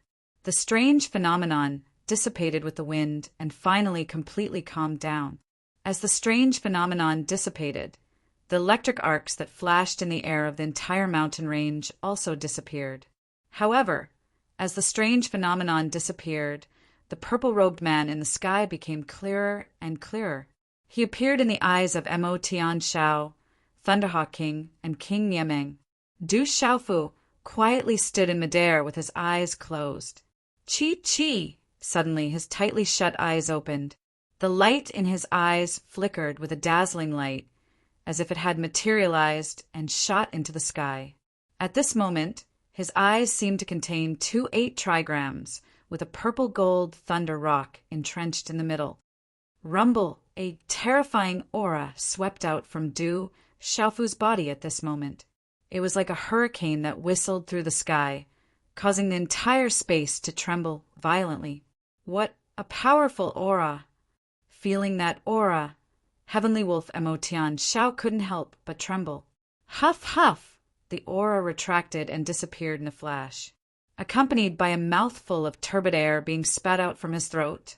Speaker 1: The strange phenomenon dissipated with the wind and finally completely calmed down. As the strange phenomenon dissipated, the electric arcs that flashed in the air of the entire mountain range also disappeared. However, as the strange phenomenon disappeared, the purple-robed man in the sky became clearer and clearer. He appeared in the eyes of Mo Tianxiao, Thunderhawk King, and King Niameng. Du Xiaofu quietly stood in midair with his eyes closed. Chi! Suddenly his tightly shut eyes opened. The light in his eyes flickered with a dazzling light, as if it had materialized and shot into the sky. At this moment, his eyes seemed to contain 2 8 trigrams, with a purple-gold thunder rock entrenched in the middle. Rumble! A terrifying aura swept out from Du Xiaofu's body at this moment. It was like a hurricane that whistled through the sky, causing the entire space to tremble violently. What a powerful aura! Feeling that aura, Heavenly Wolf Mo Tianxiao couldn't help but tremble. Huff, huff! The aura retracted and disappeared in a flash. Accompanied by a mouthful of turbid air being spat out from his throat,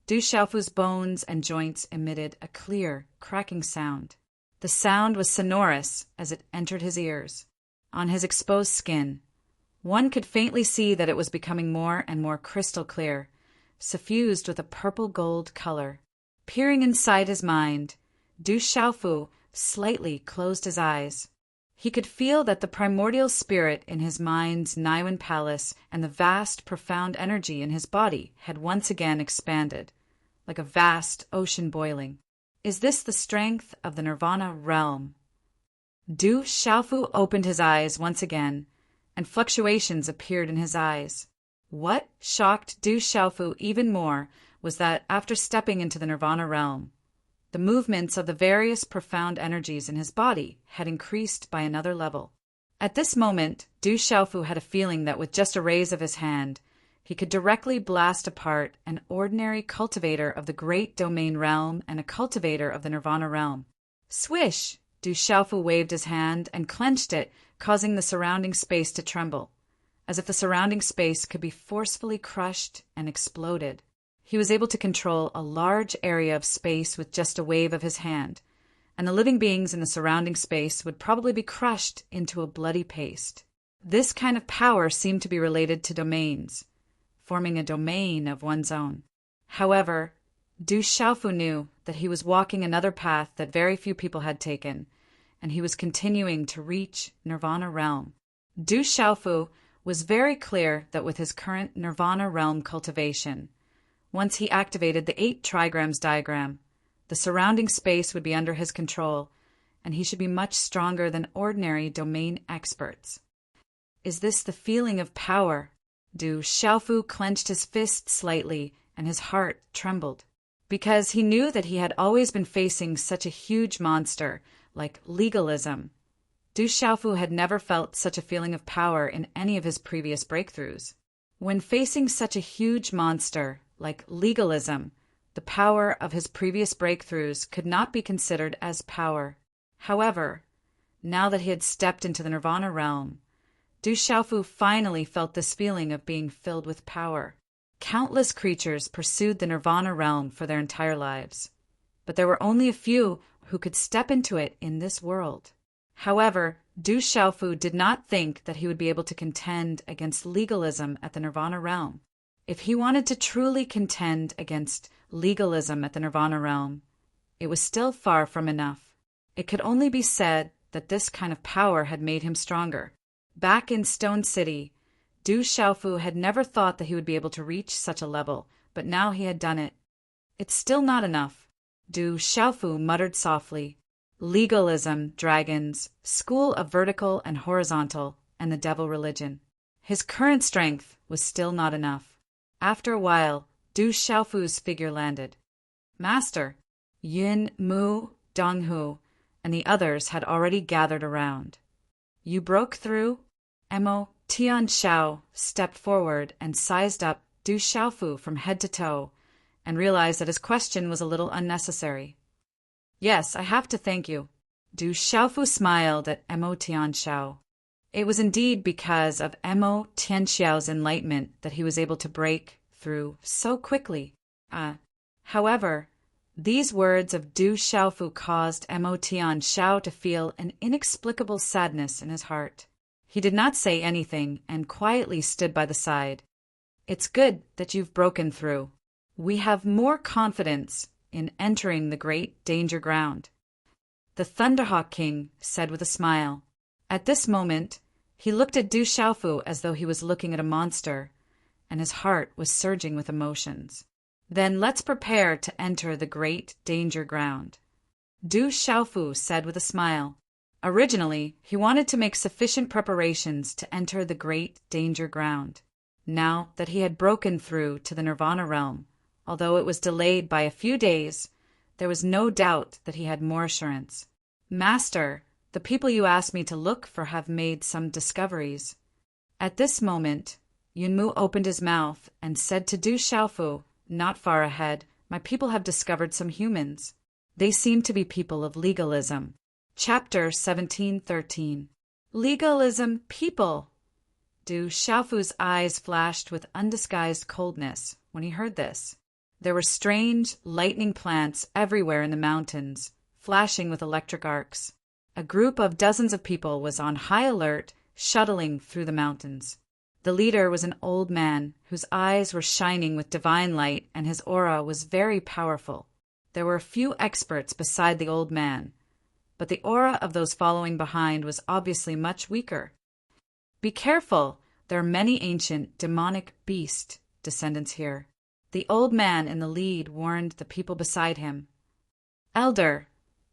Speaker 1: Du Xiaofu's bones and joints emitted a clear, cracking sound. The sound was sonorous as it entered his ears. On his exposed skin, one could faintly see that it was becoming more and more crystal clear, suffused with a purple-gold color. Peering inside his mind, Du Xiaofu slightly closed his eyes. He could feel that the primordial spirit in his mind's Niwen palace and the vast, profound energy in his body had once again expanded, like a vast ocean boiling. Is this the strength of the Nirvana realm? Du Xiaofu opened his eyes once again, and fluctuations appeared in his eyes. What shocked Du Xiaofu even more was that after stepping into the Nirvana realm, The movements of the various profound energies in his body had increased by another level. At this moment, Du Xiaofu had a feeling that with just a raise of his hand, he could directly blast apart an ordinary cultivator of the Great Domain Realm and a cultivator of the Nirvana Realm. Swish! Du Xiaofu waved his hand and clenched it, causing the surrounding space to tremble, as if the surrounding space could be forcefully crushed and exploded. He was able to control a large area of space with just a wave of his hand, and the living beings in the surrounding space would probably be crushed into a bloody paste. This kind of power seemed to be related to domains, forming a domain of one's own. However, Du Xiaofu knew that he was walking another path that very few people had taken, and he was continuing to reach Nirvana Realm. Du Xiaofu was very clear that with his current Nirvana Realm cultivation, once he activated the 8 trigrams diagram, the surrounding space would be under his control, and he should be much stronger than ordinary domain experts. Is this the feeling of power? Du Xiaofu clenched his fist slightly, and his heart trembled, because he knew that he had always been facing such a huge monster, like legalism. Du Xiaofu had never felt such a feeling of power in any of his previous breakthroughs. When facing such a huge monster, like legalism, the power of his previous breakthroughs could not be considered as power. However, now that he had stepped into the Nirvana Realm, Du Xiaofu finally felt this feeling of being filled with power. Countless creatures pursued the Nirvana Realm for their entire lives, but there were only a few who could step into it in this world. However, Du Xiaofu did not think that he would be able to contend against legalism at the Nirvana Realm. If he wanted to truly contend against legalism at the Nirvana Realm, it was still far from enough. It could only be said that this kind of power had made him stronger. Back in Stone City, Du Xiaofu had never thought that he would be able to reach such a level, but now he had done it. It's still not enough, Du Xiaofu muttered softly. Legalism, dragons, school of vertical and horizontal, and the devil religion. His current strength was still not enough. After a while, Du Xiaofu's figure landed. Master, Yin, Mu, Donghu, and the others had already gathered around. You broke through? Mo Tianxiao stepped forward and sized up Du Xiaofu from head to toe, and realized that his question was a little unnecessary. Yes, I have to thank you. Du Xiaofu smiled at Mo Tianxiao. It was indeed because of Mo Tianxiao's enlightenment that he was able to break through so quickly. However, these words of Du Xiaofu caused Mo Tianxiao to feel an inexplicable sadness in his heart. He did not say anything and quietly stood by the side. It's good that you've broken through. We have more confidence in entering the great danger ground, the Thunderhawk King said with a smile. At this moment, he looked at Du Xiaofu as though he was looking at a monster, and his heart was surging with emotions. Then let's prepare to enter the great danger ground, Du Xiaofu said with a smile. Originally, he wanted to make sufficient preparations to enter the great danger ground. Now that he had broken through to the Nirvana Realm, although it was delayed by a few days, there was no doubt that he had more assurance. Master, the people you asked me to look for have made some discoveries. At this moment, Yunmu opened his mouth and said to Du Xiaofu, not far ahead, my people have discovered some humans. They seem to be people of legalism. Chapter 17:13. Legalism people! Du Xiaofu's eyes flashed with undisguised coldness when he heard this. There were strange, lightning plants everywhere in the mountains, flashing with electric arcs. A group of dozens of people was on high alert, shuttling through the mountains. The leader was an old man whose eyes were shining with divine light, and his aura was very powerful. There were a few experts beside the old man, but the aura of those following behind was obviously much weaker. Be careful, there are many ancient demonic beast descendants here. The old man in the lead warned the people beside him. Elder,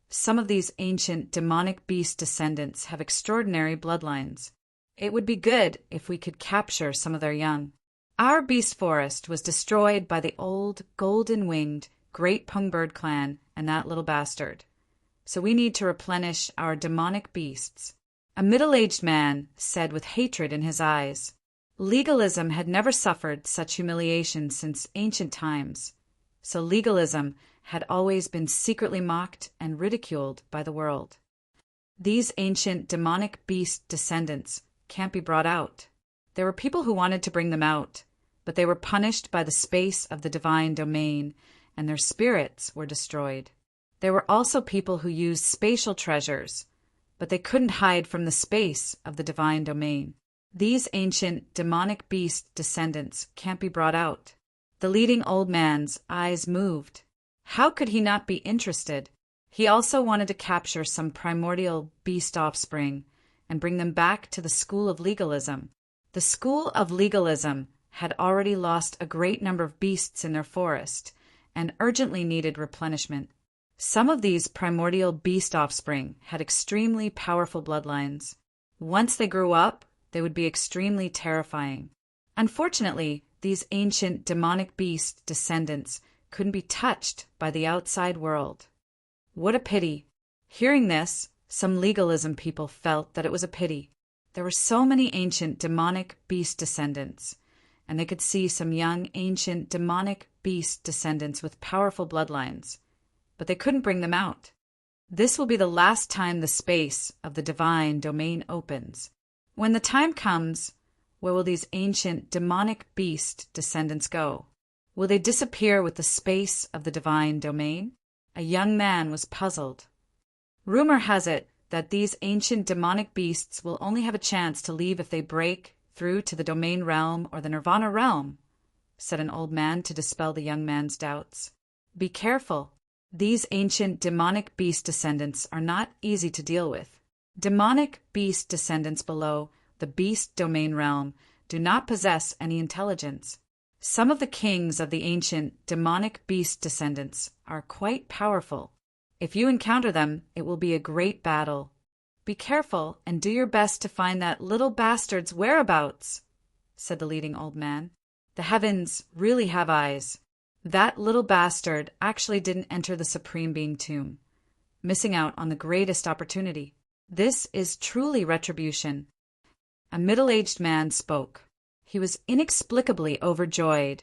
Speaker 1: some of these ancient demonic beast descendants have extraordinary bloodlines. It would be good if we could capture some of their young. Our beast forest was destroyed by the old golden-winged Great Pungbird clan and that little bastard. So we need to replenish our demonic beasts. A middle-aged man said with hatred in his eyes. Legalism had never suffered such humiliation since ancient times. So legalism had always been secretly mocked and ridiculed by the world. These ancient demonic beast descendants can't be brought out. There were people who wanted to bring them out, but they were punished by the space of the divine domain, and their spirits were destroyed. There were also people who used spatial treasures, but they couldn't hide from the space of the divine domain. These ancient demonic beast descendants can't be brought out. The leading old man's eyes moved. How could he not be interested? He also wanted to capture some primordial beast offspring and bring them back to the school of legalism. The school of legalism had already lost a great number of beasts in their forest and urgently needed replenishment. Some of these primordial beast offspring had extremely powerful bloodlines. Once they grew up, they would be extremely terrifying. Unfortunately, these ancient demonic beast descendants couldn't be touched by the outside world. What a pity. Hearing this, some legalism people felt that it was a pity. There were so many ancient demonic beast descendants, and they could see some young ancient demonic beast descendants with powerful bloodlines, but they couldn't bring them out. This will be the last time the space of the divine domain opens. When the time comes, where will these ancient demonic beast descendants go? Will they disappear with the space of the divine domain? A young man was puzzled. Rumor has it that these ancient demonic beasts will only have a chance to leave if they break through to the domain realm or the nirvana realm, said an old man to dispel the young man's doubts. Be careful. These ancient demonic beast descendants are not easy to deal with. Demonic beast descendants below the beast domain realm do not possess any intelligence. Some of the kings of the ancient demonic beast descendants are quite powerful. If you encounter them, it will be a great battle. Be careful and do your best to find that little bastard's whereabouts, said the leading old man. The heavens really have eyes. That little bastard actually didn't enter the Supreme Being tomb, missing out on the greatest opportunity. This is truly retribution. A middle-aged man spoke. He was inexplicably overjoyed,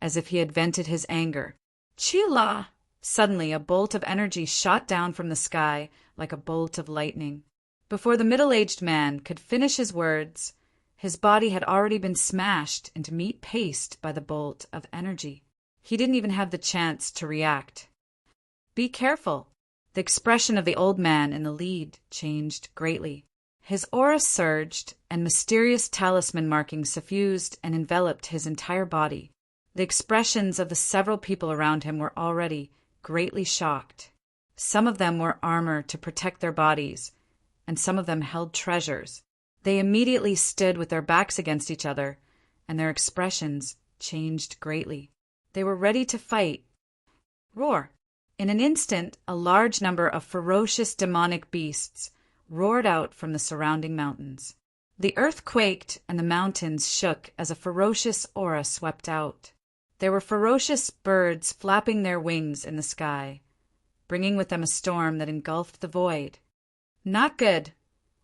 Speaker 1: as if he had vented his anger. Chila! Suddenly a bolt of energy shot down from the sky like a bolt of lightning. Before the middle-aged man could finish his words, his body had already been smashed into meat paste by the bolt of energy. He didn't even have the chance to react. Be careful. The expression of the old man in the lead changed greatly. His aura surged, and mysterious talisman markings suffused and enveloped his entire body. The expressions of the several people around him were already greatly shocked. Some of them wore armor to protect their bodies, and some of them held treasures. They immediately stood with their backs against each other, and their expressions changed greatly. They were ready to fight. Roar! In an instant, a large number of ferocious demonic beasts roared out from the surrounding mountains. The earth quaked and the mountains shook as a ferocious aura swept out. There were ferocious birds flapping their wings in the sky, bringing with them a storm that engulfed the void. Not good.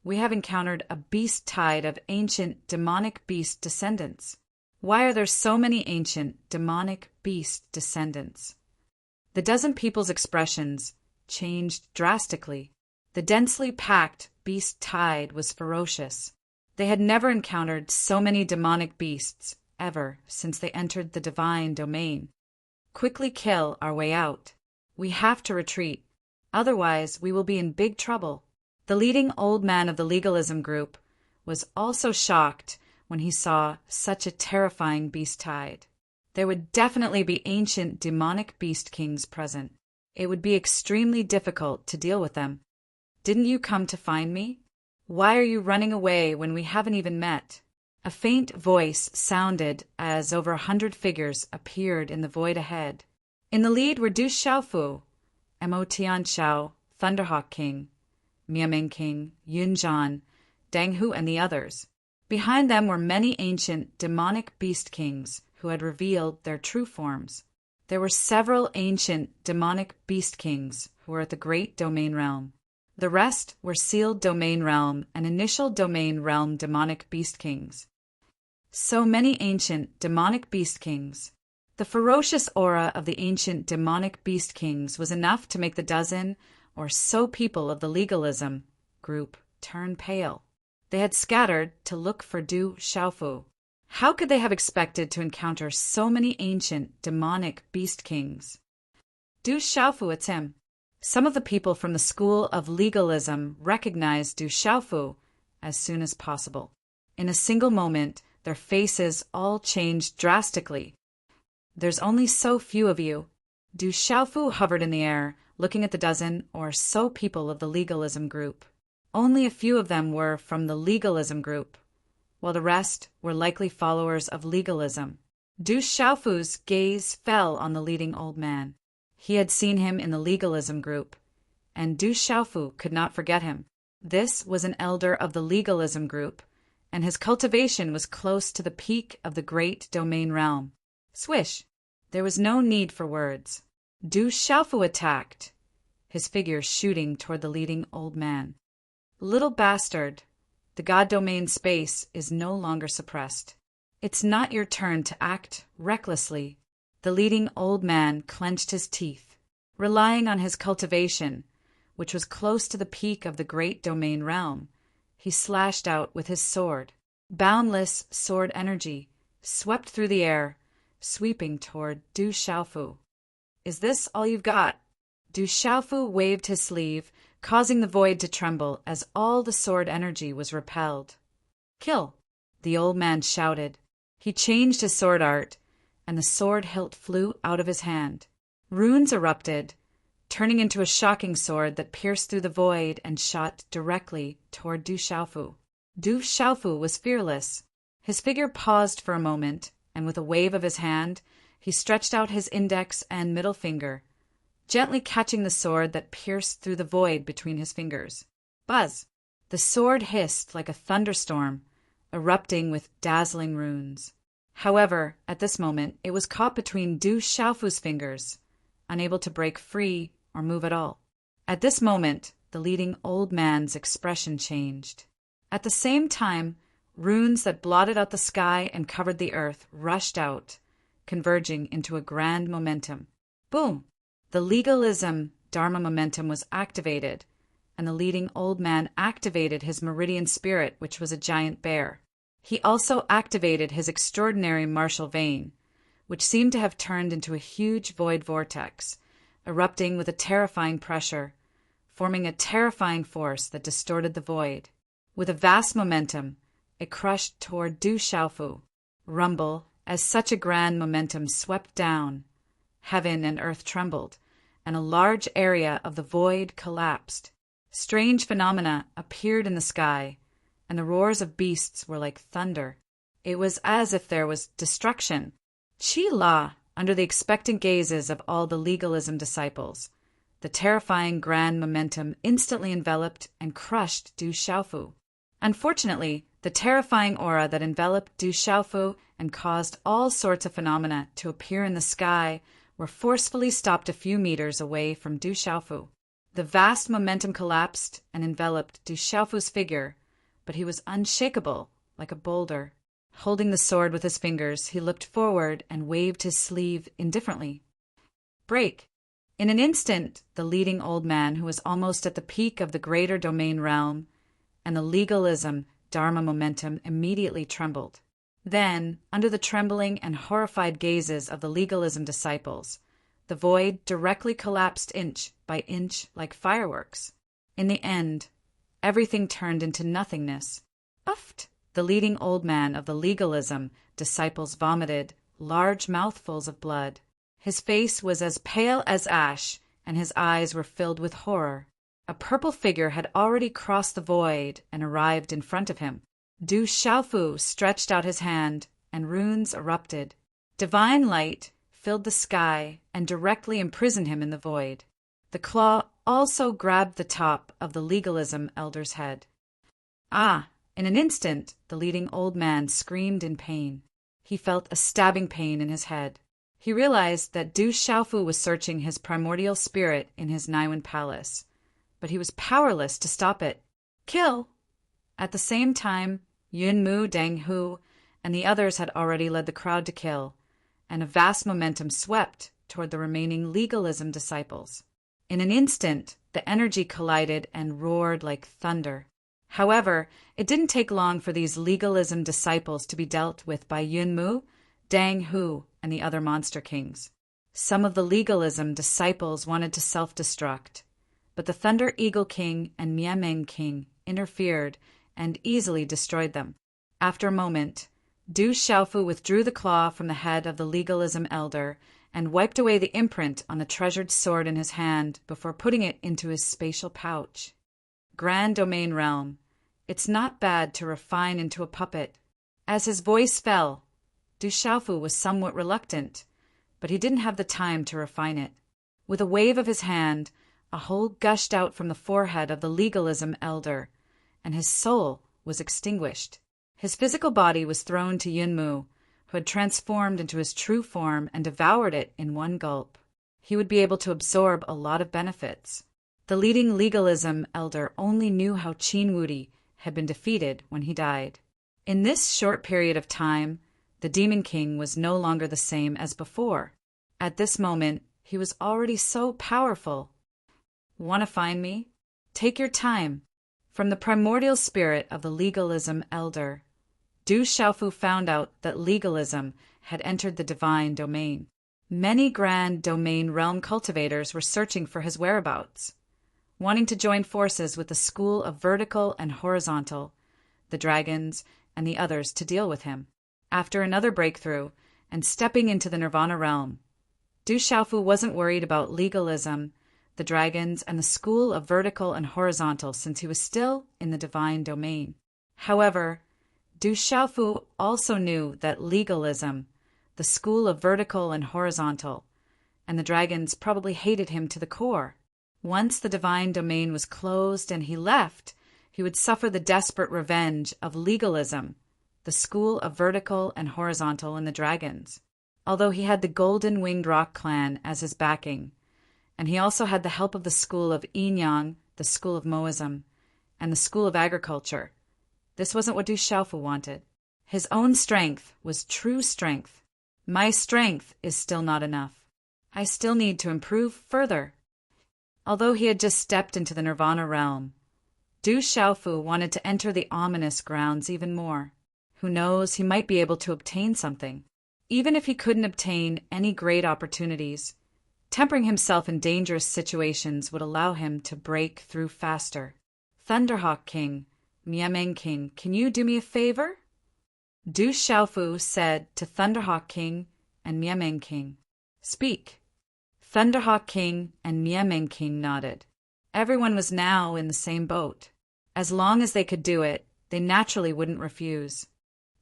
Speaker 1: We have encountered a beast tide of ancient demonic beast descendants. Why are there so many ancient demonic beast descendants? The dozen people's expressions changed drastically. The densely packed beast tide was ferocious. They had never encountered so many demonic beasts, ever, since they entered the divine domain. Quickly kill our way out. We have to retreat. Otherwise, we will be in big trouble. The leading old man of the legalism group was also shocked when he saw such a terrifying beast tide. There would definitely be ancient demonic beast kings present. It would be extremely difficult to deal with them. Didn't you come to find me? Why are you running away when we haven't even met? A faint voice sounded as over 100 figures appeared in the void ahead. In the lead were Du Xiaofu, Mo Tianxiao, Thunderhawk King, Miaming King, Yun Zhan, Dang Hu, and the others. Behind them were many ancient demonic beast kings who had revealed their true forms. There were several ancient demonic beast kings who were at the Great Domain Realm. The rest were Sealed Domain Realm and Initial Domain Realm demonic beast kings. So many ancient demonic beast kings. The ferocious aura of the ancient demonic beast kings was enough to make the dozen or so people of the legalism group turn pale. They had scattered to look for Du Xiaofu. How could they have expected to encounter so many ancient demonic beast kings? Du Xiaofu, it's him. Some of the people from the school of legalism recognized Du Xiaofu as soon as possible. In a single moment, their faces all changed drastically. There's only so few of you. Du Xiaofu hovered in the air, looking at the dozen or so people of the legalism group. Only a few of them were from the legalism group, while the rest were likely followers of legalism. Du Xiaofu's gaze fell on the leading old man. He had seen him in the legalism group, and Du Xiaofu could not forget him. This was an elder of the legalism group, and his cultivation was close to the peak of the Great Domain Realm. Swish! There was no need for words. Du Xiaofu attacked, his figure shooting toward the leading old man. Little bastard, the God Domain space is no longer suppressed. It's not your turn to act recklessly. The leading old man clenched his teeth, relying on his cultivation, which was close to the peak of the Great Domain Realm. He slashed out with his sword. Boundless sword energy swept through the air, sweeping toward Du Xiaofu. Is this all you've got? Du Xiaofu waved his sleeve, causing the void to tremble as all the sword energy was repelled. Kill! The old man shouted. He changed his sword art, and the sword hilt flew out of his hand. Runes erupted, turning into a shocking sword that pierced through the void and shot directly toward Du Xiaofu. Du Xiaofu was fearless. His figure paused for a moment, and with a wave of his hand, he stretched out his index and middle finger, gently catching the sword that pierced through the void between his fingers. Buzz! The sword hissed like a thunderstorm, erupting with dazzling runes. However, at this moment, it was caught between Du Xiaofu's fingers, unable to break free or move at all. At this moment, the leading old man's expression changed. At the same time, runes that blotted out the sky and covered the earth rushed out, converging into a grand momentum. Boom! The legalism Dharma momentum was activated, and the leading old man activated his meridian spirit, which was a giant bear. He also activated his extraordinary martial vein, which seemed to have turned into a huge void vortex, erupting with a terrifying pressure, forming a terrifying force that distorted the void. With a vast momentum, it crushed toward Du Xiaofu. Rumble, as such a grand momentum swept down. Heaven and earth trembled, and a large area of the void collapsed. Strange phenomena appeared in the sky, and the roars of beasts were like thunder. It was as if there was destruction. Chi-La, under the expectant gazes of all the legalism disciples, the terrifying grand momentum instantly enveloped and crushed Du Xiaofu. Unfortunately, the terrifying aura that enveloped Du Xiaofu and caused all sorts of phenomena to appear in the sky were forcefully stopped a few meters away from Du Xiaofu. The vast momentum collapsed and enveloped Du Xiaofu's figure, but he was unshakable, like a boulder. Holding the sword with his fingers, he looked forward and waved his sleeve indifferently. Break! In an instant, the leading old man, who was almost at the peak of the greater domain realm, and the legalism Dharma momentum immediately trembled. Then, under the trembling and horrified gazes of the legalism disciples, the void directly collapsed inch by inch like fireworks. In the end, everything turned into nothingness. Uft! The leading old man of the legalism disciples vomited large mouthfuls of blood. His face was as pale as ash, and his eyes were filled with horror. A purple figure had already crossed the void and arrived in front of him. Du Xiaofu stretched out his hand, and runes erupted. Divine light filled the sky and directly imprisoned him in the void. The claw also grabbed the top of the legalism elder's head. Ah! In an instant, the leading old man screamed in pain. He felt a stabbing pain in his head. He realized that Du Xiaofu was searching his primordial spirit in his Naiwen palace, but he was powerless to stop it. Kill! At the same time, Yun Mu, Deng Hu, and the others had already led the crowd to kill, and a vast momentum swept toward the remaining legalism disciples. In an instant, the energy collided and roared like thunder. However, it didn't take long for these legalism disciples to be dealt with by Yun Mu, Dang Hu, and the other monster kings. Some of the legalism disciples wanted to self-destruct, but the Thunder Eagle King and Miameng King interfered and easily destroyed them. After a moment, Du Xiaofu withdrew the claw from the head of the legalism elder and wiped away the imprint on the treasured sword in his hand before putting it into his spatial pouch. Grand Domain Realm, it's not bad to refine into a puppet. As his voice fell, Du Xiaofu was somewhat reluctant, but he didn't have the time to refine it. With a wave of his hand, a hole gushed out from the forehead of the legalism elder, and his soul was extinguished. His physical body was thrown to Yun Mu, who had transformed into his true form and devoured it in one gulp. He would be able to absorb a lot of benefits. The leading legalism elder only knew how Qin Wudi had been defeated when he died. In this short period of time, the Demon King was no longer the same as before. At this moment, he was already so powerful. Want to find me? Take your time. From the primordial spirit of the legalism elder, Du Xiaofu found out that legalism had entered the divine domain. Many grand domain realm cultivators were searching for his whereabouts, wanting to join forces with the school of vertical and horizontal, the dragons, and the others to deal with him. After another breakthrough and stepping into the Nirvana realm, Du Xiaofu wasn't worried about legalism, the dragons, and the school of vertical and horizontal since he was still in the divine domain. However, Du Xiaofu also knew that legalism, the school of vertical and horizontal, and the dragons probably hated him to the core. Once the divine domain was closed and he left, he would suffer the desperate revenge of legalism, the school of vertical and horizontal, and the dragons. Although he had the Golden Winged Rock clan as his backing, and he also had the help of the school of Yinyang, the school of Moism, and the school of agriculture, this wasn't what Du Xiaofu wanted. His own strength was true strength. My strength is still not enough. I still need to improve further. Although he had just stepped into the Nirvana realm, Du Xiaofu wanted to enter the ominous grounds even more. Who knows, he might be able to obtain something. Even if he couldn't obtain any great opportunities, tempering himself in dangerous situations would allow him to break through faster. Thunderhawk King, Miameng King, can you do me a favor? Du Xiaofu said to Thunderhawk King and Miameng King. Speak. Thunderhawk King and Miameng King nodded. Everyone was now in the same boat. As long as they could do it, they naturally wouldn't refuse.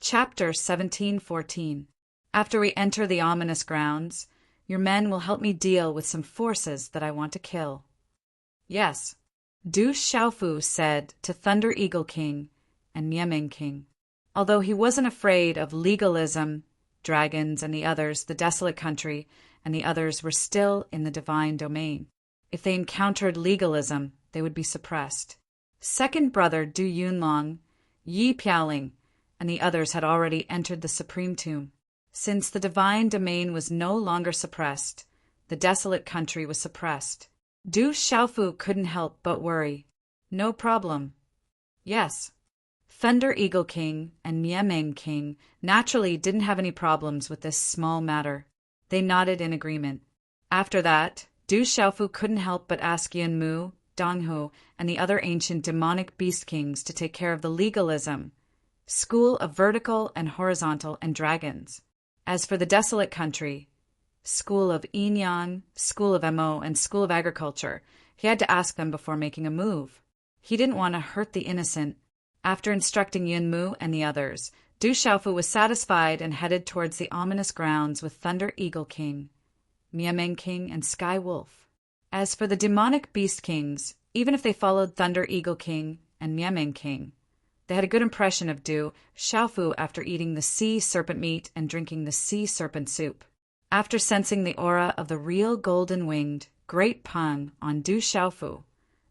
Speaker 1: Chapter 17:14. After we enter the ominous grounds, your men will help me deal with some forces that I want to kill. Yes. Du Xiaofu said to Thunder Eagle King and Miameng King. Although he wasn't afraid of legalism, dragons, and the others, the desolate country, and the others were still in the divine domain. If they encountered legalism, they would be suppressed. Second brother Du Yunlong, Yi Piaoling, and the others had already entered the supreme tomb. Since the divine domain was no longer suppressed, the desolate country was suppressed. Du Xiaofu couldn't help but worry. No problem. Yes. Thunder Eagle King and Miameng King naturally didn't have any problems with this small matter. They nodded in agreement. After that, Du Xiaofu couldn't help but ask Yun Mu, Dong Hu, and the other ancient demonic beast kings to take care of the legalism, school of vertical and horizontal, and dragons. As for the desolate country, school of Yinyang, school of Mo, and school of agriculture, he had to ask them before making a move. He didn't want to hurt the innocent. After instructing Yun Mu and the others, Du Xiaofu was satisfied and headed towards the ominous grounds with Thunder Eagle King, Miameng King, and Sky Wolf. As for the demonic beast kings, even if they followed Thunder Eagle King and Miameng King, they had a good impression of Du Xiaofu after eating the sea serpent meat and drinking the sea serpent soup. After sensing the aura of the real golden-winged Great Pun on Du Xiaofu,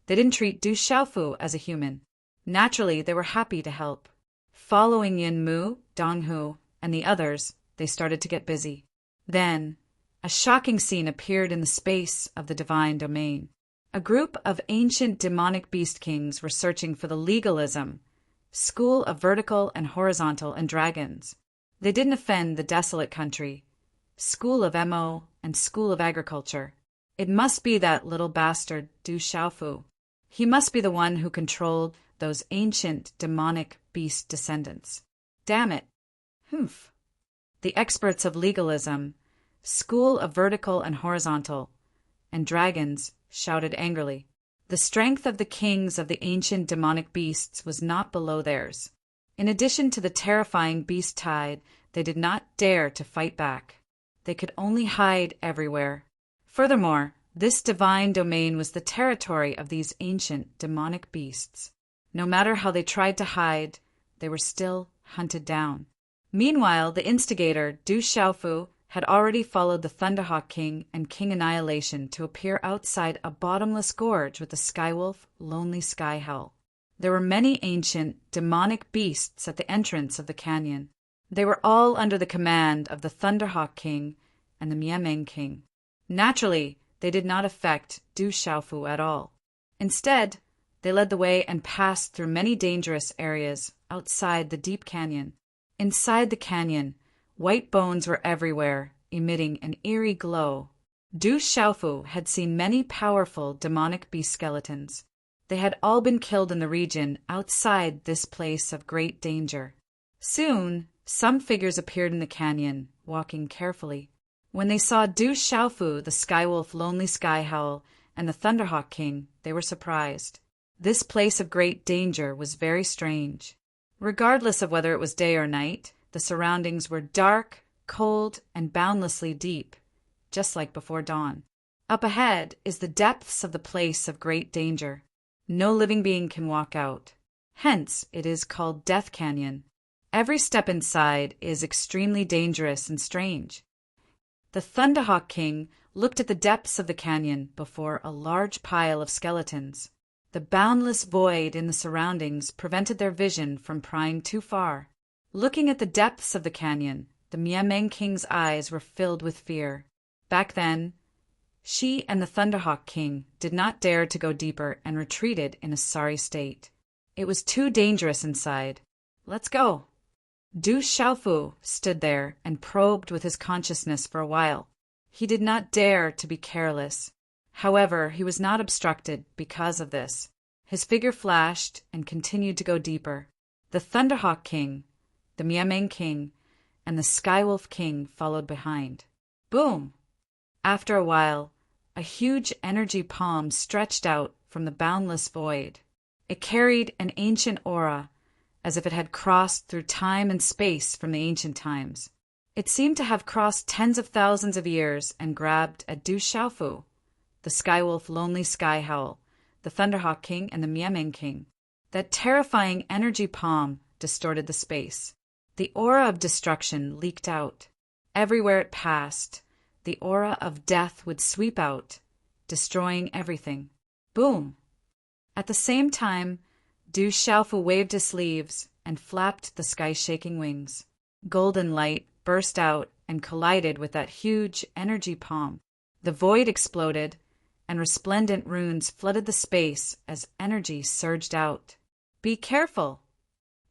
Speaker 1: they didn't treat Du Xiaofu as a human. Naturally, they were happy to help. Following Yin Mu, Dong Hu, and the others, they started to get busy. Then, a shocking scene appeared in the space of the divine domain. A group of ancient demonic beast kings were searching for the legalism, school of vertical and horizontal and dragons. They didn't offend the desolate country, school of Mo and school of agriculture. It must be that little bastard Du Xiaofu. He must be the one who controlled those ancient demonic beast descendants. Damn it. Humph. The experts of legalism, school of vertical and horizontal, and dragons shouted angrily. The strength of the kings of the ancient demonic beasts was not below theirs. In addition to the terrifying beast tide, they did not dare to fight back. They could only hide everywhere. Furthermore, this divine domain was the territory of these ancient demonic beasts. No matter how they tried to hide, they were still hunted down. Meanwhile, the instigator, Du Xiaofu, had already followed the Thunderhawk King and King Annihilation to appear outside a bottomless gorge with the Skywolf, Lonely Sky Hell. There were many ancient, demonic beasts at the entrance of the canyon. They were all under the command of the Thunderhawk King and the Miameng King. Naturally, they did not affect Du Xiaofu at all. Instead, they led the way and passed through many dangerous areas outside the deep canyon. Inside the canyon, white bones were everywhere, emitting an eerie glow. Du Xiaofu had seen many powerful demonic beast skeletons. They had all been killed in the region outside this place of great danger. Soon, some figures appeared in the canyon, walking carefully. When they saw Du Xiaofu, the Skywolf, Lonely Sky Howl, and the Thunderhawk King, they were surprised. This place of great danger was very strange. Regardless of whether it was day or night, the surroundings were dark, cold, and boundlessly deep, just like before dawn. Up ahead is the depths of the place of great danger. No living being can walk out. Hence, it is called Death Canyon. Every step inside is extremely dangerous and strange. The Thunderhawk King looked at the depths of the canyon before a large pile of skeletons. The boundless void in the surroundings prevented their vision from prying too far. Looking at the depths of the canyon, the Miameng King's eyes were filled with fear. Back then, she and the Thunderhawk King did not dare to go deeper and retreated in a sorry state. It was too dangerous inside. Let's go. Du Xiaofu stood there and probed with his consciousness for a while. He did not dare to be careless. However, he was not obstructed because of this. His figure flashed and continued to go deeper. The Thunderhawk King, the Miameng King, and the Skywolf King followed behind. Boom! After a while, a huge energy palm stretched out from the boundless void. It carried an ancient aura, as if it had crossed through time and space from the ancient times. It seemed to have crossed tens of thousands of years and grabbed at Du Xiaofu, the Skywolf, Lonely Sky Howl, the Thunderhawk King, and the Miameng King. That terrifying energy palm distorted the space. The aura of destruction leaked out. Everywhere it passed, the aura of death would sweep out, destroying everything. Boom! At the same time, Du Xiaofu waved his sleeves and flapped the sky-shaking wings. Golden light burst out and collided with that huge energy palm. The void exploded, and resplendent runes flooded the space as energy surged out. Be careful!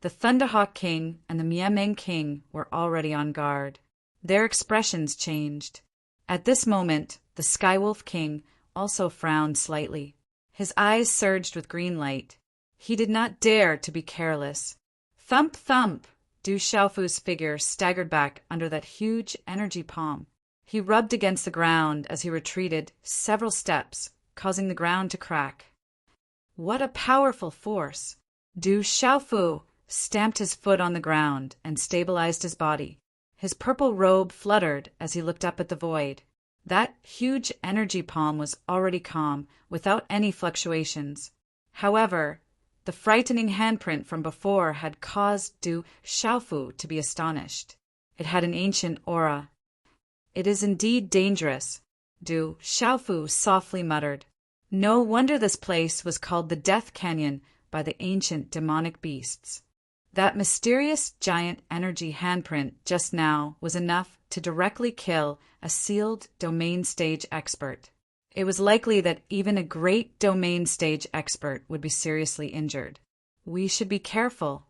Speaker 1: The Thunderhawk King and the Miameng King were already on guard. Their expressions changed. At this moment, the Skywolf King also frowned slightly. His eyes surged with green light. He did not dare to be careless. Thump, thump! Du Xiaofu's figure staggered back under that huge energy palm. He rubbed against the ground as he retreated several steps, causing the ground to crack. What a powerful force! Du Xiaofu stamped his foot on the ground and stabilized his body. His purple robe fluttered as he looked up at the void. That huge energy palm was already calm, without any fluctuations. However, the frightening handprint from before had caused Du Xiaofu to be astonished. It had an ancient aura. It is indeed dangerous, Du Xiaofu softly muttered. No wonder this place was called the Death Canyon by the ancient demonic beasts. That mysterious giant energy handprint just now was enough to directly kill a sealed domain stage expert. It was likely that even a great domain stage expert would be seriously injured. We should be careful.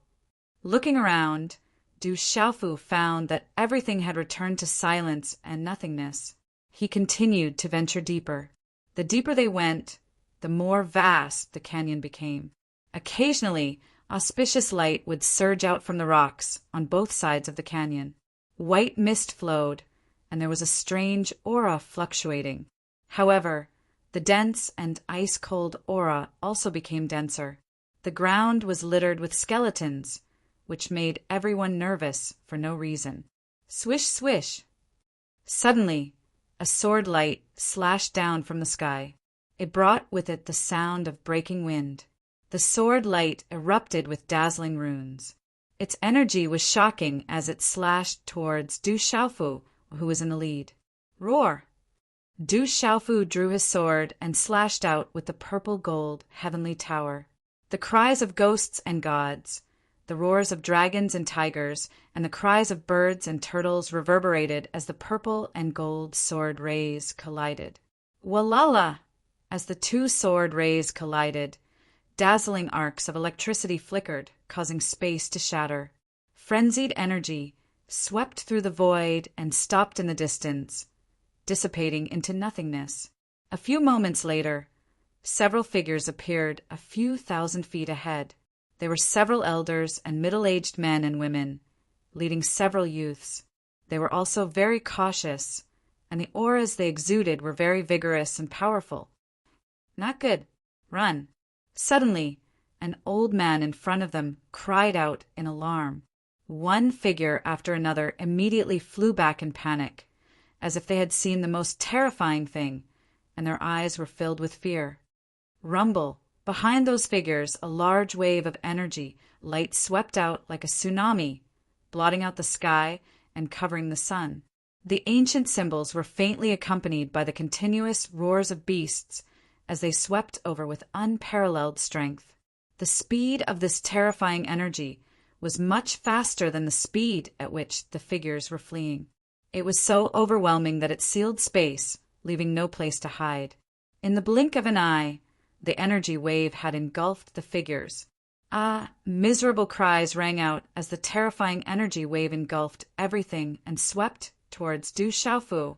Speaker 1: Looking around, Du Xiaofu found that everything had returned to silence and nothingness. He continued to venture deeper. The deeper they went, the more vast the canyon became. Occasionally, auspicious light would surge out from the rocks on both sides of the canyon. White mist flowed, and there was a strange aura fluctuating. However, the dense and ice-cold aura also became denser. The ground was littered with skeletons, which made everyone nervous for no reason. Swish, swish. Suddenly, a sword light slashed down from the sky. It brought with it the sound of breaking wind. The sword light erupted with dazzling runes. Its energy was shocking as it slashed towards Du Xiaofu, who was in the lead. Roar! Du Xiaofu drew his sword and slashed out with the purple-gold heavenly tower. The cries of ghosts and gods, the roars of dragons and tigers, and the cries of birds and turtles reverberated as the purple and gold sword rays collided. Walala! As the two sword rays collided, dazzling arcs of electricity flickered, causing space to shatter. Frenzied energy swept through the void and stopped in the distance, dissipating into nothingness. A few moments later, several figures appeared a few thousand feet ahead. There were several elders and middle-aged men and women, leading several youths. They were also very cautious, and the auras they exuded were very vigorous and powerful. Not good. Run. Suddenly, an old man in front of them cried out in alarm. One figure after another immediately flew back in panic, as if they had seen the most terrifying thing, and their eyes were filled with fear. Rumble! Behind those figures, a large wave of energy, light swept out like a tsunami, blotting out the sky and covering the sun. The ancient symbols were faintly accompanied by the continuous roars of beasts as they swept over with unparalleled strength. The speed of this terrifying energy was much faster than the speed at which the figures were fleeing. It was so overwhelming that it sealed space, leaving no place to hide. In the blink of an eye, the energy wave had engulfed the figures. Ah! Miserable cries rang out as the terrifying energy wave engulfed everything and swept towards Du Xiaofu,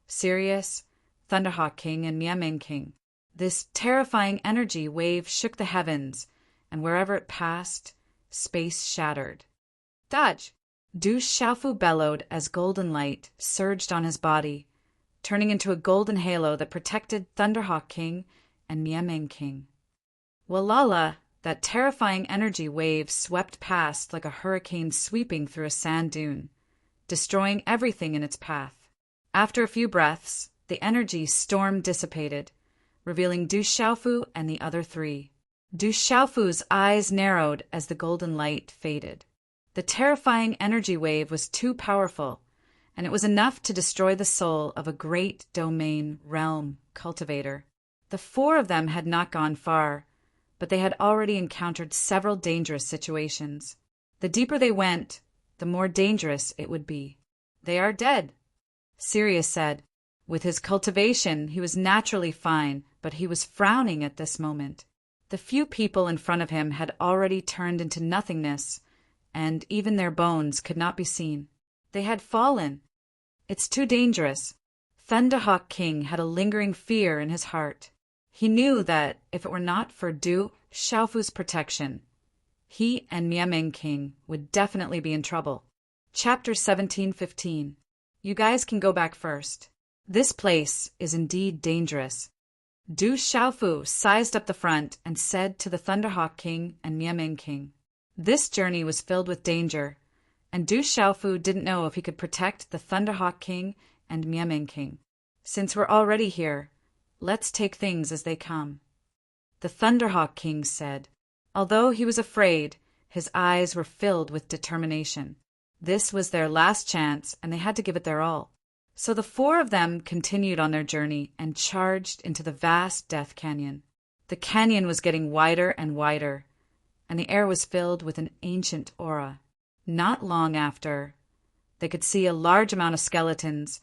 Speaker 1: Sirius, Thunderhawk King, and Miaming King. This terrifying energy wave shook the heavens, and wherever it passed, space shattered. Dodge! Du Xiaofu bellowed as golden light surged on his body, turning into a golden halo that protected Thunderhawk King and Miaming King. Walala! That terrifying energy wave swept past like a hurricane sweeping through a sand dune, destroying everything in its path. After a few breaths, the energy storm dissipated, revealing Du Xiaofu and the other three. Du Xiaofu's eyes narrowed as the golden light faded. The terrifying energy wave was too powerful, and it was enough to destroy the soul of a great domain realm cultivator. The four of them had not gone far, but they had already encountered several dangerous situations. The deeper they went, the more dangerous it would be. They are dead, Sirius said. With his cultivation, he was naturally fine, but he was frowning at this moment. The few people in front of him had already turned into nothingness, and even their bones could not be seen. They had fallen. It's too dangerous. Thunderhawk King had a lingering fear in his heart. He knew that if it were not for Du Xiaofu's protection, he and Miaming King would definitely be in trouble. Chapter 17:15. You guys can go back first. This place is indeed dangerous. Du Xiaofu sized up the front and said to the Thunderhawk King and Miaming King. This journey was filled with danger, and Du Xiaofu didn't know if he could protect the Thunderhawk King and Miaming King. Since we're already here, let's take things as they come. The Thunderhawk King said. Although he was afraid, his eyes were filled with determination. This was their last chance, and they had to give it their all. So the four of them continued on their journey and charged into the vast Death Canyon. The canyon was getting wider and wider, and the air was filled with an ancient aura. Not long after, they could see a large amount of skeletons,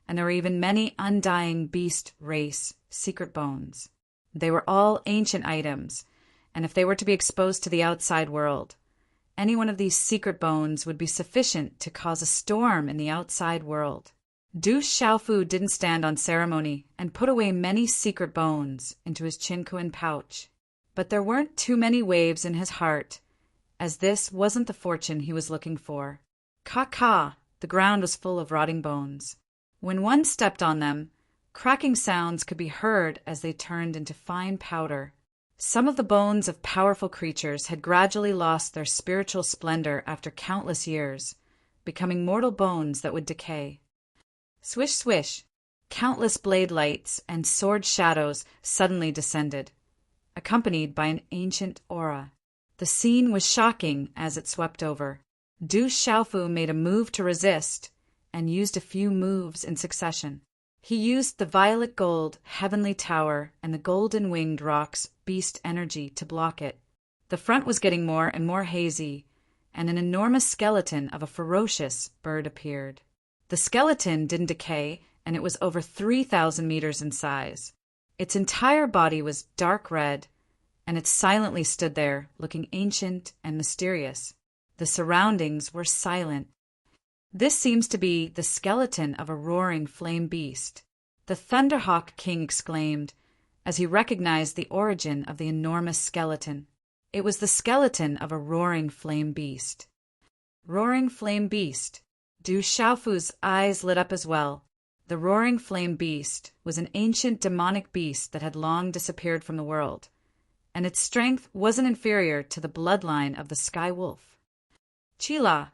Speaker 1: and there were even many undying beast race secret bones. They were all ancient items, and if they were to be exposed to the outside world, any one of these secret bones would be sufficient to cause a storm in the outside world. Du Xiaofu didn't stand on ceremony and put away many secret bones into his Qinkuan pouch. But there weren't too many waves in his heart, as this wasn't the fortune he was looking for. Ka-ka, the ground was full of rotting bones. When one stepped on them, cracking sounds could be heard as they turned into fine powder. Some of the bones of powerful creatures had gradually lost their spiritual splendor after countless years, becoming mortal bones that would decay. Swish, swish, countless blade lights and sword shadows suddenly descended, accompanied by an ancient aura. The scene was shocking as it swept over. Du Xiaofu made a move to resist and used a few moves in succession. He used the violet gold heavenly tower and the golden winged rock's beast energy to block it. The front was getting more and more hazy, and an enormous skeleton of a ferocious bird appeared. The skeleton didn't decay, and it was over 3,000 meters in size. Its entire body was dark red, and it silently stood there, looking ancient and mysterious. The surroundings were silent. This seems to be the skeleton of a roaring flame beast, the Thunderhawk King exclaimed, as he recognized the origin of the enormous skeleton. It was the skeleton of a roaring flame beast. Roaring flame beast. Du Xiaofu's eyes lit up as well. The roaring flame beast was an ancient demonic beast that had long disappeared from the world, and its strength wasn't inferior to the bloodline of the Sky Wolf. Chila!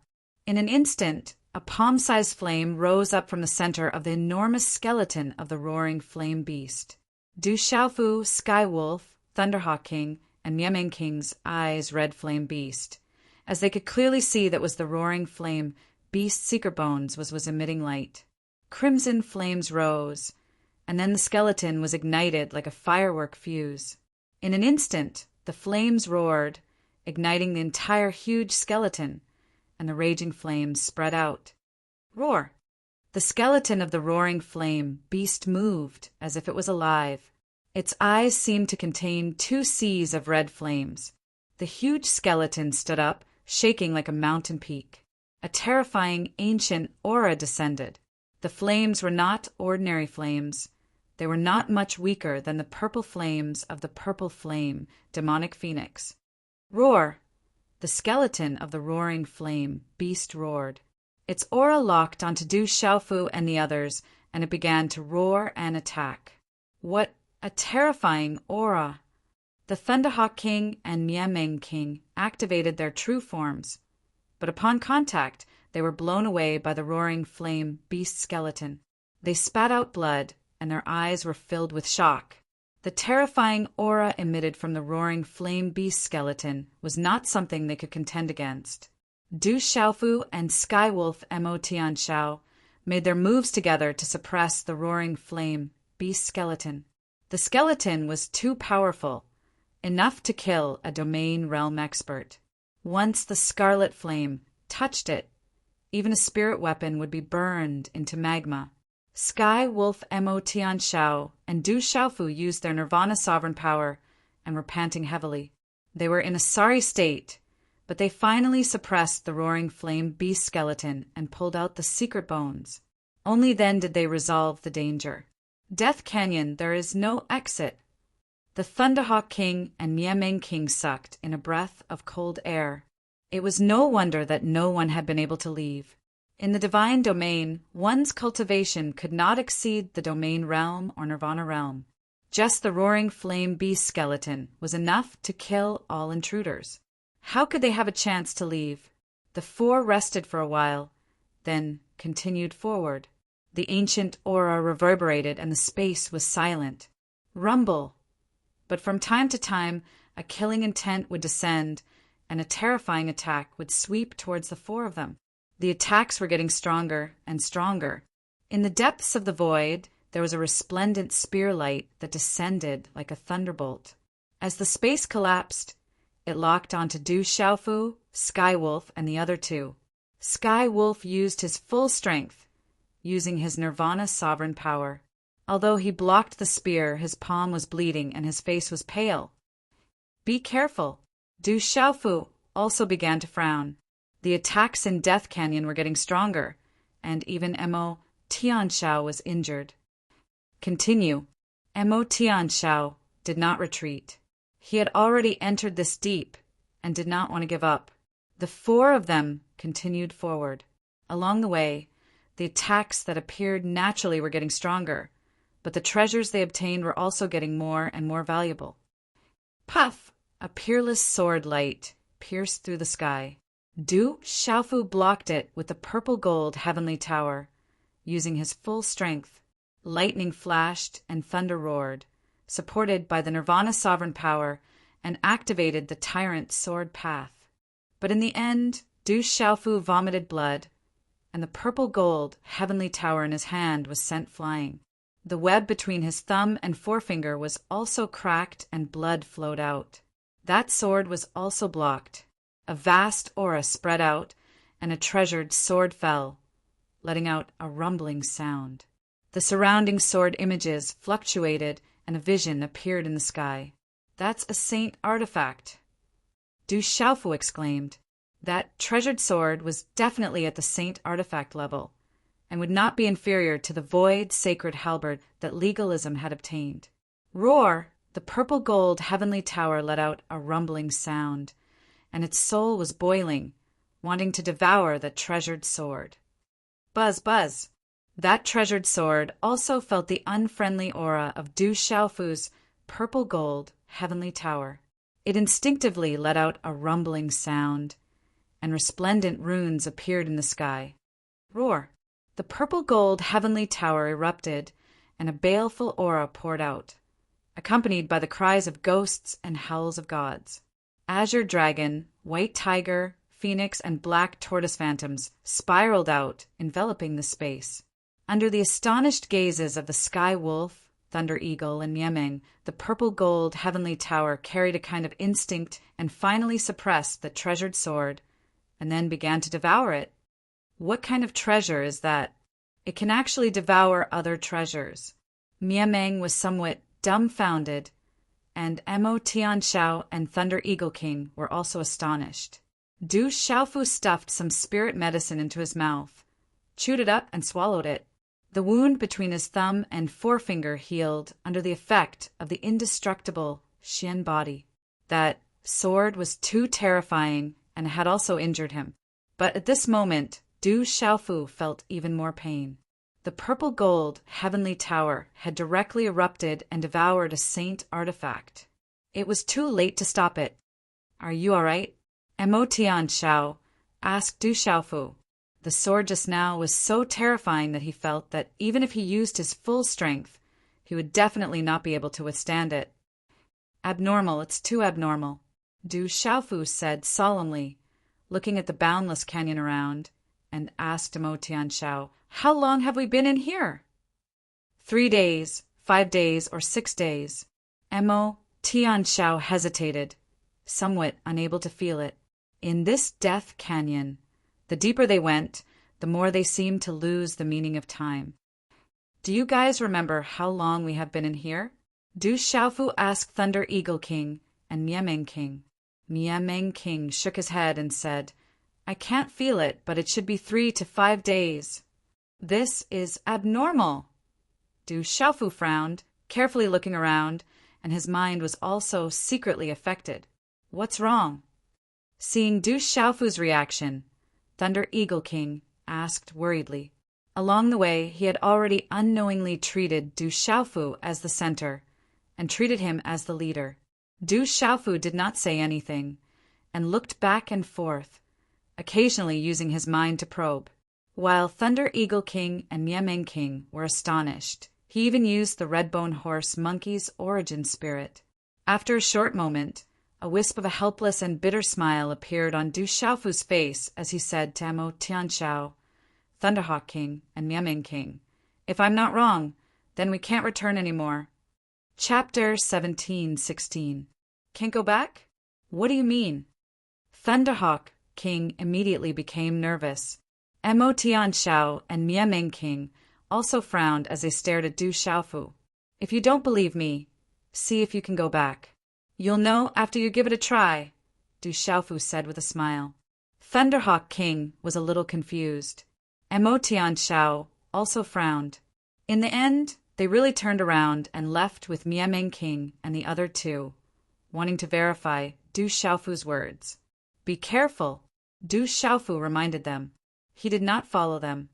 Speaker 1: In an instant, a palm-sized flame rose up from the center of the enormous skeleton of the roaring flame beast. Du Xiaofu, Sky Wolf, Thunderhawk King, and Mieming King's eyes red flame beast, as they could clearly see that was the roaring flame beast's secret bones was emitting light. Crimson flames rose, and then the skeleton was ignited like a firework fuse. In an instant, the flames roared, igniting the entire huge skeleton, and the raging flames spread out. Roar! The skeleton of the roaring flame beast moved as if it was alive. Its eyes seemed to contain two seas of red flames. The huge skeleton stood up, shaking like a mountain peak. A terrifying ancient aura descended. The flames were not ordinary flames. They were not much weaker than the purple flames of the purple flame demonic phoenix. Roar! The skeleton of the roaring flame beast roared. Its aura locked onto Du Xiaofu and the others, and it began to roar and attack. What a terrifying aura! The Thunderhawk King and Mieming King activated their true forms, but upon contact, they were blown away by the roaring flame beast skeleton. They spat out blood, and their eyes were filled with shock. The terrifying aura emitted from the roaring flame beast skeleton was not something they could contend against. Du Xiaofu and Sky Wolf Mo Tianxiao made their moves together to suppress the roaring flame beast skeleton. The skeleton was too powerful, enough to kill a domain realm expert. Once the scarlet flame touched it, even a spirit weapon would be burned into magma. Sky Wolf Mo Tianxiao and Du Xiaofu used their Nirvana sovereign power and were panting heavily. They were in a sorry state, but they finally suppressed the roaring flame beast skeleton and pulled out the secret bones. Only then did they resolve the danger. Death Canyon, there is no exit. The Thunderhawk King and Mieming King sucked in a breath of cold air. It was no wonder that no one had been able to leave. In the divine domain, one's cultivation could not exceed the domain realm or Nirvana realm. Just the roaring flame beast skeleton was enough to kill all intruders. How could they have a chance to leave? The four rested for a while, then continued forward. The ancient aura reverberated and the space was silent. Rumble! But from time to time, a killing intent would descend, and a terrifying attack would sweep towards the four of them. The attacks were getting stronger and stronger. In the depths of the void, there was a resplendent spear light that descended like a thunderbolt. As the space collapsed, it locked onto Du Xiaofu, Skywolf, and the other two. Skywolf used his full strength, using his Nirvana sovereign power. Although he blocked the spear, his palm was bleeding and his face was pale. Be careful. Du Xiaofu also began to frown. The attacks in Death Canyon were getting stronger, and even Mo Tianxiao was injured. Continue. Mo Tianxiao did not retreat. He had already entered this deep and did not want to give up. The four of them continued forward. Along the way, the attacks that appeared naturally were getting stronger, but the treasures they obtained were also getting more and more valuable. Puff! A peerless sword light pierced through the sky. Du Xiaofu blocked it with the purple gold heavenly tower, using his full strength. Lightning flashed and thunder roared, supported by the Nirvana sovereign power, and activated the tyrant sword path. But in the end, Du Xiaofu vomited blood, and the purple gold heavenly tower in his hand was sent flying. The web between his thumb and forefinger was also cracked and blood flowed out. That sword was also blocked. A vast aura spread out, and a treasured sword fell, letting out a rumbling sound. The surrounding sword images fluctuated, and a vision appeared in the sky. That's a saint artifact. Du Xiaofu exclaimed. That treasured sword was definitely at the saint artifact level, and would not be inferior to the void sacred halberd that legalism had obtained. Roar! The purple gold heavenly tower let out a rumbling sound, and its soul was boiling, wanting to devour the treasured sword. Buzz, buzz! That treasured sword also felt the unfriendly aura of Du Xiaofu's purple gold heavenly tower. It instinctively let out a rumbling sound, and resplendent runes appeared in the sky. Roar! The purple gold heavenly tower erupted, and a baleful aura poured out, accompanied by the cries of ghosts and howls of gods. Azure dragon, white tiger, phoenix, and black tortoise phantoms spiraled out, enveloping the space. Under the astonished gazes of the sky wolf, thunder eagle, and Miemeng, the purple gold heavenly tower carried a kind of instinct and finally suppressed the treasured sword, and then began to devour it. What kind of treasure is that? It can actually devour other treasures. Miemeng was somewhat dumbfounded, and Mo Tianxiao and Thunder Eagle King were also astonished. Du Xiaofu stuffed some spirit medicine into his mouth, chewed it up, and swallowed it. The wound between his thumb and forefinger healed under the effect of the indestructible Xian body. That sword was too terrifying and had also injured him. But at this moment, Du Xiaofu felt even more pain. The purple gold heavenly tower had directly erupted and devoured a saint artifact. It was too late to stop it. Are you all right? Mo Tianxiao asked Du Xiaofu. The sword just now was so terrifying that he felt that even if he used his full strength, he would definitely not be able to withstand it. Abnormal, it's too abnormal, Du Xiaofu said solemnly, looking at the boundless canyon around, and asked Mo Tianxiao, "How long have we been in here?" 3 days, 5 days, or 6 days. Mo Tianxiao hesitated, somewhat unable to feel it. In this death canyon, the deeper they went, the more they seemed to lose the meaning of time. Do you guys remember how long we have been in here? Du Xiaofu asked Thunder Eagle King and Miemeng King. Miemeng King shook his head and said, "I can't feel it, but it should be 3 to 5 days. This is abnormal." Du Xiaofu frowned, carefully looking around, and his mind was also secretly affected. What's wrong? Seeing Du Xiaofu's reaction, Thunder Eagle King asked worriedly. Along the way, he had already unknowingly treated Du Xiaofu as the center and treated him as the leader. Du Xiaofu did not say anything and looked back and forth, occasionally using his mind to probe. While Thunder Eagle King and Miemeng King were astonished, he even used the Redbone Horse Monkey's origin spirit. After a short moment, a wisp of a helpless and bitter smile appeared on Du Xiaofu's face as he said to Mo Tianxiao, Thunderhawk King, and Miemeng King, If I'm not wrong, then we can't return anymore. Chapter 17:16. Can't go back? What do you mean? Thunderhawk King immediately became nervous. Mo Tianxiao and Mia Meng King also frowned as they stared at Du Xiaofu. If you don't believe me, see if you can go back. You'll know after you give it a try, Du Xiaofu said with a smile. Thunderhawk King was a little confused. Mo Tianxiao also frowned. In the end, they really turned around and left with Mia Meng King and the other two, wanting to verify Du Xiaofu's words. Be careful, Du Xiaofu reminded them. He did not follow them.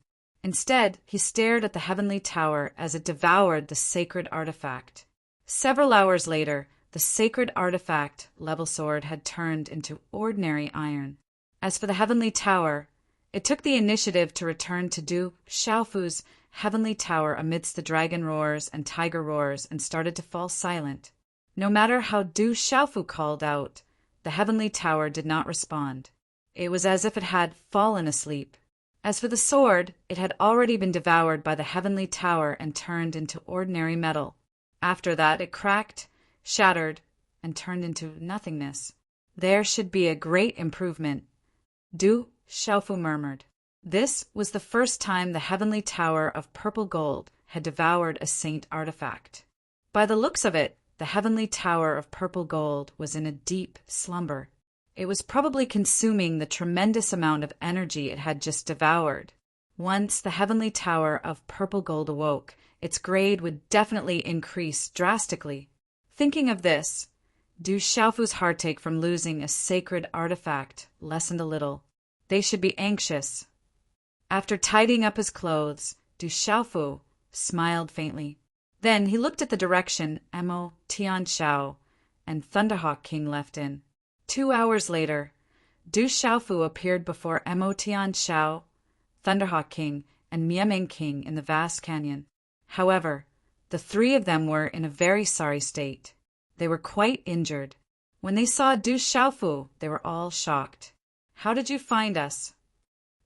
Speaker 1: Instead, he stared at the heavenly tower as it devoured the sacred artifact. Several hours later, the sacred artifact, Level Sword, had turned into ordinary iron. As for the heavenly tower, it took the initiative to return to Du Xiaofu's heavenly tower amidst the dragon roars and tiger roars and started to fall silent. No matter how Du Xiaofu called out, the heavenly tower did not respond. It was as if it had fallen asleep. As for the sword, it had already been devoured by the heavenly tower and turned into ordinary metal. After that, it cracked, shattered, and turned into nothingness. There should be a great improvement, Du Xiaofu murmured. This was the first time the heavenly tower of purple gold had devoured a saint artifact. By the looks of it, the heavenly tower of purple gold was in a deep slumber. It was probably consuming the tremendous amount of energy it had just devoured. Once the heavenly tower of purple gold awoke, its grade would definitely increase drastically. Thinking of this, Du Xiaofu's heartache from losing a sacred artifact lessened a little. They should be anxious. After tidying up his clothes, Du Xiaofu smiled faintly. Then he looked at the direction Mo Tianxiao and Thunderhawk King left in. 2 hours later, Du Xiaofu appeared before Mo Tianxiao, Thunderhawk King, and Mia Meng King in the vast canyon. However, the three of them were in a very sorry state. They were quite injured. When they saw Du Xiaofu, they were all shocked. How did you find us?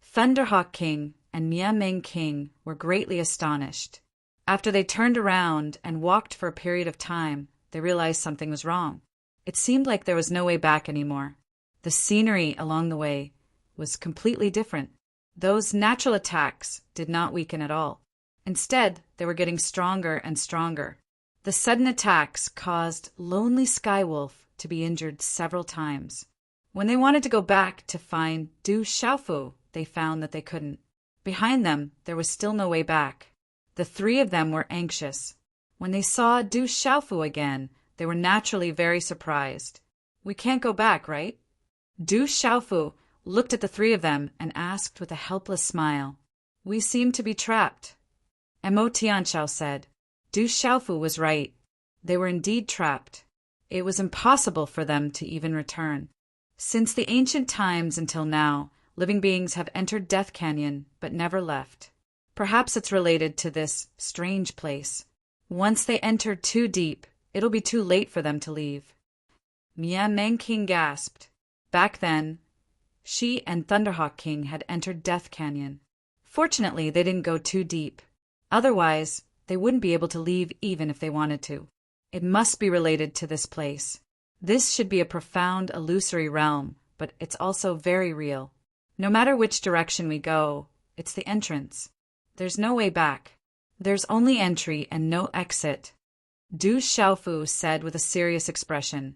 Speaker 1: Thunderhawk King and Mia Meng King were greatly astonished. After they turned around and walked for a period of time, they realized something was wrong. It seemed like there was no way back anymore. The scenery along the way was completely different. Those natural attacks did not weaken at all. Instead, they were getting stronger and stronger. The sudden attacks caused Lonely Skywolf to be injured several times. When they wanted to go back to find Du Xiaofu, they found that they couldn't. Behind them, there was still no way back. The three of them were anxious. When they saw Du Xiaofu again, they were naturally very surprised. We can't go back, right? Du Xiaofu looked at the three of them and asked with a helpless smile. We seem to be trapped. Mo Tianxiao said. Du Xiaofu was right. They were indeed trapped. It was impossible for them to even return. Since the ancient times until now, living beings have entered Death Canyon but never left. Perhaps it's related to this strange place. Once they enter too deep, it'll be too late for them to leave. Mia Meng King gasped. Back then, she and Thunderhawk King had entered Death Canyon. Fortunately, they didn't go too deep. Otherwise, they wouldn't be able to leave even if they wanted to. It must be related to this place. This should be a profound illusory realm, but it's also very real. No matter which direction we go, it's the entrance. There's no way back. There's only entry and no exit. Du Xiaofu said with a serious expression.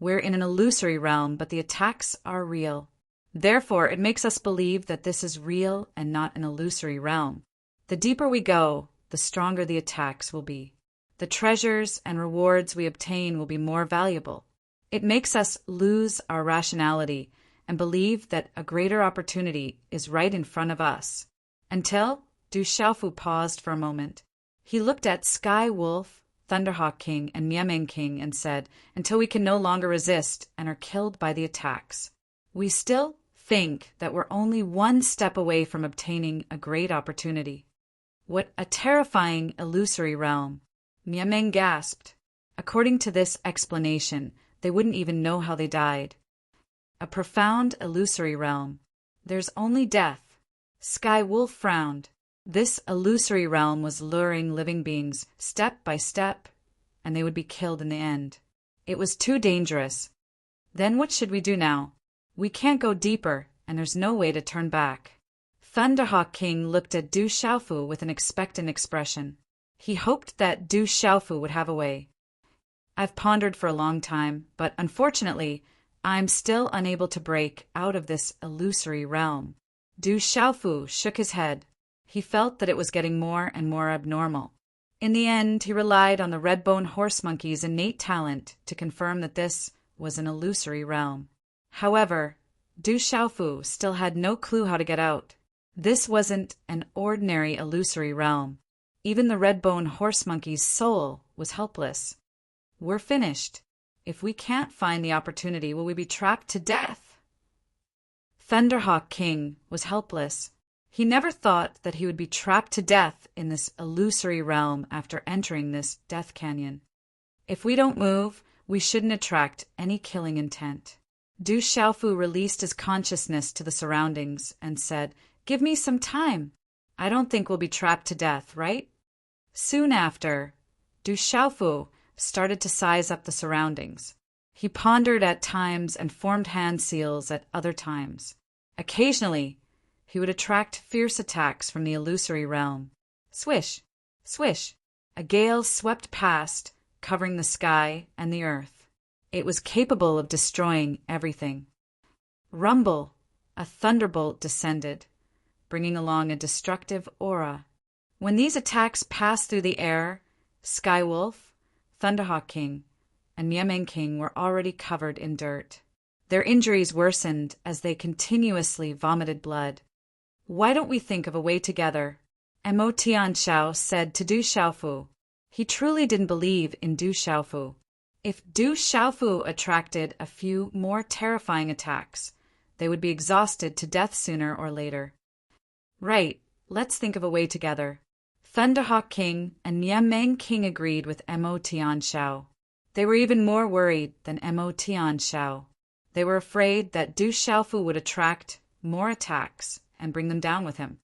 Speaker 1: We're in an illusory realm, but the attacks are real. Therefore, it makes us believe that this is real and not an illusory realm. The deeper we go, the stronger the attacks will be. The treasures and rewards we obtain will be more valuable. It makes us lose our rationality and believe that a greater opportunity is right in front of us. Until Du Xiaofu paused for a moment. He looked at Sky Wolf, Thunderhawk King, and Mia Meng King and said, until we can no longer resist and are killed by the attacks. We still think that we're only one step away from obtaining a great opportunity. What a terrifying illusory realm. Mia Meng gasped. According to this explanation, they wouldn't even know how they died. A profound illusory realm. There's only death. Sky Wolf frowned. This illusory realm was luring living beings step by step, and they would be killed in the end. It was too dangerous. Then what should we do now? We can't go deeper, and there's no way to turn back. Thunderhawk King looked at Du Xiaofu with an expectant expression. He hoped that Du Xiaofu would have a way. I've pondered for a long time, but unfortunately, I'm still unable to break out of this illusory realm. Du Xiaofu shook his head. He felt that it was getting more and more abnormal. In the end, he relied on the red-bone horse monkey's innate talent to confirm that this was an illusory realm. However, Du Xiaofu still had no clue how to get out. This wasn't an ordinary illusory realm. Even the red-bone horse monkey's soul was helpless. We're finished. If we can't find the opportunity, will we be trapped to death? Thunderhawk King was helpless. He never thought that he would be trapped to death in this illusory realm after entering this death canyon. If we don't move, we shouldn't attract any killing intent. Du Xiaofu released his consciousness to the surroundings and said, "Give me some time. I don't think we'll be trapped to death, right?" Soon after, Du Xiaofu started to size up the surroundings. He pondered at times and formed hand seals at other times. Occasionally, he would attract fierce attacks from the illusory realm. Swish, swish, a gale swept past, covering the sky and the earth. It was capable of destroying everything. Rumble, a thunderbolt descended, bringing along a destructive aura. When these attacks passed through the air, Skywolf, Thunderhawk King, and Miameng King were already covered in dirt. Their injuries worsened as they continuously vomited blood. "Why don't we think of a way together?" Mo Tianxiao said to Du Xiaofu. He truly didn't believe in Du Xiaofu. If Du Xiaofu attracted a few more terrifying attacks, they would be exhausted to death sooner or later. "Right, let's think of a way together." Thunderhawk King and Miameng King agreed with Mo Tianxiao. They were even more worried than Mo Tianxiao. They were afraid that Du Xiaofu would attract more attacks and bring them down with him.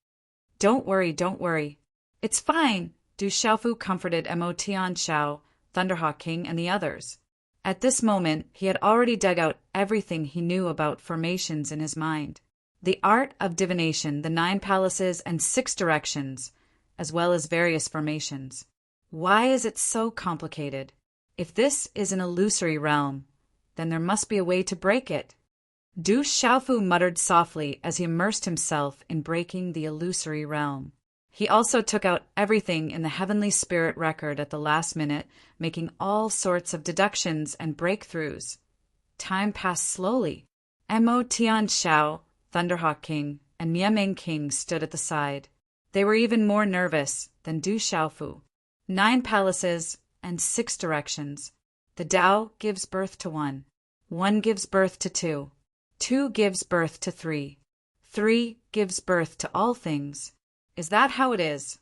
Speaker 1: Don't worry. It's fine," Du Xiaofu comforted Mo Tianxiao, Thunderhawk King, and the others. At this moment, he had already dug out everything he knew about formations in his mind. The art of divination, the 9 palaces, and 6 directions, as well as various formations. Why is it so complicated? If this is an illusory realm, then there must be a way to break it. Du Xiaofu muttered softly as he immersed himself in breaking the illusory realm. He also took out everything in the heavenly spirit record at the last minute, making all sorts of deductions and breakthroughs. Time passed slowly. Mo Tianxiao, Thunderhawk King, and Miameng King stood at the side. They were even more nervous than Du Xiaofu. 9 palaces and 6 directions. The Tao gives birth to 1. 1 gives birth to 2. 2 gives birth to 3. 3 gives birth to all things. Is that how it is?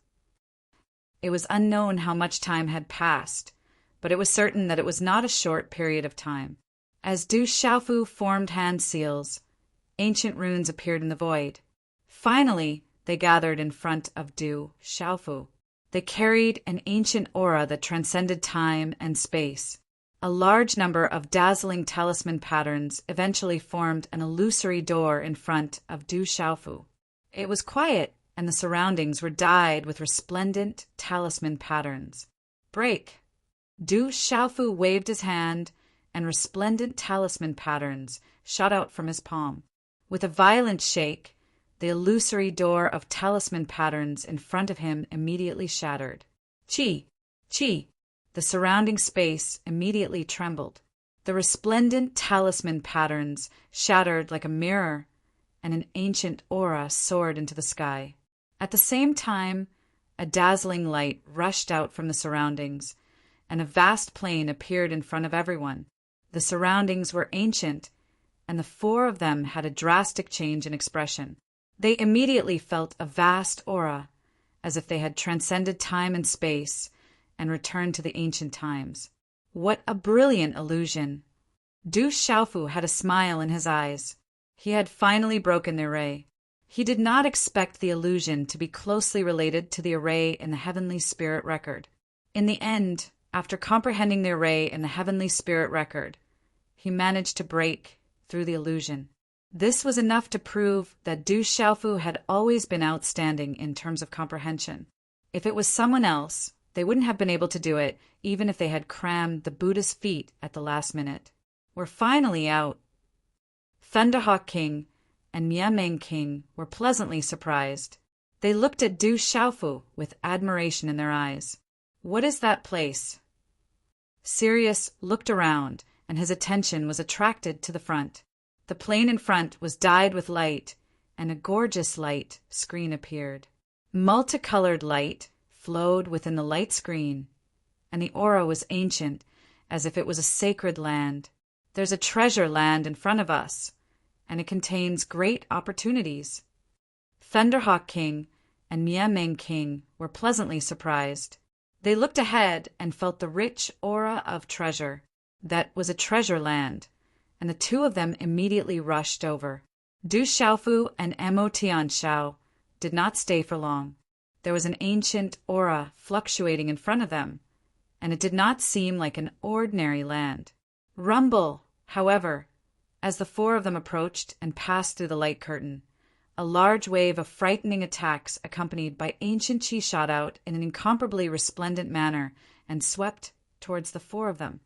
Speaker 1: It was unknown how much time had passed, but it was certain that it was not a short period of time. As Du Xiaofu formed hand seals, ancient runes appeared in the void. Finally, they gathered in front of Du Xiaofu. They carried an ancient aura that transcended time and space. A large number of dazzling talisman patterns eventually formed an illusory door in front of Du Xiaofu. It was quiet, and the surroundings were dyed with resplendent talisman patterns. "Break!" Du Xiaofu waved his hand, and resplendent talisman patterns shot out from his palm. With a violent shake, the illusory door of talisman patterns in front of him immediately shattered. Chi! Chi! The surrounding space immediately trembled. The resplendent talisman patterns shattered like a mirror, and an ancient aura soared into the sky. At the same time, a dazzling light rushed out from the surroundings, and a vast plain appeared in front of everyone. The surroundings were ancient, and the 4 of them had a drastic change in expression. They immediately felt a vast aura, as if they had transcended time and space and returned to the ancient times. What a brilliant illusion! Du Xiaofu had a smile in his eyes. He had finally broken their ray. He did not expect the illusion to be closely related to the array in the heavenly spirit record. In the end, after comprehending the array in the heavenly spirit record, he managed to break through the illusion. This was enough to prove that Du Xiaofu had always been outstanding in terms of comprehension. If it was someone else, they wouldn't have been able to do it, even if they had crammed the Buddha's feet at the last minute. We're finally out. Thunderhawk King and Miameng King were pleasantly surprised. They looked at Du Xiaofu with admiration in their eyes. What is that place? Sirius looked around, and his attention was attracted to the front. The plain in front was dyed with light, and a gorgeous light screen appeared. Multicolored light flowed within the light screen, and the aura was ancient, as if it was a sacred land. There's a treasure land in front of us, and it contains great opportunities. Thunderhawk King and Miameng King were pleasantly surprised. They looked ahead and felt the rich aura of treasure. That was a treasure land, and the two of them immediately rushed over. Du Xiaofu and Mo Tianxiao did not stay for long. There was an ancient aura fluctuating in front of them, and it did not seem like an ordinary land. Rumble, however, as the four of them approached and passed through the light curtain. A large wave of frightening attacks accompanied by ancient qi shot out in an incomparably resplendent manner and swept towards the four of them.